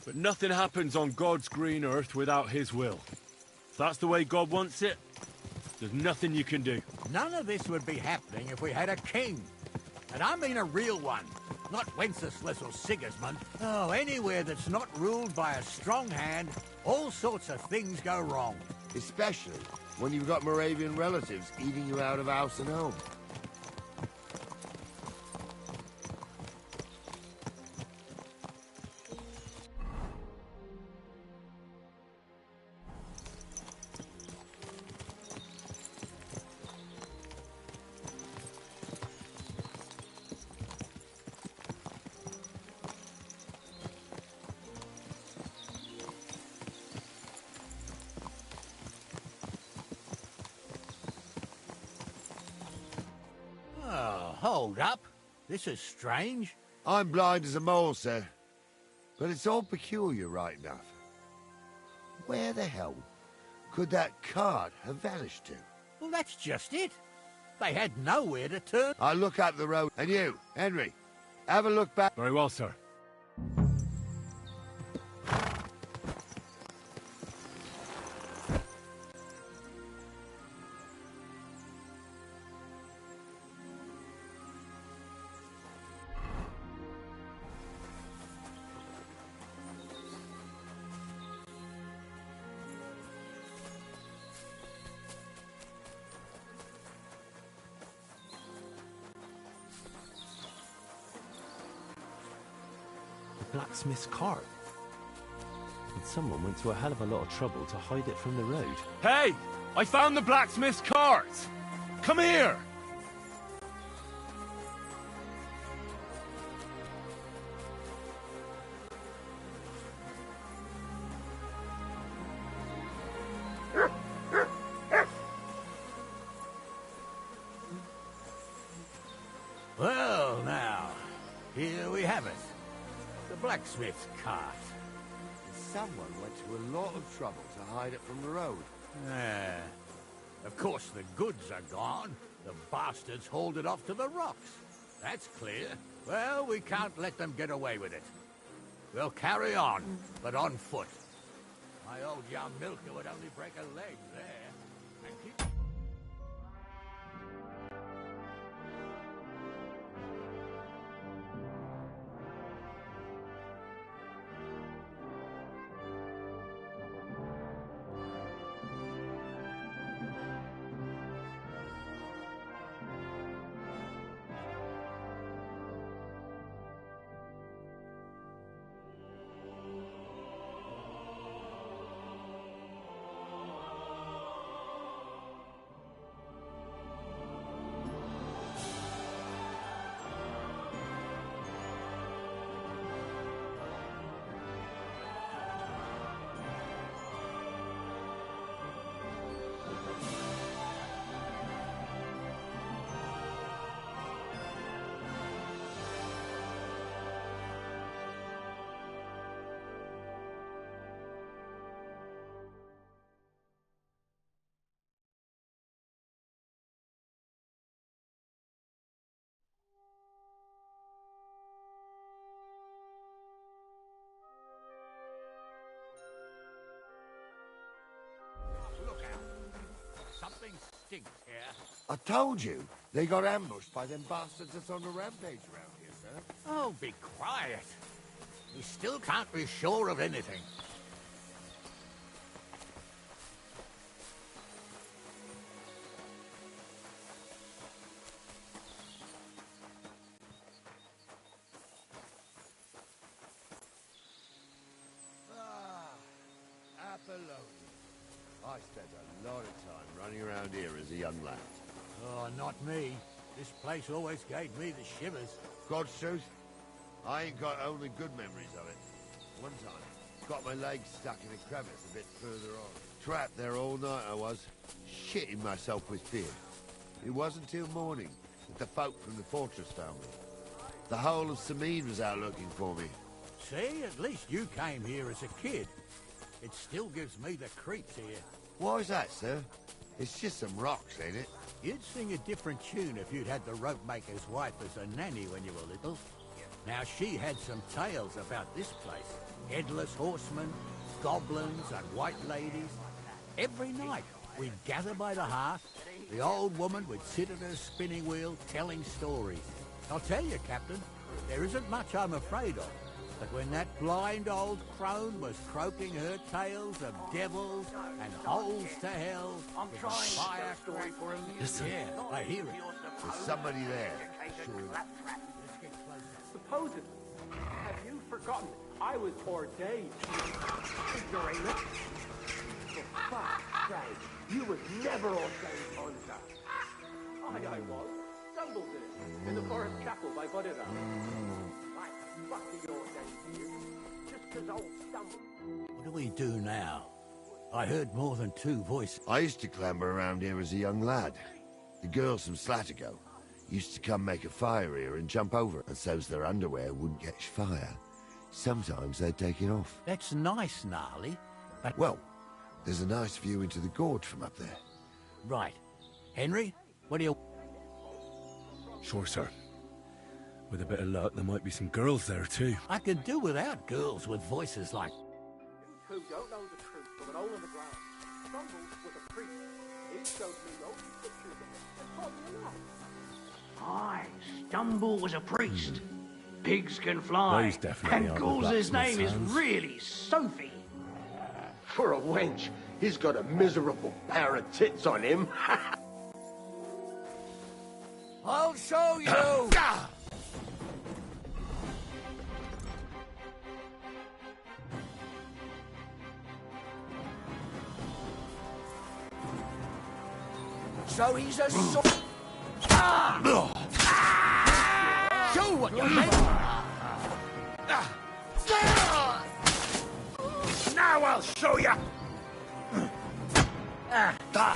But nothing happens on God's green earth without his will. If that's the way God wants it, there's nothing you can do. None of this would be happening if we had a king. And I mean a real one. Not Wenceslas or Sigismund. Oh, anywhere that's not ruled by a strong hand, all sorts of things go wrong. Especially when you've got Moravian relatives eating you out of house and home. Oh, hold up. This is strange. I'm blind as a mole, sir. But it's all peculiar, right enough. Where the hell could that cart have vanished to? Well, that's just it. They had nowhere to turn. I'll look up the road. And you, Henry, have a look back. Very well, sir. Blacksmith's cart. And someone went to a hell of a lot of trouble to hide it from the road. Hey! I found the blacksmith's cart! Come here! Well, now, here we have it. The blacksmith's cart. Someone went to a lot of trouble to hide it from the road. Ah. Of course, the goods are gone. The bastards hauled it off to the rocks. That's clear. Well, we can't let them get away with it. We'll carry on, but on foot. My old young milker would only break a leg there. And keep... Look out. Something's stinks here. I told you, they got ambushed by them bastards that's on the rampage around here, sir. Oh, be quiet. We still can't be sure of anything. I spent a lot of time running around here as a young lad. Oh, not me. This place always gave me the shivers. God's truth, I ain't got only good memories of it. One time, got my leg stuck in a crevice a bit further on. Trapped there all night I was, shitting myself with fear. It wasn't till morning that the folk from the fortress found me. The whole of Sameen was out looking for me. See, at least you came here as a kid. It still gives me the creeps here. Why is that, sir? It's just some rocks, ain't it? You'd sing a different tune if you'd had the rope maker's wife as a nanny when you were little. Now, she had some tales about this place. Headless horsemen, goblins, and white ladies. Every night, we'd gather by the hearth. The old woman would sit at her spinning wheel telling stories. I'll tell you, Captain, there isn't much I'm afraid of. But when that blind old crone was croaking her tales of devils and holes to hell, with a fire story for him. Listen. Yeah, I hear it. There's somebody there. Sure. Supposedly, have you forgotten I was ordained? Ignoramus. For fuck's sake, you was never ordained, Hunter. I was. Stumbled in the forest chapel by Bodera. I fucking ordained you. Just 'cause old stumbled. What do we do now? I heard more than two voices. I used to clamber around here as a young lad. The girls from Slatigo used to come make a fire here and jump over, and so's their underwear wouldn't catch fire. Sometimes they'd take it off. That's nice, Gnarly. But... Well, there's a nice view into the gorge from up there. Right. Henry, what do you... Sure, sir. With a bit of luck, there might be some girls there, too. I could do without girls with voices like... Who don't know the truth from an hole in the ground. Stumbled was a priest. He showed me no pictures of it and told me a lie. Aye, Stumble was a priest. Pigs can fly. Those definitely and aren't the Gulz's name is blacksmith's hands. really Sophie. For a wench, he's got a miserable pair of tits on him. I'll show you! So he's a sword. Show what you meant. Now I'll show you.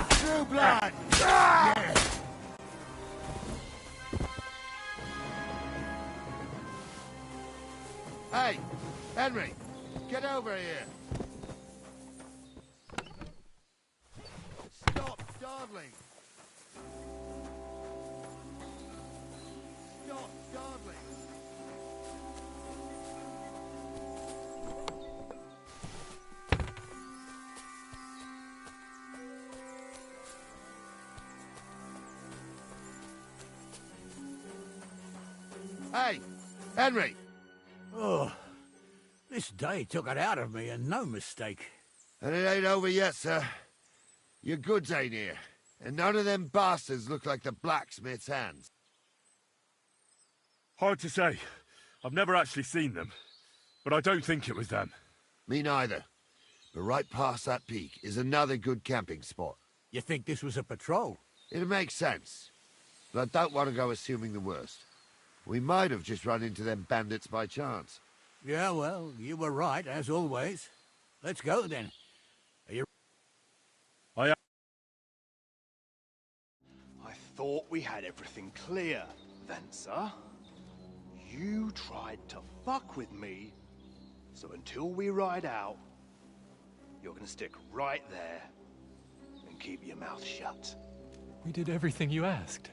True blood! Hey, Henry, get over here. Stop dawdling. Stop dawdling. Hey, Henry. Oh, this day took it out of me, and no mistake. And it ain't over yet, sir. Your goods ain't here, and none of them bastards look like the blacksmith's hands. Hard to say. I've never actually seen them. But I don't think it was them. Me neither. But right past that peak is another good camping spot. You think this was a patrol? It makes sense. But I don't want to go assuming the worst. We might have just run into them bandits by chance. Yeah, well, you were right, as always. Let's go, then. Are you... I thought we had everything clear, Venser. You tried to fuck with me, so until we ride out, you're gonna stick right there and keep your mouth shut. We did everything you asked.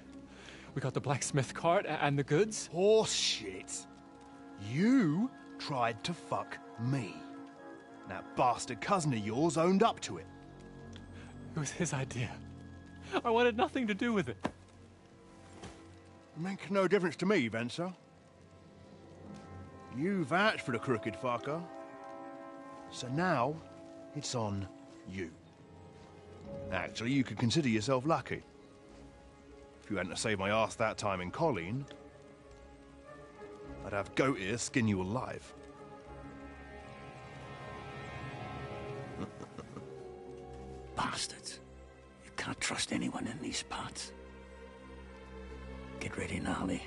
We got the blacksmith cart and the goods. Horse shit. You tried to fuck me. That bastard cousin of yours owned up to it. It was his idea. I wanted nothing to do with it. Make no difference to me, Venser. You vouched for the crooked fucker. So now, it's on you. Actually, you could consider yourself lucky. If you hadn't saved my ass that time in Colleen, I'd have goat ear skin you alive. Bastards. You can't trust anyone in these parts. Get ready, Gnarly.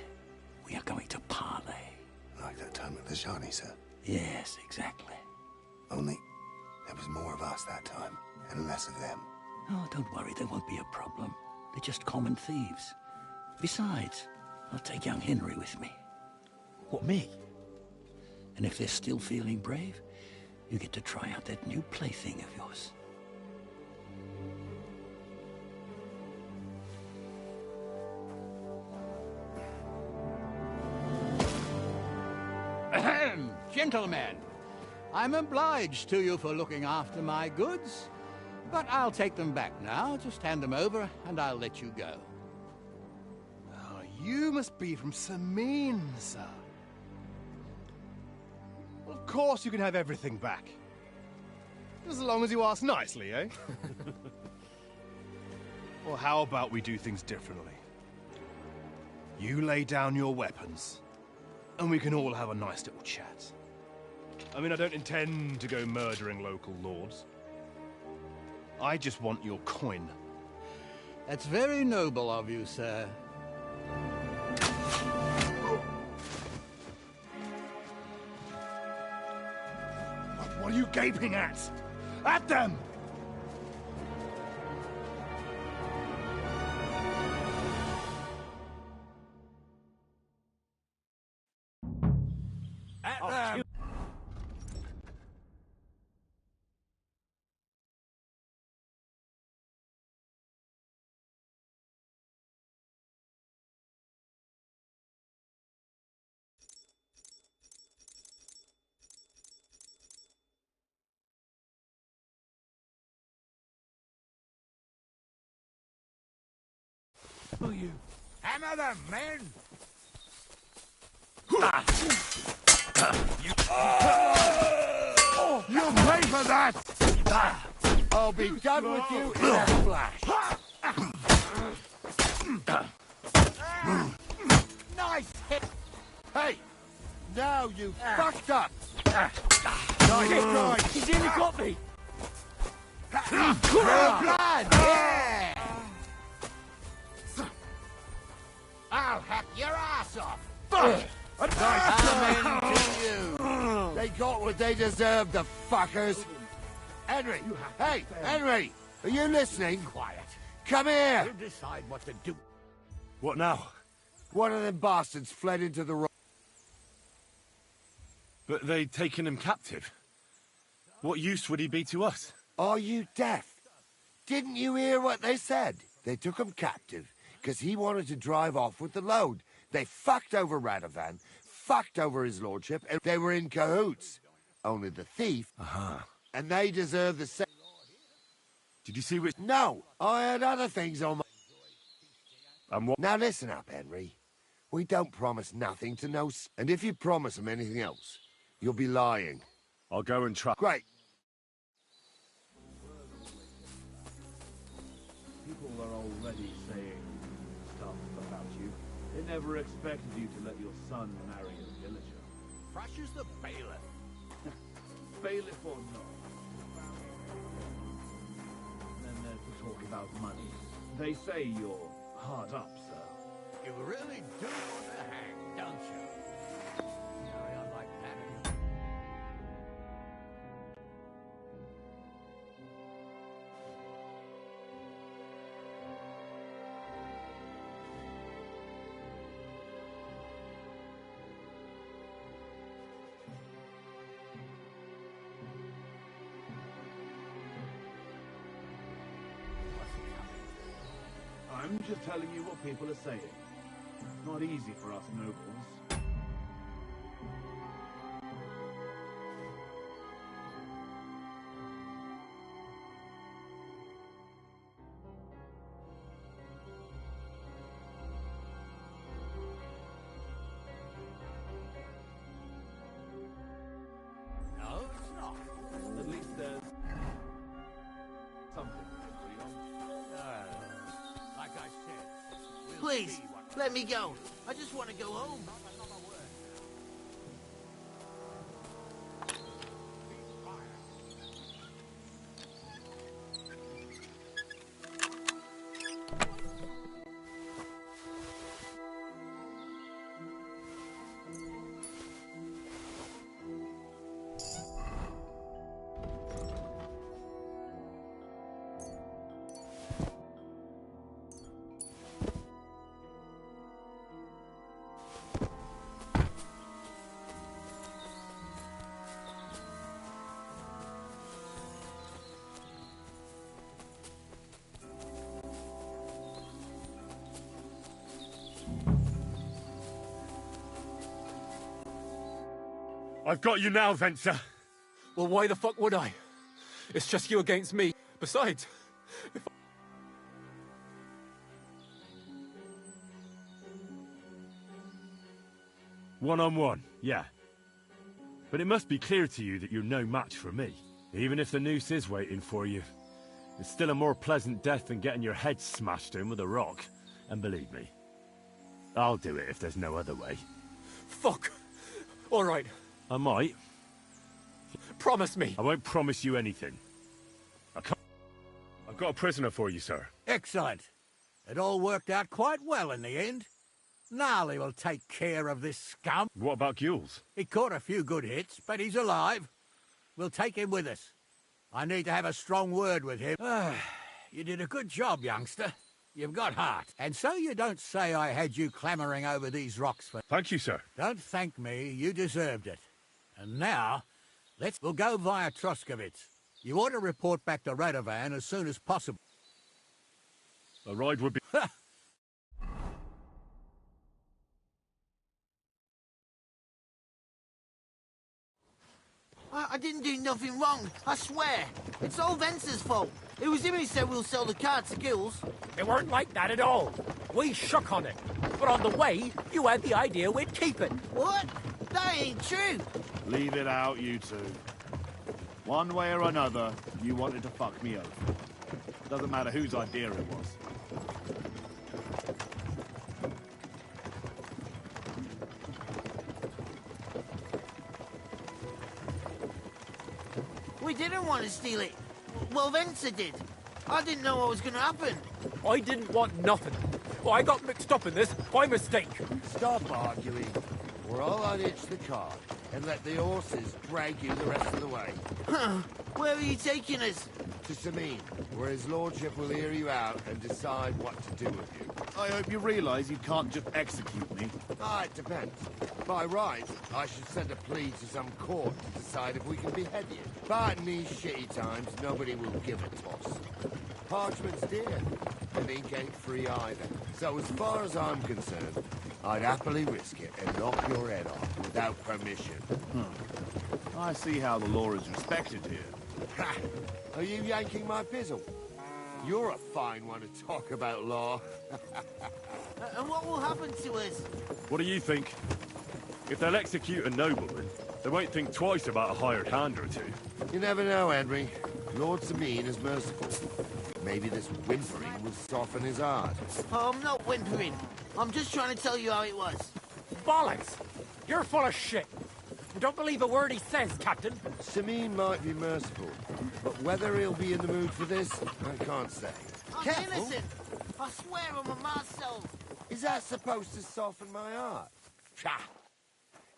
We are going to parley. Like that time at the Shani, sir? Yes, exactly. Only there was more of us that time, and less of them. Oh, don't worry, there won't be a problem. They're just common thieves. Besides, I'll take young Henry with me. What, me? And if they're still feeling brave, you get to try out that new plaything of yours. Ahem, gentlemen, I'm obliged to you for looking after my goods, but I'll take them back now. Just hand them over, and I'll let you go. Oh, you must be from Samin, sir. Well, of course you can have everything back. As long as you ask nicely, eh? Well, how about we do things differently? You lay down your weapons, and we can all have a nice little chat. I mean, I don't intend to go murdering local lords. I just want your coin. That's very noble of you, sir. What are you gaping at? At them! At them! Who you? Hammer them, men! You'll pay for that! I'll be done with you in a flash. Nice hit! Hey! Now you fucked up! Nice try! He's nearly got me! Real blood! Yeah! I'll hack your ass off! Fuck! Amen to you! They got what they deserved, the fuckers! Henry! Hey, Henry! Are you listening? Quiet. Come here! You decide what to do. What now? One of them bastards fled into the road. But they'd taken him captive. What use would he be to us? Are you deaf? Didn't you hear what they said? They took him captive because he wanted to drive off with the load. They fucked over Radovan, fucked over his lordship, and they were in cahoots. Only the thief, and they deserve the same. Did you see which? No, I had other things on my... And what? Now listen up, Henry. We don't promise nothing to no... And if you promise them anything else, you'll be lying. I'll go and try. Great. People are already saying stuff about you. They never expected you to let your son marry a villager. Fresh as the bailiff. Bailiff or not. Then there's the talk about money. They say you're hard up, sir. You really do want to hang, don't you? Carry on like that. I'm just telling you what people are saying. It's not easy for us nobles. Please, let me go. I just want to go home. I've got you now, Venser. Well, why the fuck would I? It's just you against me. Besides, One-on-one, yeah. But it must be clear to you that you're no match for me. Even if the noose is waiting for you, it's still a more pleasant death than getting your head smashed in with a rock. And believe me, I'll do it if there's no other way. fuck. All right, I might. promise me. I won't promise you anything. I've got a prisoner for you, sir. Excellent. It all worked out quite well in the end. Gnarly will take care of this scum. What about Gules? He caught a few good hits, but he's alive. We'll take him with us. I need to have a strong word with him. You did a good job, youngster. You've got heart. And so you don't say I had you clamouring over these rocks for... Thank you, sir. Don't thank me. You deserved it. And now, we'll go via Troskovitz. You ought to report back to Radovan as soon as possible. A ride would be... I didn't do nothing wrong, I swear. It's all Venser's fault. It was him who said we'll sell the car to Gills. It weren't like that at all. We shook on it. But on the way, you had the idea we'd keep it. What? That ain't true. Leave it out, you two. One way or another, you wanted to fuck me over. Doesn't matter whose idea it was. We didn't want to steal it. Well, Venser did. I didn't know what was going to happen. I didn't want nothing. Well, I got mixed up in this by mistake. Stop arguing, or I'll unhitch the cart and let the horses drag you the rest of the way. Huh. Where are you taking us? To Samin, where his lordship will hear you out and decide what to do with you. I hope you realise you can't just execute me. Ah, it depends. By right, I should send a plea to some court to decide if we can behead you. But in these shitty times, nobody will give a toss. Parchment's dear, and ink ain't free either. So as far as I'm concerned, I'd happily risk it and knock your head off without permission. I see how the law is respected here. Ha! Are you yanking my pizzle? You're a fine one to talk about law. And what will happen to us? What do you think? If they'll execute a nobleman, they won't think twice about a hired hand or two. You never know, Henry. Lord Samin is merciful. Maybe this whimpering will soften his heart. Oh, I'm not whimpering. I'm just trying to tell you how it was. Bollocks! You're full of shit. Don't believe a word he says, Captain. Samin might be merciful, but whether he'll be in the mood for this, I can't say. I'm innocent. I swear on my Marcel. Is that supposed to soften my heart? Psha!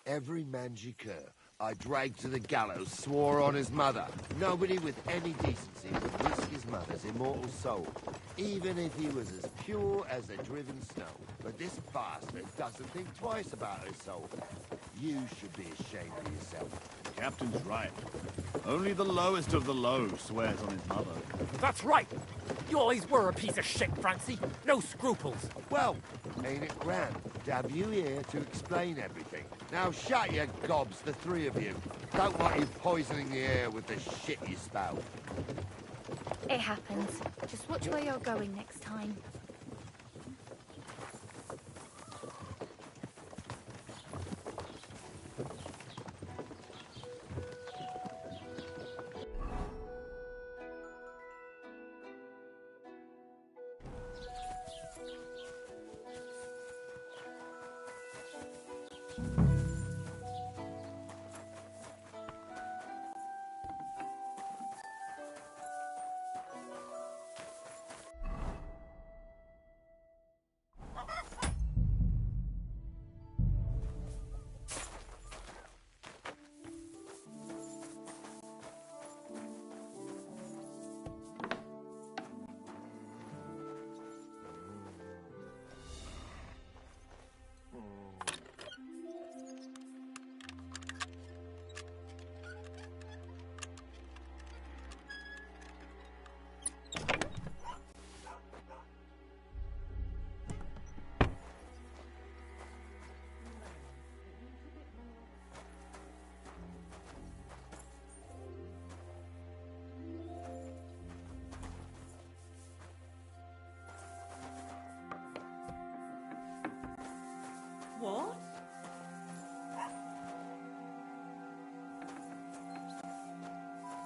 Every mangikur I dragged to the gallows swore on his mother. Nobody with any decency would risk his mother's immortal soul, even if he was as pure as the driven snow. But this bastard doesn't think twice about his soul. You should be ashamed of yourself. The captain's right. Only the lowest of the low swears on his mother. That's right. You always were a piece of shit, Francie. No scruples. Well, ain't it grand to have you here to explain everything? Now shut your gobs, the three of you. Don't want you poisoning the air with the shit you spout. It happens. Just watch where you're going next time.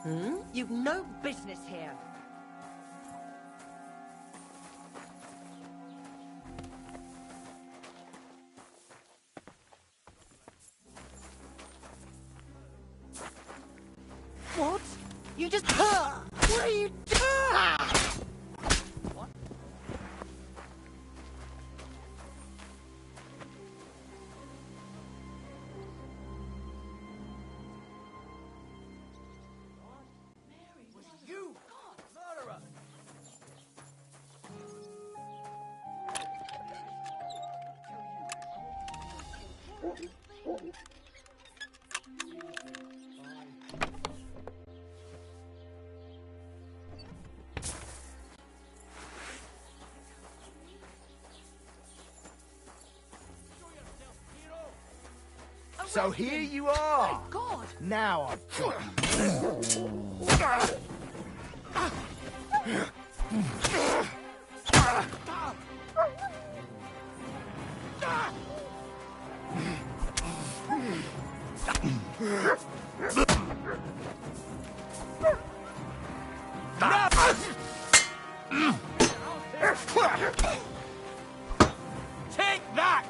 Hmm? You've no business here. What? You just... What are you doing? What? Was you, murderer? So here you are. God. Now I've got Take that!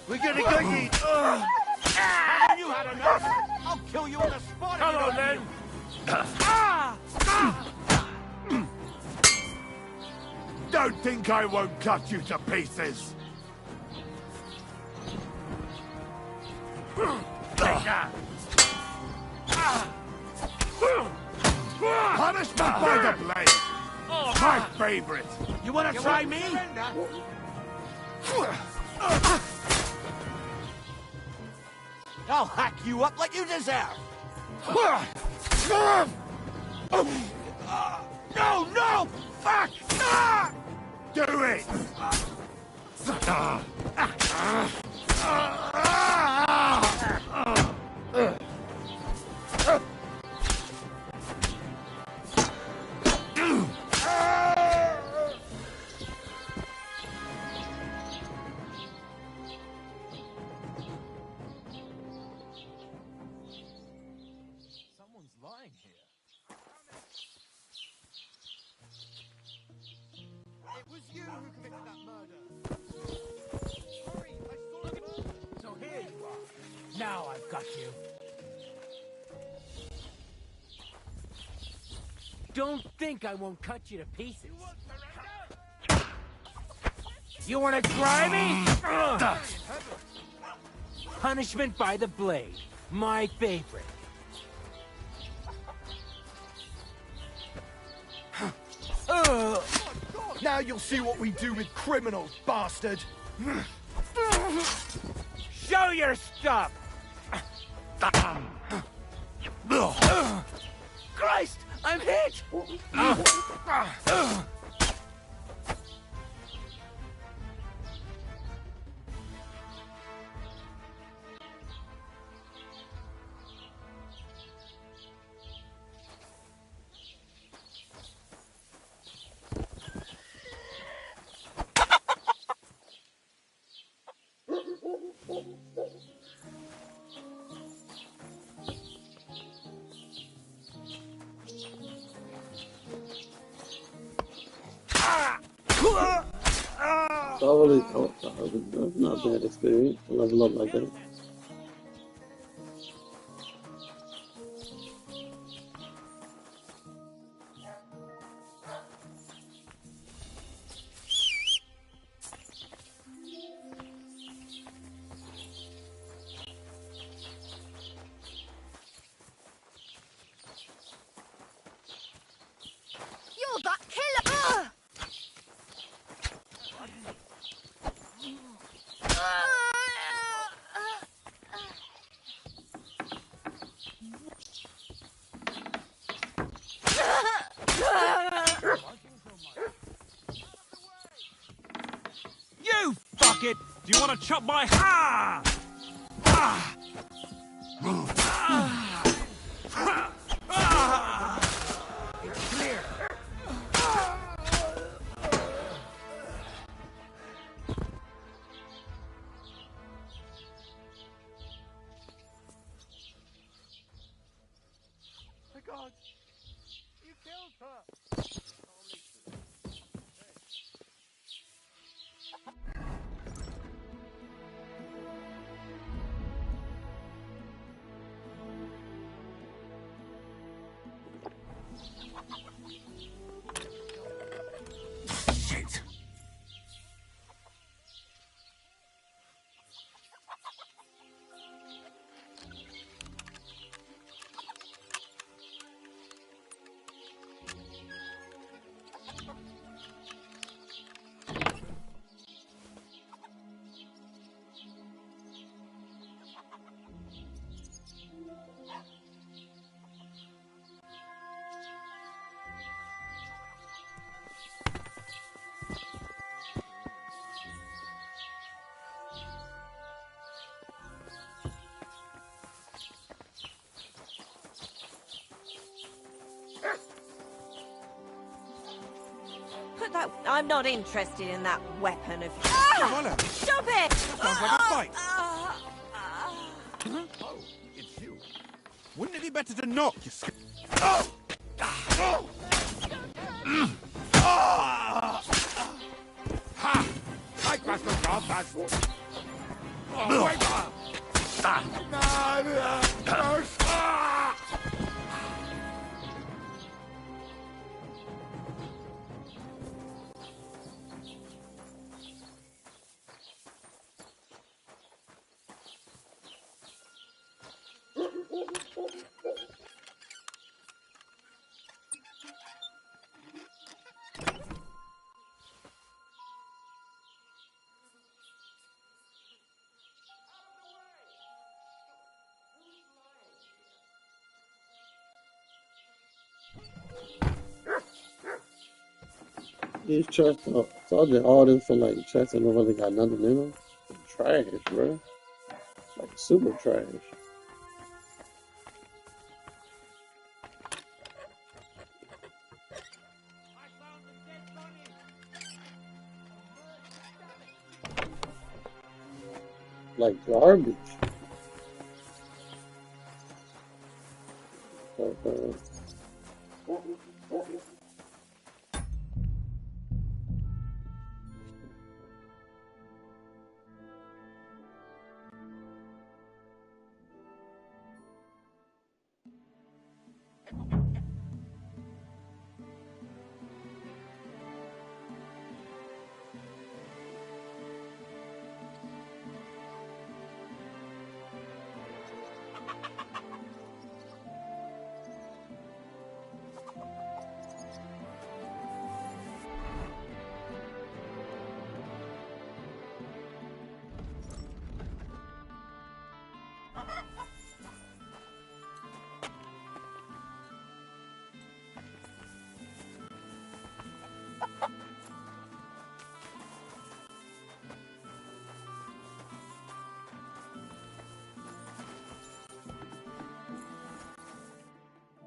We're gonna get you. Haven't you had enough? I'll kill you on the spot. Come on, then. Don't think I won't cut you to pieces! Punishment by the blade! My favorite! You want to try me? I'll hack you up like you deserve. No! Fuck! Do it! Someone's lying here. It was you who committed that murder. Hurry, I saw the murder. So here you are. Now I've got you. Don't think I won't cut you to pieces. You want to try me? Punishment by the blade. My favorite. Now you'll see what we do with criminals, bastard. Show your stuff! Christ! I'm hit! Holy cow, that was not a bad experience. I level up like that. You're that killer! You fuck it! Do you want to chop my ha? It's clear. That I'm not interested in that weapon of. Hello. Stop it! Sounds like a fight. Oh, it's you. Wouldn't it be better to knock, you Ha! Like Master Compass. Oh, wait! These chests, so I did all this for like chests and nobody got nothing in them. Trash, bro. Like super trash. Like garbage. Okay.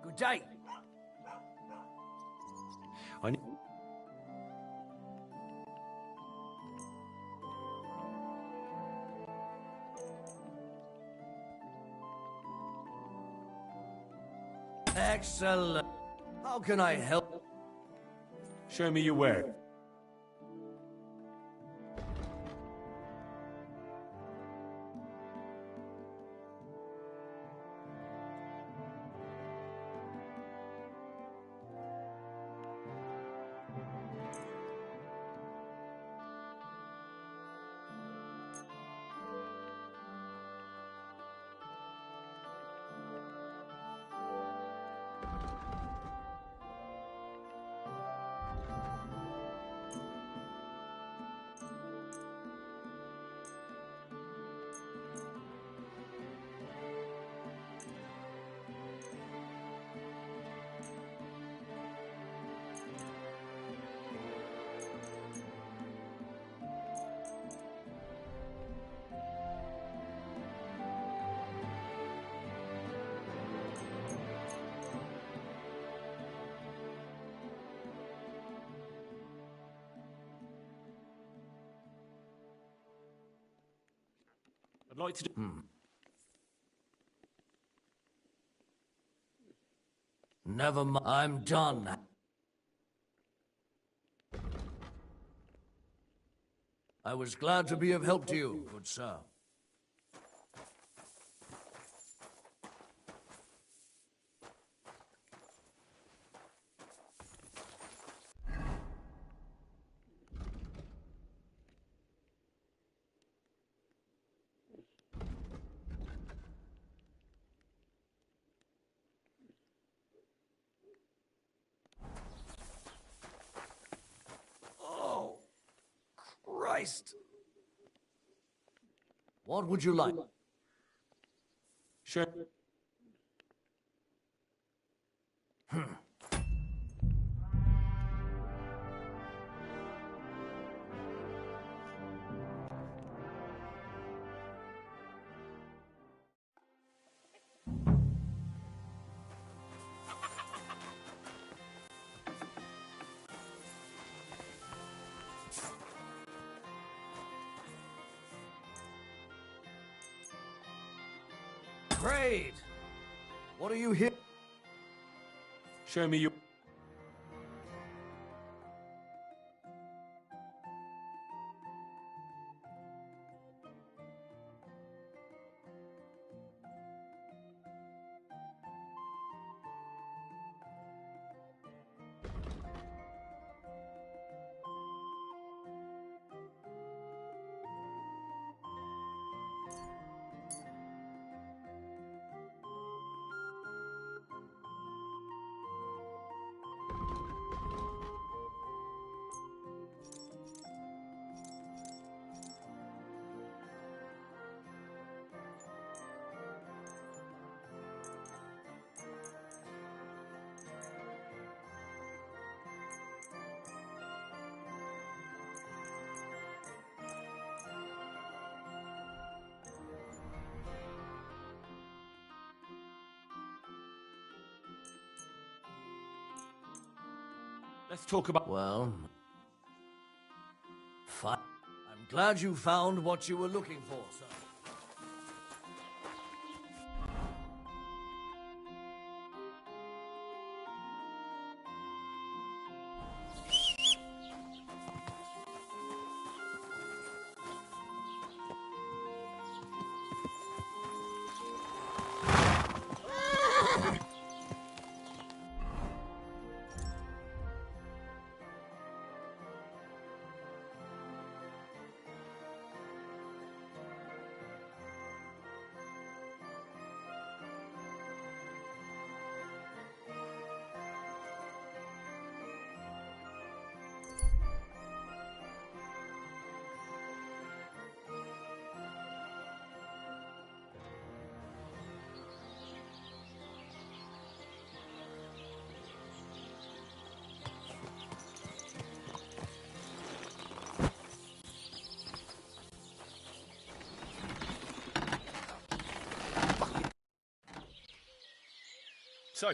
Good day. I need... Excellent. How can I help? Show me your ware. I'd like to do... Never mind. I'm done. I was glad to be of help to you, good sir. Oh, Christ. What would you like? Sure. trade. What are you here? Show me your... Let's talk about... Well, fine. I'm glad you found what you were looking for, sir. So,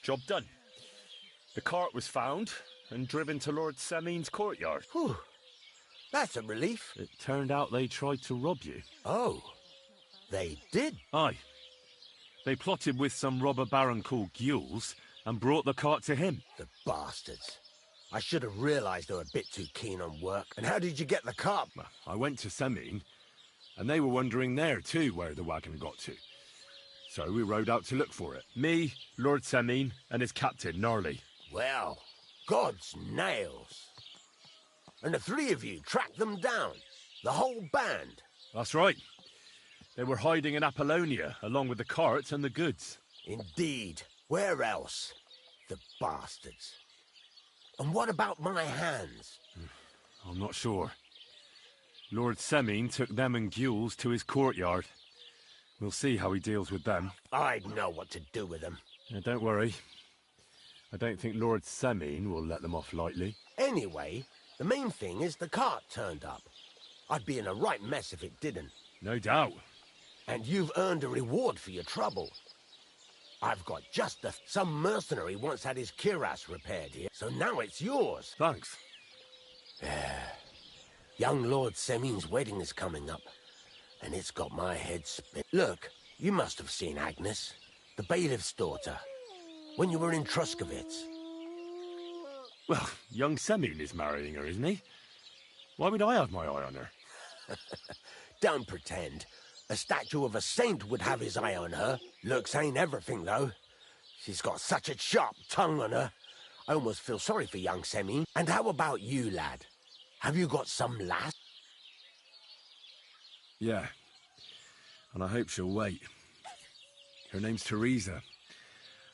job done. The cart was found and driven to Lord Semin's courtyard. Whew. That's a relief. It turned out they tried to rob you. Oh, they did? Aye. They plotted with some robber baron called Gules and brought the cart to him. The bastards. I should have realised they were a bit too keen on work. And how did you get the cart? Well, I went to Semin, and they were wondering there too where the wagon got to. So we rode out to look for it. Me, Lord Semin, and his captain, Gnarly. Well, God's nails. And the three of you tracked them down? The whole band? That's right. They were hiding in Apollonia, along with the cart and the goods. Indeed. Where else? The bastards. And what about my hands? I'm not sure. Lord Semin took them and Gules to his courtyard. We'll see how he deals with them. I'd know what to do with them. Don't worry. I don't think Lord Semin will let them off lightly. Anyway, the main thing is the cart turned up. I'd be in a right mess if it didn't. No doubt. And you've earned a reward for your trouble. I've got just some mercenary once had his cuirass repaired here, so now it's yours. Thanks. Young Lord Semin's wedding is coming up, and it's got my head spin. Look, you must have seen Agnes, the bailiff's daughter, when you were in Truskovitz. Well, young Semin is marrying her, isn't he? Why would I have my eye on her? Don't pretend. A statue of a saint would have his eye on her. Looks ain't everything, though. She's got such a sharp tongue on her. I almost feel sorry for young Semin. And how about you, lad? Have you got some lass? Yeah. And I hope she'll wait. Her name's Teresa.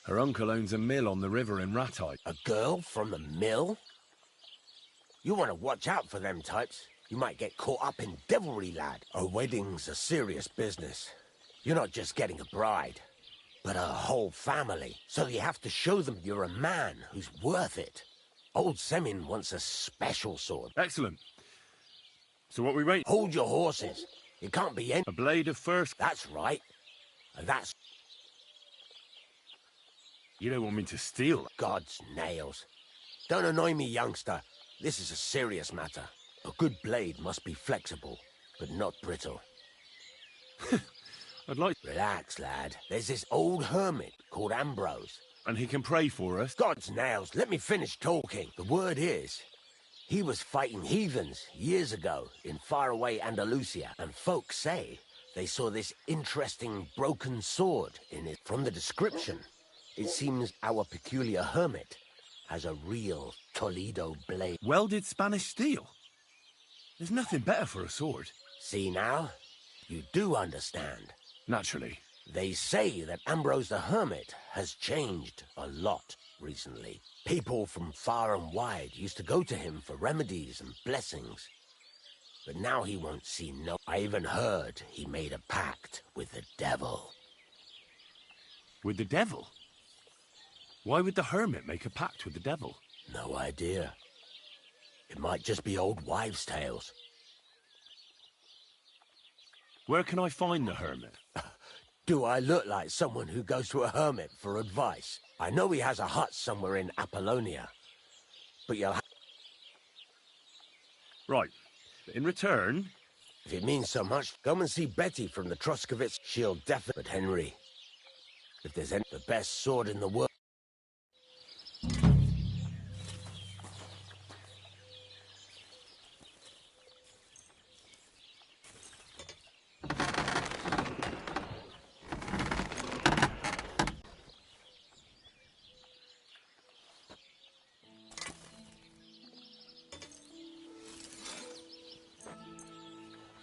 Her uncle owns a mill on the river in Ratai. A girl from the mill? You want to watch out for them types. You might get caught up in devilry, lad. A wedding's a serious business. You're not just getting a bride, but a whole family. So you have to show them you're a man who's worth it. Old Semin wants a special sword. Excellent. So what we wait? Hold your horses. It can't be any... A blade of first... That's right. And that's... You don't want me to steal? God's nails. Don't annoy me, youngster. This is a serious matter. A good blade must be flexible, but not brittle. I'd like... Relax, lad. There's this old hermit called Ambrose. And he can pray for us? God's nails, let me finish talking. The word is, he was fighting heathens years ago in faraway Andalusia, and folks say they saw this interesting broken sword in it. From the description, it seems our peculiar hermit has a real Toledo blade. Welded Spanish steel? There's nothing better for a sword. See now? You do understand. Naturally. They say that Ambrose the Hermit has changed a lot recently. People from far and wide used to go to him for remedies and blessings. But now he won't see no... I even heard he made a pact with the devil. With the devil? Why would the hermit make a pact with the devil? No idea. It might just be old wives' tales. Where can I find the hermit? Do I look like someone who goes to a hermit for advice? I know he has a hut somewhere in Apollonia. But you'll have... Right. In return... If it means so much, come and see Betty from the Troskovitz. She'll definitely... But Henry, if there's any... The best sword in the world...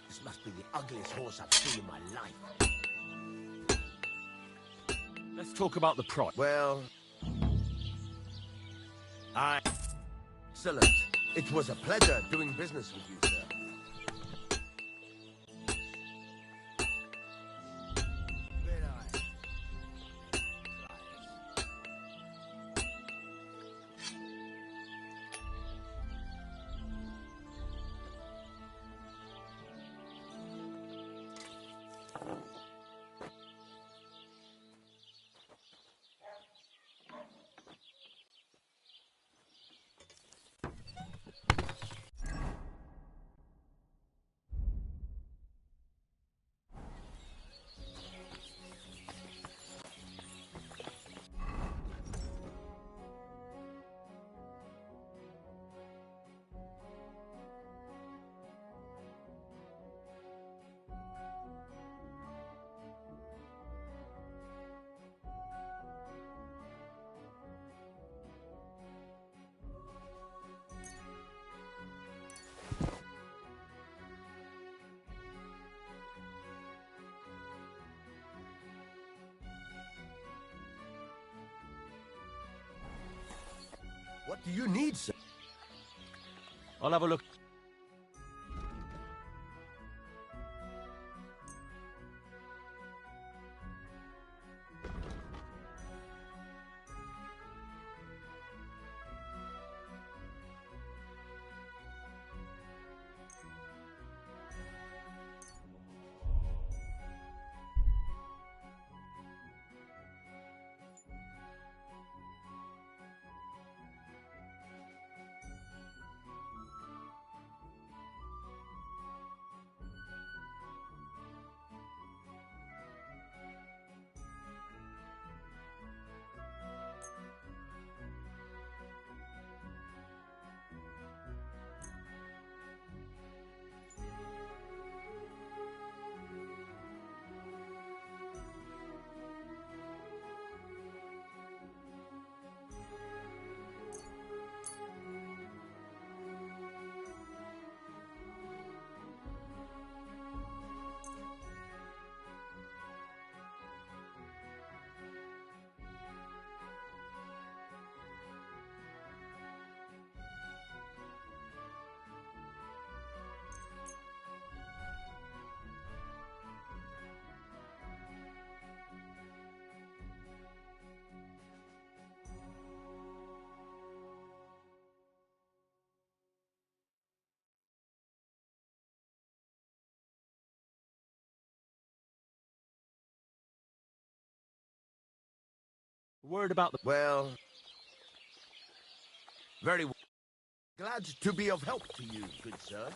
This must be the ugliest horse I've seen in my life. Let's talk about the price. Well... Excellent. It was a pleasure doing business with you, sir. What do you need, sir? I'll have a look. Word about the... Well... Very well. Glad to be of help to you, good sir.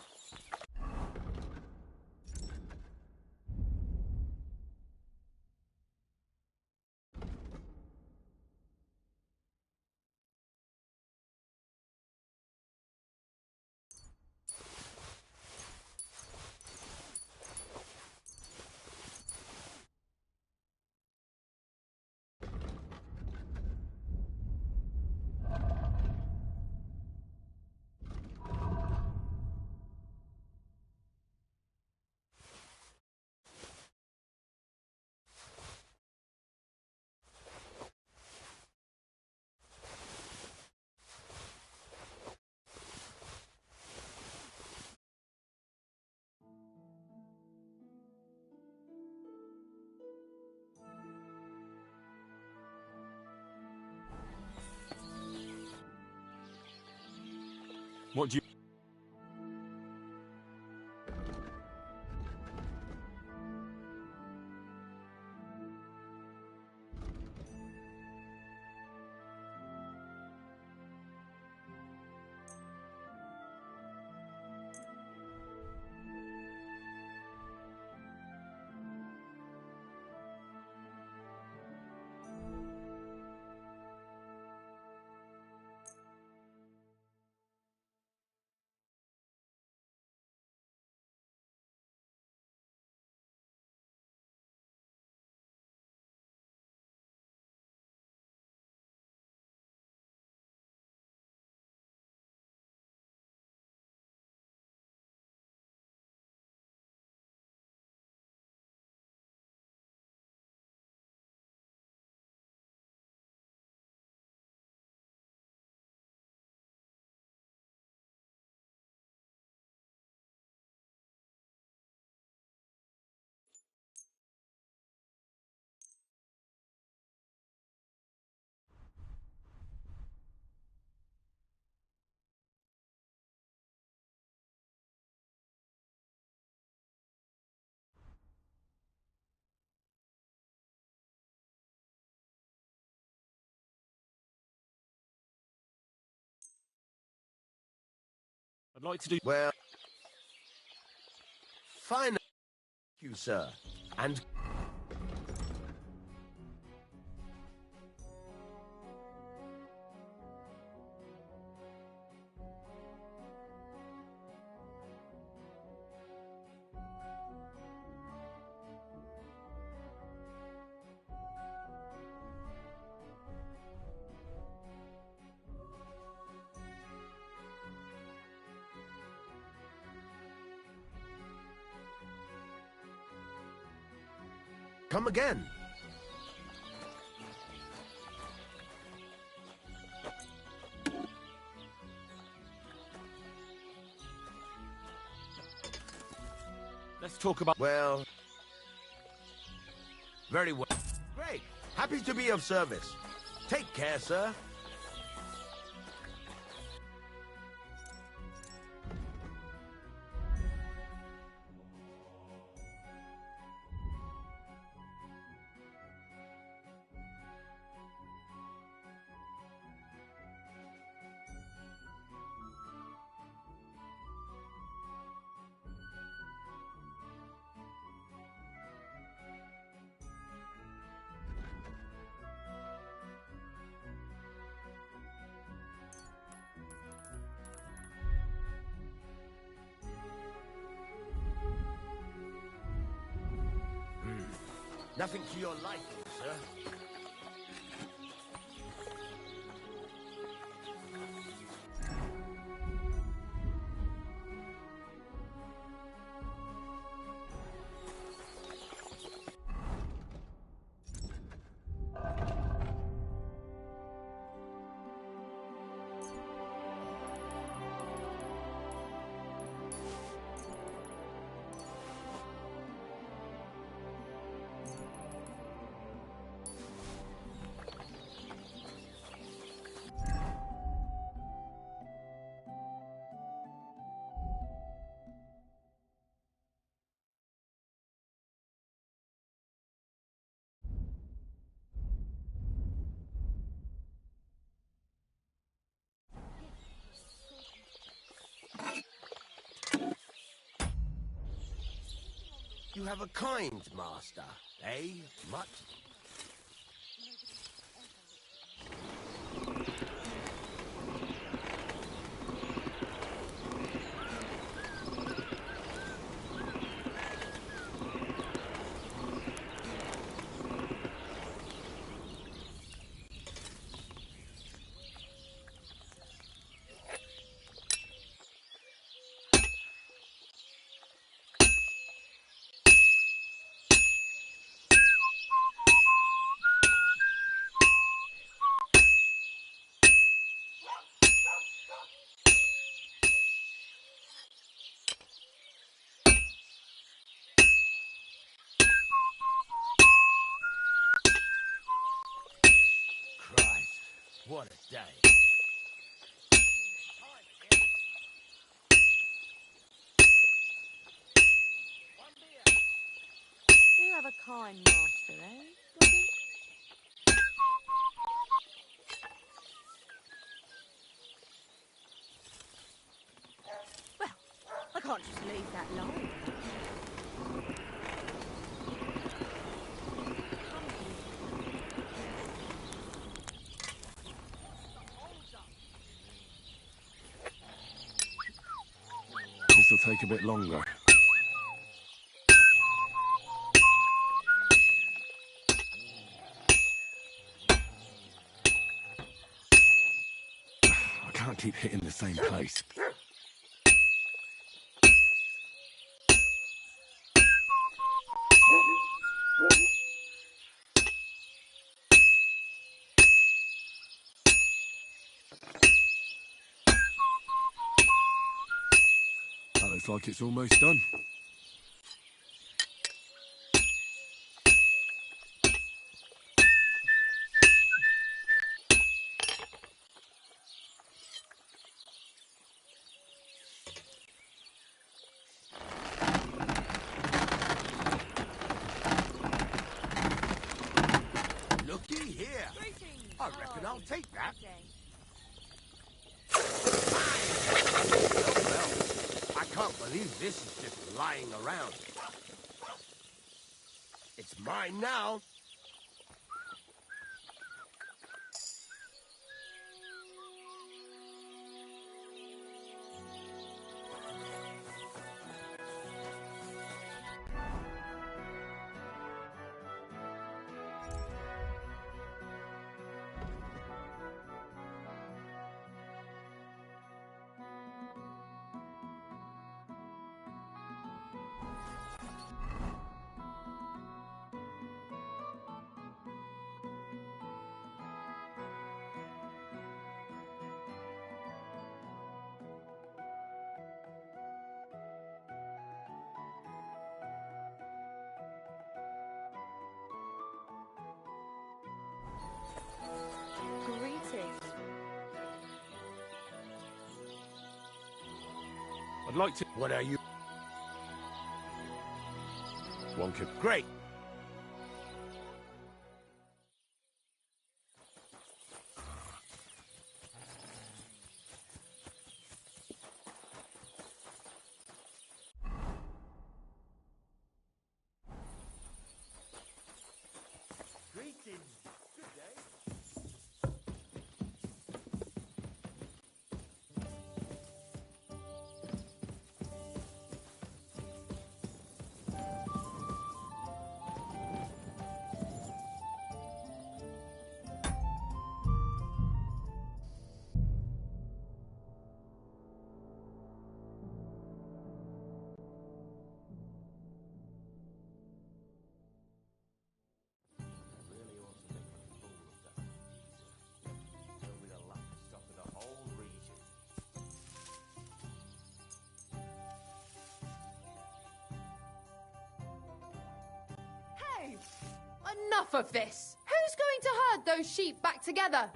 like to do... Well... Fine. Thank you, sir. And... Come again. Let's talk about... Well... Very well. Great. Happy to be of service. Take care, sir. Nothing to your liking, sir. You have a kind master, eh, Mutt? What a day. You have a kind master, eh, Bobby? Well, I can't just leave that lying. This'll take a bit longer. I can't keep hitting the same place. That looks like it's almost done. Looky here. I reckon I'll take that. Well, well. believe this is just lying around. It's mine now. Greetings. I'd like to... What are you? Wonka. Great. Greetings. Good day. Hey! Enough of this! Who's going to herd those sheep back together?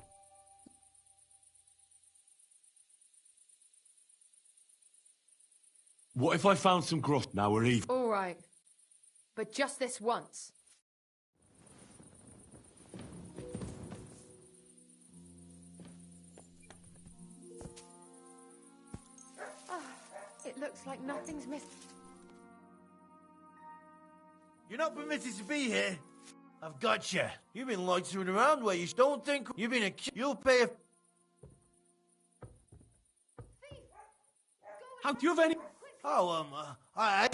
What if I found some growth? Now we're even. All right. But just this once. It looks like nothing's missed. You're not permitted to be here. I've got you. You've been loitering around where you don't think you've been accused. You'll pay a... How do you have any... Oh, I...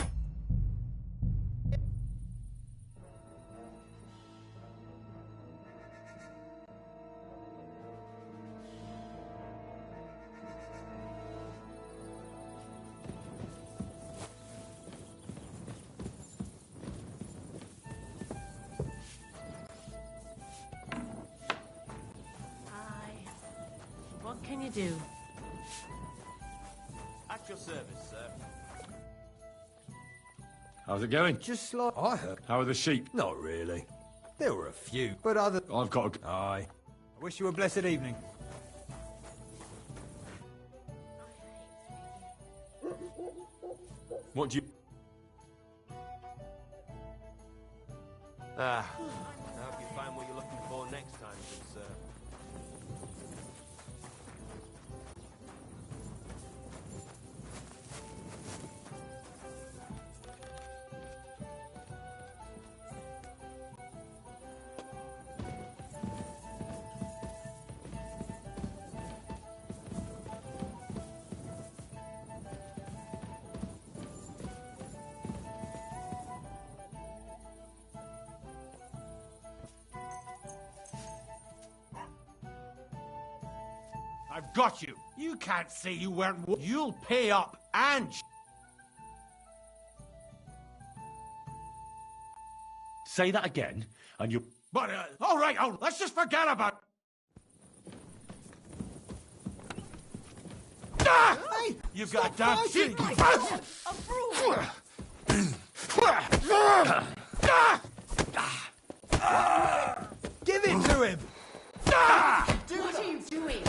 What can you do? At your service, sir. How's it going? Just like I heard. How are the sheep? Not really. There were a few, but other... I've got a... Aye. I wish you a blessed evening. What do you... I hope you find what you're looking for next time, good sir. I've got you. You can't say you weren't... You'll pay up and... Say that again, and you... But, all right, let's just forget about... Ah! Hey! You've got a damn sheep! Give it to him! What are you doing?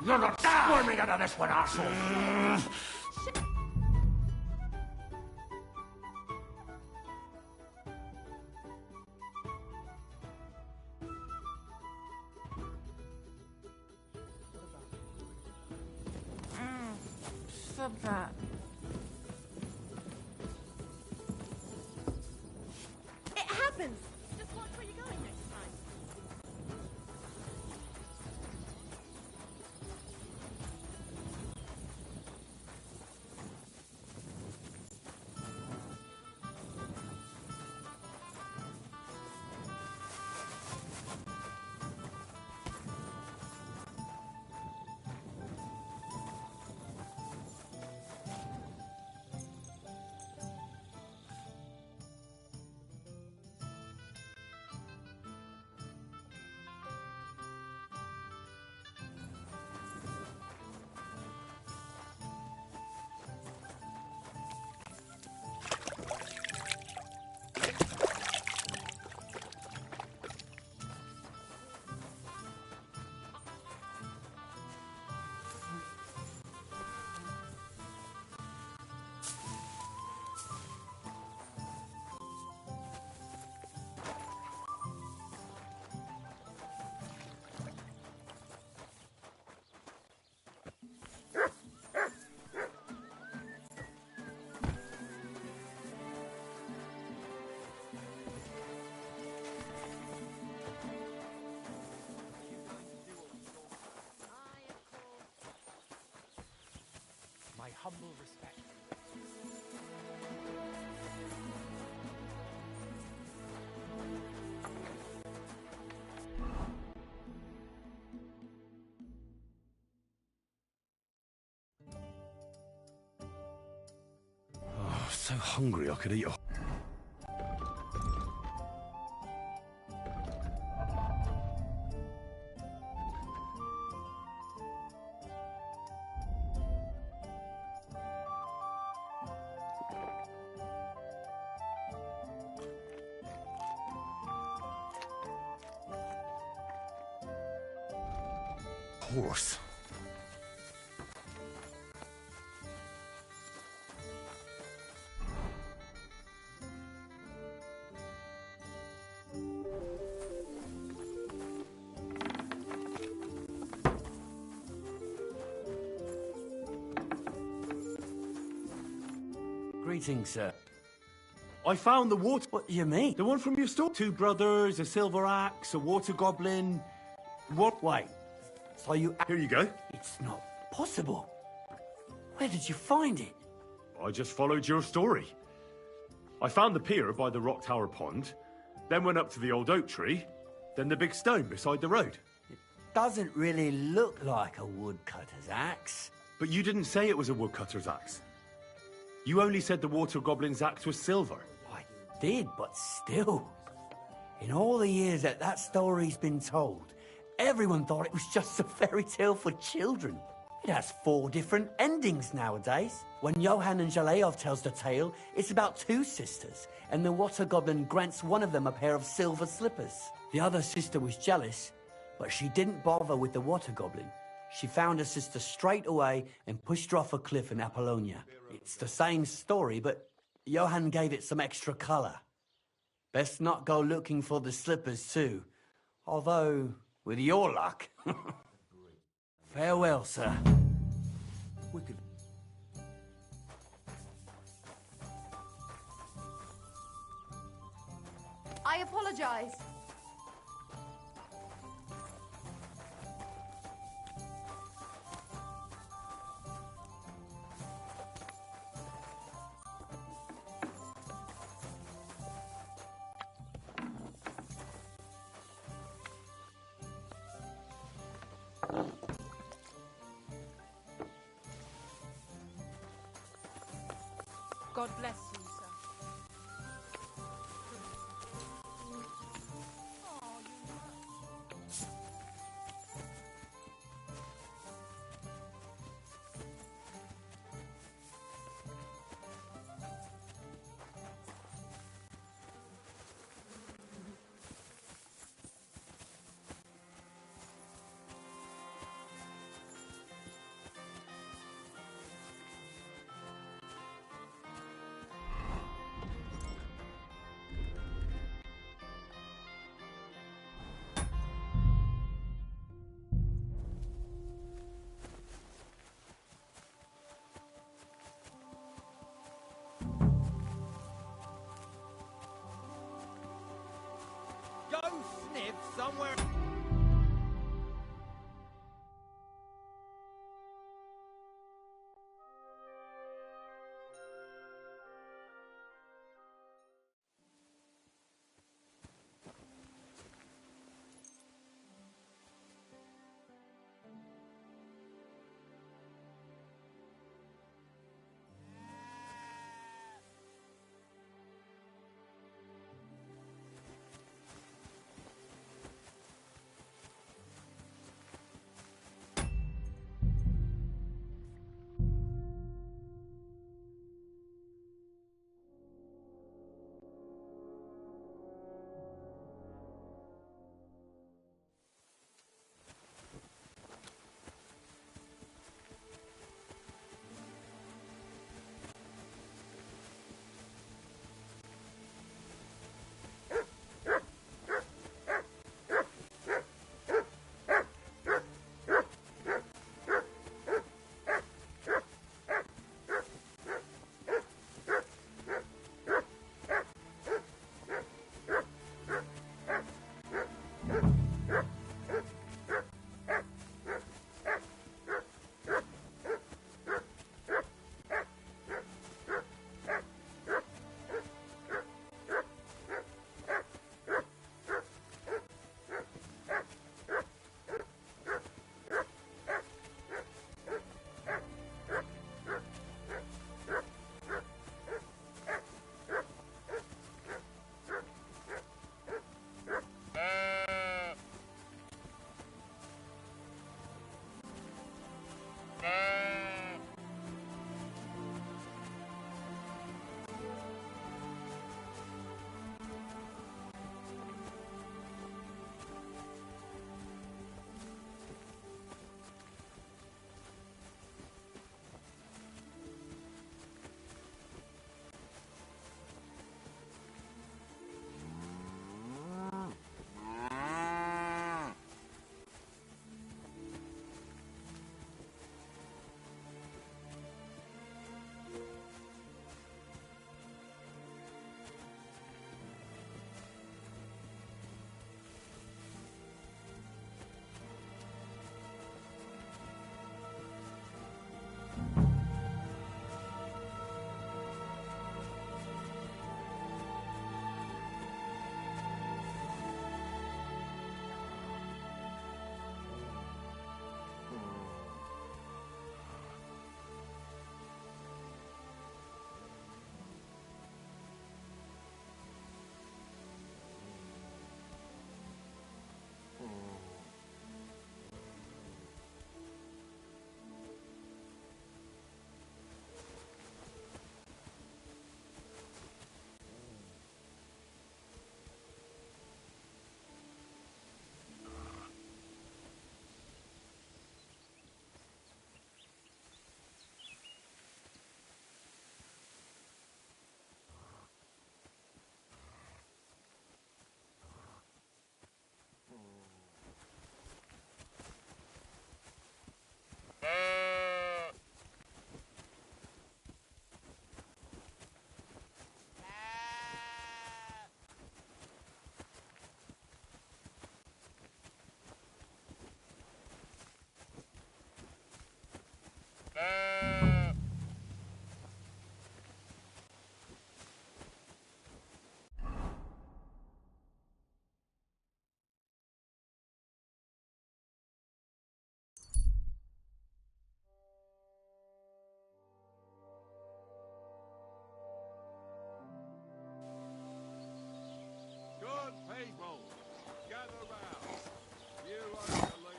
You're not squirming out of this one, asshole! Stop that. humble respect. Oh, so hungry I could eat a... horse. Greetings, sir. I found the water... What do you mean? The one from your store. 2 brothers, a silver axe, a water goblin... What? Wait. So you... Here you go. It's not possible. Where did you find it? I just followed your story. I found the pier by the rock tower pond, then went up to the old oak tree, then the big stone beside the road. Doesn't really look like a woodcutter's axe. But you didn't say it was a woodcutter's axe. You only said the water goblin's axe was silver. I did, but still. In all the years that story's been told, everyone thought it was just a fairy tale for children. It has 4 different endings nowadays. When Johann and Jaleov tells the tale, it's about 2 sisters, and the water goblin grants one of them a pair of silver slippers. The other sister was jealous, but she didn't bother with the water goblin. She found her sister straight away and pushed her off a cliff in Apollonia. It's the same story, but Johann gave it some extra colour. Best not go looking for the slippers too. Although, with your luck... Farewell, sir. Wicked. I apologize. God bless you, sir. Go sniff somewhere.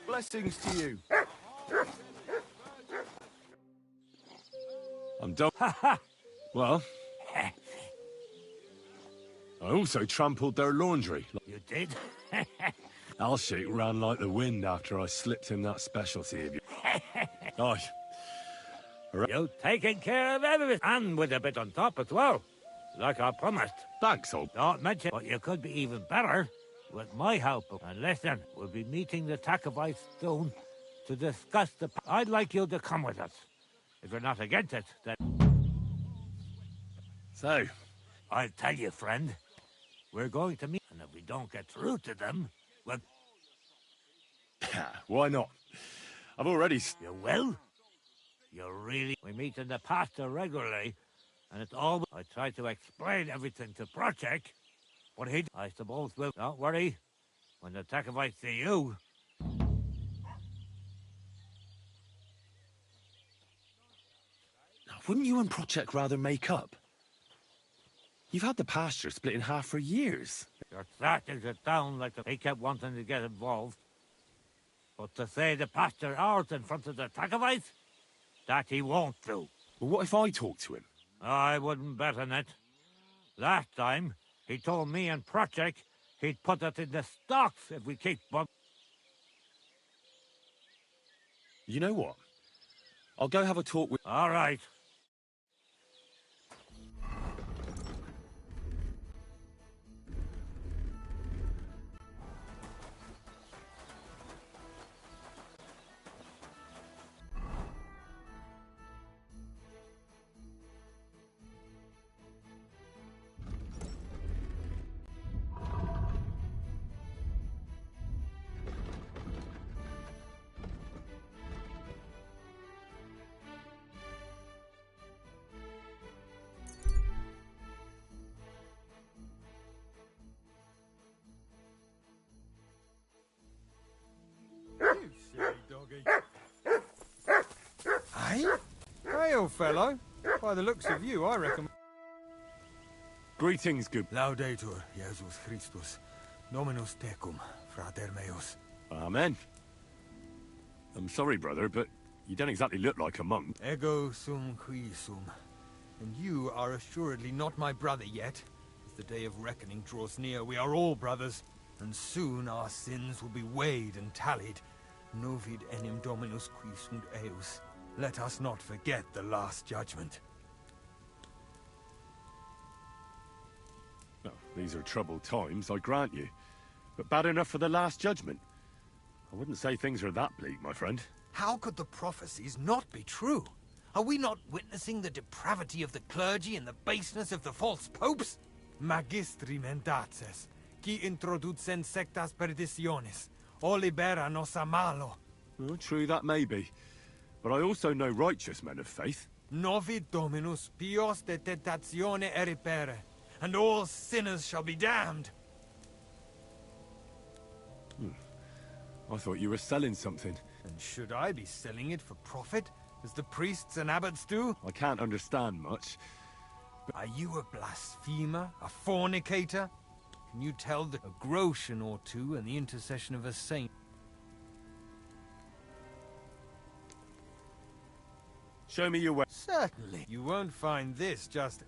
Blessings to you. I'm done. Well, I also trampled their laundry. You did? Alshik ran like the wind after I slipped him that specialty of you. Aye. You taking care of everything, and with a bit on top as well, like I promised. Thanks, old. Don't mention, but you could be even better with my help. And listen, we'll be meeting the Takovites soon to discuss the. I'd like you to come with us. If you're not against it, then. So, I'll tell you, friend. We're going to meet, and if we don't get through to them, well. Why not? I've already. You will? You really? We meet in the pasture regularly, and it's all. I try to explain everything to Project, but he, I suppose, will. Don't worry. When the Takovites see you. Wouldn't you and Project rather make up? You've had the pasture split in half for years. You're starting to sound like he kept wanting to get involved. But to say the pasture ours in front of the Takovites, that he won't do. Well, what if I talk to him? I wouldn't bet on it. Last time, he told me and Project he'd put it in the stocks if we keep bug. You know what? I'll go have a talk with... All right. Hey, old fellow. By the looks of you, I reckon... Greetings, good... Laudetur, Jesus Christus. Dominus tecum, frater meus. Amen. I'm sorry, brother, but you don't exactly look like a monk. Ego sum qui sum. And you are assuredly not my brother yet. As the day of reckoning draws near, we are all brothers. And soon our sins will be weighed and tallied. Novid enim Dominus qui sunt eus. Let us not forget the last judgment. Well, these are troubled times, I grant you. But bad enough for the last judgment. I wouldn't say things are that bleak, my friend. How could the prophecies not be true? Are we not witnessing the depravity of the clergy and the baseness of the false popes? Magistri mendaces, qui introducen sectas perditionis, o libera nos a malo. Well, true that may be. But I also know righteous men of faith. Novi Dominus pios de tentatione eripere, and all sinners shall be damned. I thought you were selling something. And should I be selling it for profit, as the priests and abbots do? I can't understand much. Are you a blasphemer? A fornicator? Can you tell a groschen or two and the intercession of a saint? Show me your way. Certainly. You won't find this just...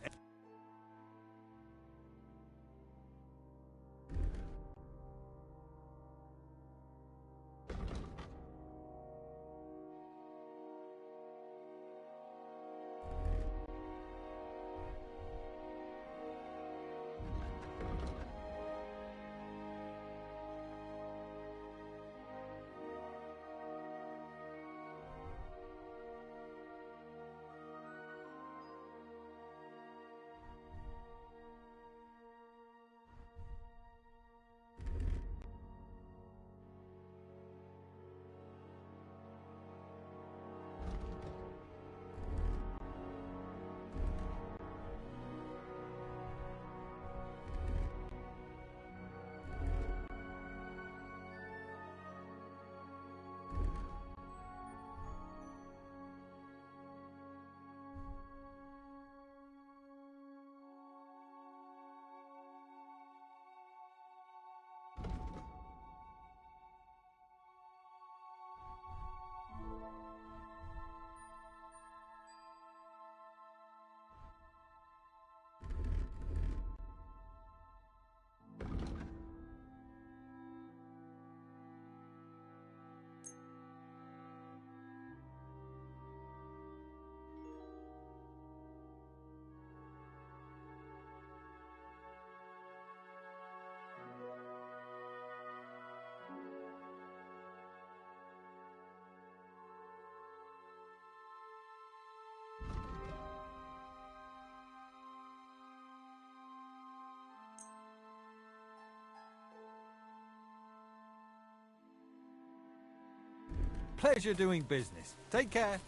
pleasure doing business. Take care.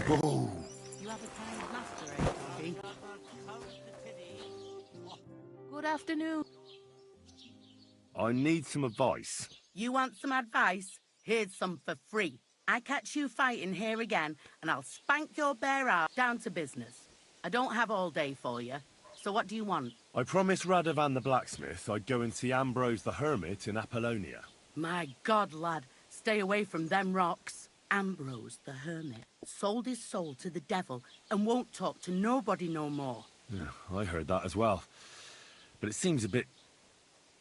Whoa. You have a kind master, eh, Toby? Good afternoon. I need some advice. You want some advice? Here's some for free. I catch you fighting here again, and I'll spank your bare ass down to business. I don't have all day for you, so what do you want? I promised Radovan the blacksmith I'd go and see Ambrose the hermit in Apollonia. My God, lad, stay away from them rocks. Ambrose the hermit sold his soul to the devil and won't talk to nobody no more. Yeah, I heard that as well. But it seems a bit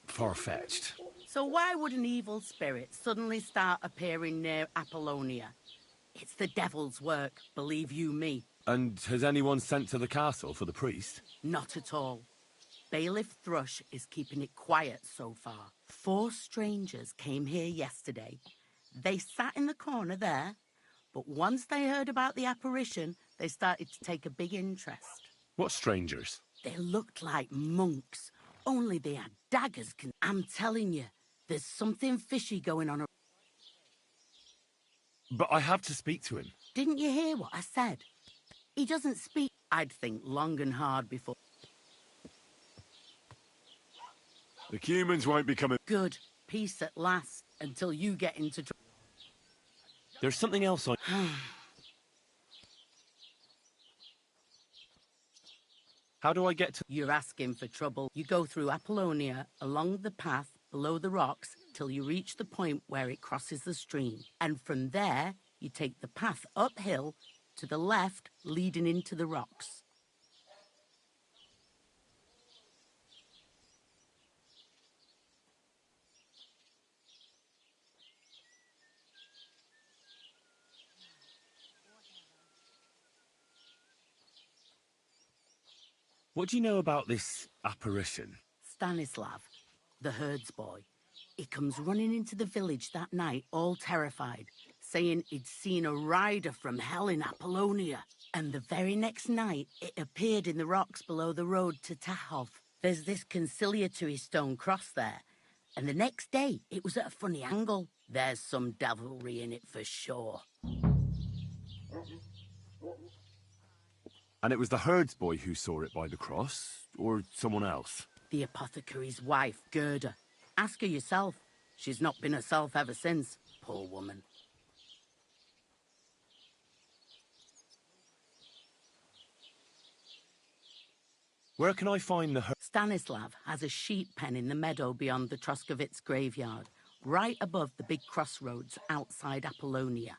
far-fetched. So why would an evil spirit suddenly start appearing near Apollonia? It's the devil's work, believe you me. And has anyone sent to the castle for the priest? Not at all. Bailiff Thrush is keeping it quiet so far. 4 strangers came here yesterday. They sat in the corner there, but once they heard about the apparition, they started to take a big interest. What strangers? They looked like monks, only they had daggers. I'm telling you, there's something fishy going on. But I have to speak to him. Didn't you hear what I said? He doesn't speak. I'd think long and hard before. The humans won't be coming. Good. Peace at last, until you get into trouble. There's something else How do I get to... You're asking for trouble. You go through Apollonia, along the path, below the rocks, till you reach the point where it crosses the stream. And from there, you take the path uphill, to the left, leading into the rocks. What do you know about this apparition? Stanislav, the herds boy. He comes running into the village that night, all terrified, saying he'd seen a rider from hell in Apollonia. And the very next night, it appeared in the rocks below the road to Tahov. There's this conciliatory stone cross there. And the next day, it was at a funny angle. There's some devilry in it for sure. And it was the herds boy who saw it by the cross, or someone else? The apothecary's wife, Gerda. Ask her yourself. She's not been herself ever since, poor woman. Where can I find the... Stanislav has a sheep pen in the meadow beyond the Troskovitz graveyard, right above the big crossroads outside Apollonia.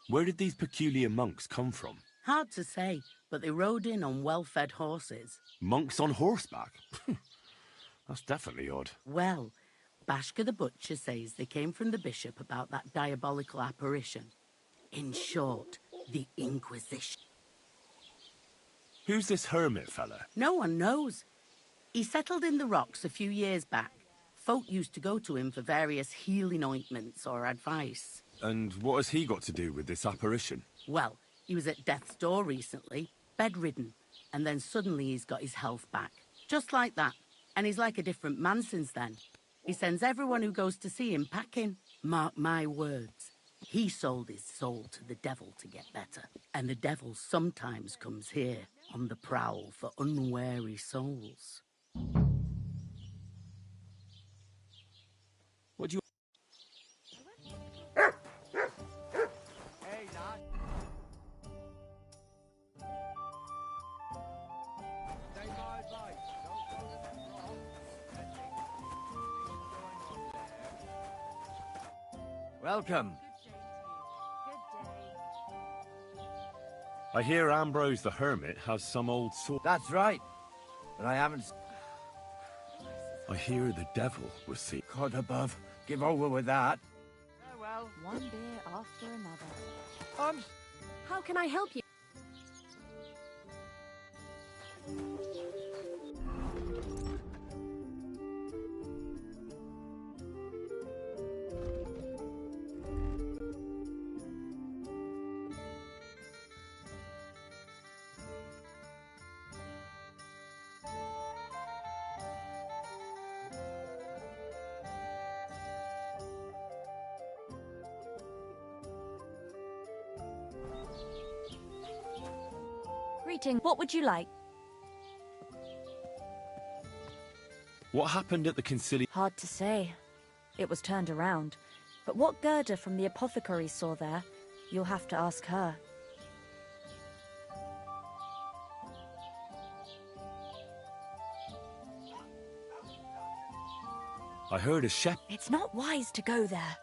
Where did these peculiar monks come from? Hard to say, but they rode in on well-fed horses. Monks on horseback? That's definitely odd. Well, Bashka the butcher says they came from the bishop about that diabolical apparition. In short, the Inquisition. Who's this hermit fella? No one knows. He settled in the rocks a few years back. Folk used to go to him for various healing ointments or advice. And what has he got to do with this apparition? Well, he was at death's door recently, bedridden, and then suddenly he's got his health back. Just like that. And he's like a different man since then. He sends everyone who goes to see him packing. Mark my words. He sold his soul to the devil to get better. And the devil sometimes comes here on the prowl for unwary souls. What do you... Hey, lad. Take my advice. Don't go to them wrong. Welcome. I hear Ambrose the Hermit has some old sword. That's right. But I haven't... I hear the devil was seen. God above. Give over with that. Farewell. One beer after another. How can I help you? Greeting. What would you like? What happened at the conciliation? Hard to say. It was turned around. But what Gerda from the apothecary saw there, you'll have to ask her. I heard a shepherd. It's not wise to go there.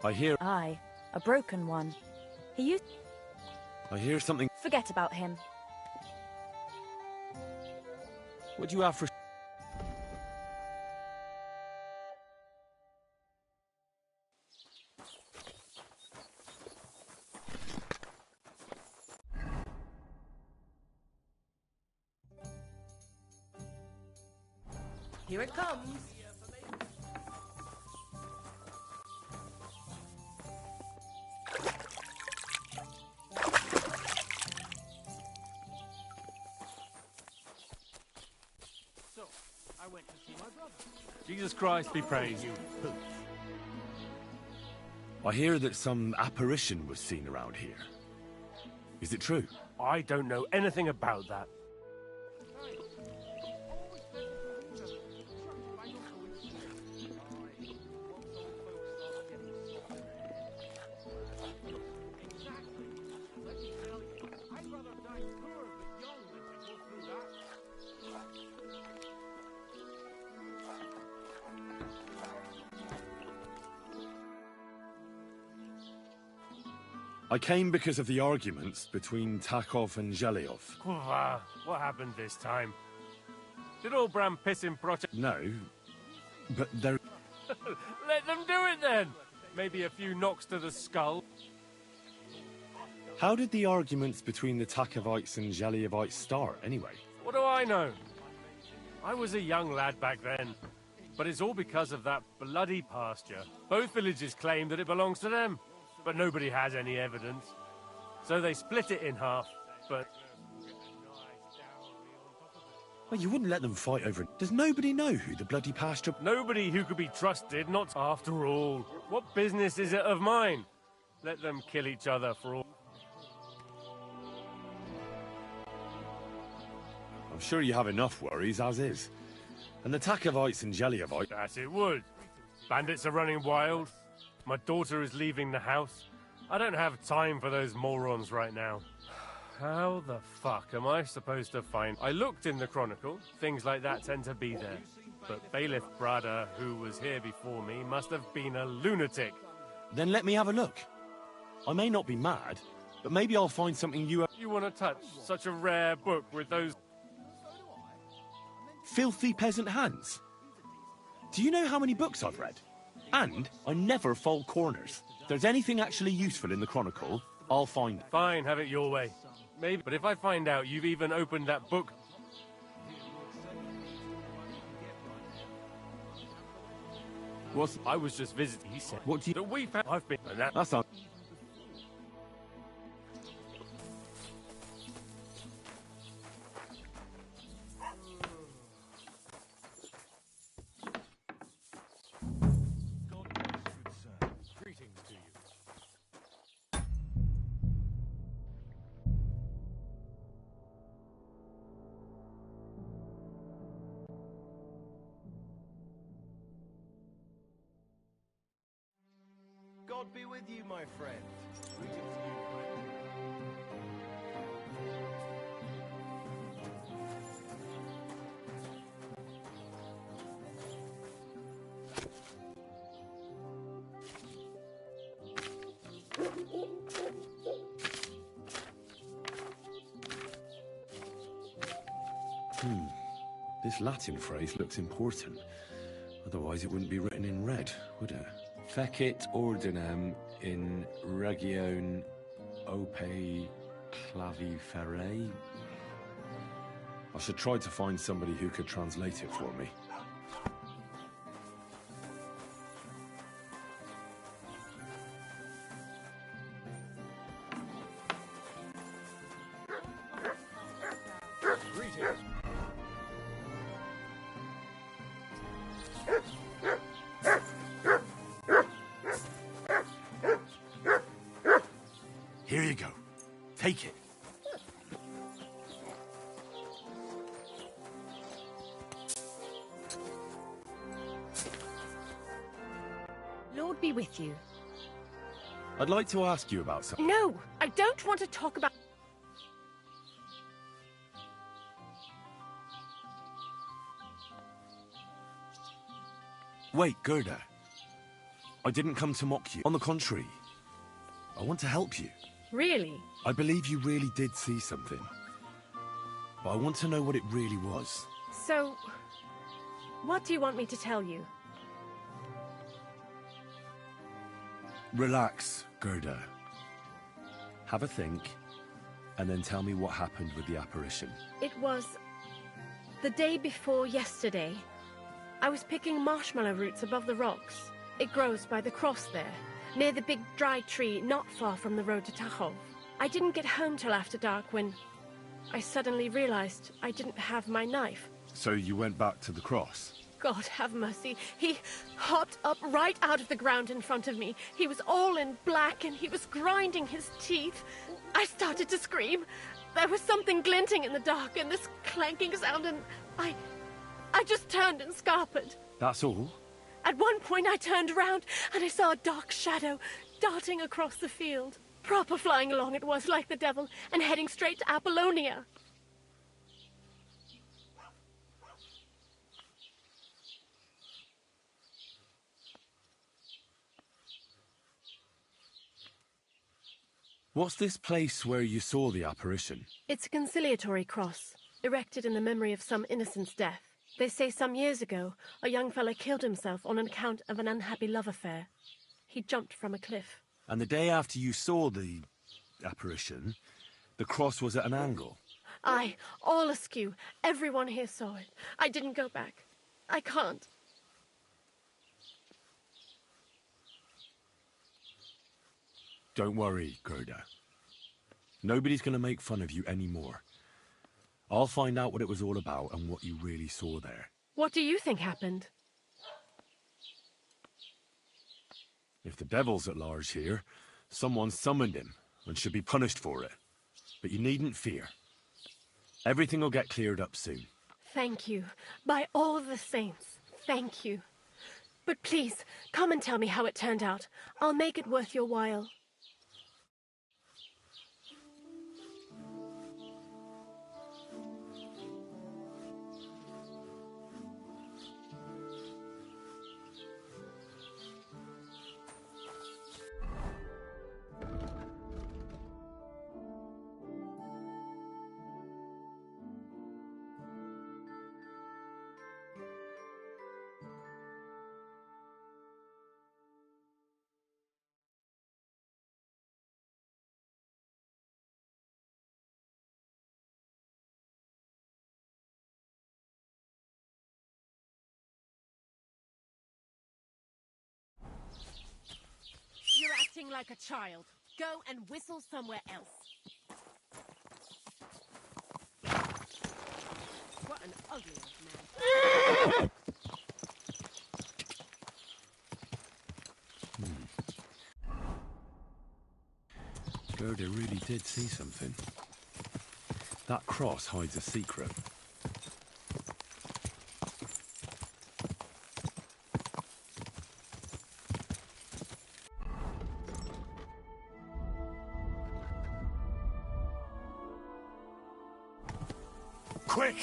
I hear... Aye, a broken one. He used... I hear something... Forget about him. What do you have for... Here it comes. So, I went to see my brother. Jesus Christ be praised. You pooch. I hear that some apparition was seen around here. Is it true? I don't know anything about that. I came because of the arguments between Takov and Zhelyov. What happened this time? Did all Bram piss in Project? No, but there... Let them do it then! Maybe a few knocks to the skull. How did the arguments between the Takovites and Zhelyovites start, anyway? What do I know? I was a young lad back then. But it's all because of that bloody pasture. Both villages claim that it belongs to them. But nobody has any evidence. So they split it in half, but... Well, you wouldn't let them fight over it. Does nobody know who the bloody pasture... Nobody who could be trusted, not after all. What business is it of mine? Let them kill each other for all... I'm sure you have enough worries, as is. And the Takovites and Zhelyovites... That it would. Bandits are running wild. My daughter is leaving the house. I don't have time for those morons right now. How the fuck am I supposed to find... I looked in the Chronicle. Things like that tend to be there. But Bailiff Brada, who was here before me, must have been a lunatic. Then let me have a look. I may not be mad, but maybe I'll find something you... You want to touch such a rare book with those... filthy peasant hands? Do you know how many books I've read? And I never fold corners. If there's anything actually useful in the Chronicle, I'll find it. Fine, have it your way. Maybe, but if I find out you've even opened that book... I was just visiting, he said. What do you... That we found... I've been... And That's not... Greetings to you. God be with you, my friend. Greetings to you, This Latin phrase looks important. Otherwise it wouldn't be written in red, would it? Fecit ordinem in region ope claviferae. I should try to find somebody who could translate it for me. Here you go. Take it. Lord be with you. I'd like to ask you about something. No, I don't want to talk about... Wait, Gerda. I didn't come to mock you. On the contrary, I want to help you. Really? I believe you really did see something. But I want to know what it really was. So, what do you want me to tell you? Relax, Gerda. Have a think, and then tell me what happened with the apparition. It was the day before yesterday. I was picking marshmallow roots above the rocks. It grows by the cross there, near the big dry tree not far from the road to Tachov. I didn't get home till after dark when I suddenly realized I didn't have my knife. So you went back to the cross? God have mercy. He hopped up right out of the ground in front of me. He was all in black and he was grinding his teeth. I started to scream. There was something glinting in the dark and this clanking sound and I just turned and scarpered. That's all? At one point I turned around and I saw a dark shadow darting across the field. Proper flying along it was, like the devil, and heading straight to Apollonia. What's this place where you saw the apparition? It's a conciliatory cross, erected in the memory of some innocent's death. They say some years ago, a young fellow killed himself on account of an unhappy love affair. He jumped from a cliff. And the day after you saw the apparition, the cross was at an angle? Aye, all askew. Everyone here saw it. I didn't go back. I can't. Don't worry, Gerda. Nobody's going to make fun of you anymore. I'll find out what it was all about and what you really saw there. What do you think happened? If the devil's at large here, someone summoned him and should be punished for it. But you needn't fear. Everything will get cleared up soon. Thank you. By all the saints, thank you. But please, come and tell me how it turned out. I'll make it worth your while. acting like a child. Go and whistle somewhere else. What an ugly old man. Gerda really did see something. That cross hides a secret. Quick!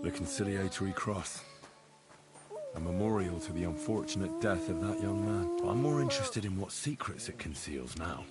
The conciliatory cross. A memorial to the unfortunate death of that young man. I'm more interested in what secrets it conceals now.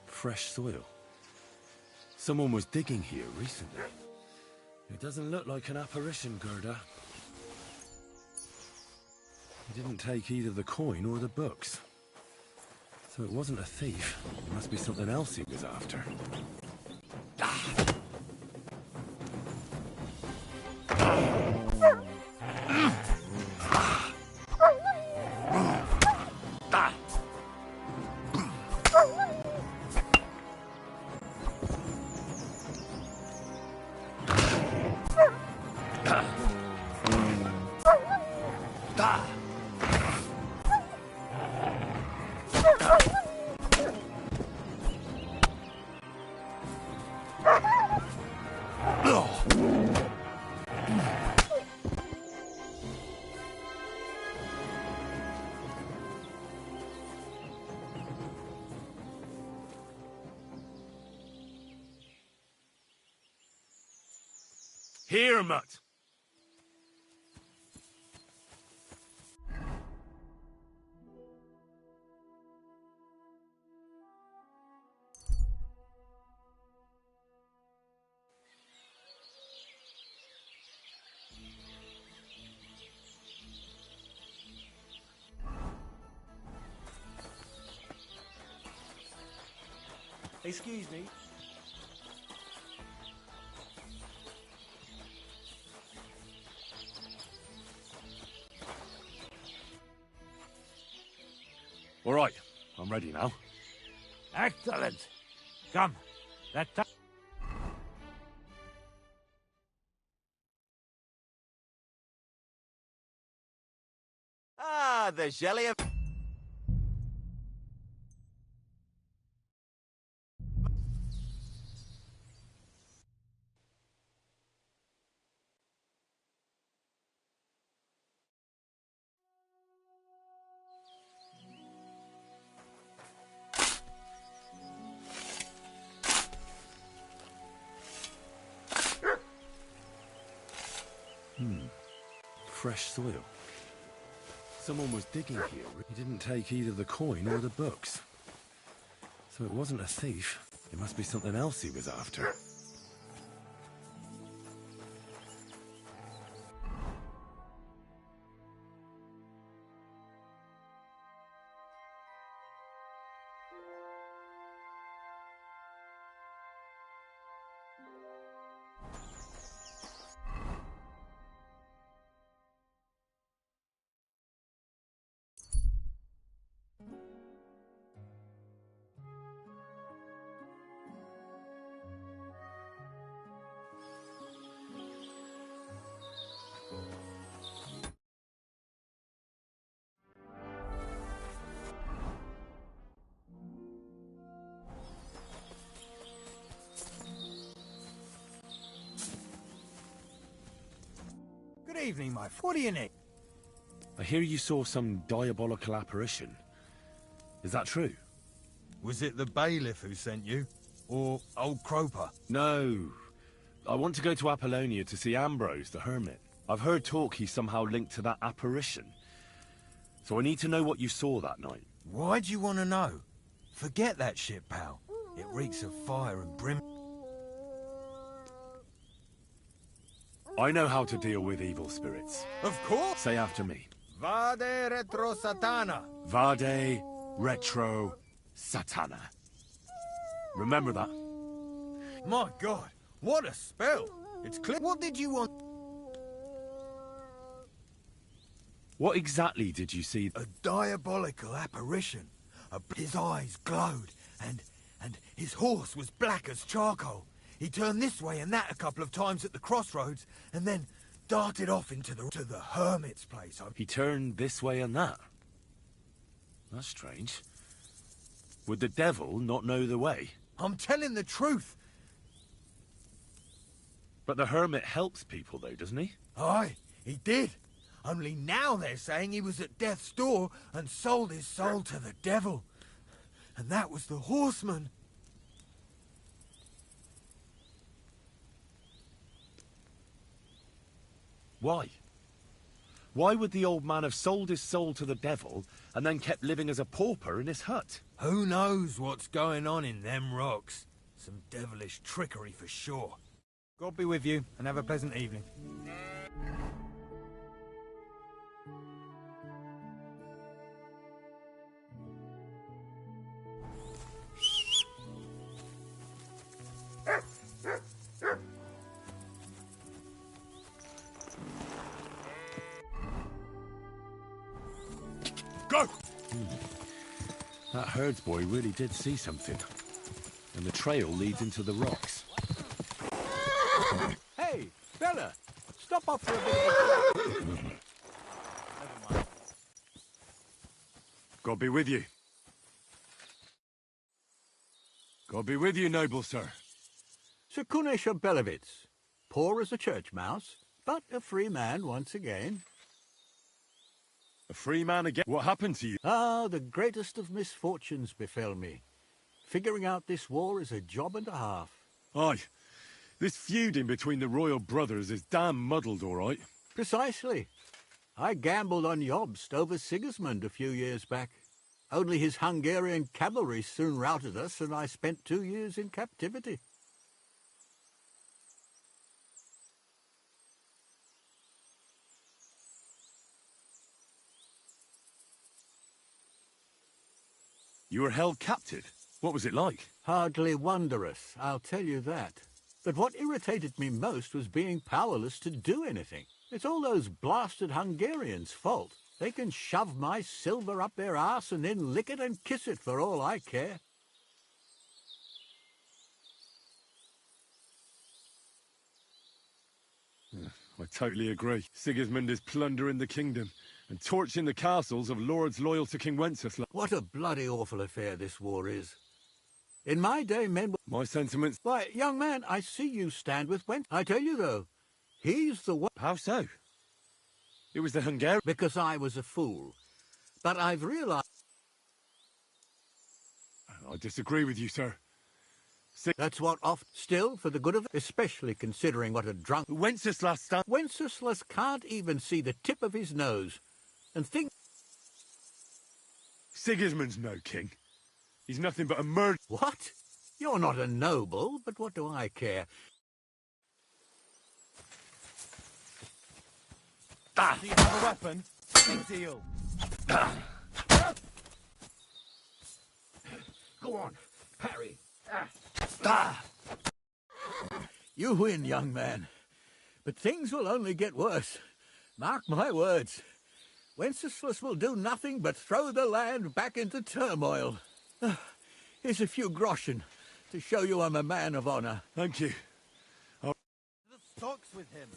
Fresh soil. Someone was digging here recently. It doesn't look like an apparition, Gerda. He didn't take either the coin or the books. So it wasn't a thief. It must be something else he was after. Here, mutt! Excuse me. All right, I'm ready now. Excellent. Come, let's... Ah, the jelly of... Fresh soil. Someone was digging here. He didn't take either the coin or the books. So it wasn't a thief. It must be something else he was after. evening, my friend. What do you need? I hear you saw some diabolical apparition. Is that true? Was it the bailiff who sent you? Or old Croper? No. I want to go to Apollonia to see Ambrose, the hermit. I've heard talk he's somehow linked to that apparition. So I need to know what you saw that night. Why do you want to know? Forget that shit, pal. It reeks of fire and brim. I know how to deal with evil spirits. Of course! Say after me. Vade retro satana. Vade retro satana. Remember that. My God, what a spell! It's clear. What did you want? What exactly did you see? A diabolical apparition. His eyes glowed, and his horse was black as charcoal. He turned this way and that a couple of times at the crossroads, and then darted off into the hermit's place. He turned this way and that? That's strange. Would the devil not know the way? I'm telling the truth. But the hermit helps people, though, doesn't he? Aye, he did. Only now they're saying he was at death's door and sold his soul to the devil. And that was the horseman. Why? Why would the old man have sold his soul to the devil and then kept living as a pauper in his hut? Who knows what's going on in them rocks? Some devilish trickery for sure. God be with you, and have a pleasant evening. Go! That herds boy really did see something. And the trail leads into the rocks. Hey, fella! Stop off for a bit. Never mind. God be with you. God be with you, noble sir. Sir Kunesh of Belevitz. Poor as a church mouse, but a free man once again. A free man again? What happened to you? Ah, the greatest of misfortunes befell me. Figuring out this war is a job and a half. Aye. This feuding between the royal brothers is damn muddled, all right. Precisely. I gambled on Jobst over Sigismund a few years back. Only his Hungarian cavalry soon routed us, and I spent 2 years in captivity. You were held captive? What was it like? Hardly wondrous, I'll tell you that. But what irritated me most was being powerless to do anything. It's all those blasted Hungarians' fault. They can shove my silver up their arse and then lick it and kiss it for all I care. I totally agree. Sigismund is plundering the kingdom and torching the castles of lords loyal to King Wenceslas. What a bloody awful affair this war is. In my day, men... My sentiments... Why, young man, I see you stand with Went. I tell you, though, he's the one... How so? It was the Hungarian... Because I was a fool. But I've realized... I disagree with you, sir. That's what oft... Still, for the good of... Especially considering what a drunk... Wenceslas... Wenceslas can't even see the tip of his nose. And think... Sigismund's no king. He's nothing but a murderer. What? You're not a noble, but what do I care? Do you have a weapon? Big deal. Go on, parry. You win, young man. But things will only get worse. Mark my words. Wenceslas will do nothing but throw the land back into turmoil. Here's a few groschen to show you I'm a man of honor. Thank you. The stocks with him.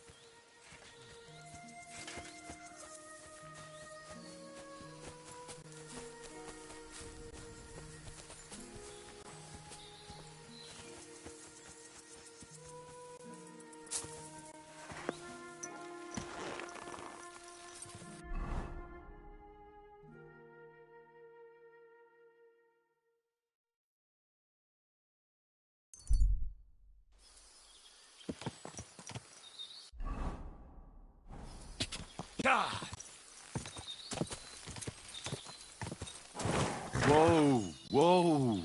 Whoa! Whoa!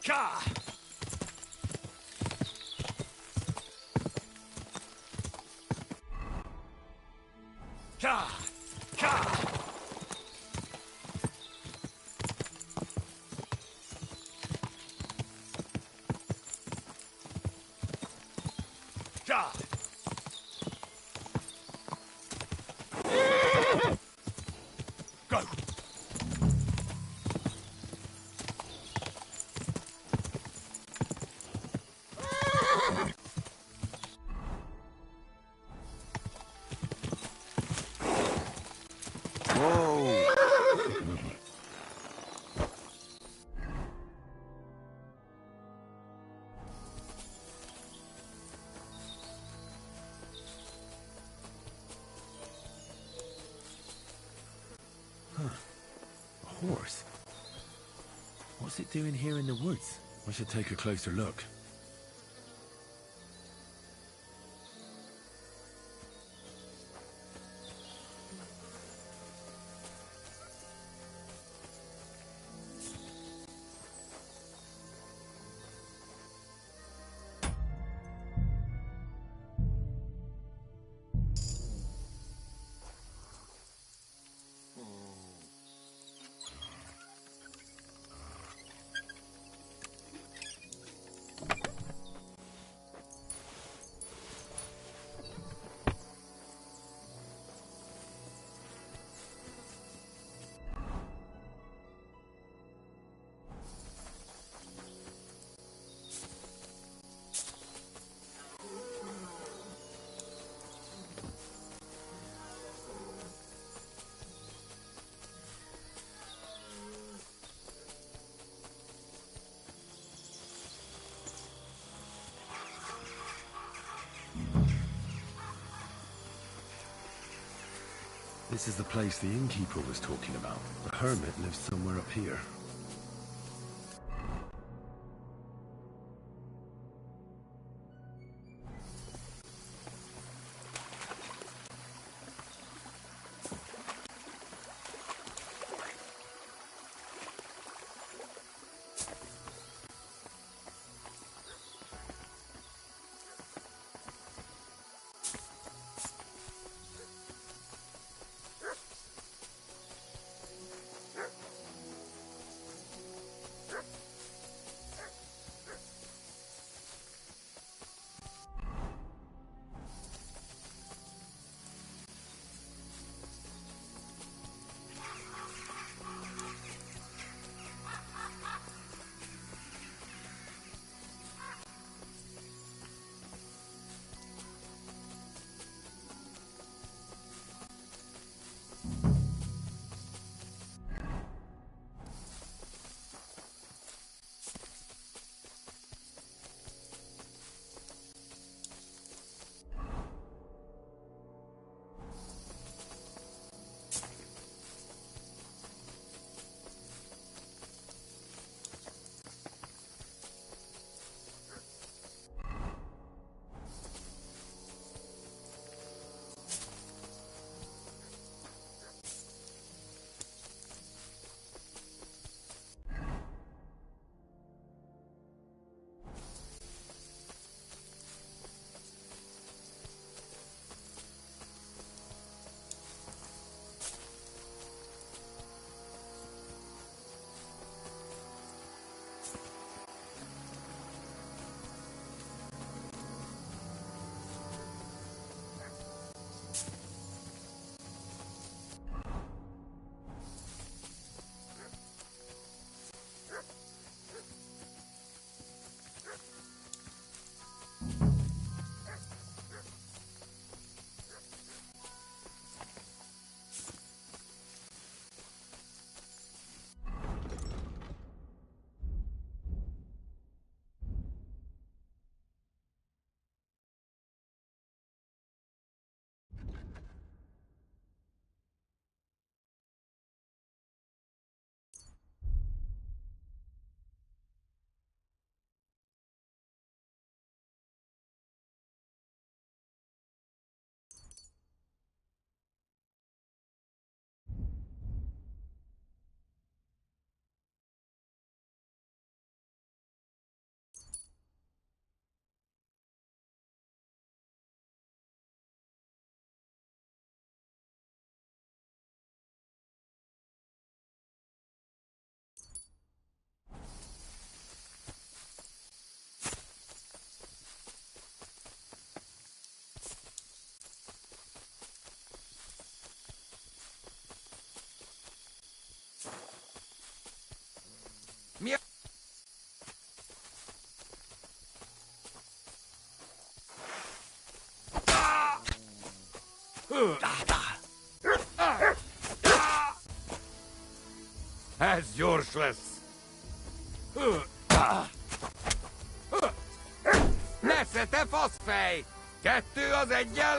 Ka! Ka! Ka! Ka! Go! A horse? What's it doing here in the woods? I should take a closer look. This is the place the innkeeper was talking about. The hermit lives somewhere up here. As useless. Nesze te faszfej! Kettő az egyel!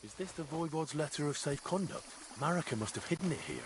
Is this the Voivode's letter of safe conduct? Marika must have hidden it here.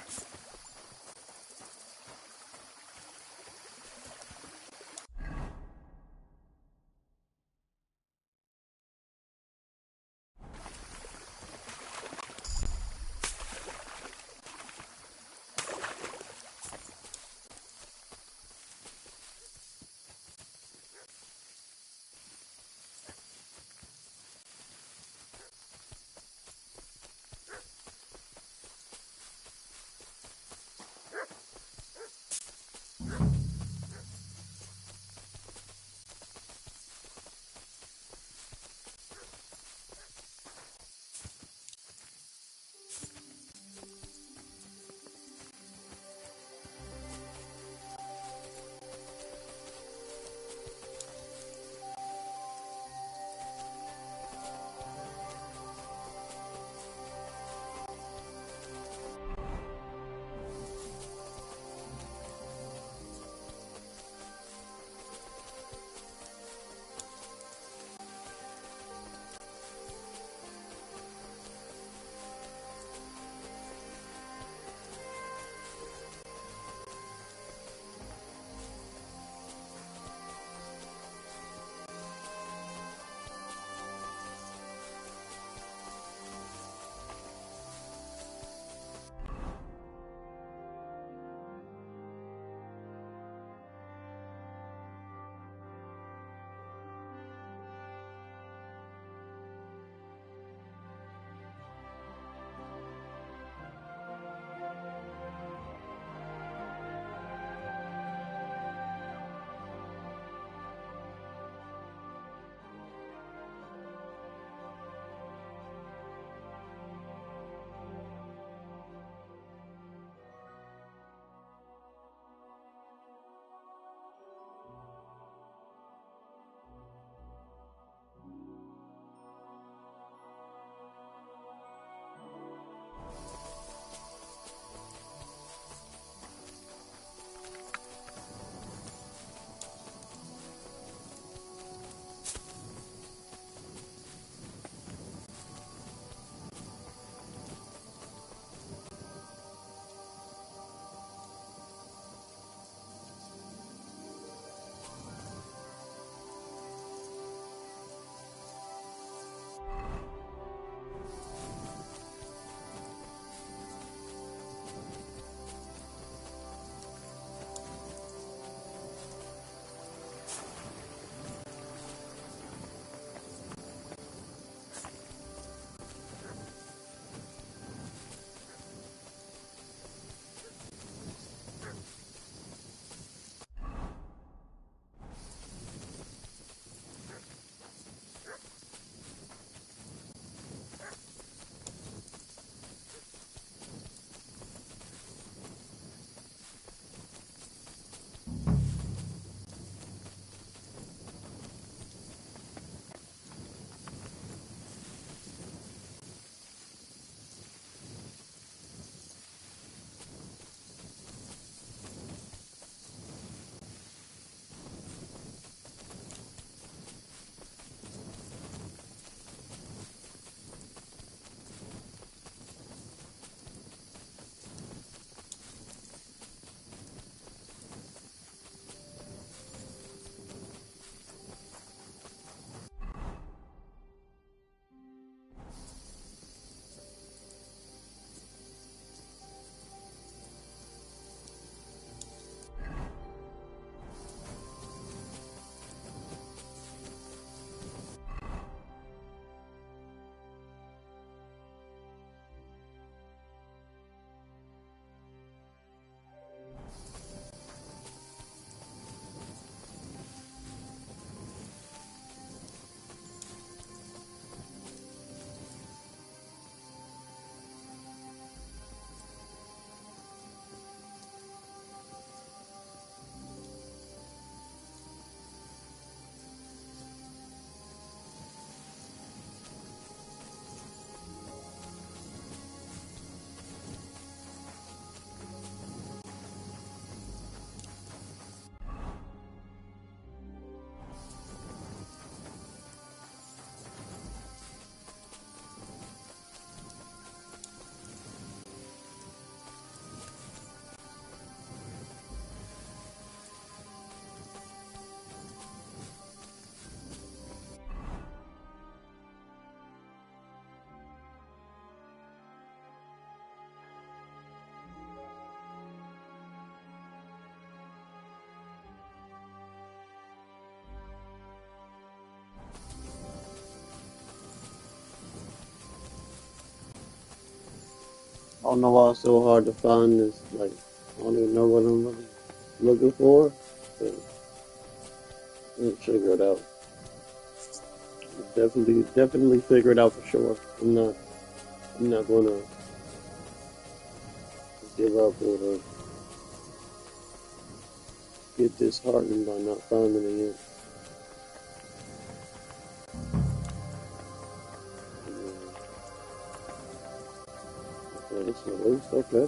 don't know why it's so hard to find this. Like, I don't even know what I'm really looking for. But I'll figure it out. Definitely figure it out for sure. I'm not gonna give up or get disheartened by not finding it yet. Okay, it's a waste. Okay.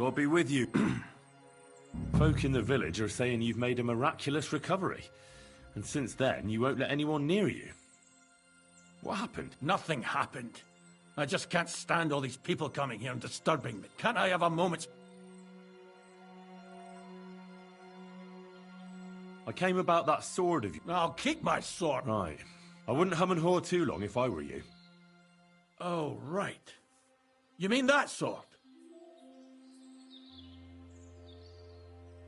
God be with you. Folk in the village are saying you've made a miraculous recovery. And since then, you won't let anyone near you. What happened? Nothing happened. I just can't stand all these people coming here and disturbing me. Can't I have a moment's... I came about that sword of you. I'll keep my sword. Right. I wouldn't hum and haw too long if I were you. Oh, right. You mean that sword?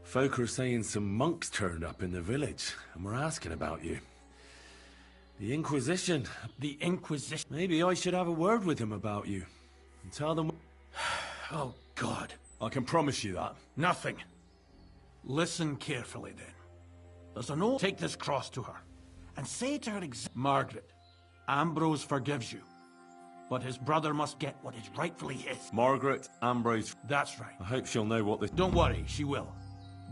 Folk are saying some monks turned up in the village, and were asking about you. The Inquisition. The Inquisition? Maybe I should have a word with them about you. And tell them... Oh, God. I can promise you that. Nothing. Listen carefully, then. There's an old... Take this cross to her, and say to her Margaret, Ambrose forgives you, but his brother must get what is rightfully his. Margaret, Ambrose... That's right. I hope she'll know what this... Don't worry, she will.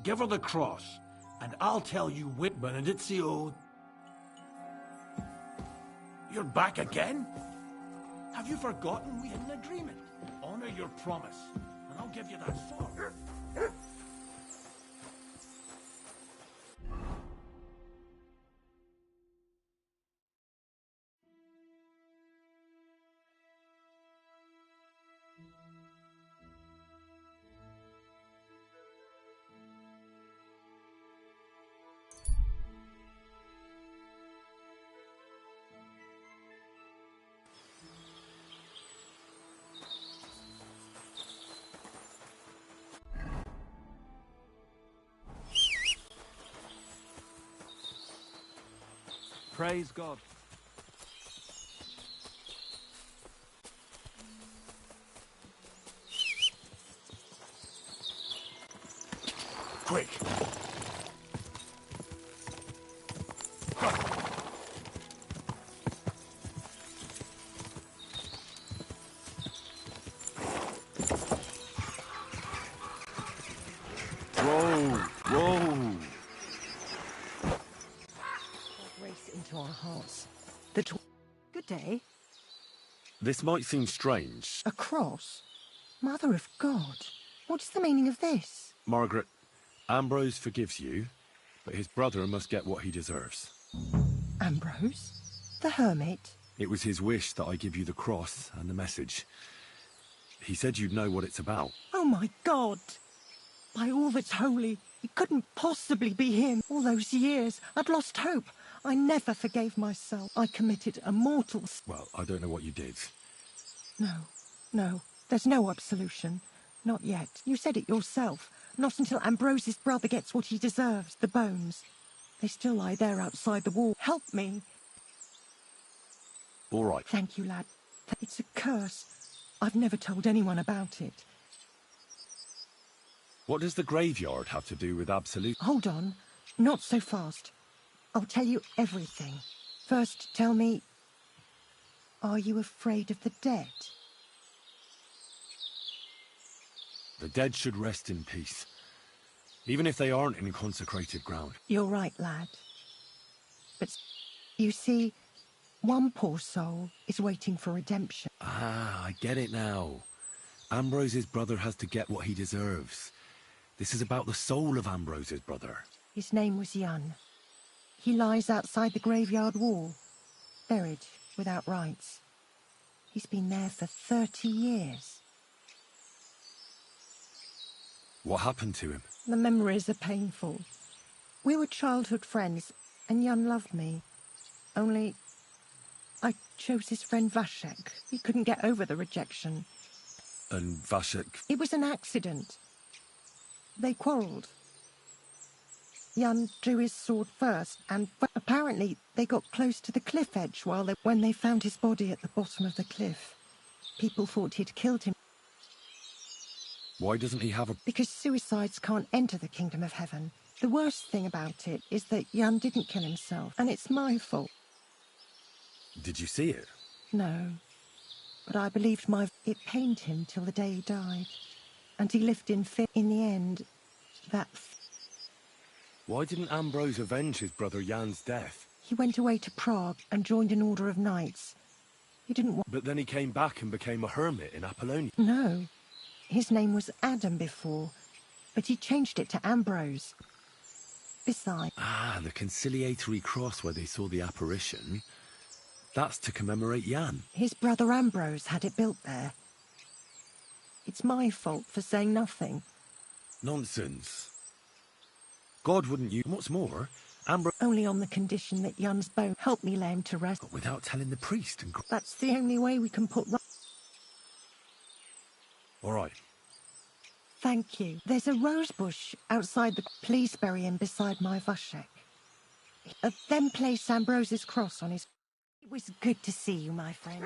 Give her the cross, and I'll tell you which... Benedizio... You're back again? Have you forgotten we had an agreement? Honor your promise, and I'll give you that sword. Praise God. Quick. Whoa! Race into our hearts. Good day. This might seem strange. A cross? Mother of God. What is the meaning of this? Margaret, Ambrose forgives you, but his brother must get what he deserves. Ambrose? The hermit? It was his wish that I give you the cross and the message. He said you'd know what it's about. Oh my God! By all that's holy, it couldn't possibly be him. All those years, I'd lost hope. I never forgave myself. I committed a mortal... Well, I don't know what you did. No. There's no absolution. Not yet. You said it yourself. Not until Ambrose's brother gets what he deserves. The bones. They still lie there outside the wall. Help me. All right. Thank you, lad. It's a curse. I've never told anyone about it. What does the graveyard have to do with absolute... Hold on. Not so fast. I'll tell you everything. First, tell me... Are you afraid of the dead? The dead should rest in peace. Even if they aren't in consecrated ground. You're right, lad. But, you see, one poor soul is waiting for redemption. Ah, I get it now. Ambrose's brother has to get what he deserves. This is about the soul of Ambrose's brother. His name was Jan. He lies outside the graveyard wall, buried without rites. He's been there for 30 years. What happened to him? The memories are painful. We were childhood friends, and Jan loved me. Only, I chose his friend Vashek. He couldn't get over the rejection. And Vashek? It was an accident. They quarrelled. Jan drew his sword first, and apparently they got close to the cliff edge when they found his body at the bottom of the cliff. People thought he'd killed him. Why doesn't he have a... Because suicides can't enter the kingdom of heaven. The worst thing about it is that Jan didn't kill himself, and it's my fault. Did you see it? No. But I believed it pained him till the day he died. And he lived in fear. In the end, Why didn't Ambrose avenge his brother Jan's death? He went away to Prague and joined an order of knights. He didn't want... But then he came back and became a hermit in Apollonia. No. His name was Adam before, but he changed it to Ambrose. Besides... Ah, the conciliatory cross where they saw the apparition. That's to commemorate Jan. His brother Ambrose had it built there. It's my fault for saying nothing. Nonsense. God wouldn't use... What's more, Ambrose... Only on the condition that Jan's bone helped me lay him to rest. Without telling the priest and... That's the only way we can put... All right. Thank you. There's a rose bush outside the... Please bury him beside my Vashek. Then place Ambrose's cross on his... It was good to see you, my friend.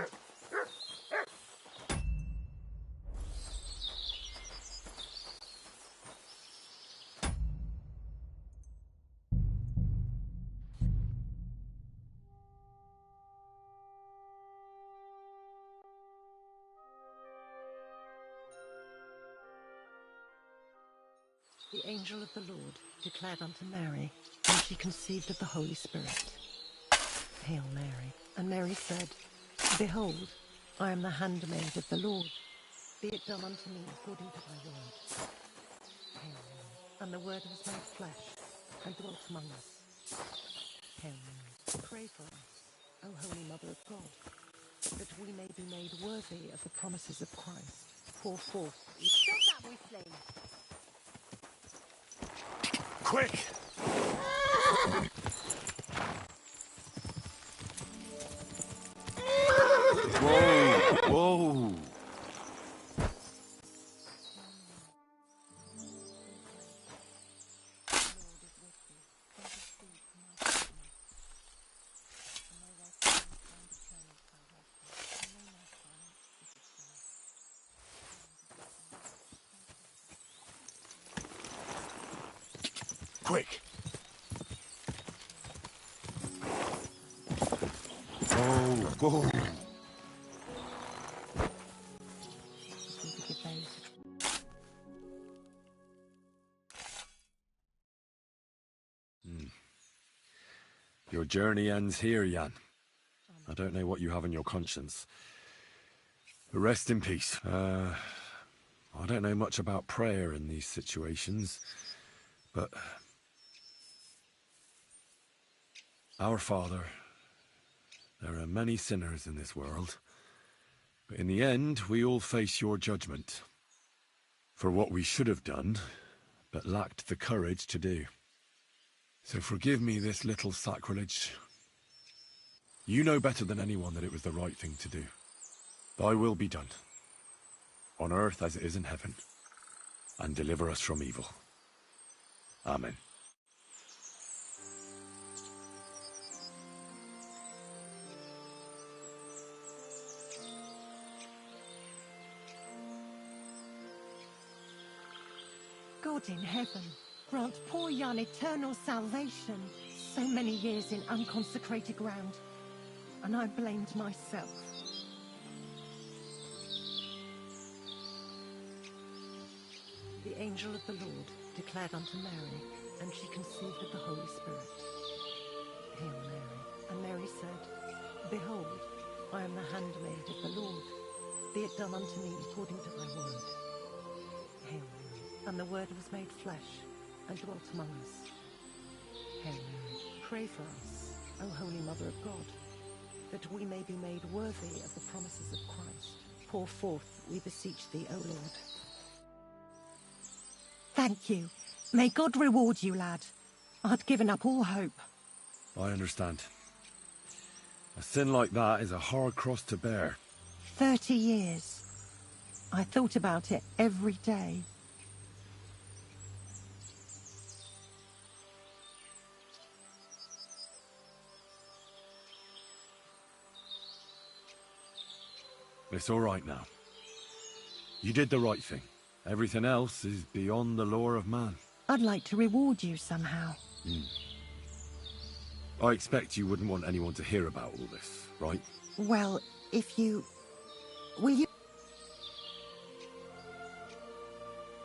The angel of the Lord declared unto Mary, and she conceived of the Holy Spirit. Hail Mary. And Mary said, Behold, I am the handmaid of the Lord. Be it done unto me according to thy word. Hail Mary. And the word was made flesh, and dwelt among us. Hail Mary. Pray for us, O Holy Mother of God, that we may be made worthy of the promises of Christ. Pour forth. Stop that whistling. Quick! Whoa! Whoa! Quick! Whoa! Whoa! Your journey ends here, Jan. I don't know what you have on your conscience. Rest in peace. I don't know much about prayer in these situations, but... Our Father, there are many sinners in this world, but in the end, we all face your judgment for what we should have done, but lacked the courage to do. So forgive me this little sacrilege. You know better than anyone that it was the right thing to do. Thy will be done, on earth as it is in heaven, and deliver us from evil. Amen. God in heaven, grant poor Jan eternal salvation. So many years in unconsecrated ground, and I blamed myself. The angel of the Lord declared unto Mary, and she conceived of the Holy Spirit. Hail Mary. And Mary said, Behold, I am the handmaid of the Lord. Be it done unto me according to thy word. Hail Mary. And the word was made flesh, and dwelt among us. Hail Mary. Pray for us, O Holy Mother of God, that we may be made worthy of the promises of Christ. Pour forth, we beseech thee, O Lord. Thank you. May God reward you, lad. I'd given up all hope. I understand. A sin like that is a hard cross to bear. 30 years. I thought about it every day. It's all right now. You did the right thing. Everything else is beyond the law of man. I'd like to reward you somehow. I expect you wouldn't want anyone to hear about all this, right? Well, if you... Will you...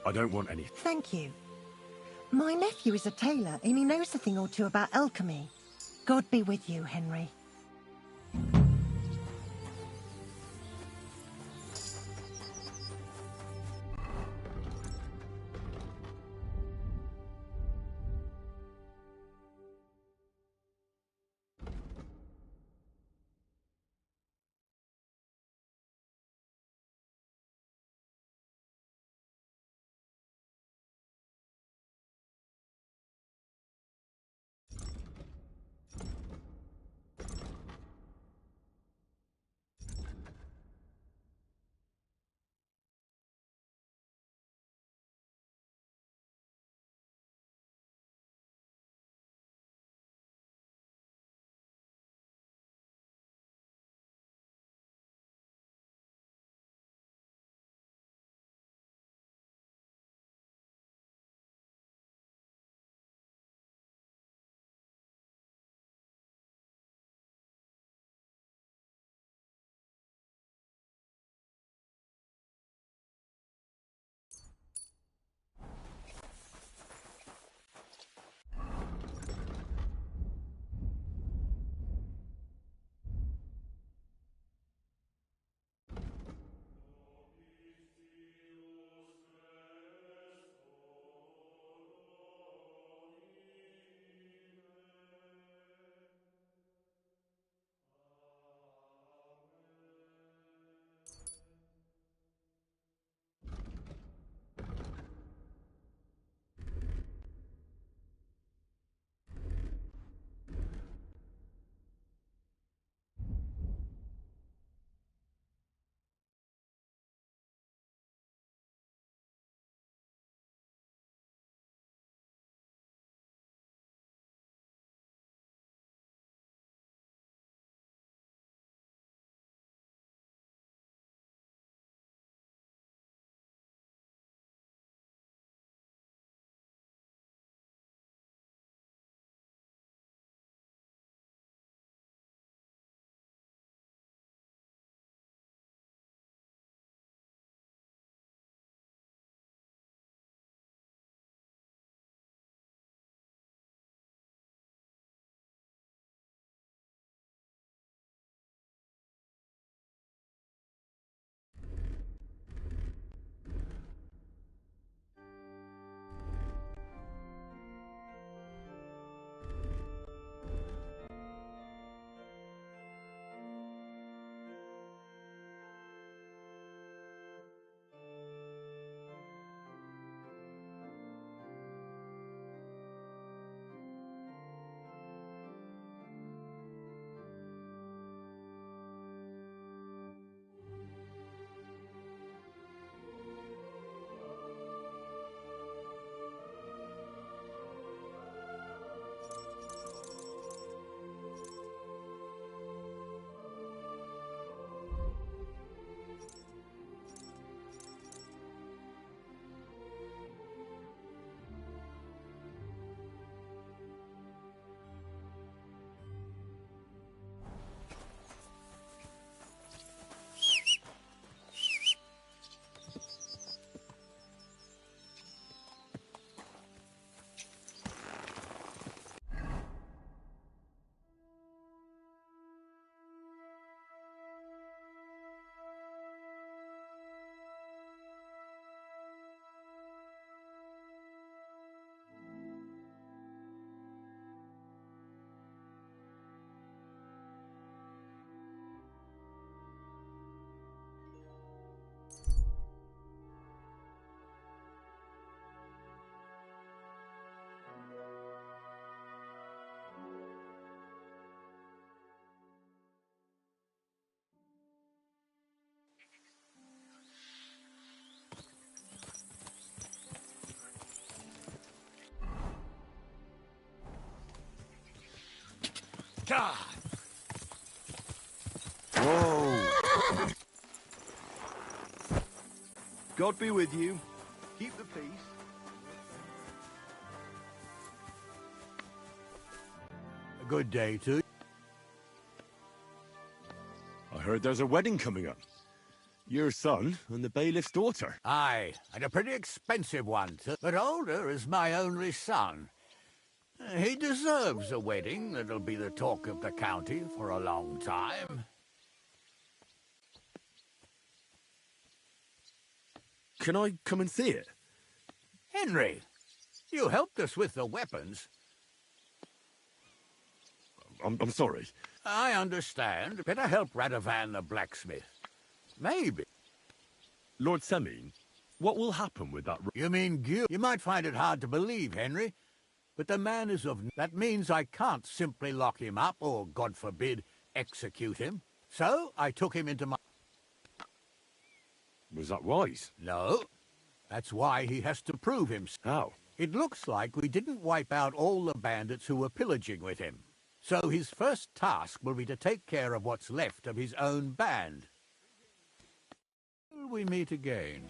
I don't want any... Thank you. My nephew is a tailor, and he knows a thing or two about alchemy. God be with you, Henry. God! Whoa! God be with you. Keep the peace. A good day, too. I heard there's a wedding coming up. Your son and the bailiff's daughter. Aye, and a pretty expensive one, too. But older is my only son. He deserves a wedding that'll be the talk of the county for a long time. Can I come and see it? Henry, you helped us with the weapons. I'm sorry. I understand. Better help Radovan the blacksmith. Maybe. Lord Semine, what will happen with that? You mean Gil? You might find it hard to believe, Henry, but the man is of... That means I can't simply lock him up or, God forbid, execute him. So I took him into my... Was that wise? No. That's why he has to prove himself. How? It looks like we didn't wipe out all the bandits who were pillaging with him. So his first task will be to take care of what's left of his own band. Will we meet again?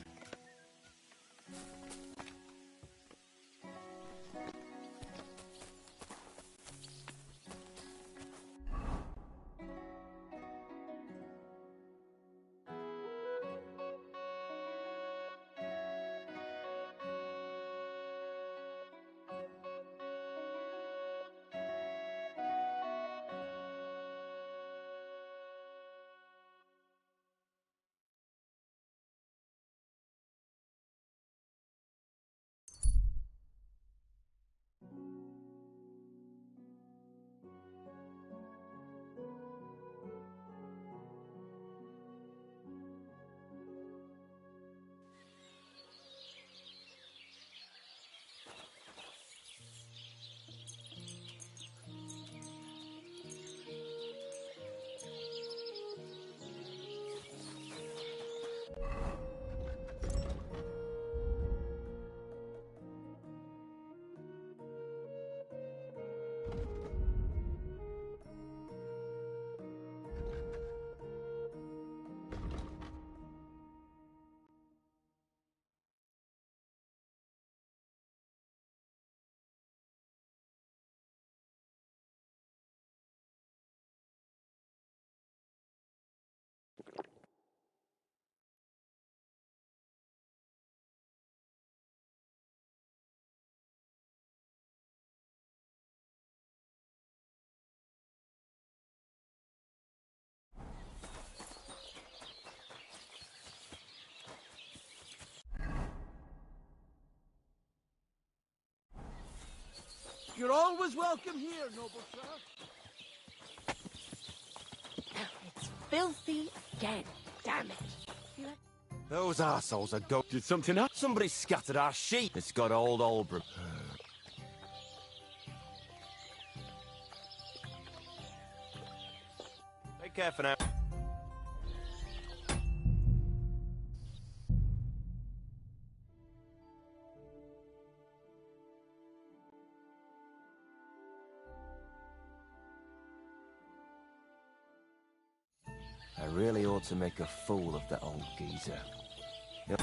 You're always welcome here, noble sir. It's filthy again. Damn it. Those assholes are go... Did something happen? Somebody scattered our sheep. It's got old Albram. Take care for now. I really ought to make a fool of that old geezer. Yep.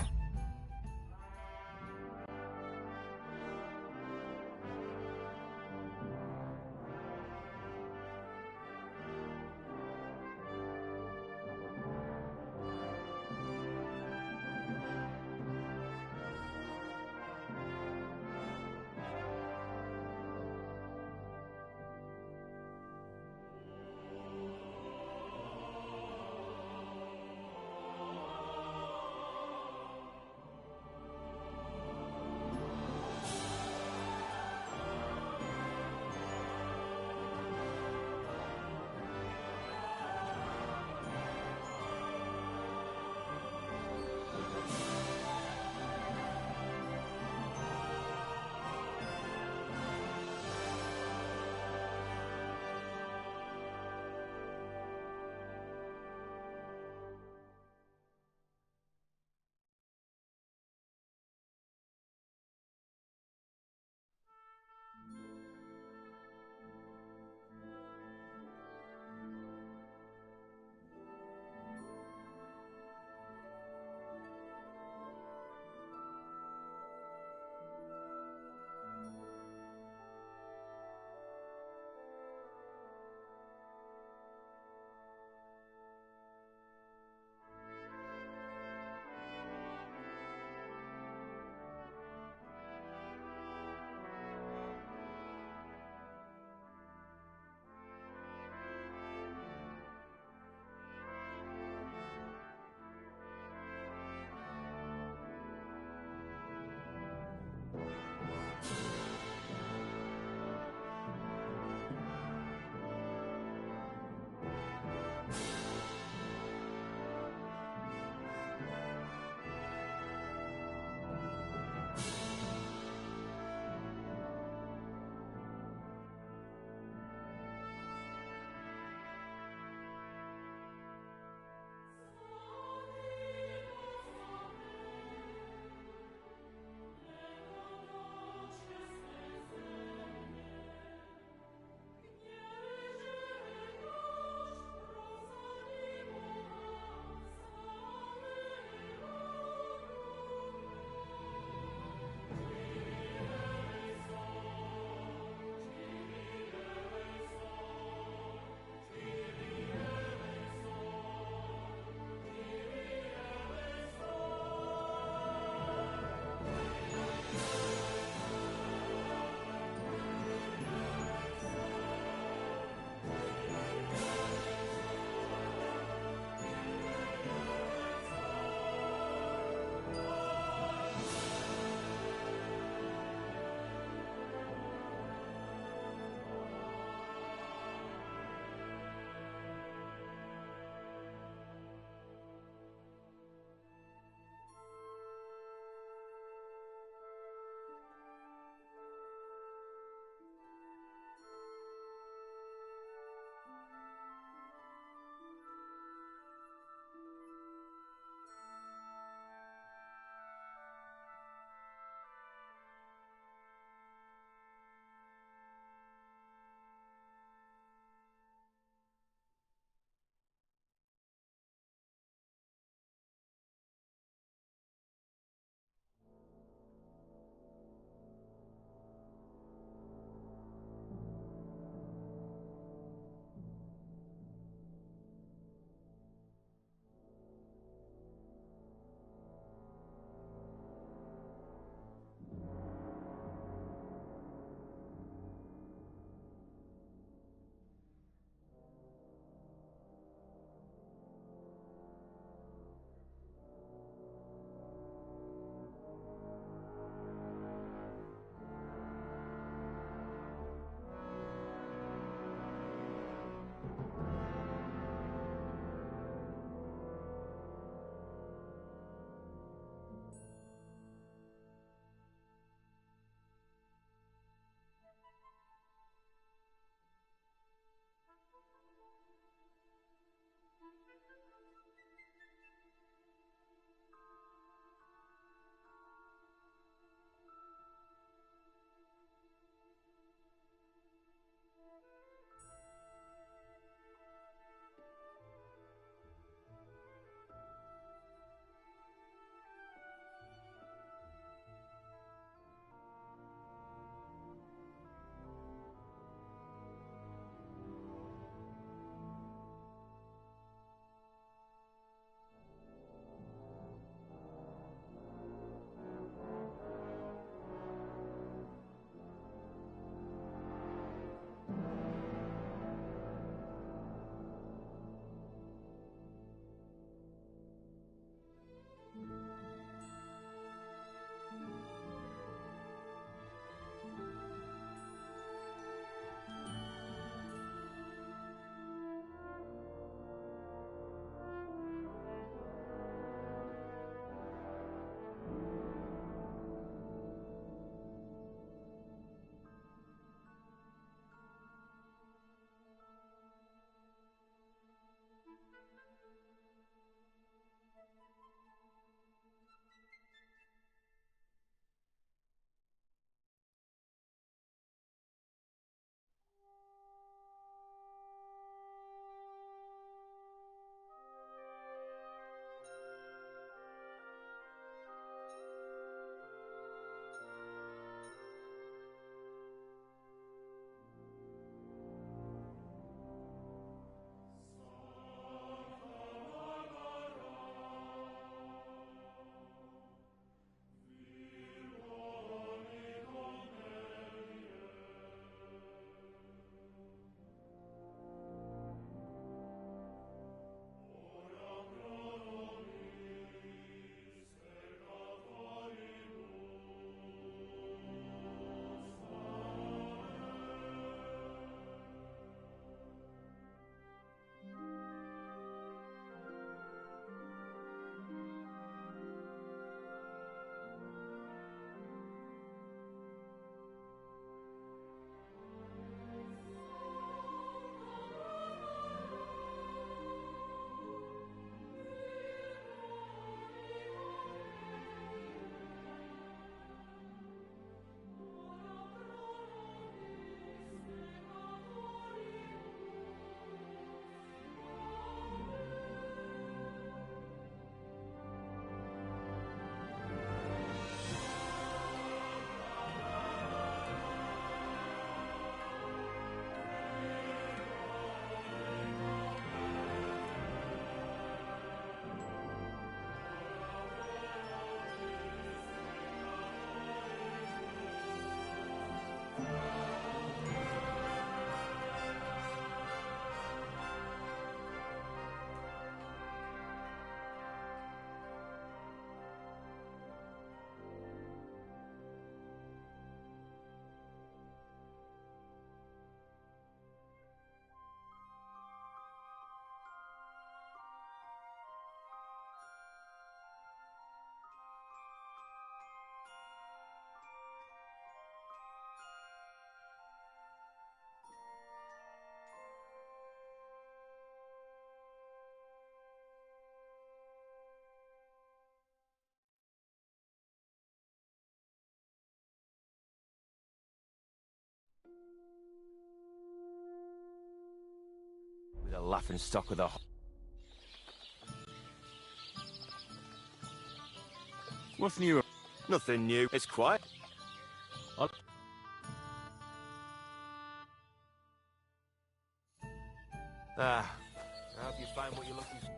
a laughing stock with a... What's new? Nothing new. It's quiet. I hope you find what you're looking for.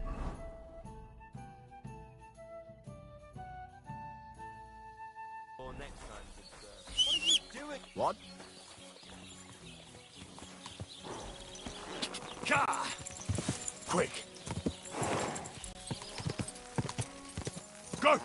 Or next time, what are you doing? What? Ka! Quick! Go!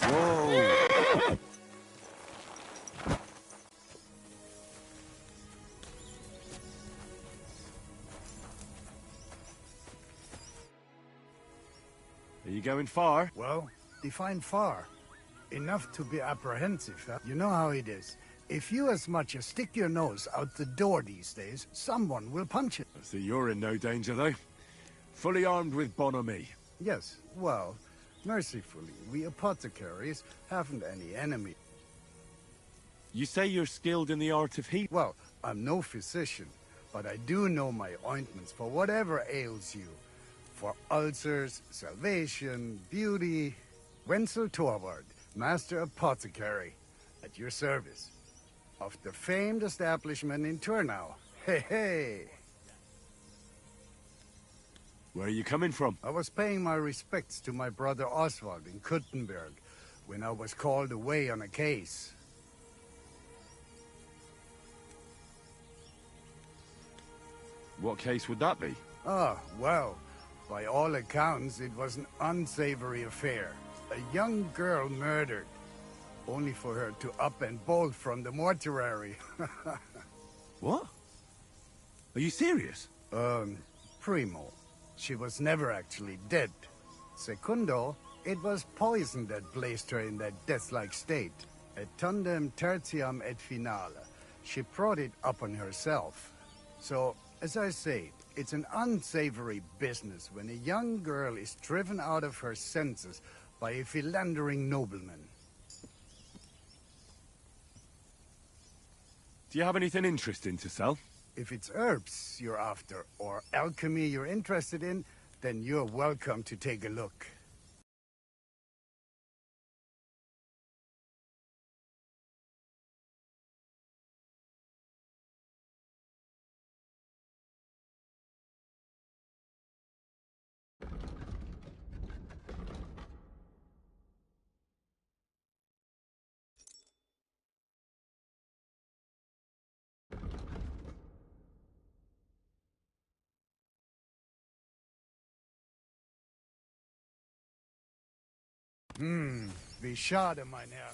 Whoa! Are you going far? Well, define far. Enough to be apprehensive, huh? You know how it is. If you as much as stick your nose out the door these days, someone will punch it. I see you're in no danger, though. Fully armed with bonhomie. Yes, well, mercifully, we apothecaries haven't any enemy. You say you're skilled in the art of heat? Well, I'm no physician, but I do know my ointments for whatever ails you. For ulcers, salvation, beauty. Wenzel Torvald, Master Apothecary, at your service. Of the famed establishment in Turnau. Hey, hey! Where are you coming from? I was paying my respects to my brother Oswald in Kuttenberg when I was called away on a case. What case would that be? Ah, well, by all accounts, it was an unsavory affair. A young girl murdered, only for her to up and bolt from the mortuary. What? Are you serious? Primo. She was never actually dead. Secundo, it was poison that placed her in that death-like state. Et tandem tertiam et finale. She brought it upon herself. So, as I say, it's an unsavory business when a young girl is driven out of her senses by a philandering nobleman. Do you have anything interesting to sell? If it's herbs you're after, or alchemy you're interested in, then you're welcome to take a look. Wie schade, mein Herr.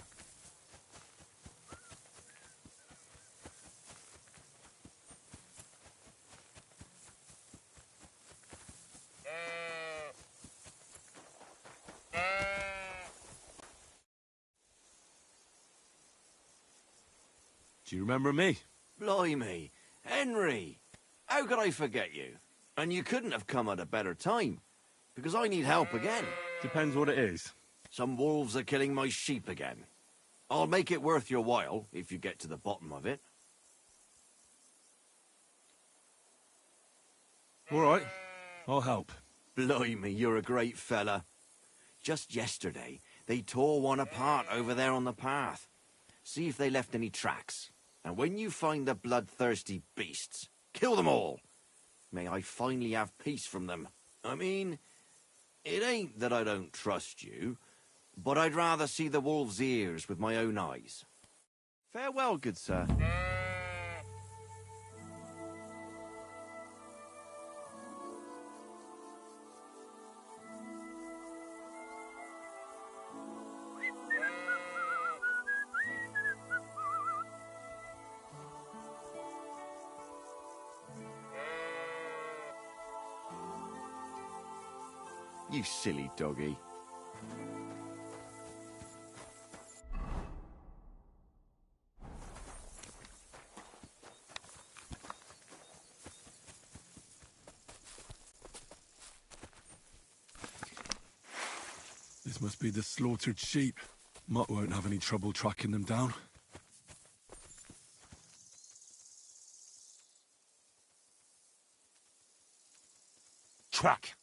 Do you remember me? Blimey, Henry! How could I forget you? And you couldn't have come at a better time, because I need help again. Depends what it is. Some wolves are killing my sheep again. I'll make it worth your while, if you get to the bottom of it. All right, I'll help. Blimey, you're a great fella. Just yesterday, they tore one apart over there on the path. See if they left any tracks. And when you find the bloodthirsty beasts, kill them all. May I finally have peace from them. I mean, it ain't that I don't trust you, but I'd rather see the wolf's ears with my own eyes. Farewell, good sir. You silly doggy. This must be the slaughtered sheep. Mutt won't have any trouble tracking them down. Track!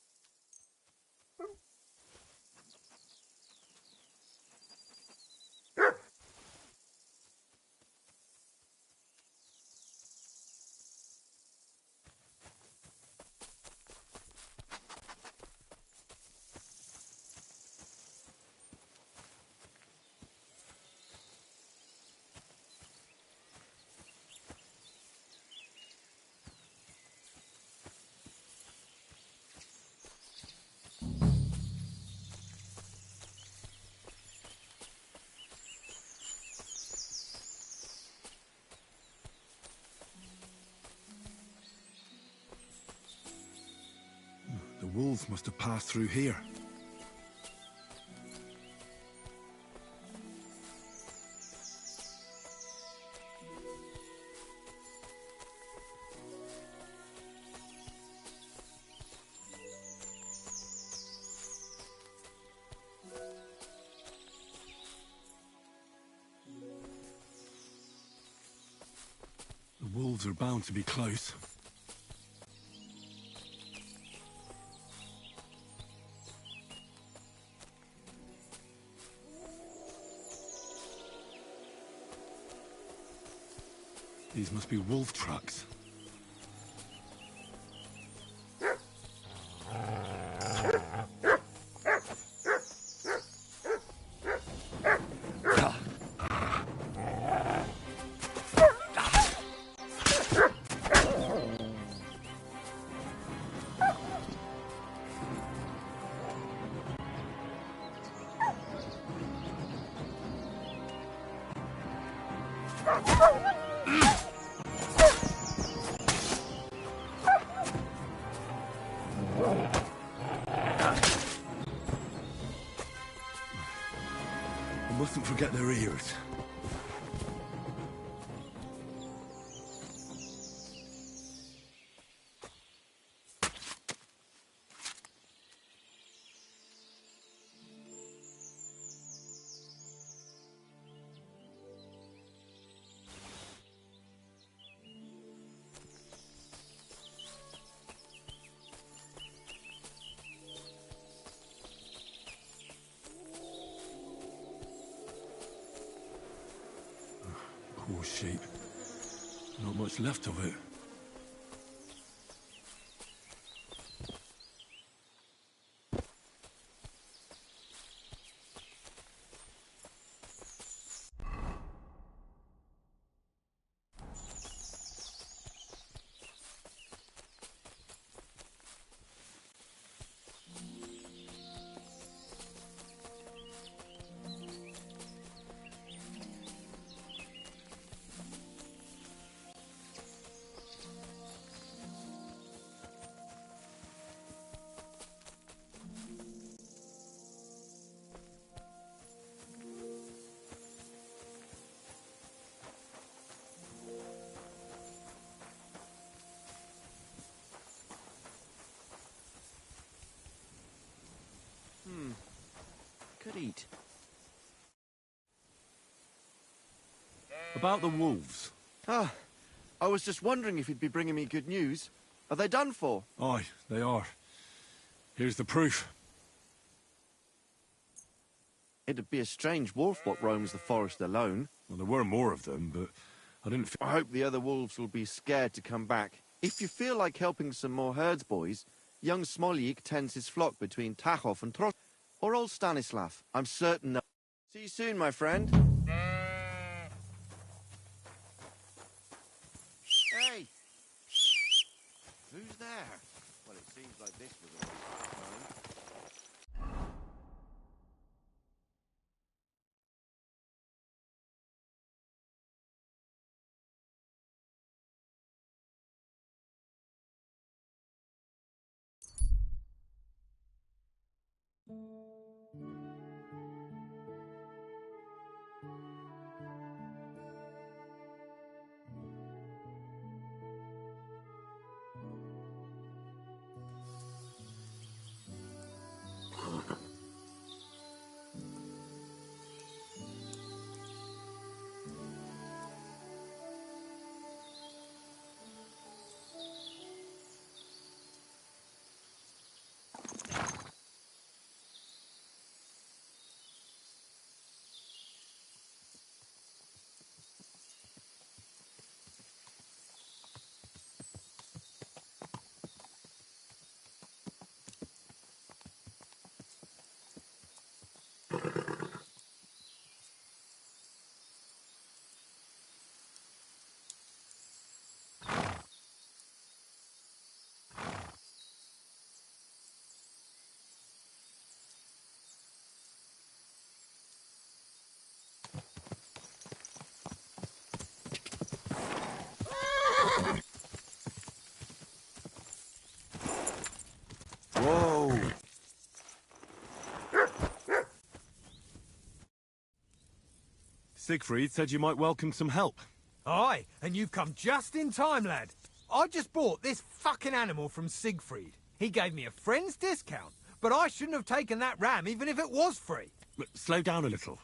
The wolves must have passed through here. The wolves are bound to be close. These must be wolf tracks. I mustn't forget their ears. Poor sheep. Not much left of it. Could eat. About the wolves. Ah, I was just wondering if you'd be bringing me good news. Are they done for? Aye, they are. Here's the proof. It'd be a strange wolf what roams the forest alone. Well, there were more of them, but I didn't... I hope the other wolves will be scared to come back. If you feel like helping some more herds, boys, young Smoljik tends his flock between Tachov and Tros... Or old Stanislav. I'm certain that... See you soon, my friend. Hey! Who's there? Well, it seems like this was a waste of time. Siegfried said you might welcome some help. Aye, and you've come just in time, lad. I just bought this fucking animal from Siegfried. He gave me a friend's discount, but I shouldn't have taken that ram even if it was free. Slow down a little.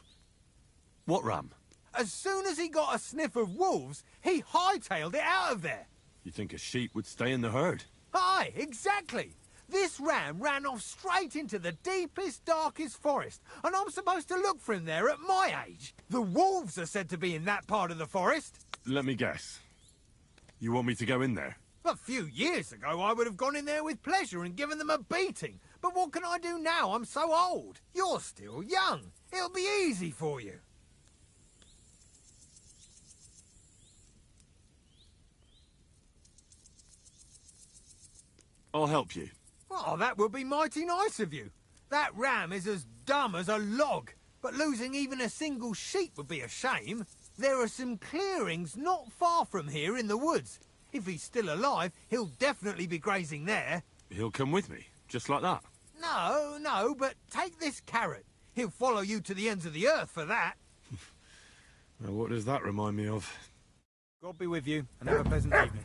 What ram? As soon as he got a sniff of wolves, he hightailed it out of there. You think a sheep would stay in the herd? Aye, exactly. This ram ran off straight into the deepest, darkest forest, and I'm supposed to look for him there at my age. The wolves are said to be in that part of the forest. Let me guess. You want me to go in there? A few years ago, I would have gone in there with pleasure and given them a beating. But what can I do now? I'm so old. You're still young. It'll be easy for you. I'll help you. Oh, that would be mighty nice of you. That ram is as dumb as a log, but losing even a single sheep would be a shame. There are some clearings not far from here in the woods. If he's still alive, he'll definitely be grazing there. He'll come with me, just like that. No, but take this carrot. He'll follow you to the ends of the earth for that. Well, what does that remind me of? God be with you, and have a pleasant evening.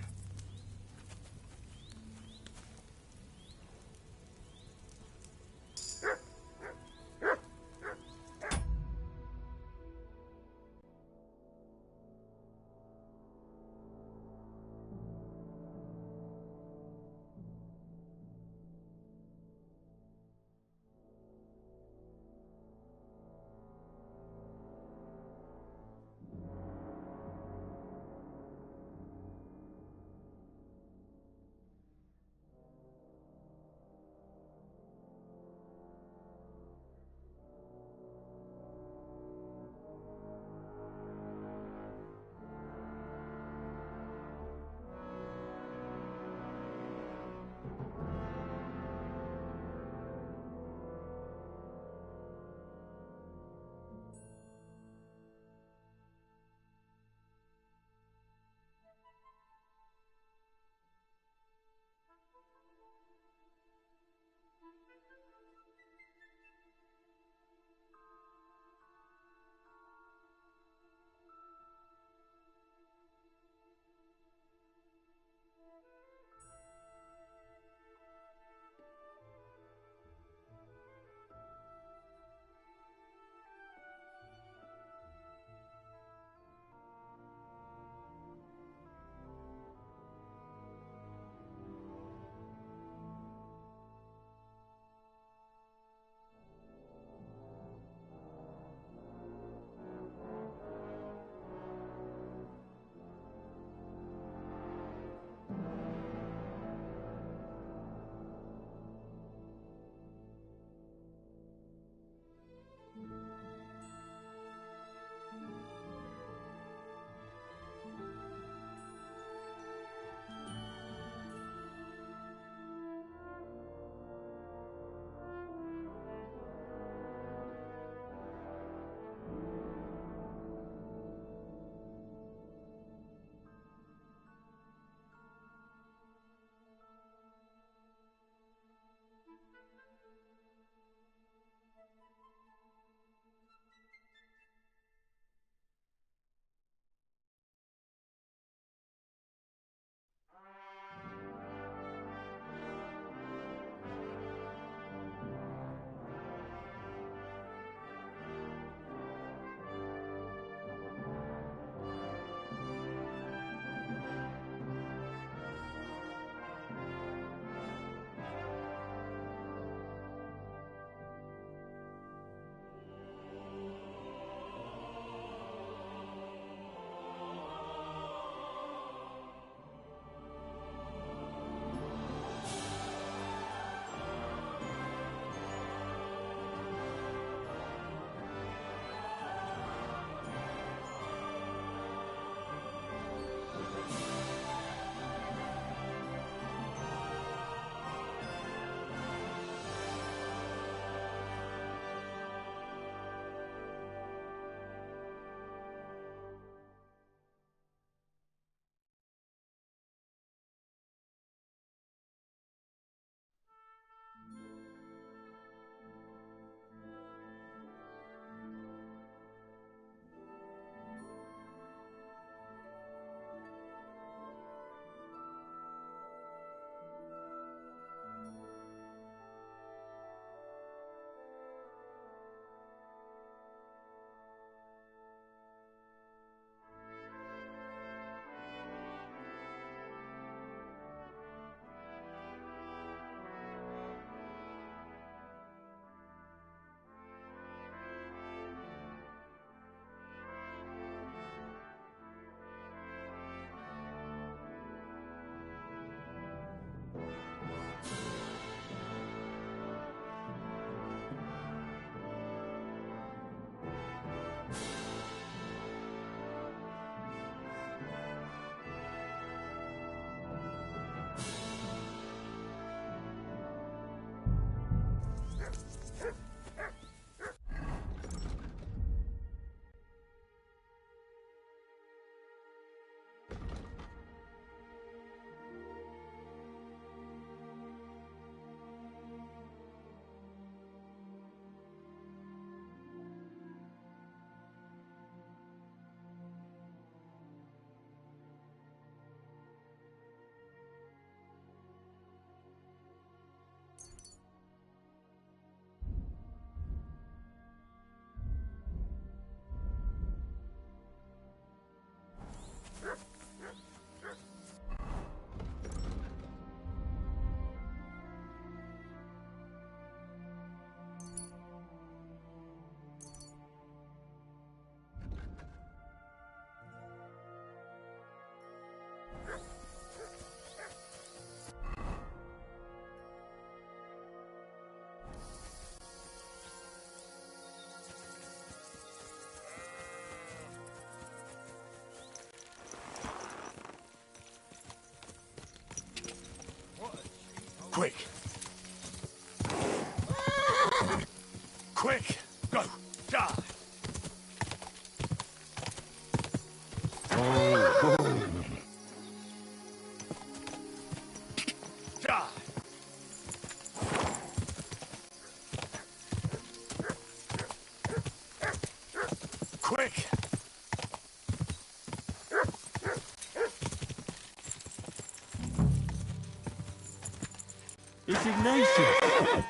indignation.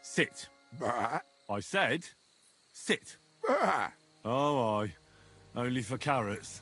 Sit. I said, sit. Oh, aye. Only for carrots.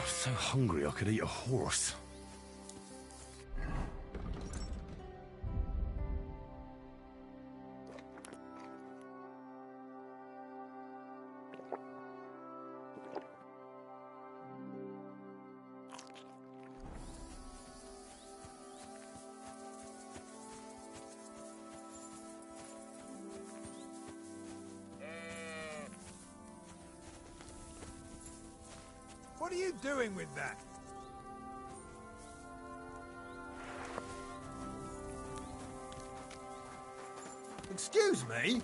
So hungry I could eat a horse. What are you doing with that? Excuse me?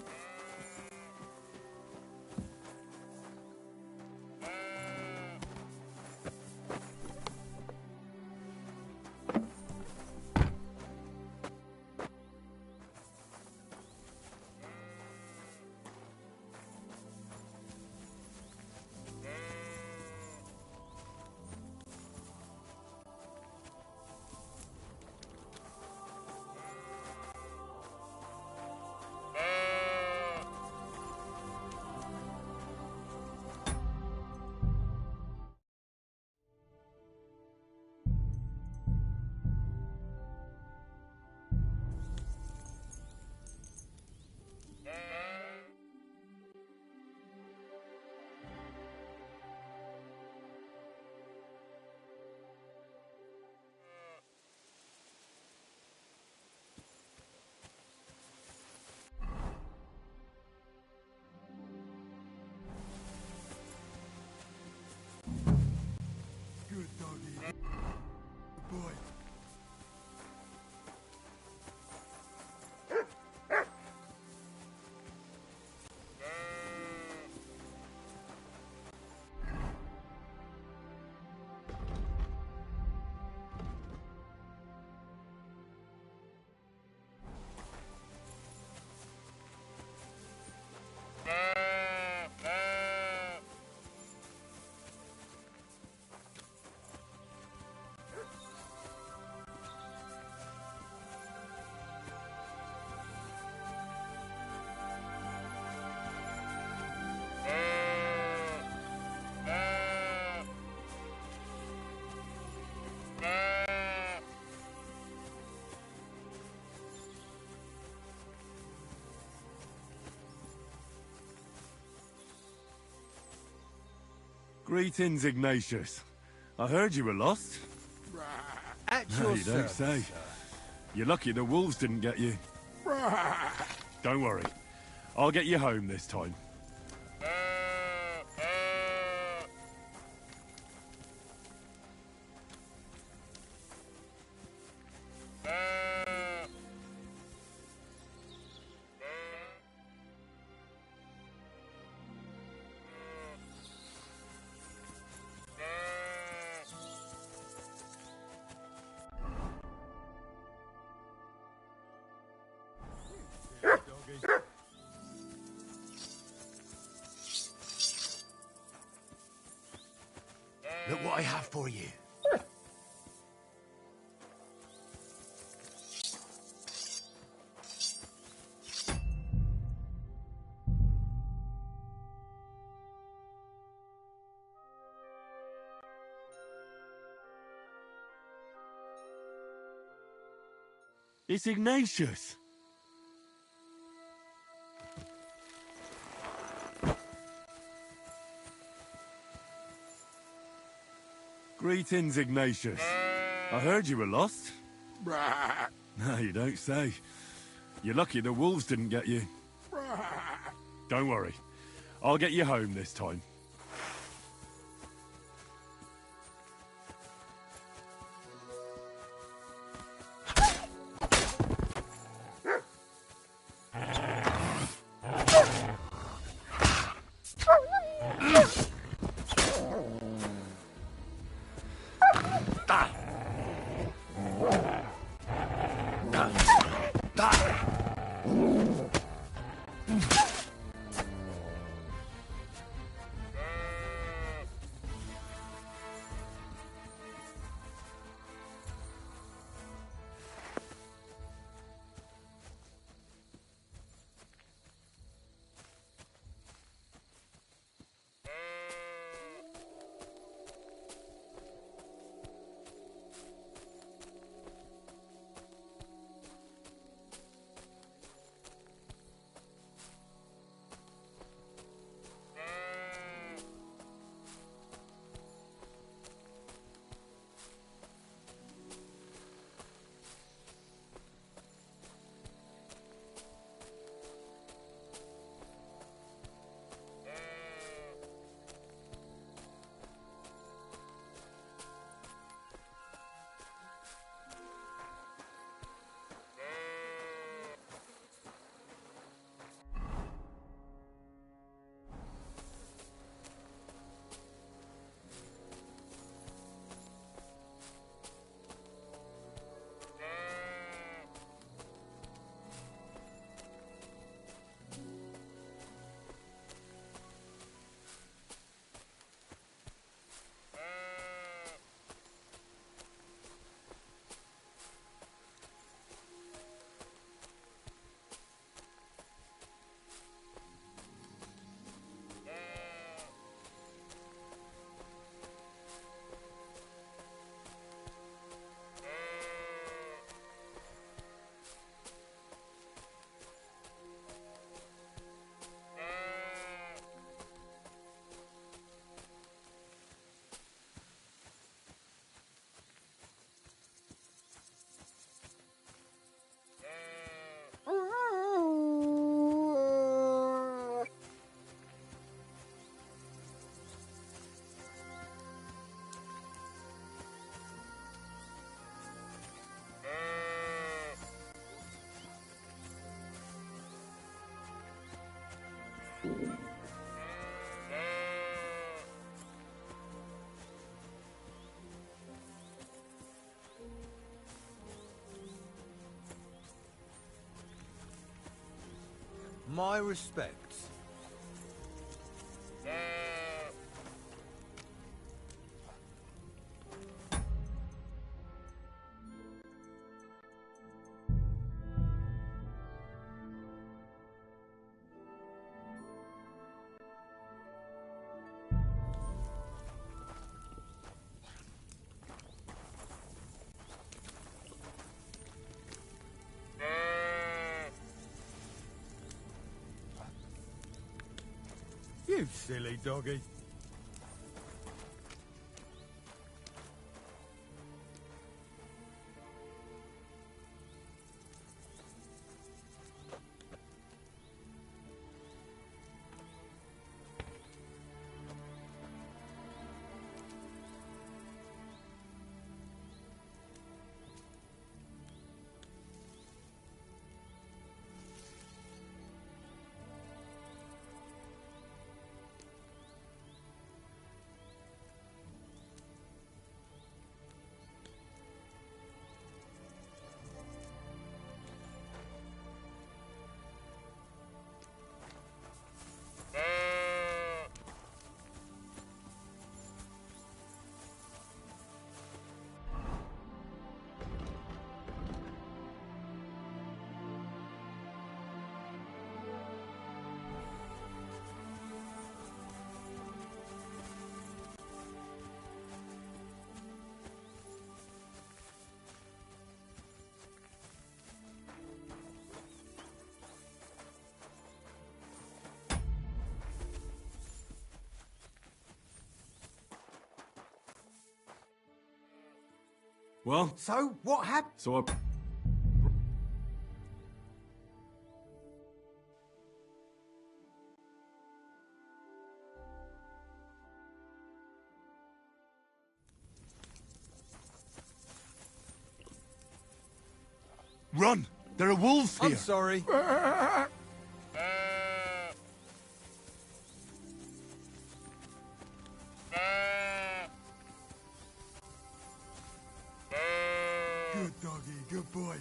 Greetings, Ignatius. I heard you were lost. At No, your you don't service, say. You're lucky the wolves didn't get you. Don't worry. I'll get you home this time. Look what I have for you. It's Ignatius. Greetings, Ignatius. I heard you were lost. No, you don't say. You're lucky the wolves didn't get you. Don't worry. I'll get you home this time. My respects. You silly doggy. Well? So, what happened? So I... Run! There are wolves here! I'm sorry. Good doggy, good boy.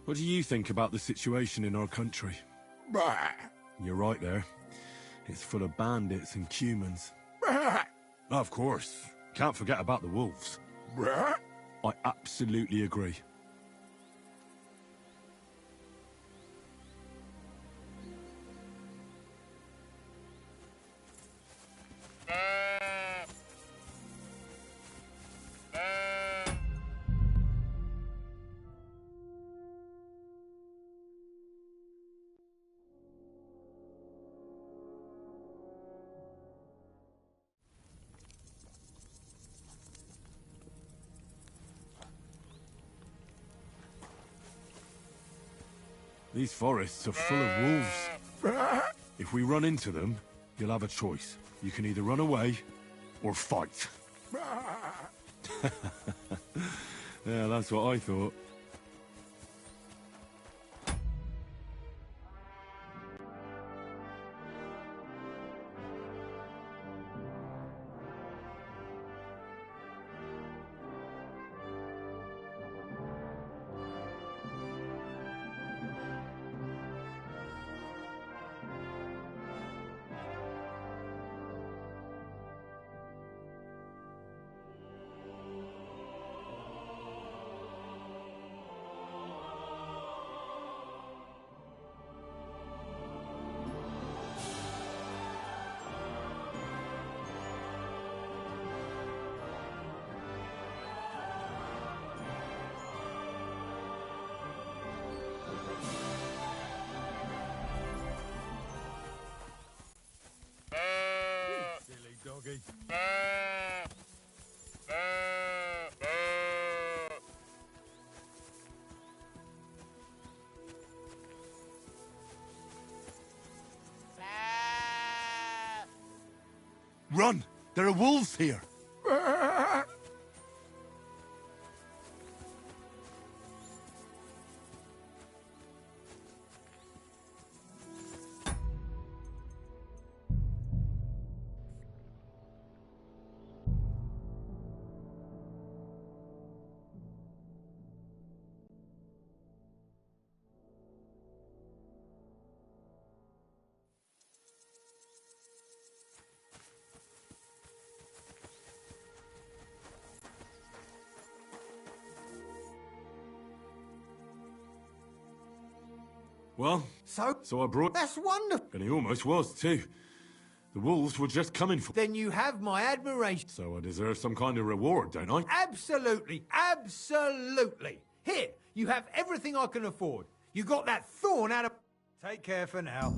What do you think about the situation in our country? You're right there. It's full of bandits and humans. Of course. Can't forget about the wolves. I absolutely agree. These forests are full of wolves. If we run into them, you'll have a choice. You can either run away or fight. Yeah, that's what I thought. Doggy. Run! There are wolves here! Well, so I brought... That's wonderful. And he almost was, too. The wolves were just coming for... Then you have my admiration. So I deserve some kind of reward, don't I? Absolutely, absolutely. Here, you have everything I can afford. You got that thorn out of... Take care for now.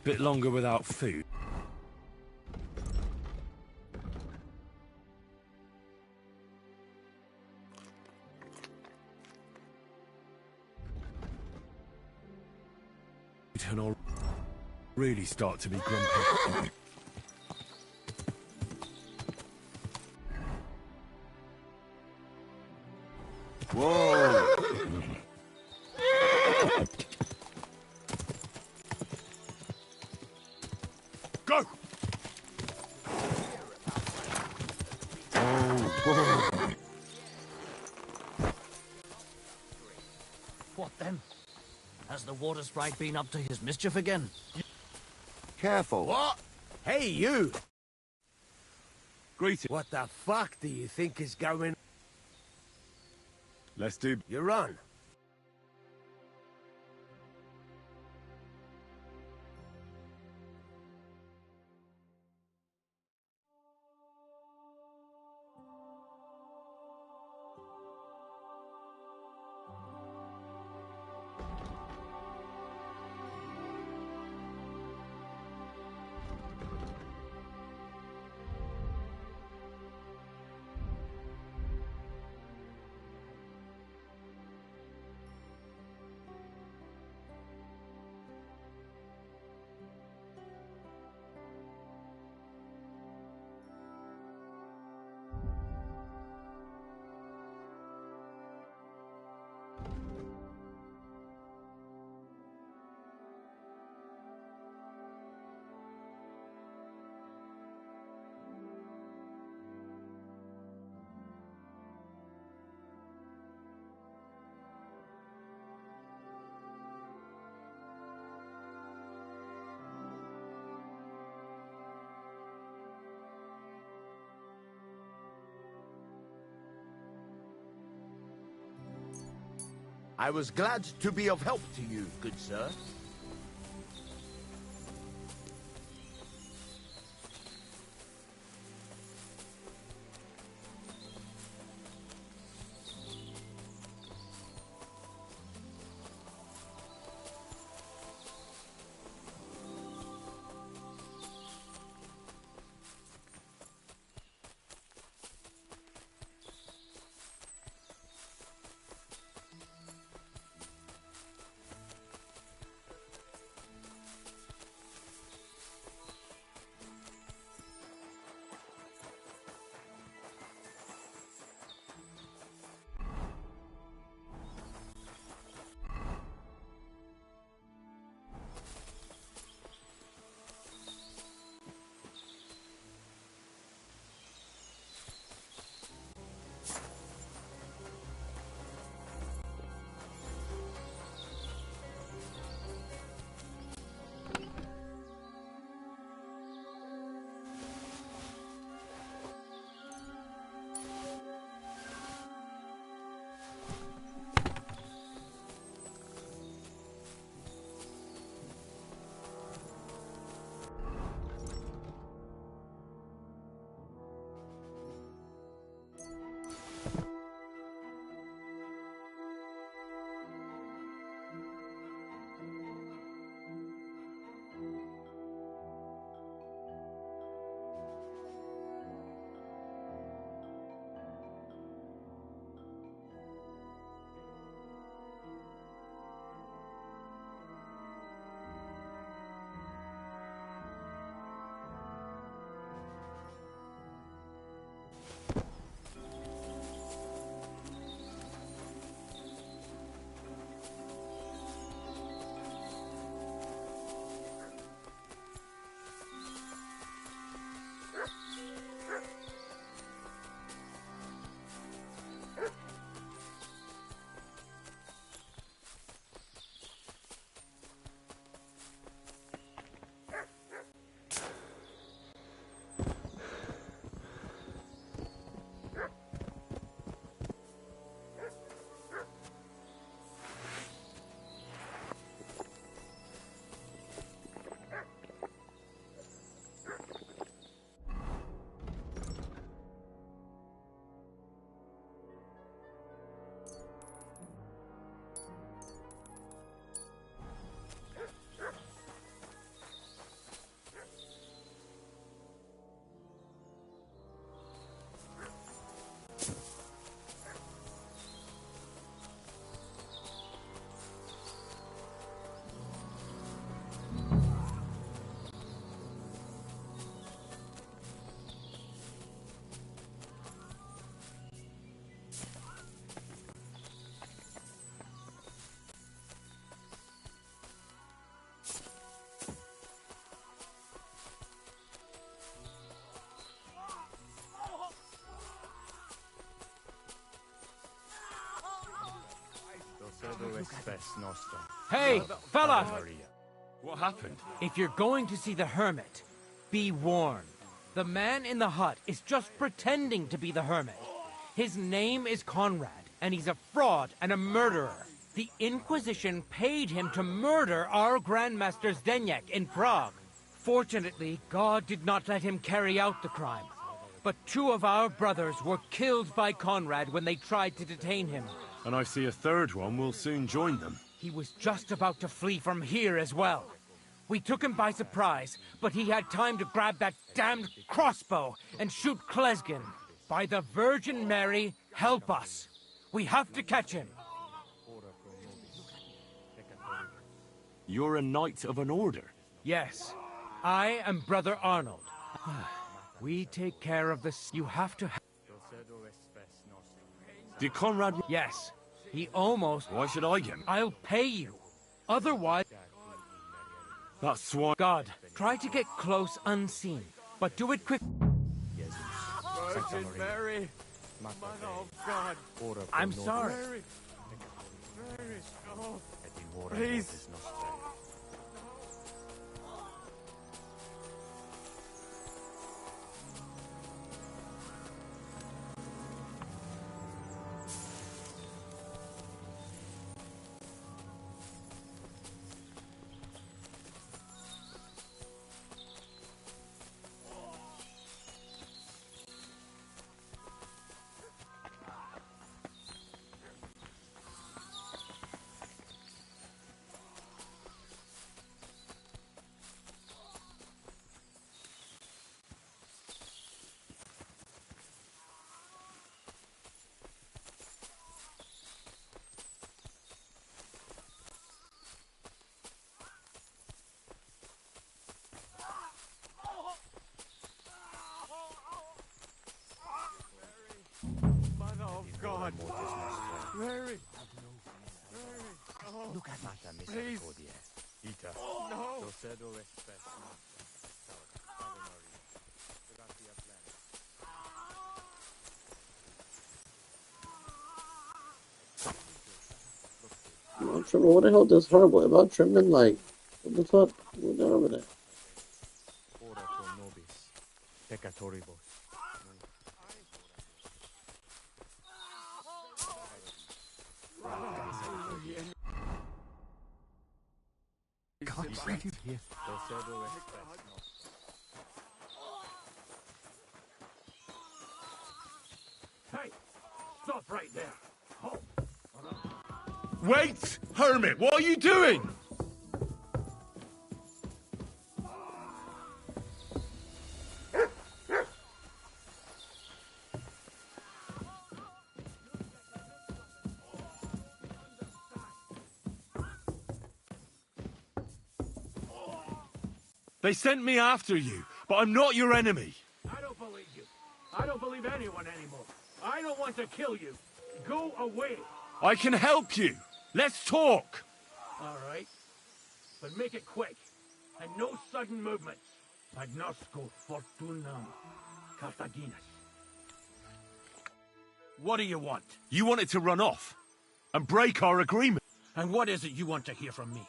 Bit longer without food. And I'll really start to be grumpy. Whoa! Go! Oh, What then? Has the water sprite been up to his mischief again? careful. What? Hey, you! Greeting. What the fuck do you think is going... Let's do... You're on. I was glad to be of help to you, good sir. Hey, fella! What happened? If you're going to see the hermit, be warned. The man in the hut is just pretending to be the hermit. His name is Conrad, and he's a fraud and a murderer. The Inquisition paid him to murder our Grandmaster Zdeněk in Prague. Fortunately, God did not let him carry out the crime. But 2 of our brothers were killed by Conrad when they tried to detain him. And I see a third one will soon join them. He was just about to flee from here as well. We took him by surprise, but he had time to grab that damned crossbow and shoot Klesgin. By the Virgin Mary, help us. We have to catch him. You're a knight of an order? Yes. I am Brother Arnold. We take care of this. You have to... Did Conrad... Yes. He almost... Why should I get him? I'll pay you. Otherwise... That swine... God, try to get close unseen, but do it quick. Virgin Mary, Mother of God. I'm sorry. Mary. Oh, please. God. Mary. Oh. Look at Please. No. I'm trimming. What the hell does her boy about trimming? Like, what the fuck? What's down over there? Hey, stop right there. Halt. Wait, Hermit, what are you doing? They sent me after you, but I'm not your enemy. I don't believe you. I don't believe anyone anymore. I don't want to kill you. Go away. I can help you. Let's talk. All right. But make it quick. And no sudden movements. Agnosco fortunam Carthaginus. What do you want? You wanted to run off and break our agreement. And what is it you want to hear from me?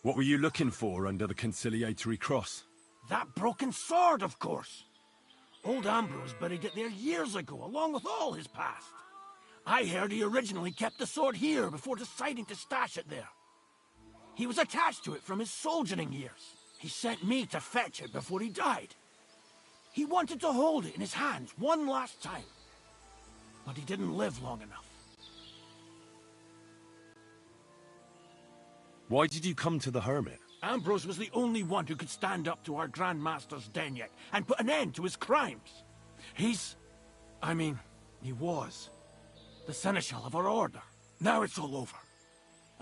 What were you looking for under the conciliatory cross? That broken sword, of course. Old Ambrose buried it there years ago, along with all his past. I heard he originally kept the sword here before deciding to stash it there. He was attached to it from his soldiering years. He sent me to fetch it before he died. He wanted to hold it in his hands one last time. But he didn't live long enough. Why did you come to the Hermit? Ambrose was the only one who could stand up to our Grandmaster Zdeněk and put an end to his crimes. He was the seneschal of our order. Now it's all over,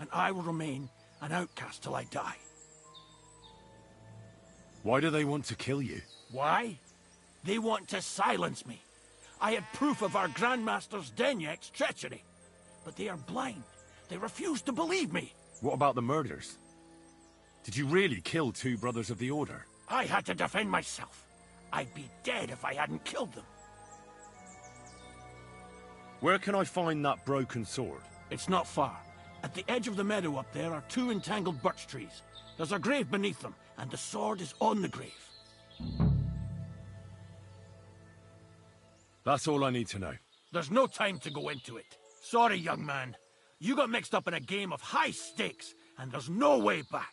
and I will remain an outcast till I die. Why do they want to kill you? Why? They want to silence me. I had proof of our Grandmaster Zdeněk's treachery, but they are blind. They refuse to believe me. What about the murders? Did you really kill 2 brothers of the Order? I had to defend myself. I'd be dead if I hadn't killed them. Where can I find that broken sword? It's not far. At the edge of the meadow up there are 2 entangled birch trees. There's a grave beneath them, and the sword is on the grave. That's all I need to know. There's no time to go into it. Sorry, young man. You got mixed up in a game of high stakes, and there's no way back.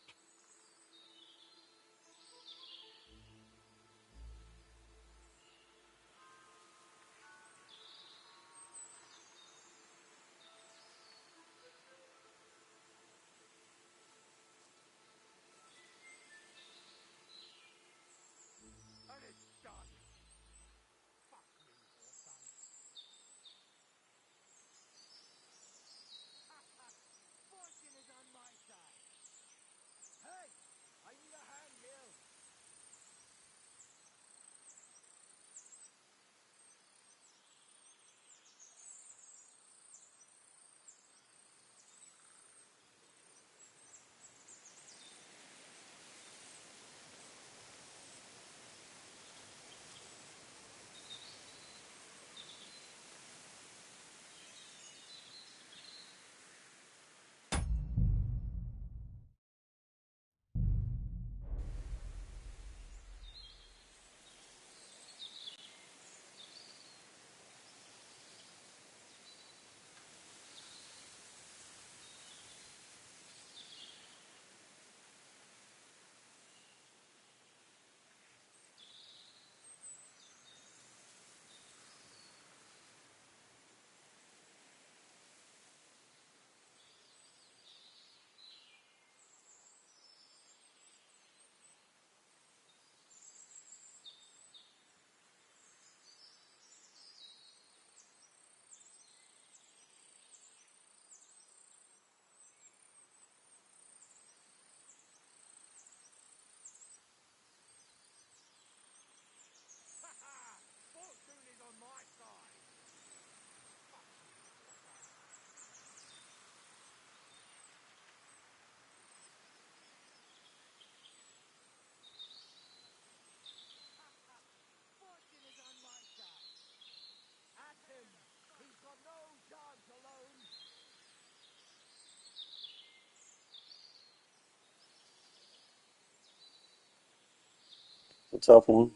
A tough one.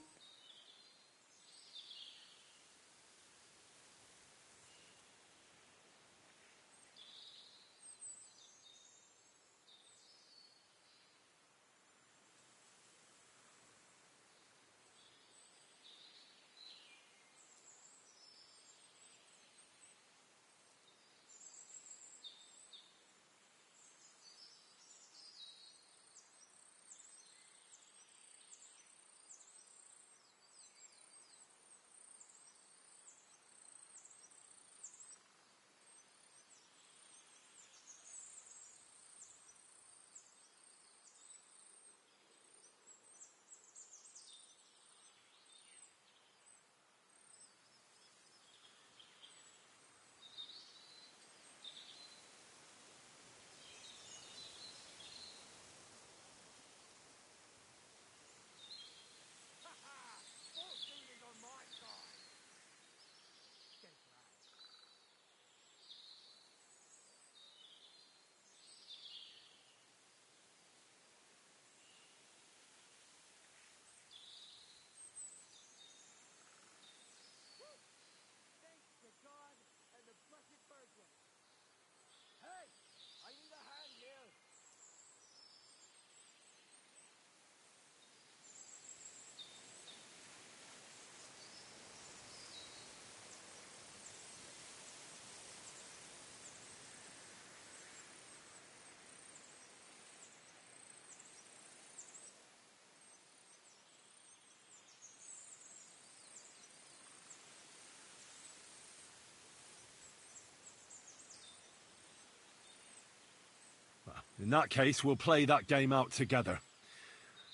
In that case, we'll play that game out together.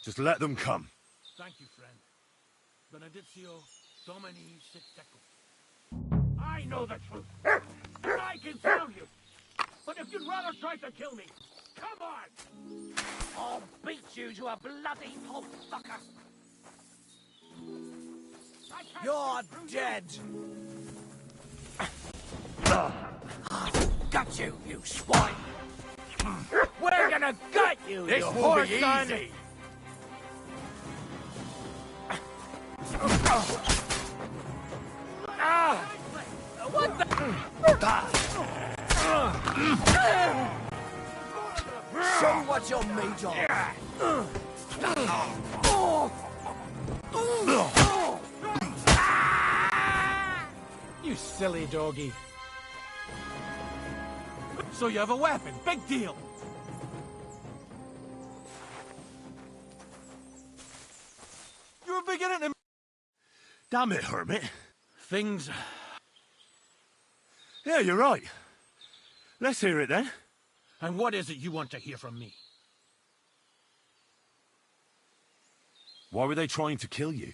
Just let them come. Thank you, friend. Benedictio Domini sit tecum. I know the truth. And I can tell you. But if you'd rather try to kill me, come on! I'll beat you to a bloody pulp, fucker! You're dead! Got you, you swine! We're gonna gut you, This you will whore be son! easy. What the? Show me what you're made of. You silly doggy. So you have a weapon. Big deal. You were beginning to... Damn it, Hermit. Things... Yeah, you're right. Let's hear it then. And what is it you want to hear from me? Why were they trying to kill you?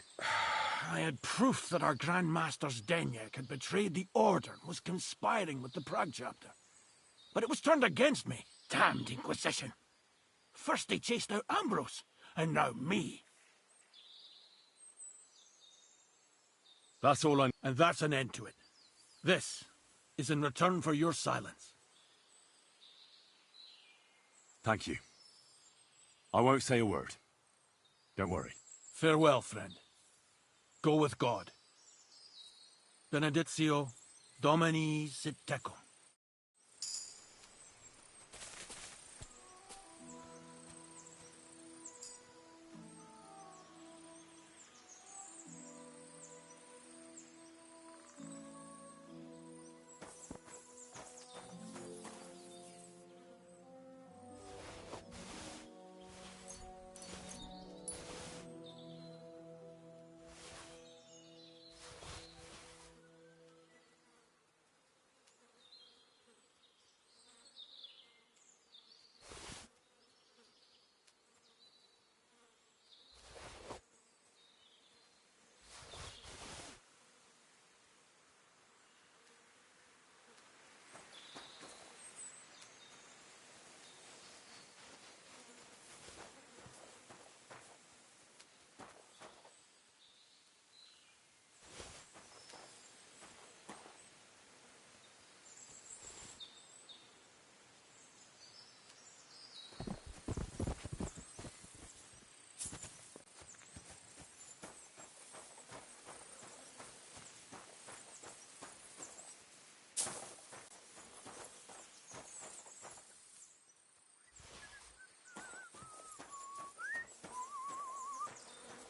I had proof that our Grand Master's Denyak had betrayed the Order and was conspiring with the Prague chapter. But it was turned against me. Damned Inquisition. First they chased out Ambrose, and now me. That's all I... And that's an end to it. This is in return for your silence. Thank you. I won't say a word. Don't worry. Farewell, friend. Go with God. Benedictio Domini sit tecum.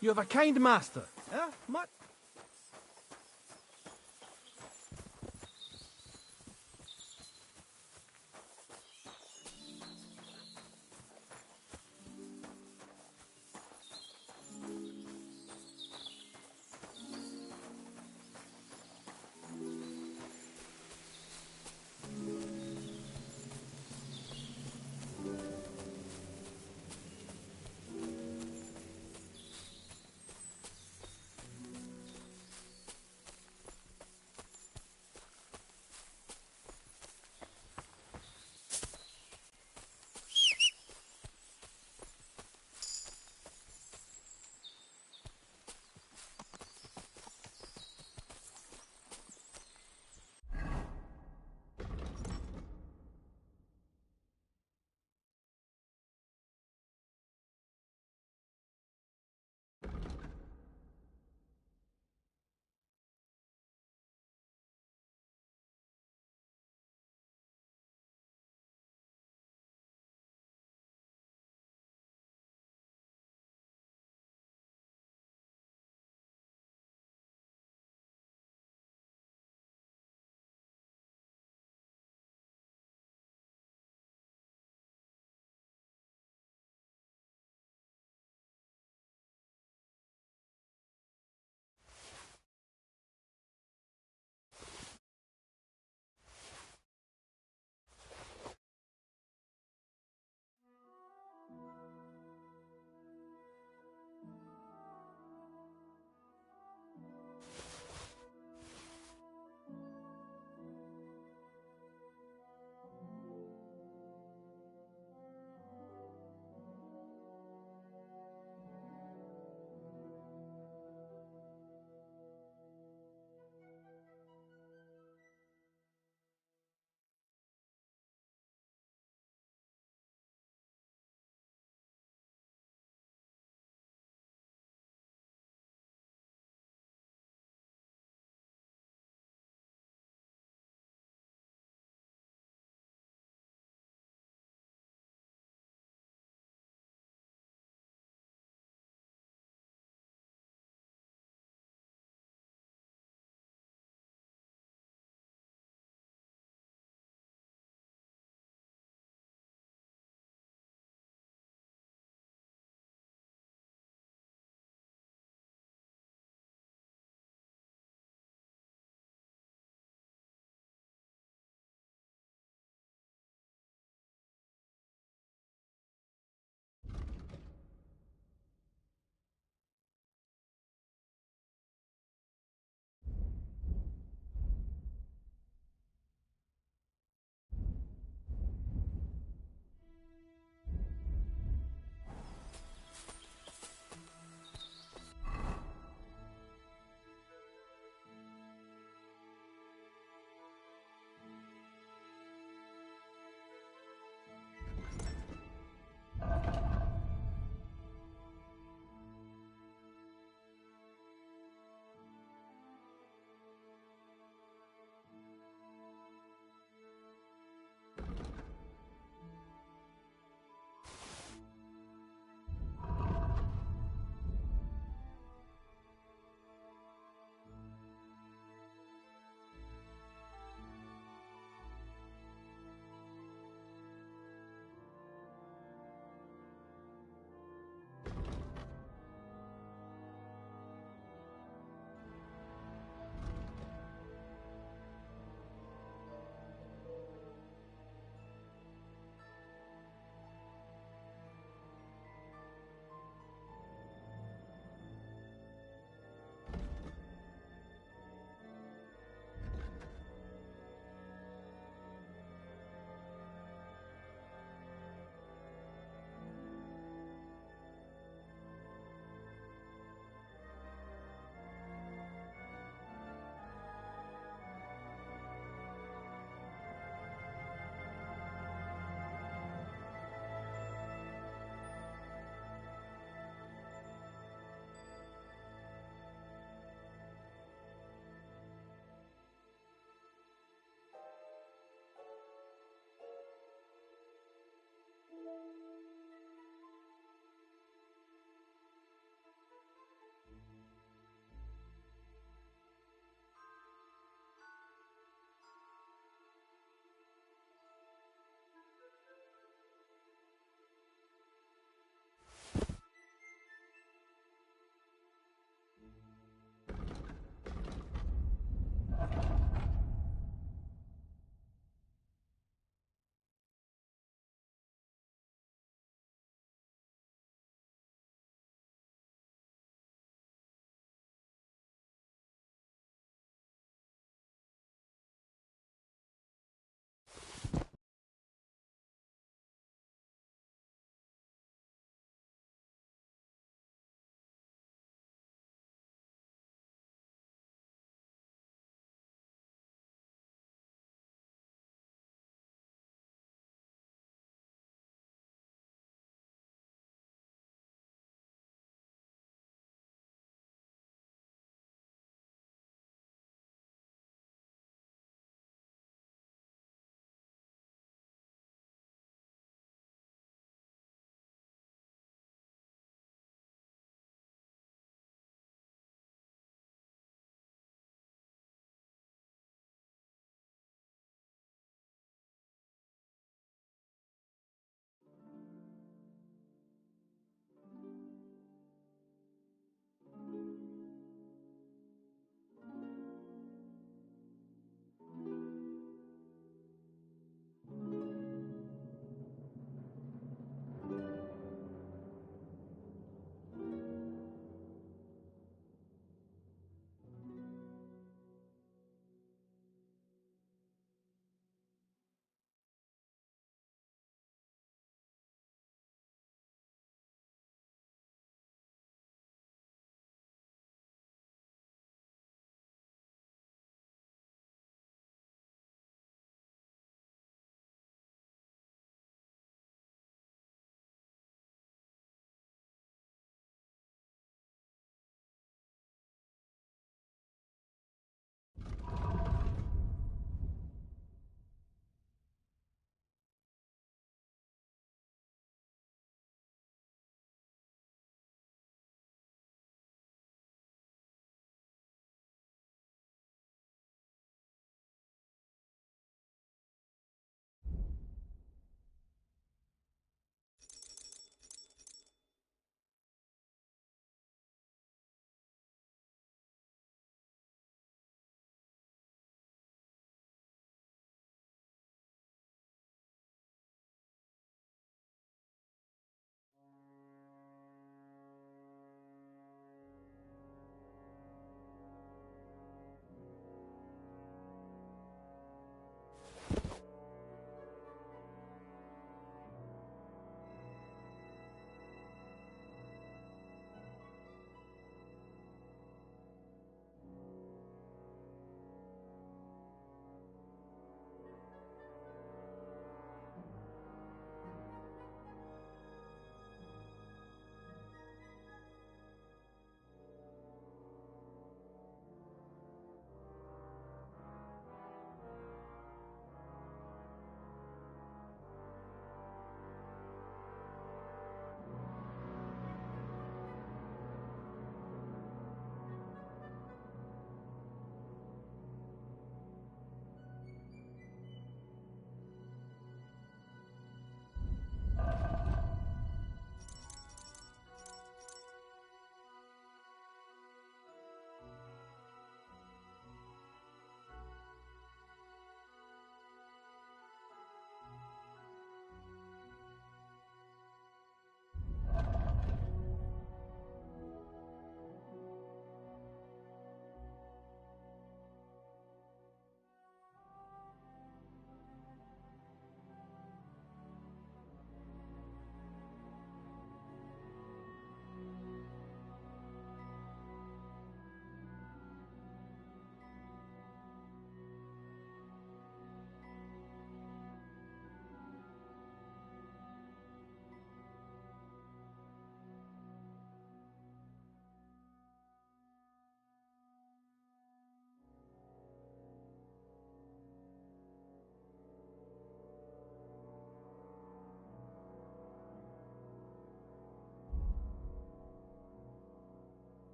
You have a kind master, eh? Mutt?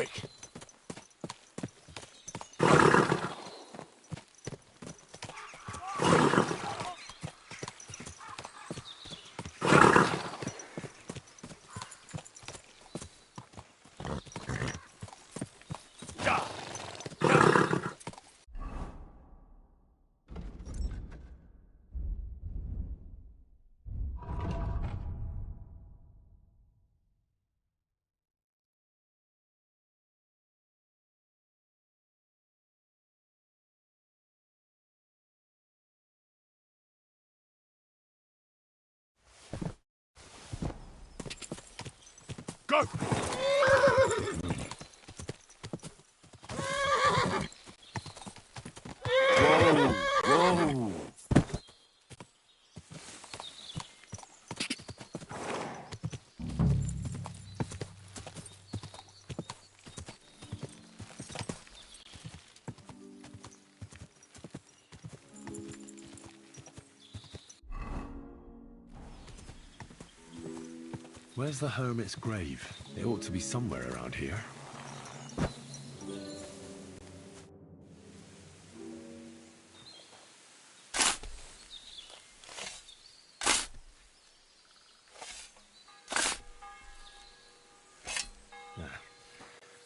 quick. Go! Whoa! Whoa! Where's the hermit's grave? It ought to be somewhere around here.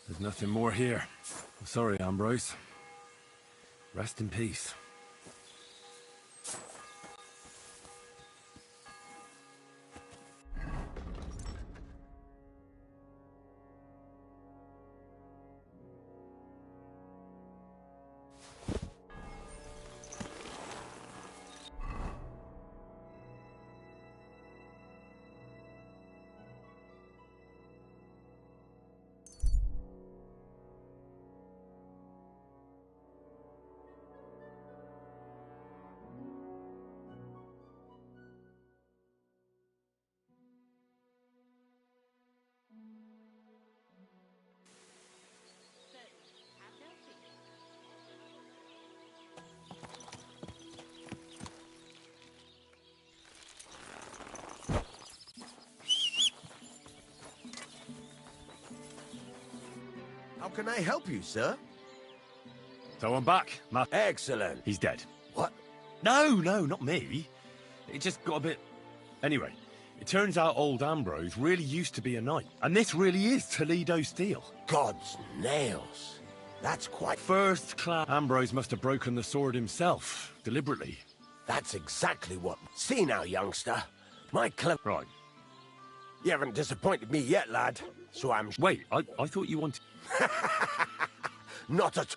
There's nothing more here. Sorry, Ambrose. Rest in peace. How can I help you, sir? So I'm back, Matt. Excellent. He's dead. What? No, not me. It just got a bit... Anyway, it turns out old Ambrose really used to be a knight. And this really is Toledo steel. God's nails. That's quite... First class. Ambrose must have broken the sword himself, deliberately. That's exactly what... See now, youngster. My clever... Right. You haven't disappointed me yet, lad. So I'm... Wait, I thought you wanted... Not at...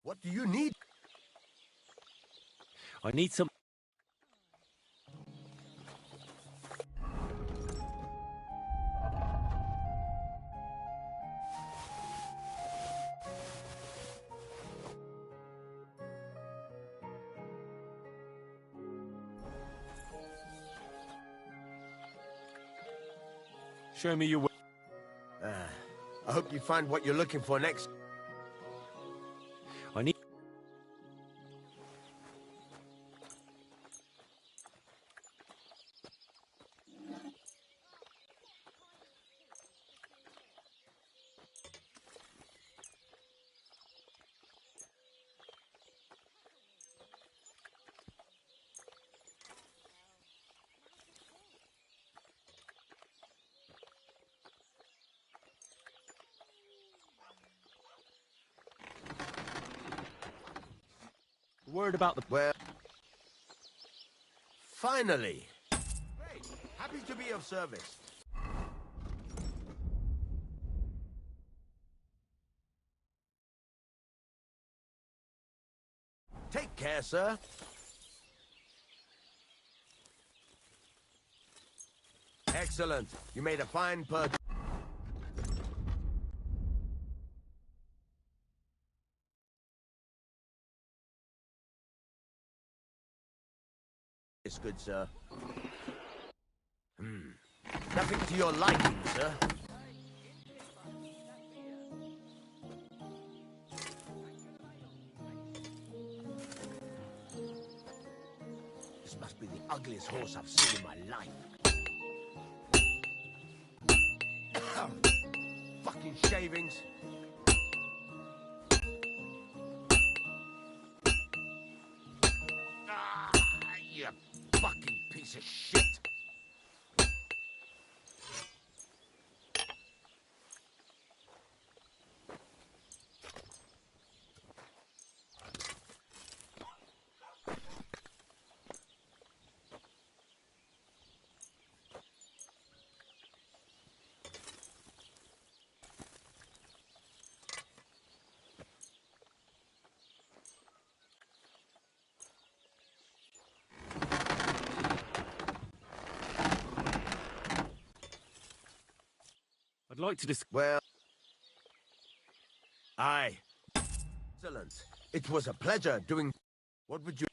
What do you need? I need some... Show me your way. I hope you find what you're looking for next. I need... Word about the... Well... Finally! Great! Happy to be of service. Take care, sir. Excellent. You made a fine purchase. Good, sir. Nothing to your liking, sir. This must be the ugliest horse I've seen in my life. Fucking shavings. Ah, you fucking piece of shit. I'd like to Well... Aye. Excellent. It was a pleasure doing... What would you...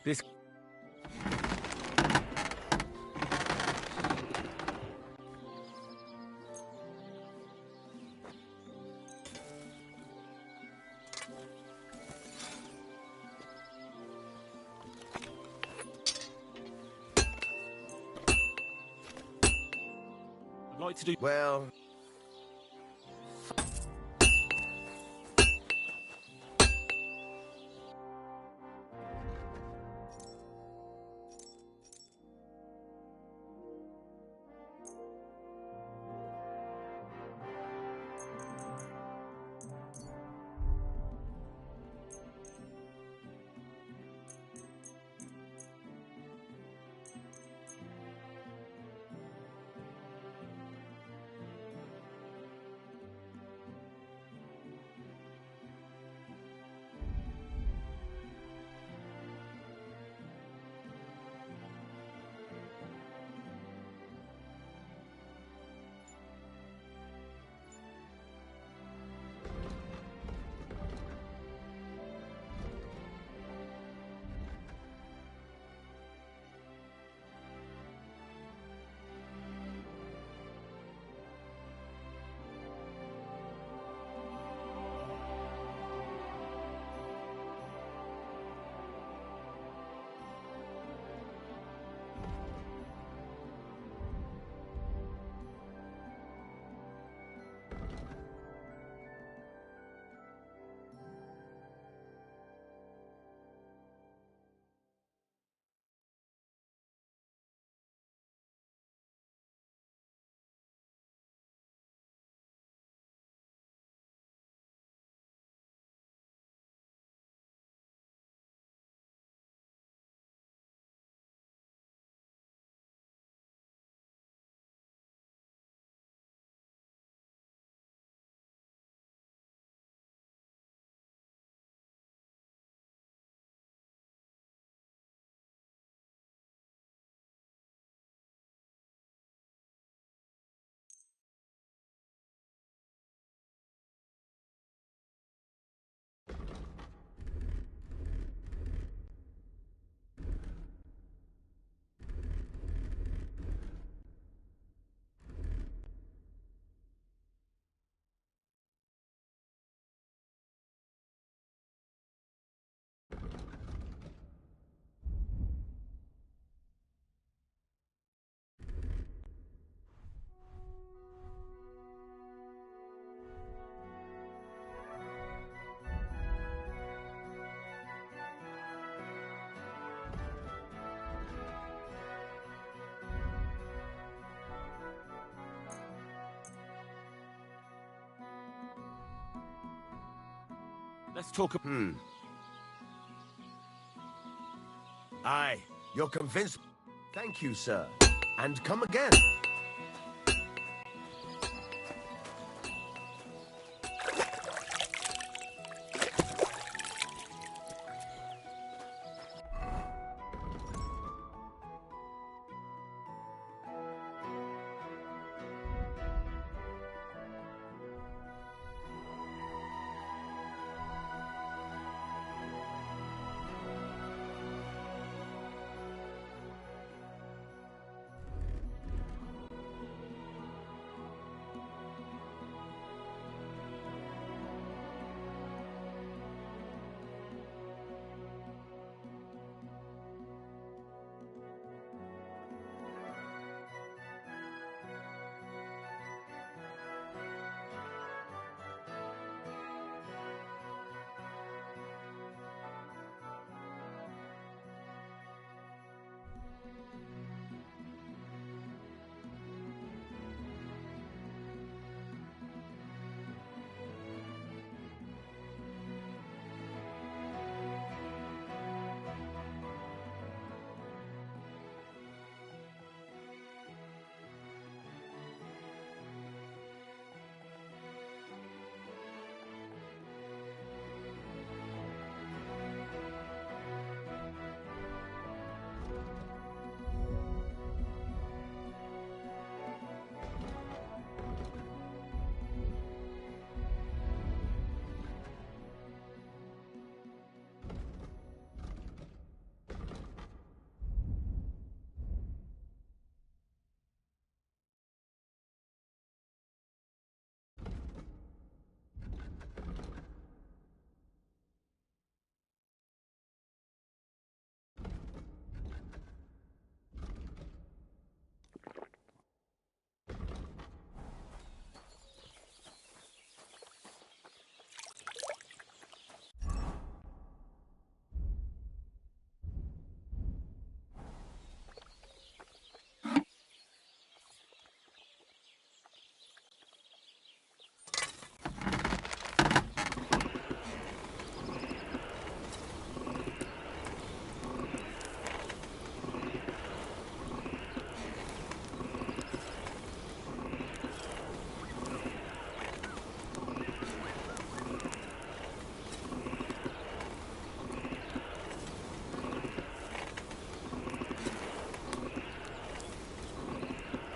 This... I'd like to do... Well... Let's talk. Aye, you're convinced. Thank you, sir. And come again.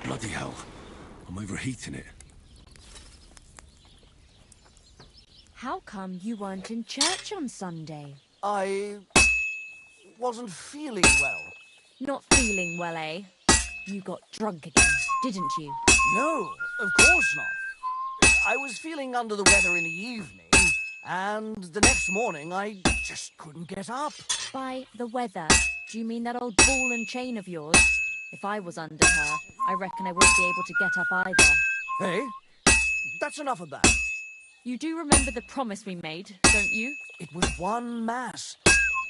Bloody hell. I'm overheating it. How come you weren't in church on Sunday? I wasn't feeling well. Not feeling well, eh? You got drunk again, didn't you? No, of course not. I was feeling under the weather in the evening, and the next morning I just couldn't get up. By the weather, do you mean that old ball and chain of yours? If I was under her, I reckon I wouldn't be able to get up either. Hey, that's enough of that. You do remember the promise we made, don't you? It was one mass.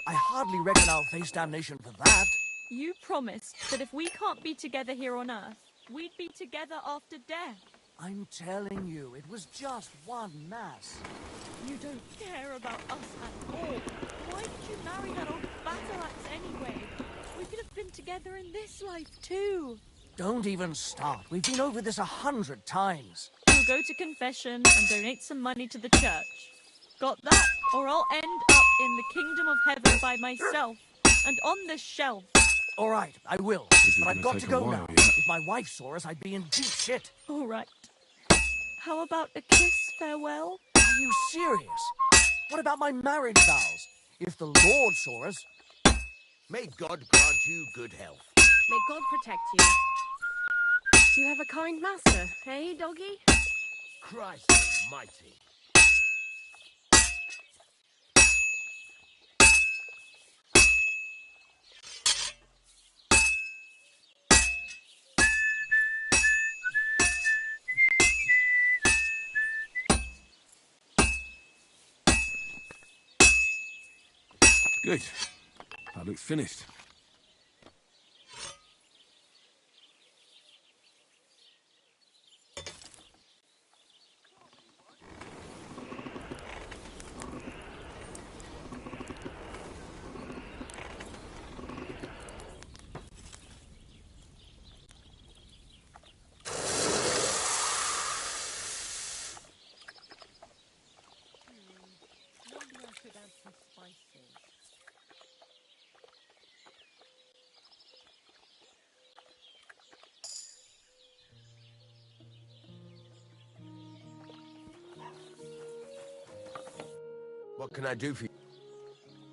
I hardly reckon I'll face damnation for that. You promised that if we can't be together here on Earth, we'd be together after death. I'm telling you, it was just one mass. You don't care about us at all. Why did you marry that old battle axe anyway? We could have been together in this life too. Don't even start. We've been over this 100 times. We'll go to confession and donate some money to the church. Got that? Or I'll end up in the kingdom of heaven by myself and on this shelf. All right, I will. But I've got to go now. If my wife saw us, I'd be in deep shit. All right. How about a kiss farewell? Are you serious? What about my marriage vows? If the Lord saw us... May God grant you good health. May God protect you. You have a kind master, eh, doggy? Christ almighty. Good. That looks finished. could add some spices. What can I do for you?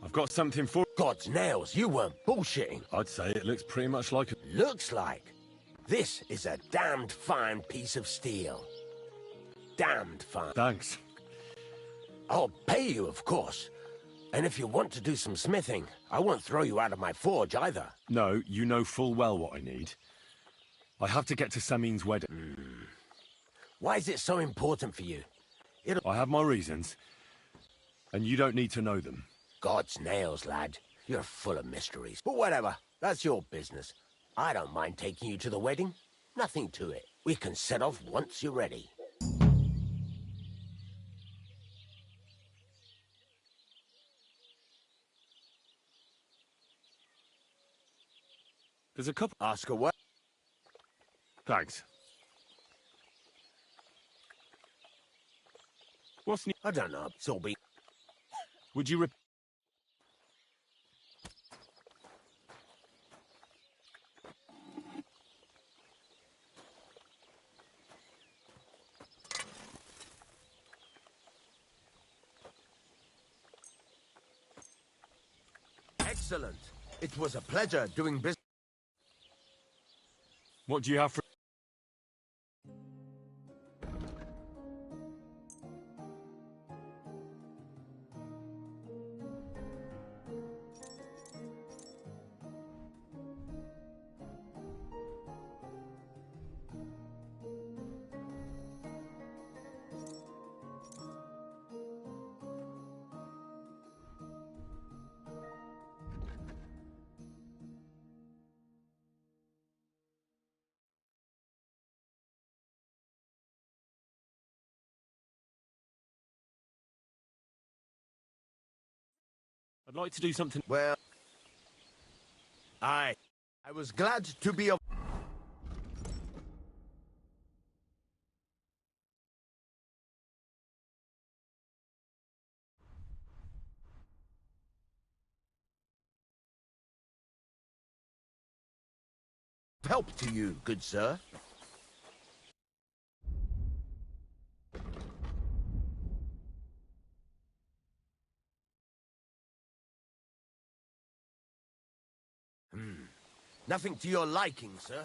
I've got something for... God's nails, you weren't bullshitting. I'd say it looks pretty much like... Looks like. This is a damned fine piece of steel. Damned fine. Thanks. I'll pay you, of course. And if you want to do some smithing, I won't throw you out of my forge either. No, you know full well what I need. I have to get to Samin's wedding. Why is it so important for you? I have my reasons, and you don't need to know them. God's nails, lad. You're full of mysteries. But whatever, that's your business. I don't mind taking you to the wedding. Nothing to it. We can set off once you're ready. There's a couple... Ask away. Thanks. What's new? I don't know. It's all been... Would you... Excellent. It was a pleasure doing business. What do you have for... I'd like to do something... Well... I was glad to be of... help to you, good sir. Nothing to your liking, sir.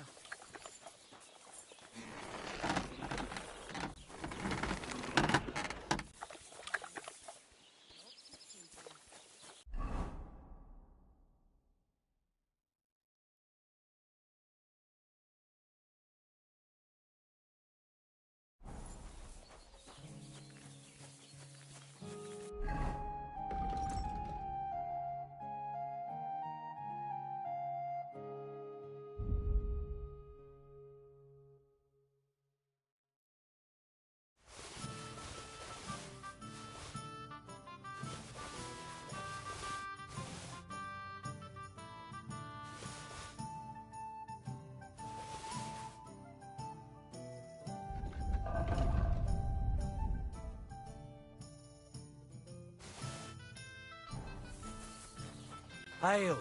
Hail!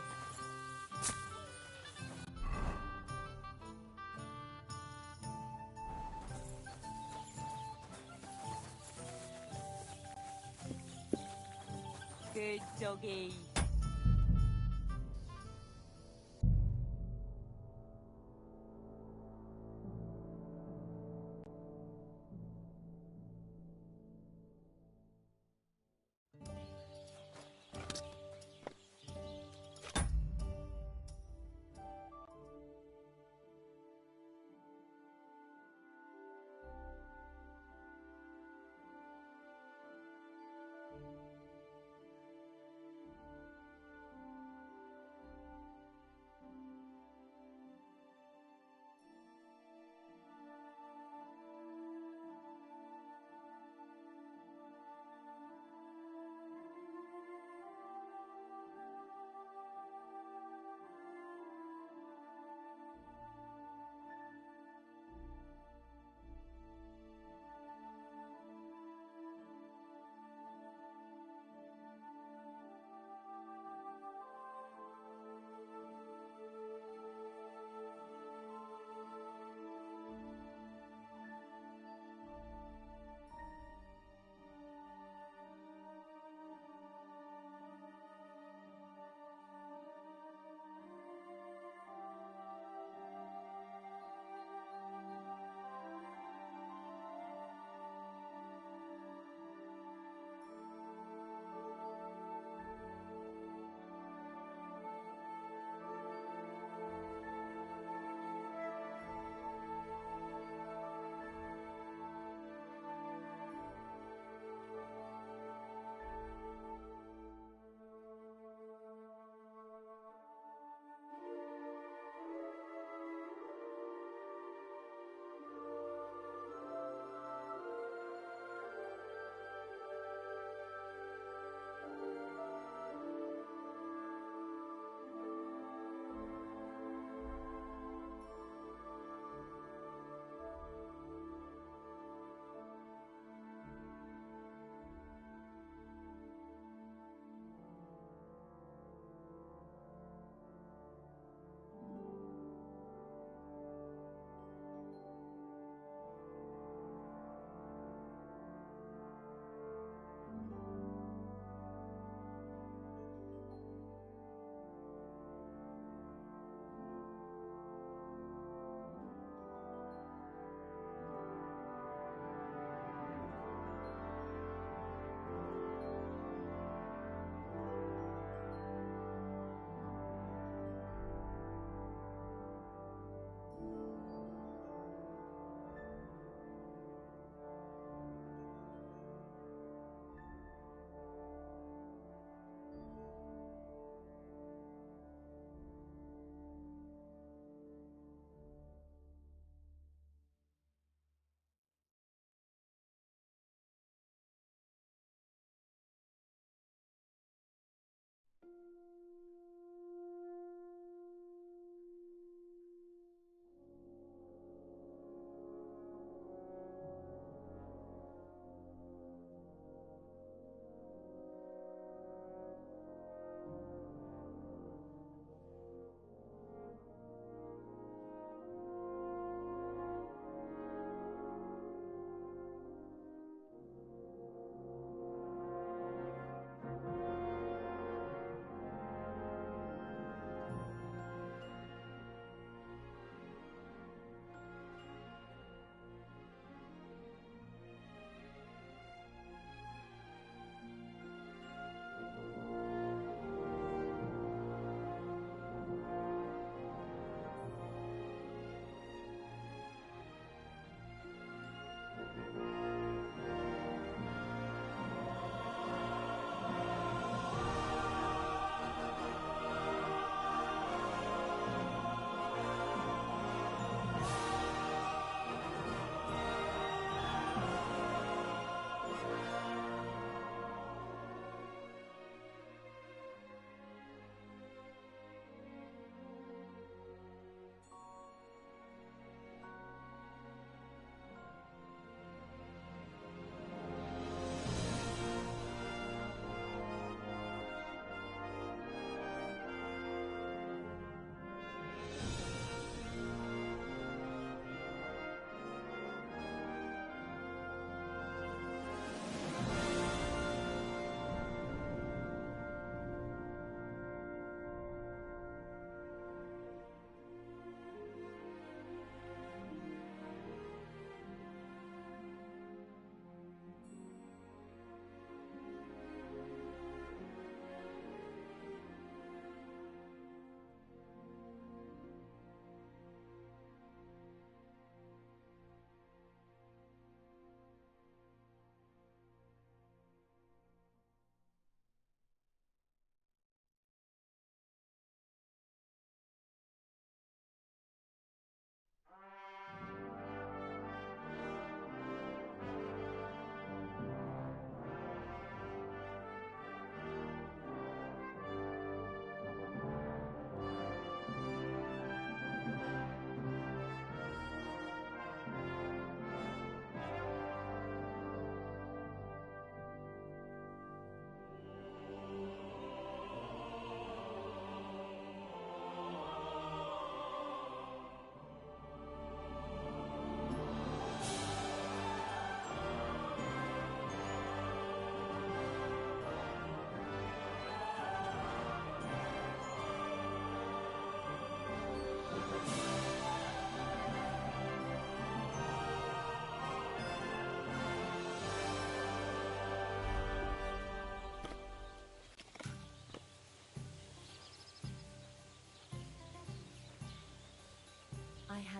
Good doggy.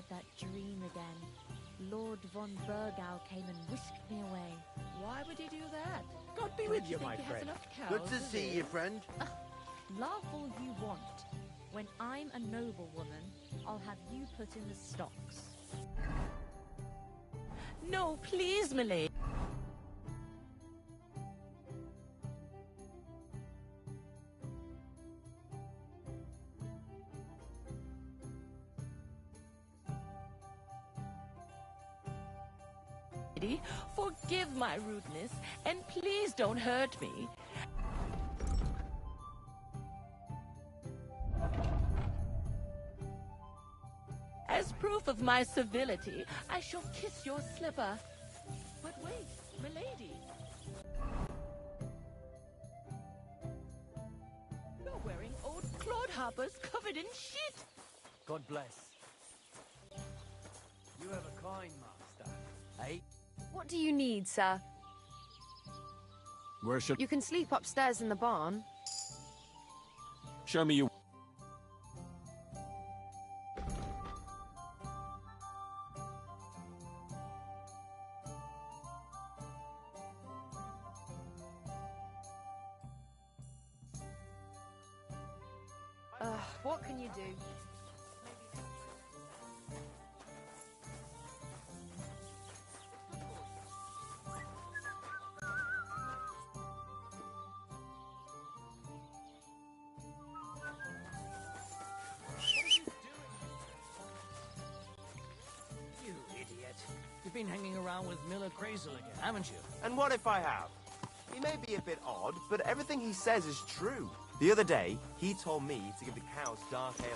had that dream again. Lord von Burgau came and whisked me away. Why would he do that? God be Don't with you, think my he has friend. enough Good cows, to does see he? you, friend. Laugh all you want. When I'm a noblewoman, I'll have you put in the stocks. No, please, milady. Forgive my rudeness, and please don't hurt me. As proof of my civility, I shall kiss your slipper. But wait, milady. You're wearing old clodhoppers covered in shit. God bless. You have a kind master, eh? What do you need, sir? Where should... You can sleep upstairs in the barn. Show me you... What can you do? You idiot. You've been hanging around with Miller Crazel again, haven't you? And what if I have? He may be a bit odd, but everything he says is true. The other day, he told me to give the cows dark ale.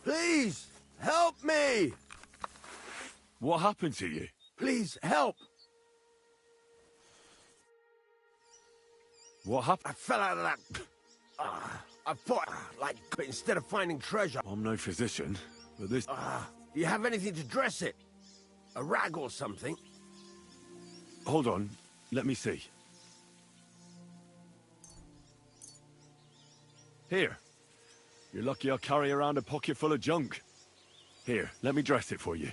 Please, help me! What happened to you? Please, help! What happened? I fell out of that... I fought, but instead of finding treasure... I'm no physician, but this... Do you have anything to dress it? A rag or something? Hold on, let me see. Here. You're lucky I'll carry around a pocket full of junk. Here, let me dress it for you.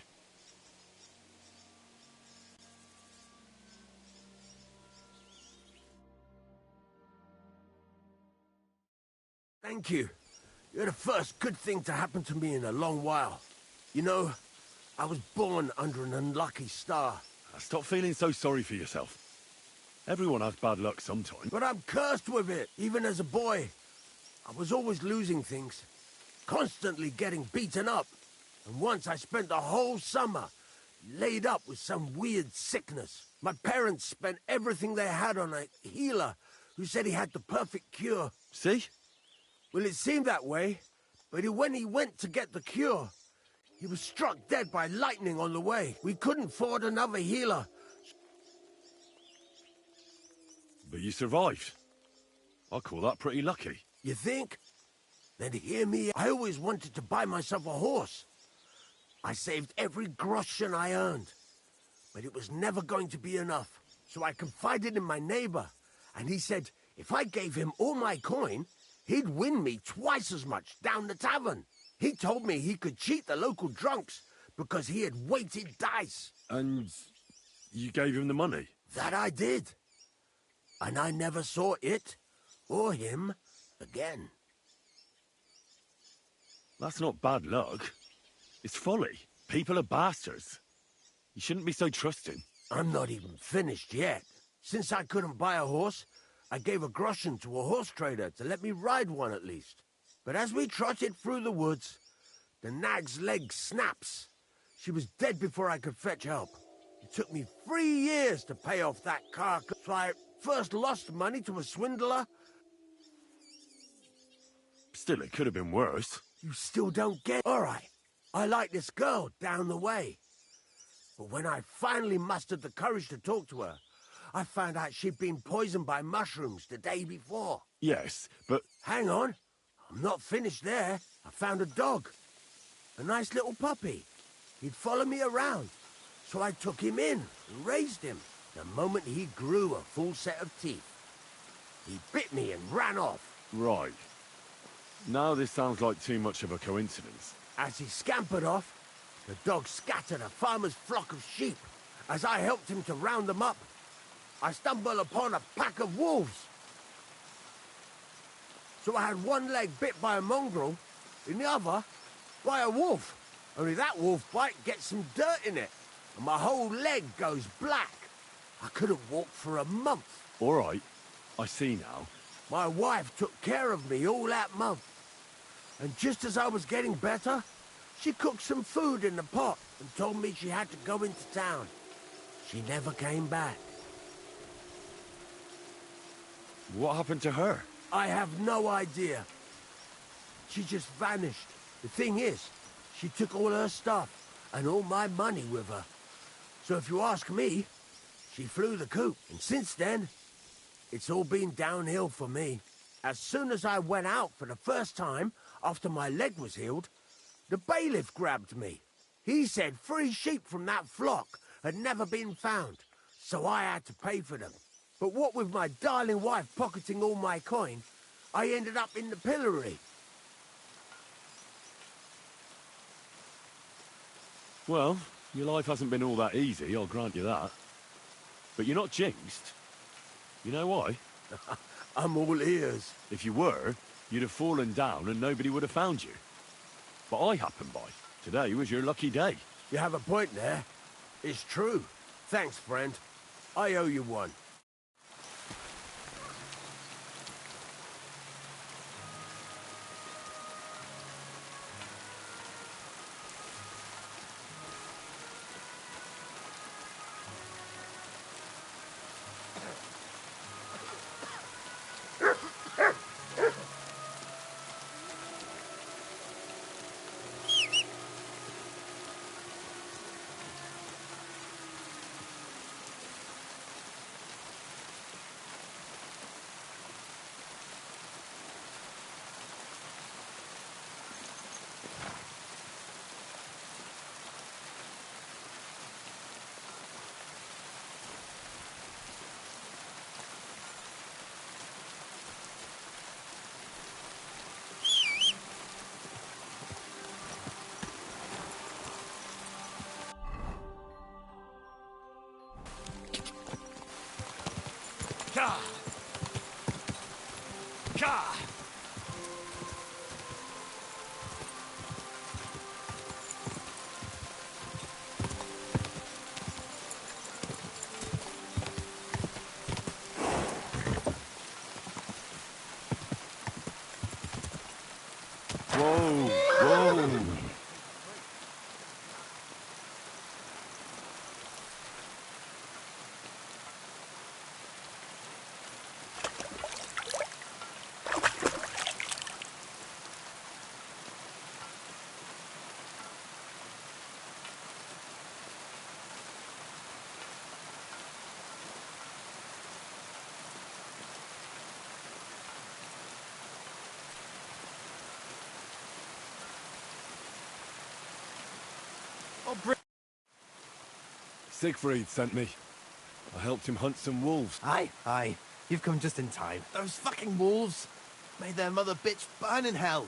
Thank you. You're the first good thing to happen to me in a long while. You know, I was born under an unlucky star. Stop feeling so sorry for yourself. Everyone has bad luck sometime. But I'm cursed with it, even as a boy. I was always losing things, constantly getting beaten up. And once I spent the whole summer laid up with some weird sickness. My parents spent everything they had on a healer who said he had the perfect cure. See? Well, it seemed that way, but when he went to get the cure, he was struck dead by lightning on the way. We couldn't afford another healer. But you survived. I call that pretty lucky. You think? Then hear me, I always wanted to buy myself a horse. I saved every groschen I earned, but it was never going to be enough. So I confided in my neighbor, and he said if I gave him all my coin, he'd win me twice as much down the tavern. He told me he could cheat the local drunks because he had weighted dice. And you gave him the money? That I did. And I never saw it or him again. That's not bad luck. It's folly. People are bastards. You shouldn't be so trusting. I'm not even finished yet. Since I couldn't buy a horse, I gave a groschen to a horse trader to let me ride one at least. But as we trotted through the woods, the nag's leg snaps. She was dead before I could fetch help. It took me 3 years to pay off that carcass. first lost money to a swindler? Still, it could have been worse. You still don't get... All right, I like this girl down the way. But when I finally mustered the courage to talk to her, I found out she'd been poisoned by mushrooms the day before. Yes, but... Hang on. I'm not finished there. I found a dog. A nice little puppy. He'd follow me around. So I took him in and raised him. The moment he grew a full set of teeth, he bit me and ran off. Right. Now this sounds like too much of a coincidence. As he scampered off, the dog scattered a farmer's flock of sheep. As I helped him to round them up, I stumbled upon a pack of wolves. So I had one leg bit by a mongrel, and the other by a wolf. Only that wolf bite gets some dirt in it, and my whole leg goes black. I couldn't walk for a month. All right, I see now. My wife took care of me all that month. And just as I was getting better, she cooked some food in the pot and told me she had to go into town. She never came back. What happened to her? I have no idea. She just vanished. The thing is, she took all her stuff and all my money with her. So if you ask me, she flew the coop. And since then, it's all been downhill for me. As soon as I went out for the first time after my leg was healed, the bailiff grabbed me. He said 3 sheep from that flock had never been found, so I had to pay for them. But what with my darling wife pocketing all my coin, I ended up in the pillory. Well, your life hasn't been all that easy, I'll grant you that. But you're not jinxed. You know why? I'm all ears. If you were, you'd have fallen down and nobody would have found you. But I happened by. Today was your lucky day. You have a point there. It's true. Thanks, friend. I owe you one. Ka! Ka! Whoa, whoa. Siegfried sent me. I helped him hunt some wolves. Aye. You've come just in time. Those fucking wolves made their mother bitch burn in hell.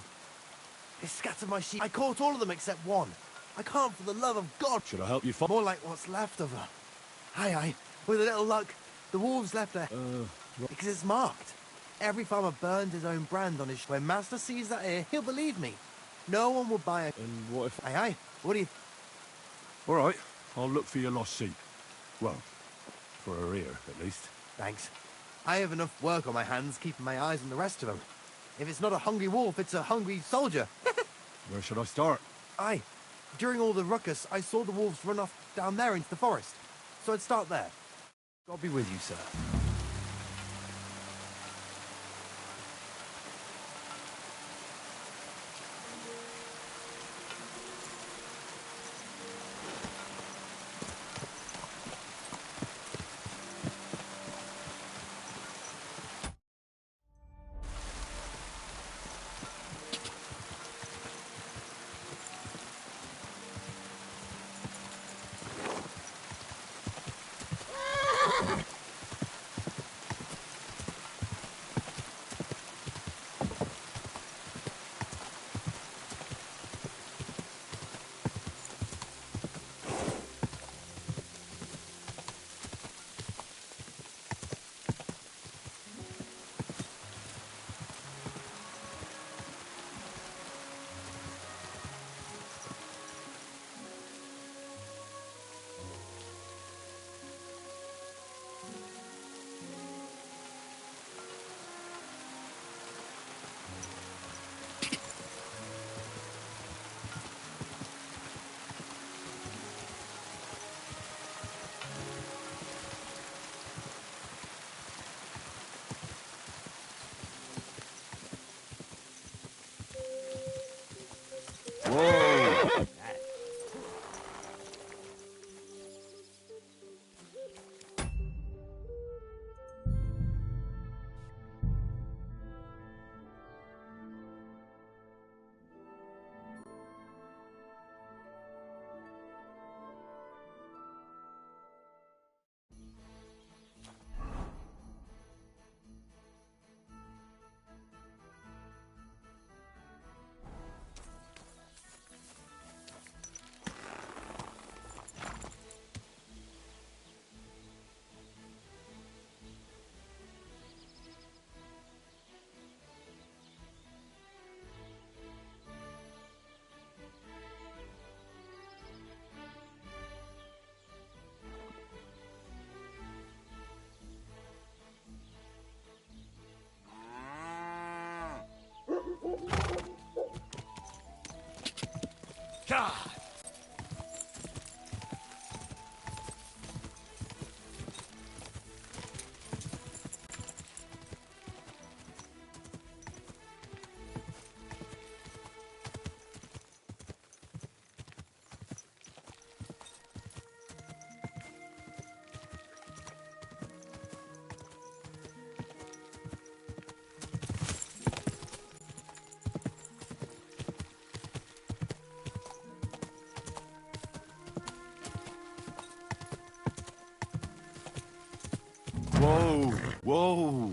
They scattered my sheep. I caught all of them except one. I can't for the love of God. Should I help you find? More like what's left of her. Aye. With a little luck, the wolves left there. Because it's marked. Every farmer burned his own brand on his... When Master sees that here, he'll believe me. No one will buy it. And what if... Aye. What do you... All right, I'll look for your lost sheep. Well, for her ear, at least. Thanks. I have enough work on my hands keeping my eyes on the rest of them. If it's not a hungry wolf, it's a hungry soldier. Where should I start? Aye. During all the ruckus, I saw the wolves run off down there into the forest. So I'd start there. God be with you, sir. Whoa!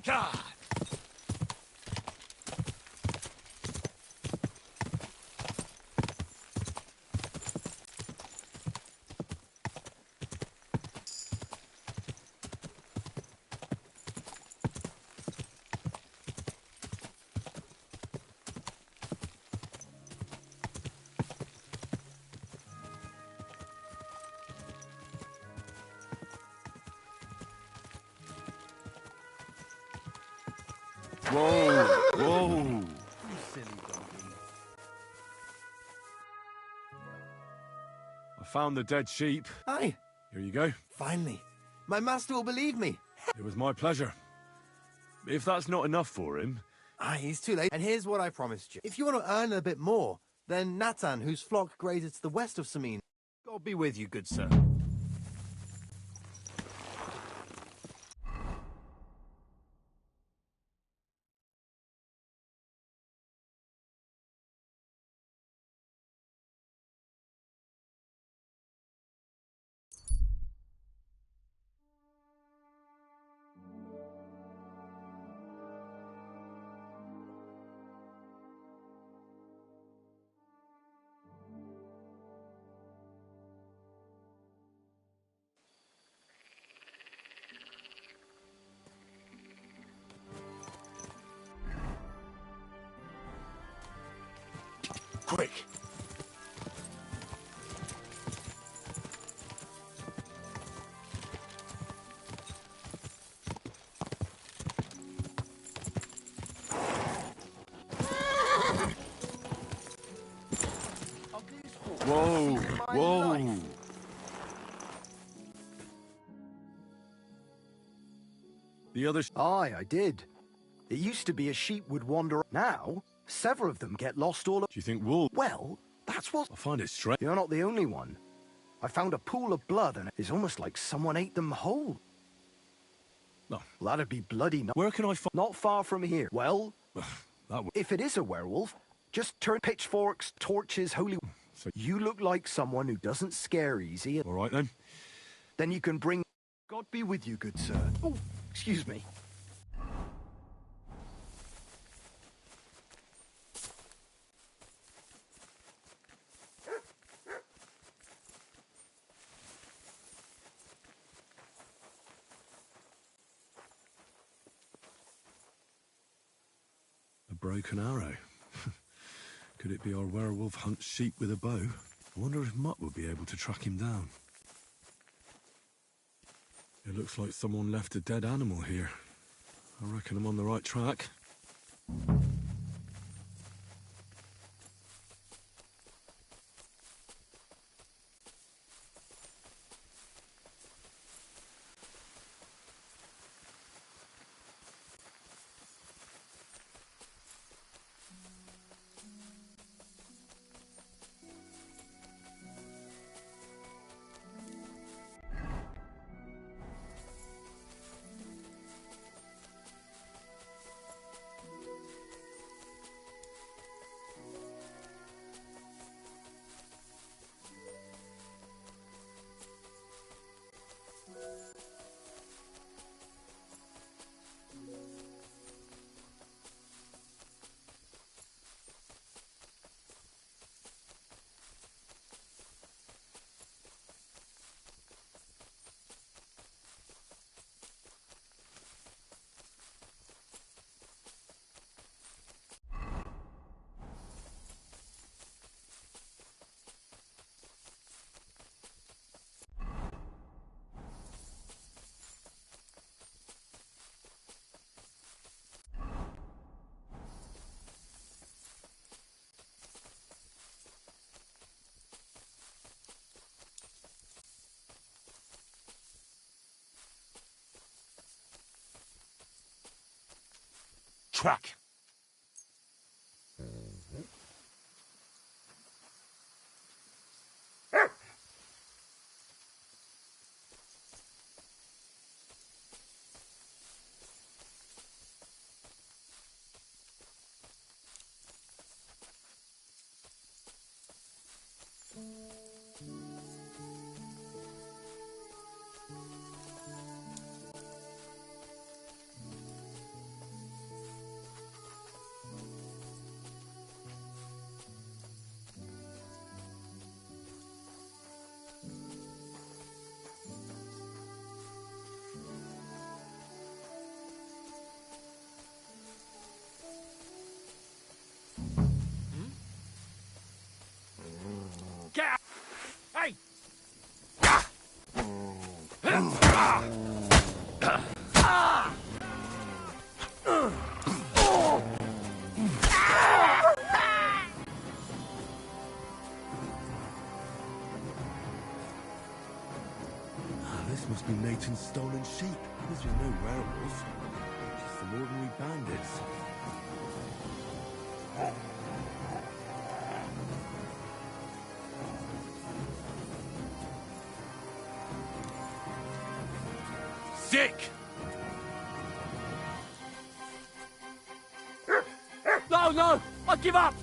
God! Whoa! Whoa! You silly donkey. I found the dead sheep. Aye. Here you go. Finally. My master will believe me. It was my pleasure. If that's not enough for him... Aye, he's too late. And here's what I promised you. If you want to earn a bit more, then Natan, whose flock grazes to the west of Samin. God be with you, good sir. Quick! Whoa! Whoa! The other... Aye, I did. It used to be a sheep would wander. Now, Several of them get lost all... Do you think wolves... Well, that's what... I find it strange. You're not the only one. I found a pool of blood and it's almost like someone ate them whole. No. Well, that'd be bloody... Where can I find... Not far from here. Well, if it is a werewolf, just turn pitchforks, torches, holy... So you look like someone who doesn't scare easy. All right, then. Then you can bring... God be with you, good sir. Oh, excuse me. A broken arrow. Could it be our werewolf hunts sheep with a bow? I wonder if Mutt would be able to track him down. It looks like someone left a dead animal here. I reckon I'm on the right track. Track. Get out! Hey! This must be Nathan's stolen sheep. This was no werewolves. Just some ordinary bandits. Sick! No, no! I give up!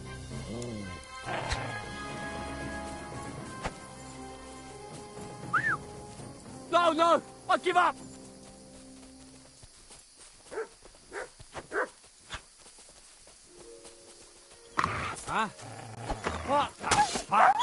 No, no! I give up! Huh? What the fuck?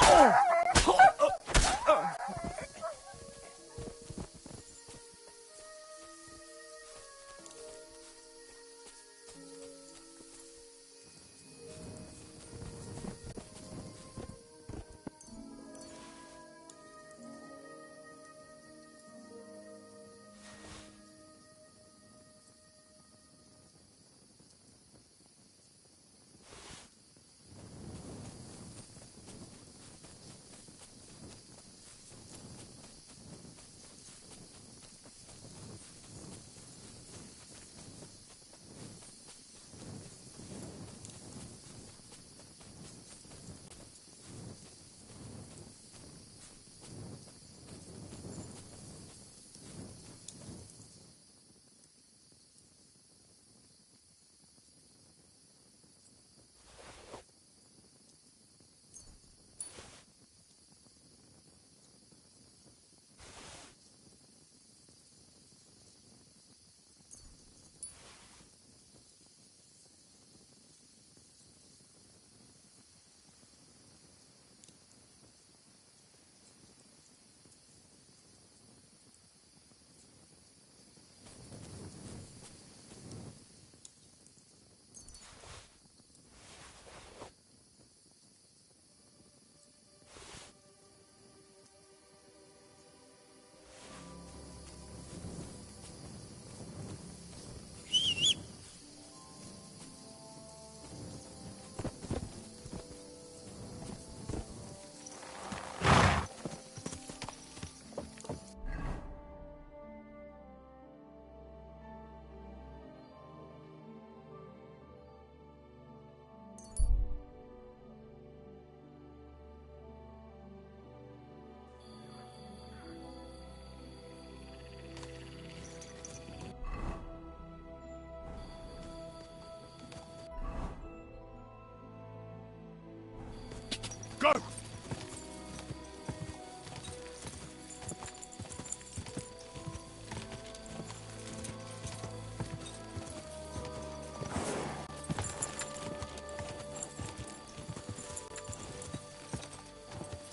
Go!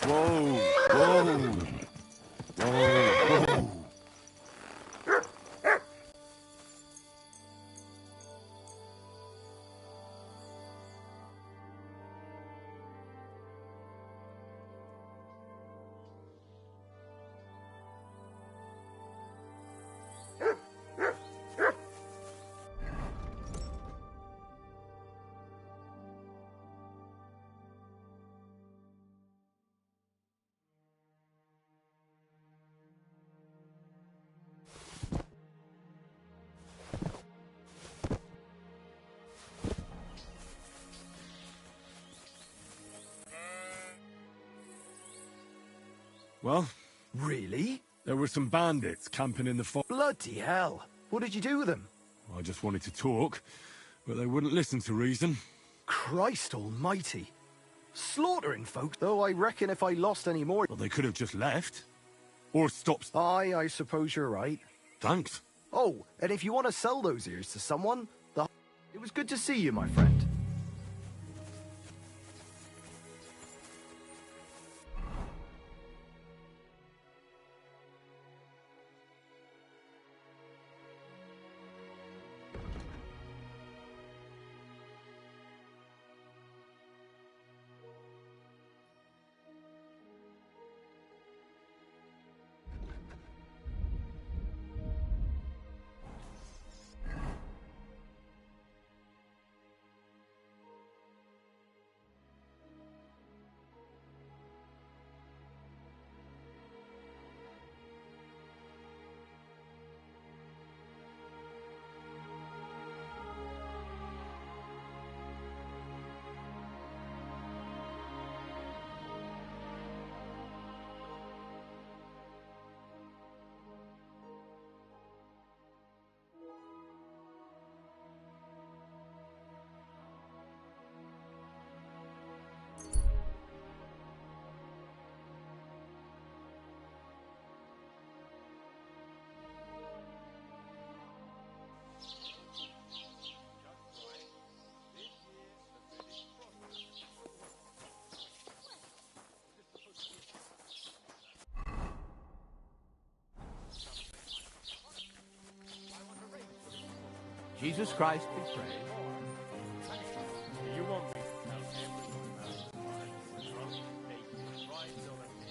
Whoa! Whoa! Whoa! Whoa! Well? Really? There were some bandits camping in the forest. Bloody hell. What did you do with them? I just wanted to talk, but they wouldn't listen to reason. Christ almighty. Slaughtering folks, though I reckon if I lost any more... Well, they could have just left. Or stopped. Aye, I suppose you're right. Thanks. Oh, and if you want to sell those ears to someone, it was good to see you, my friend. Jesus Christ be praised. You want me to tell everyone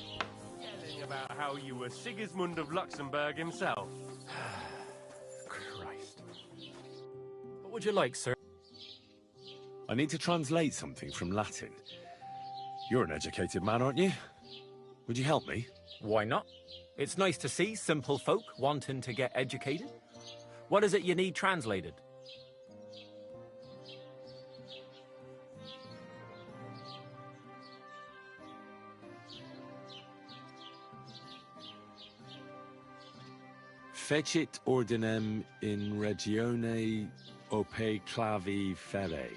about yelling about how you were Sigismund of Luxembourg himself? Christ. What would you like, sir? I need to translate something from Latin. You're an educated man, aren't you? Would you help me? Why not? It's nice to see simple folk wanting to get educated. What is it you need translated? Fecit ordinem in regione ope clavi ferre.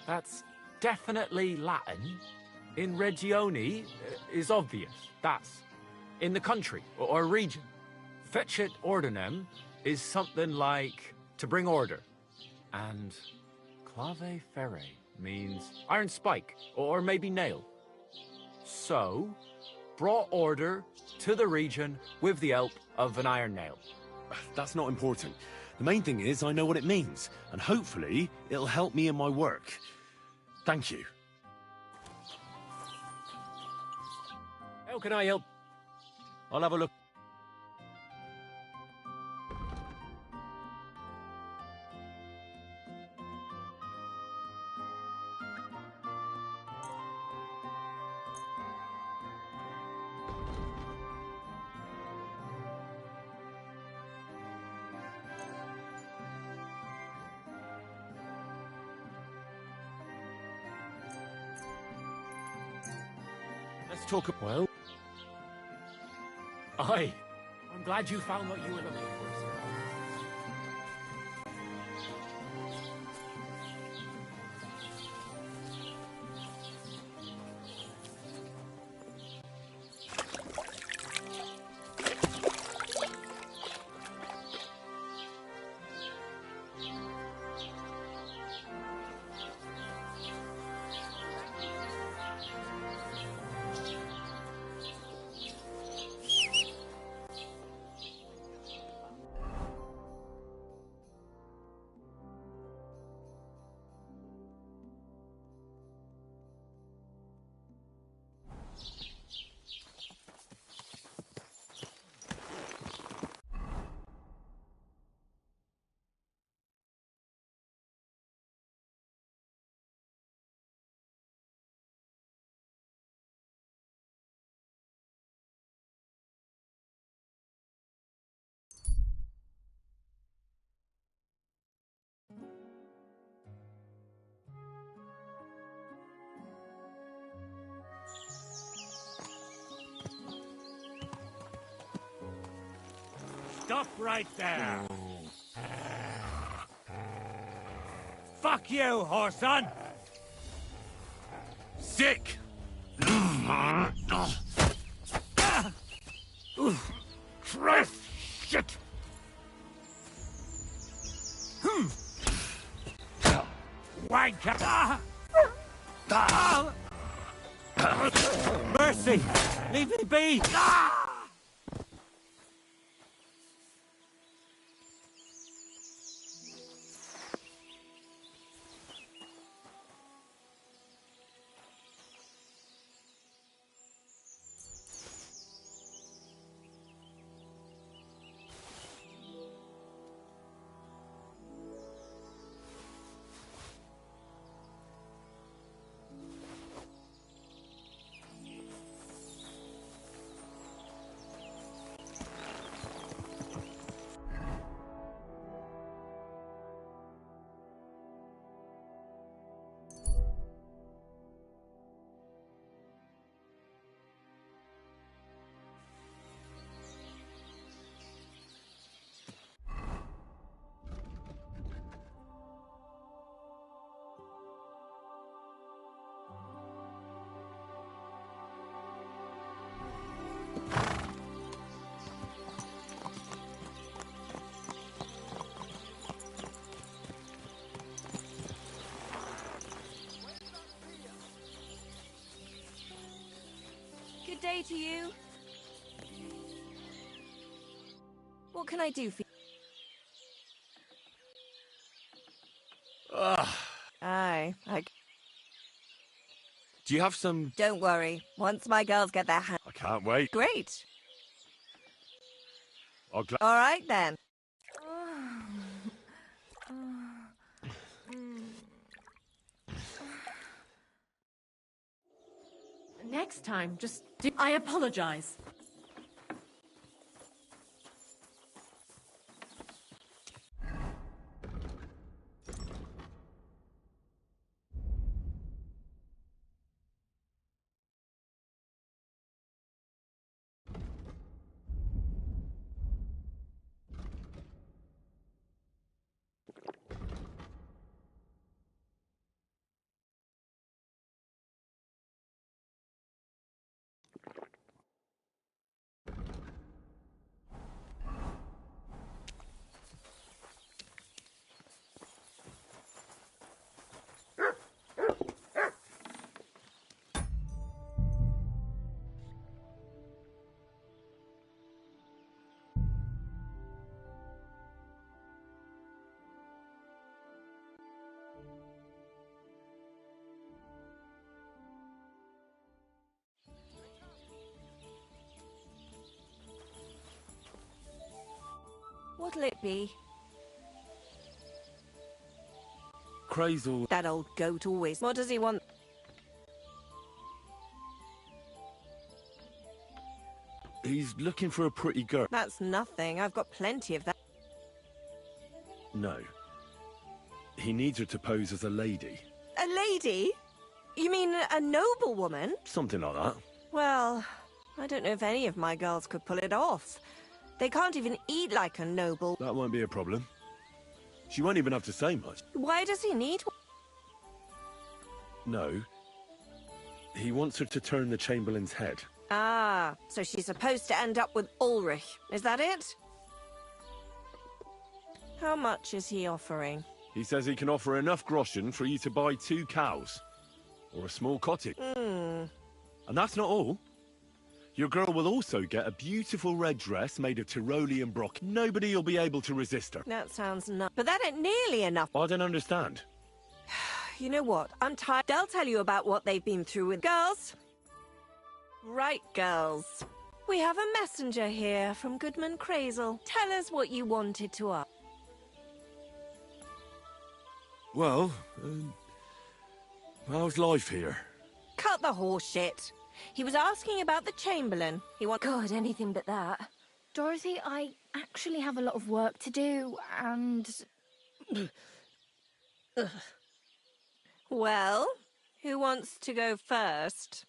That's definitely Latin. In regione is obvious. That's in the country or region. Fecit ordinem is something like to bring order. And clave ferre means iron spike or maybe nail. So, brought order to the region with the help of an iron nail. That's not important. The main thing is I know what it means, and hopefully it'll help me in my work. Thank you. How can I help? I'll have a look. Let's talk. Well, aye. I'm glad you found what you were looking for, sir. Stop right there! Fuck you, whoreson! Sick! Christ! Shit! Wanker! Mercy! Leave me be! Good day to you. What can I do for you? Aye, Do you have some... Don't worry. Once my girls get their hands... I can't wait. Great. I'll All right, then. Next time, just do... I apologize. What'll it be? Crazel. That old goat always... What does he want? He's looking for a pretty girl. That's nothing. I've got plenty of that. No. He needs her to pose as a lady. A lady? You mean a noblewoman? Something like that. Well, I don't know if any of my girls could pull it off. They can't even eat like a noble. That won't be a problem. She won't even have to say much. Why does he need one? No. He wants her to turn the Chamberlain's head. Ah, so she's supposed to end up with Ulrich. Is that it? How much is he offering? He says he can offer enough groschen for you to buy 2 cows. Or a small cottage. And that's not all. Your girl will also get a beautiful red dress made of Tyrolean brock. Nobody will be able to resist her. That sounds nuts. But that ain't nearly enough. I don't understand. You know what? I'm tired. They'll tell you about what they've been through with girls. Right, girls. We have a messenger here from Goodman Crazel. Tell us what you wanted to ask. Well, how's life here? Cut the horse shit. He was asking about the Chamberlain. He wants... God, anything but that. Dorothy, I actually have a lot of work to do, and... Ugh. Well, who wants to go first?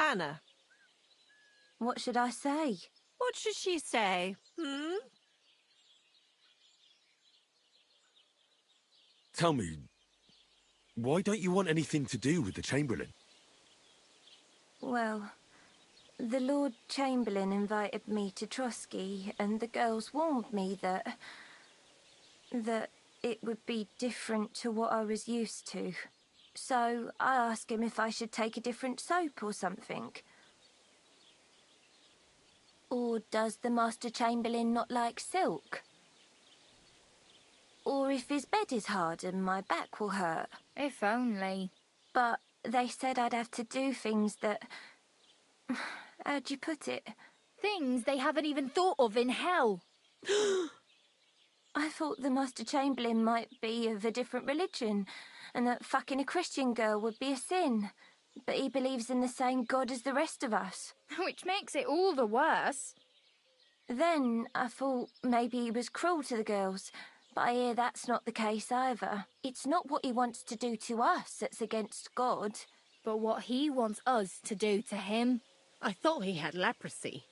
Anna. What should I say? What should she say? Tell me, why don't you want anything to do with the Chamberlain? Well, the Lord Chamberlain invited me to Trotsky, and the girls warned me that it would be different to what I was used to. So I asked him if I should take a different soap or something. Or does the Master Chamberlain not like silk? Or if his bed is hard and my back will hurt. If only. But they said I'd have to do things that... How'd you put it? Things they haven't even thought of in hell. I thought the Master Chamberlain might be of a different religion, and that fucking a Christian girl would be a sin. But he believes in the same God as the rest of us. Which makes it all the worse. Then I thought maybe he was cruel to the girls, but I hear that's not the case either. It's not what he wants to do to us that's against God. But what he wants us to do to him. I thought he had leprosy.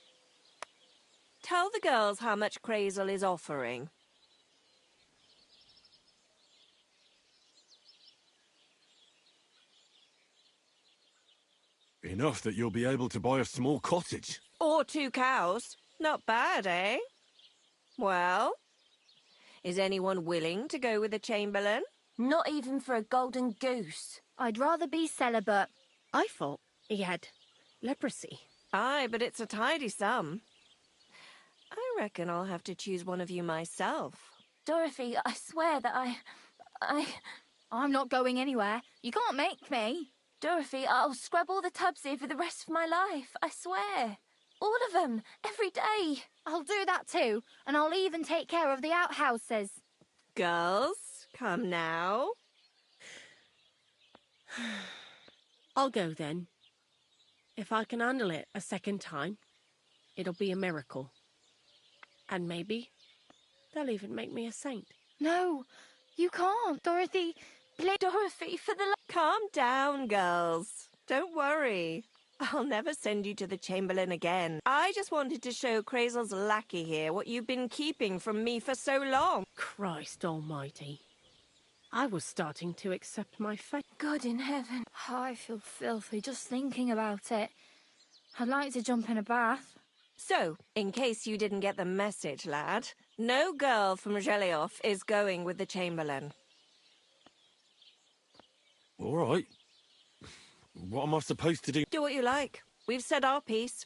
Tell the girls how much Crazel is offering. Enough that you'll be able to buy a small cottage. Or 2 cows. Not bad, eh? Well, is anyone willing to go with the Chamberlain? Not even for a golden goose. I'd rather be celibate. I thought he had leprosy. Aye, but it's a tidy sum. I reckon I'll have to choose one of you myself. Dorothy, I swear that I'm not going anywhere. You can't make me. Dorothy, I'll scrub all the tubs here for the rest of my life. I swear. All of them. Every day. I'll do that too. And I'll even take care of the outhouses. Girls, come now. I'll go then. If I can handle it a second time, it'll be a miracle. And maybe they'll even make me a saint. No, you can't, Dorothy. Dorothy, for the Calm down, girls. Don't worry. I'll never send you to the Chamberlain again. I just wanted to show Crazel's lackey here what you've been keeping from me for so long. Christ almighty. I was starting to accept my fate. God in heaven. Oh, I feel filthy just thinking about it. I'd like to jump in a bath. So, in case you didn't get the message, lad, no girl from Zhelioff is going with the Chamberlain. All right. What am I supposed to do? Do what you like. We've said our piece.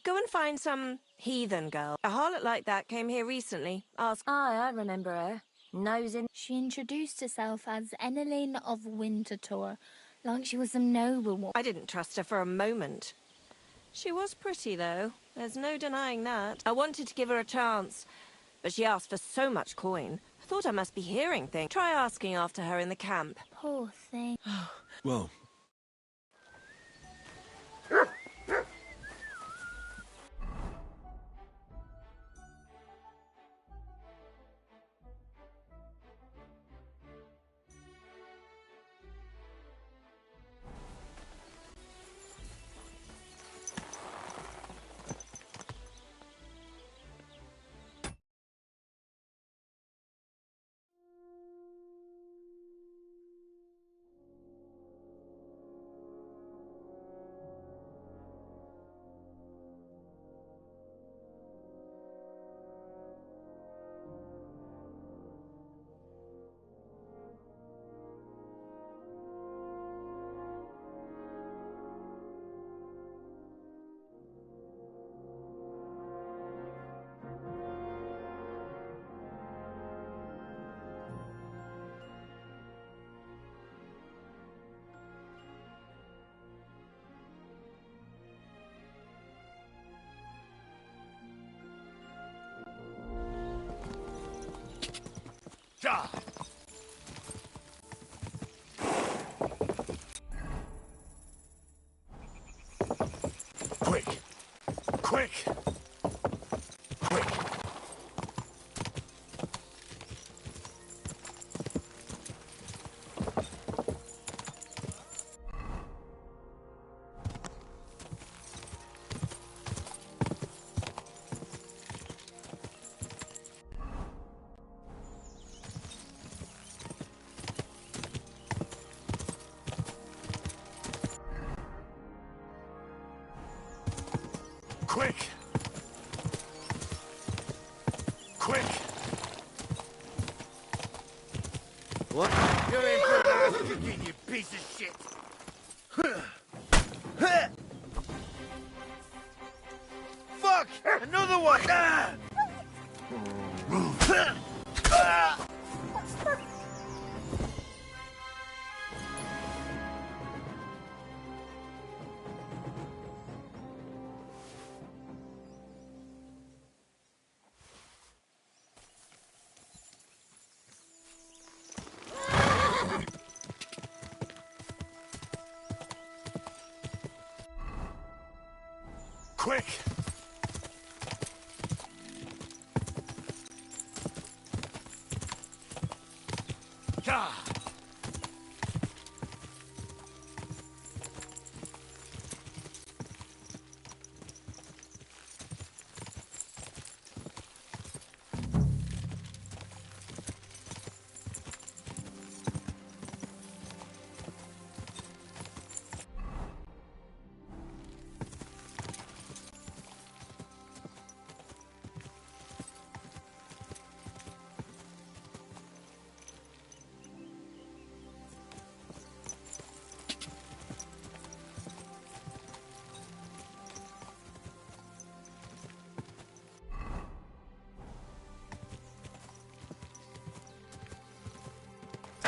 Go and find some heathen girl. A harlot like that came here recently. Ask... Aye, I remember her. Nosing. She introduced herself as Enneline of Winterthur, like she was some noble woman. I didn't trust her for a moment. She was pretty, though. There's no denying that. I wanted to give her a chance, but she asked for so much coin. I thought I must be hearing things. Try asking after her in the camp. Poor thing. Well... Ja! Quick! Quick! Quick! Quick! Quick! What? You're in for an ass kicking, you piece of shit! Fuck! Another one! Ah! Quick! Ja!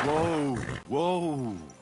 Whoa, whoa.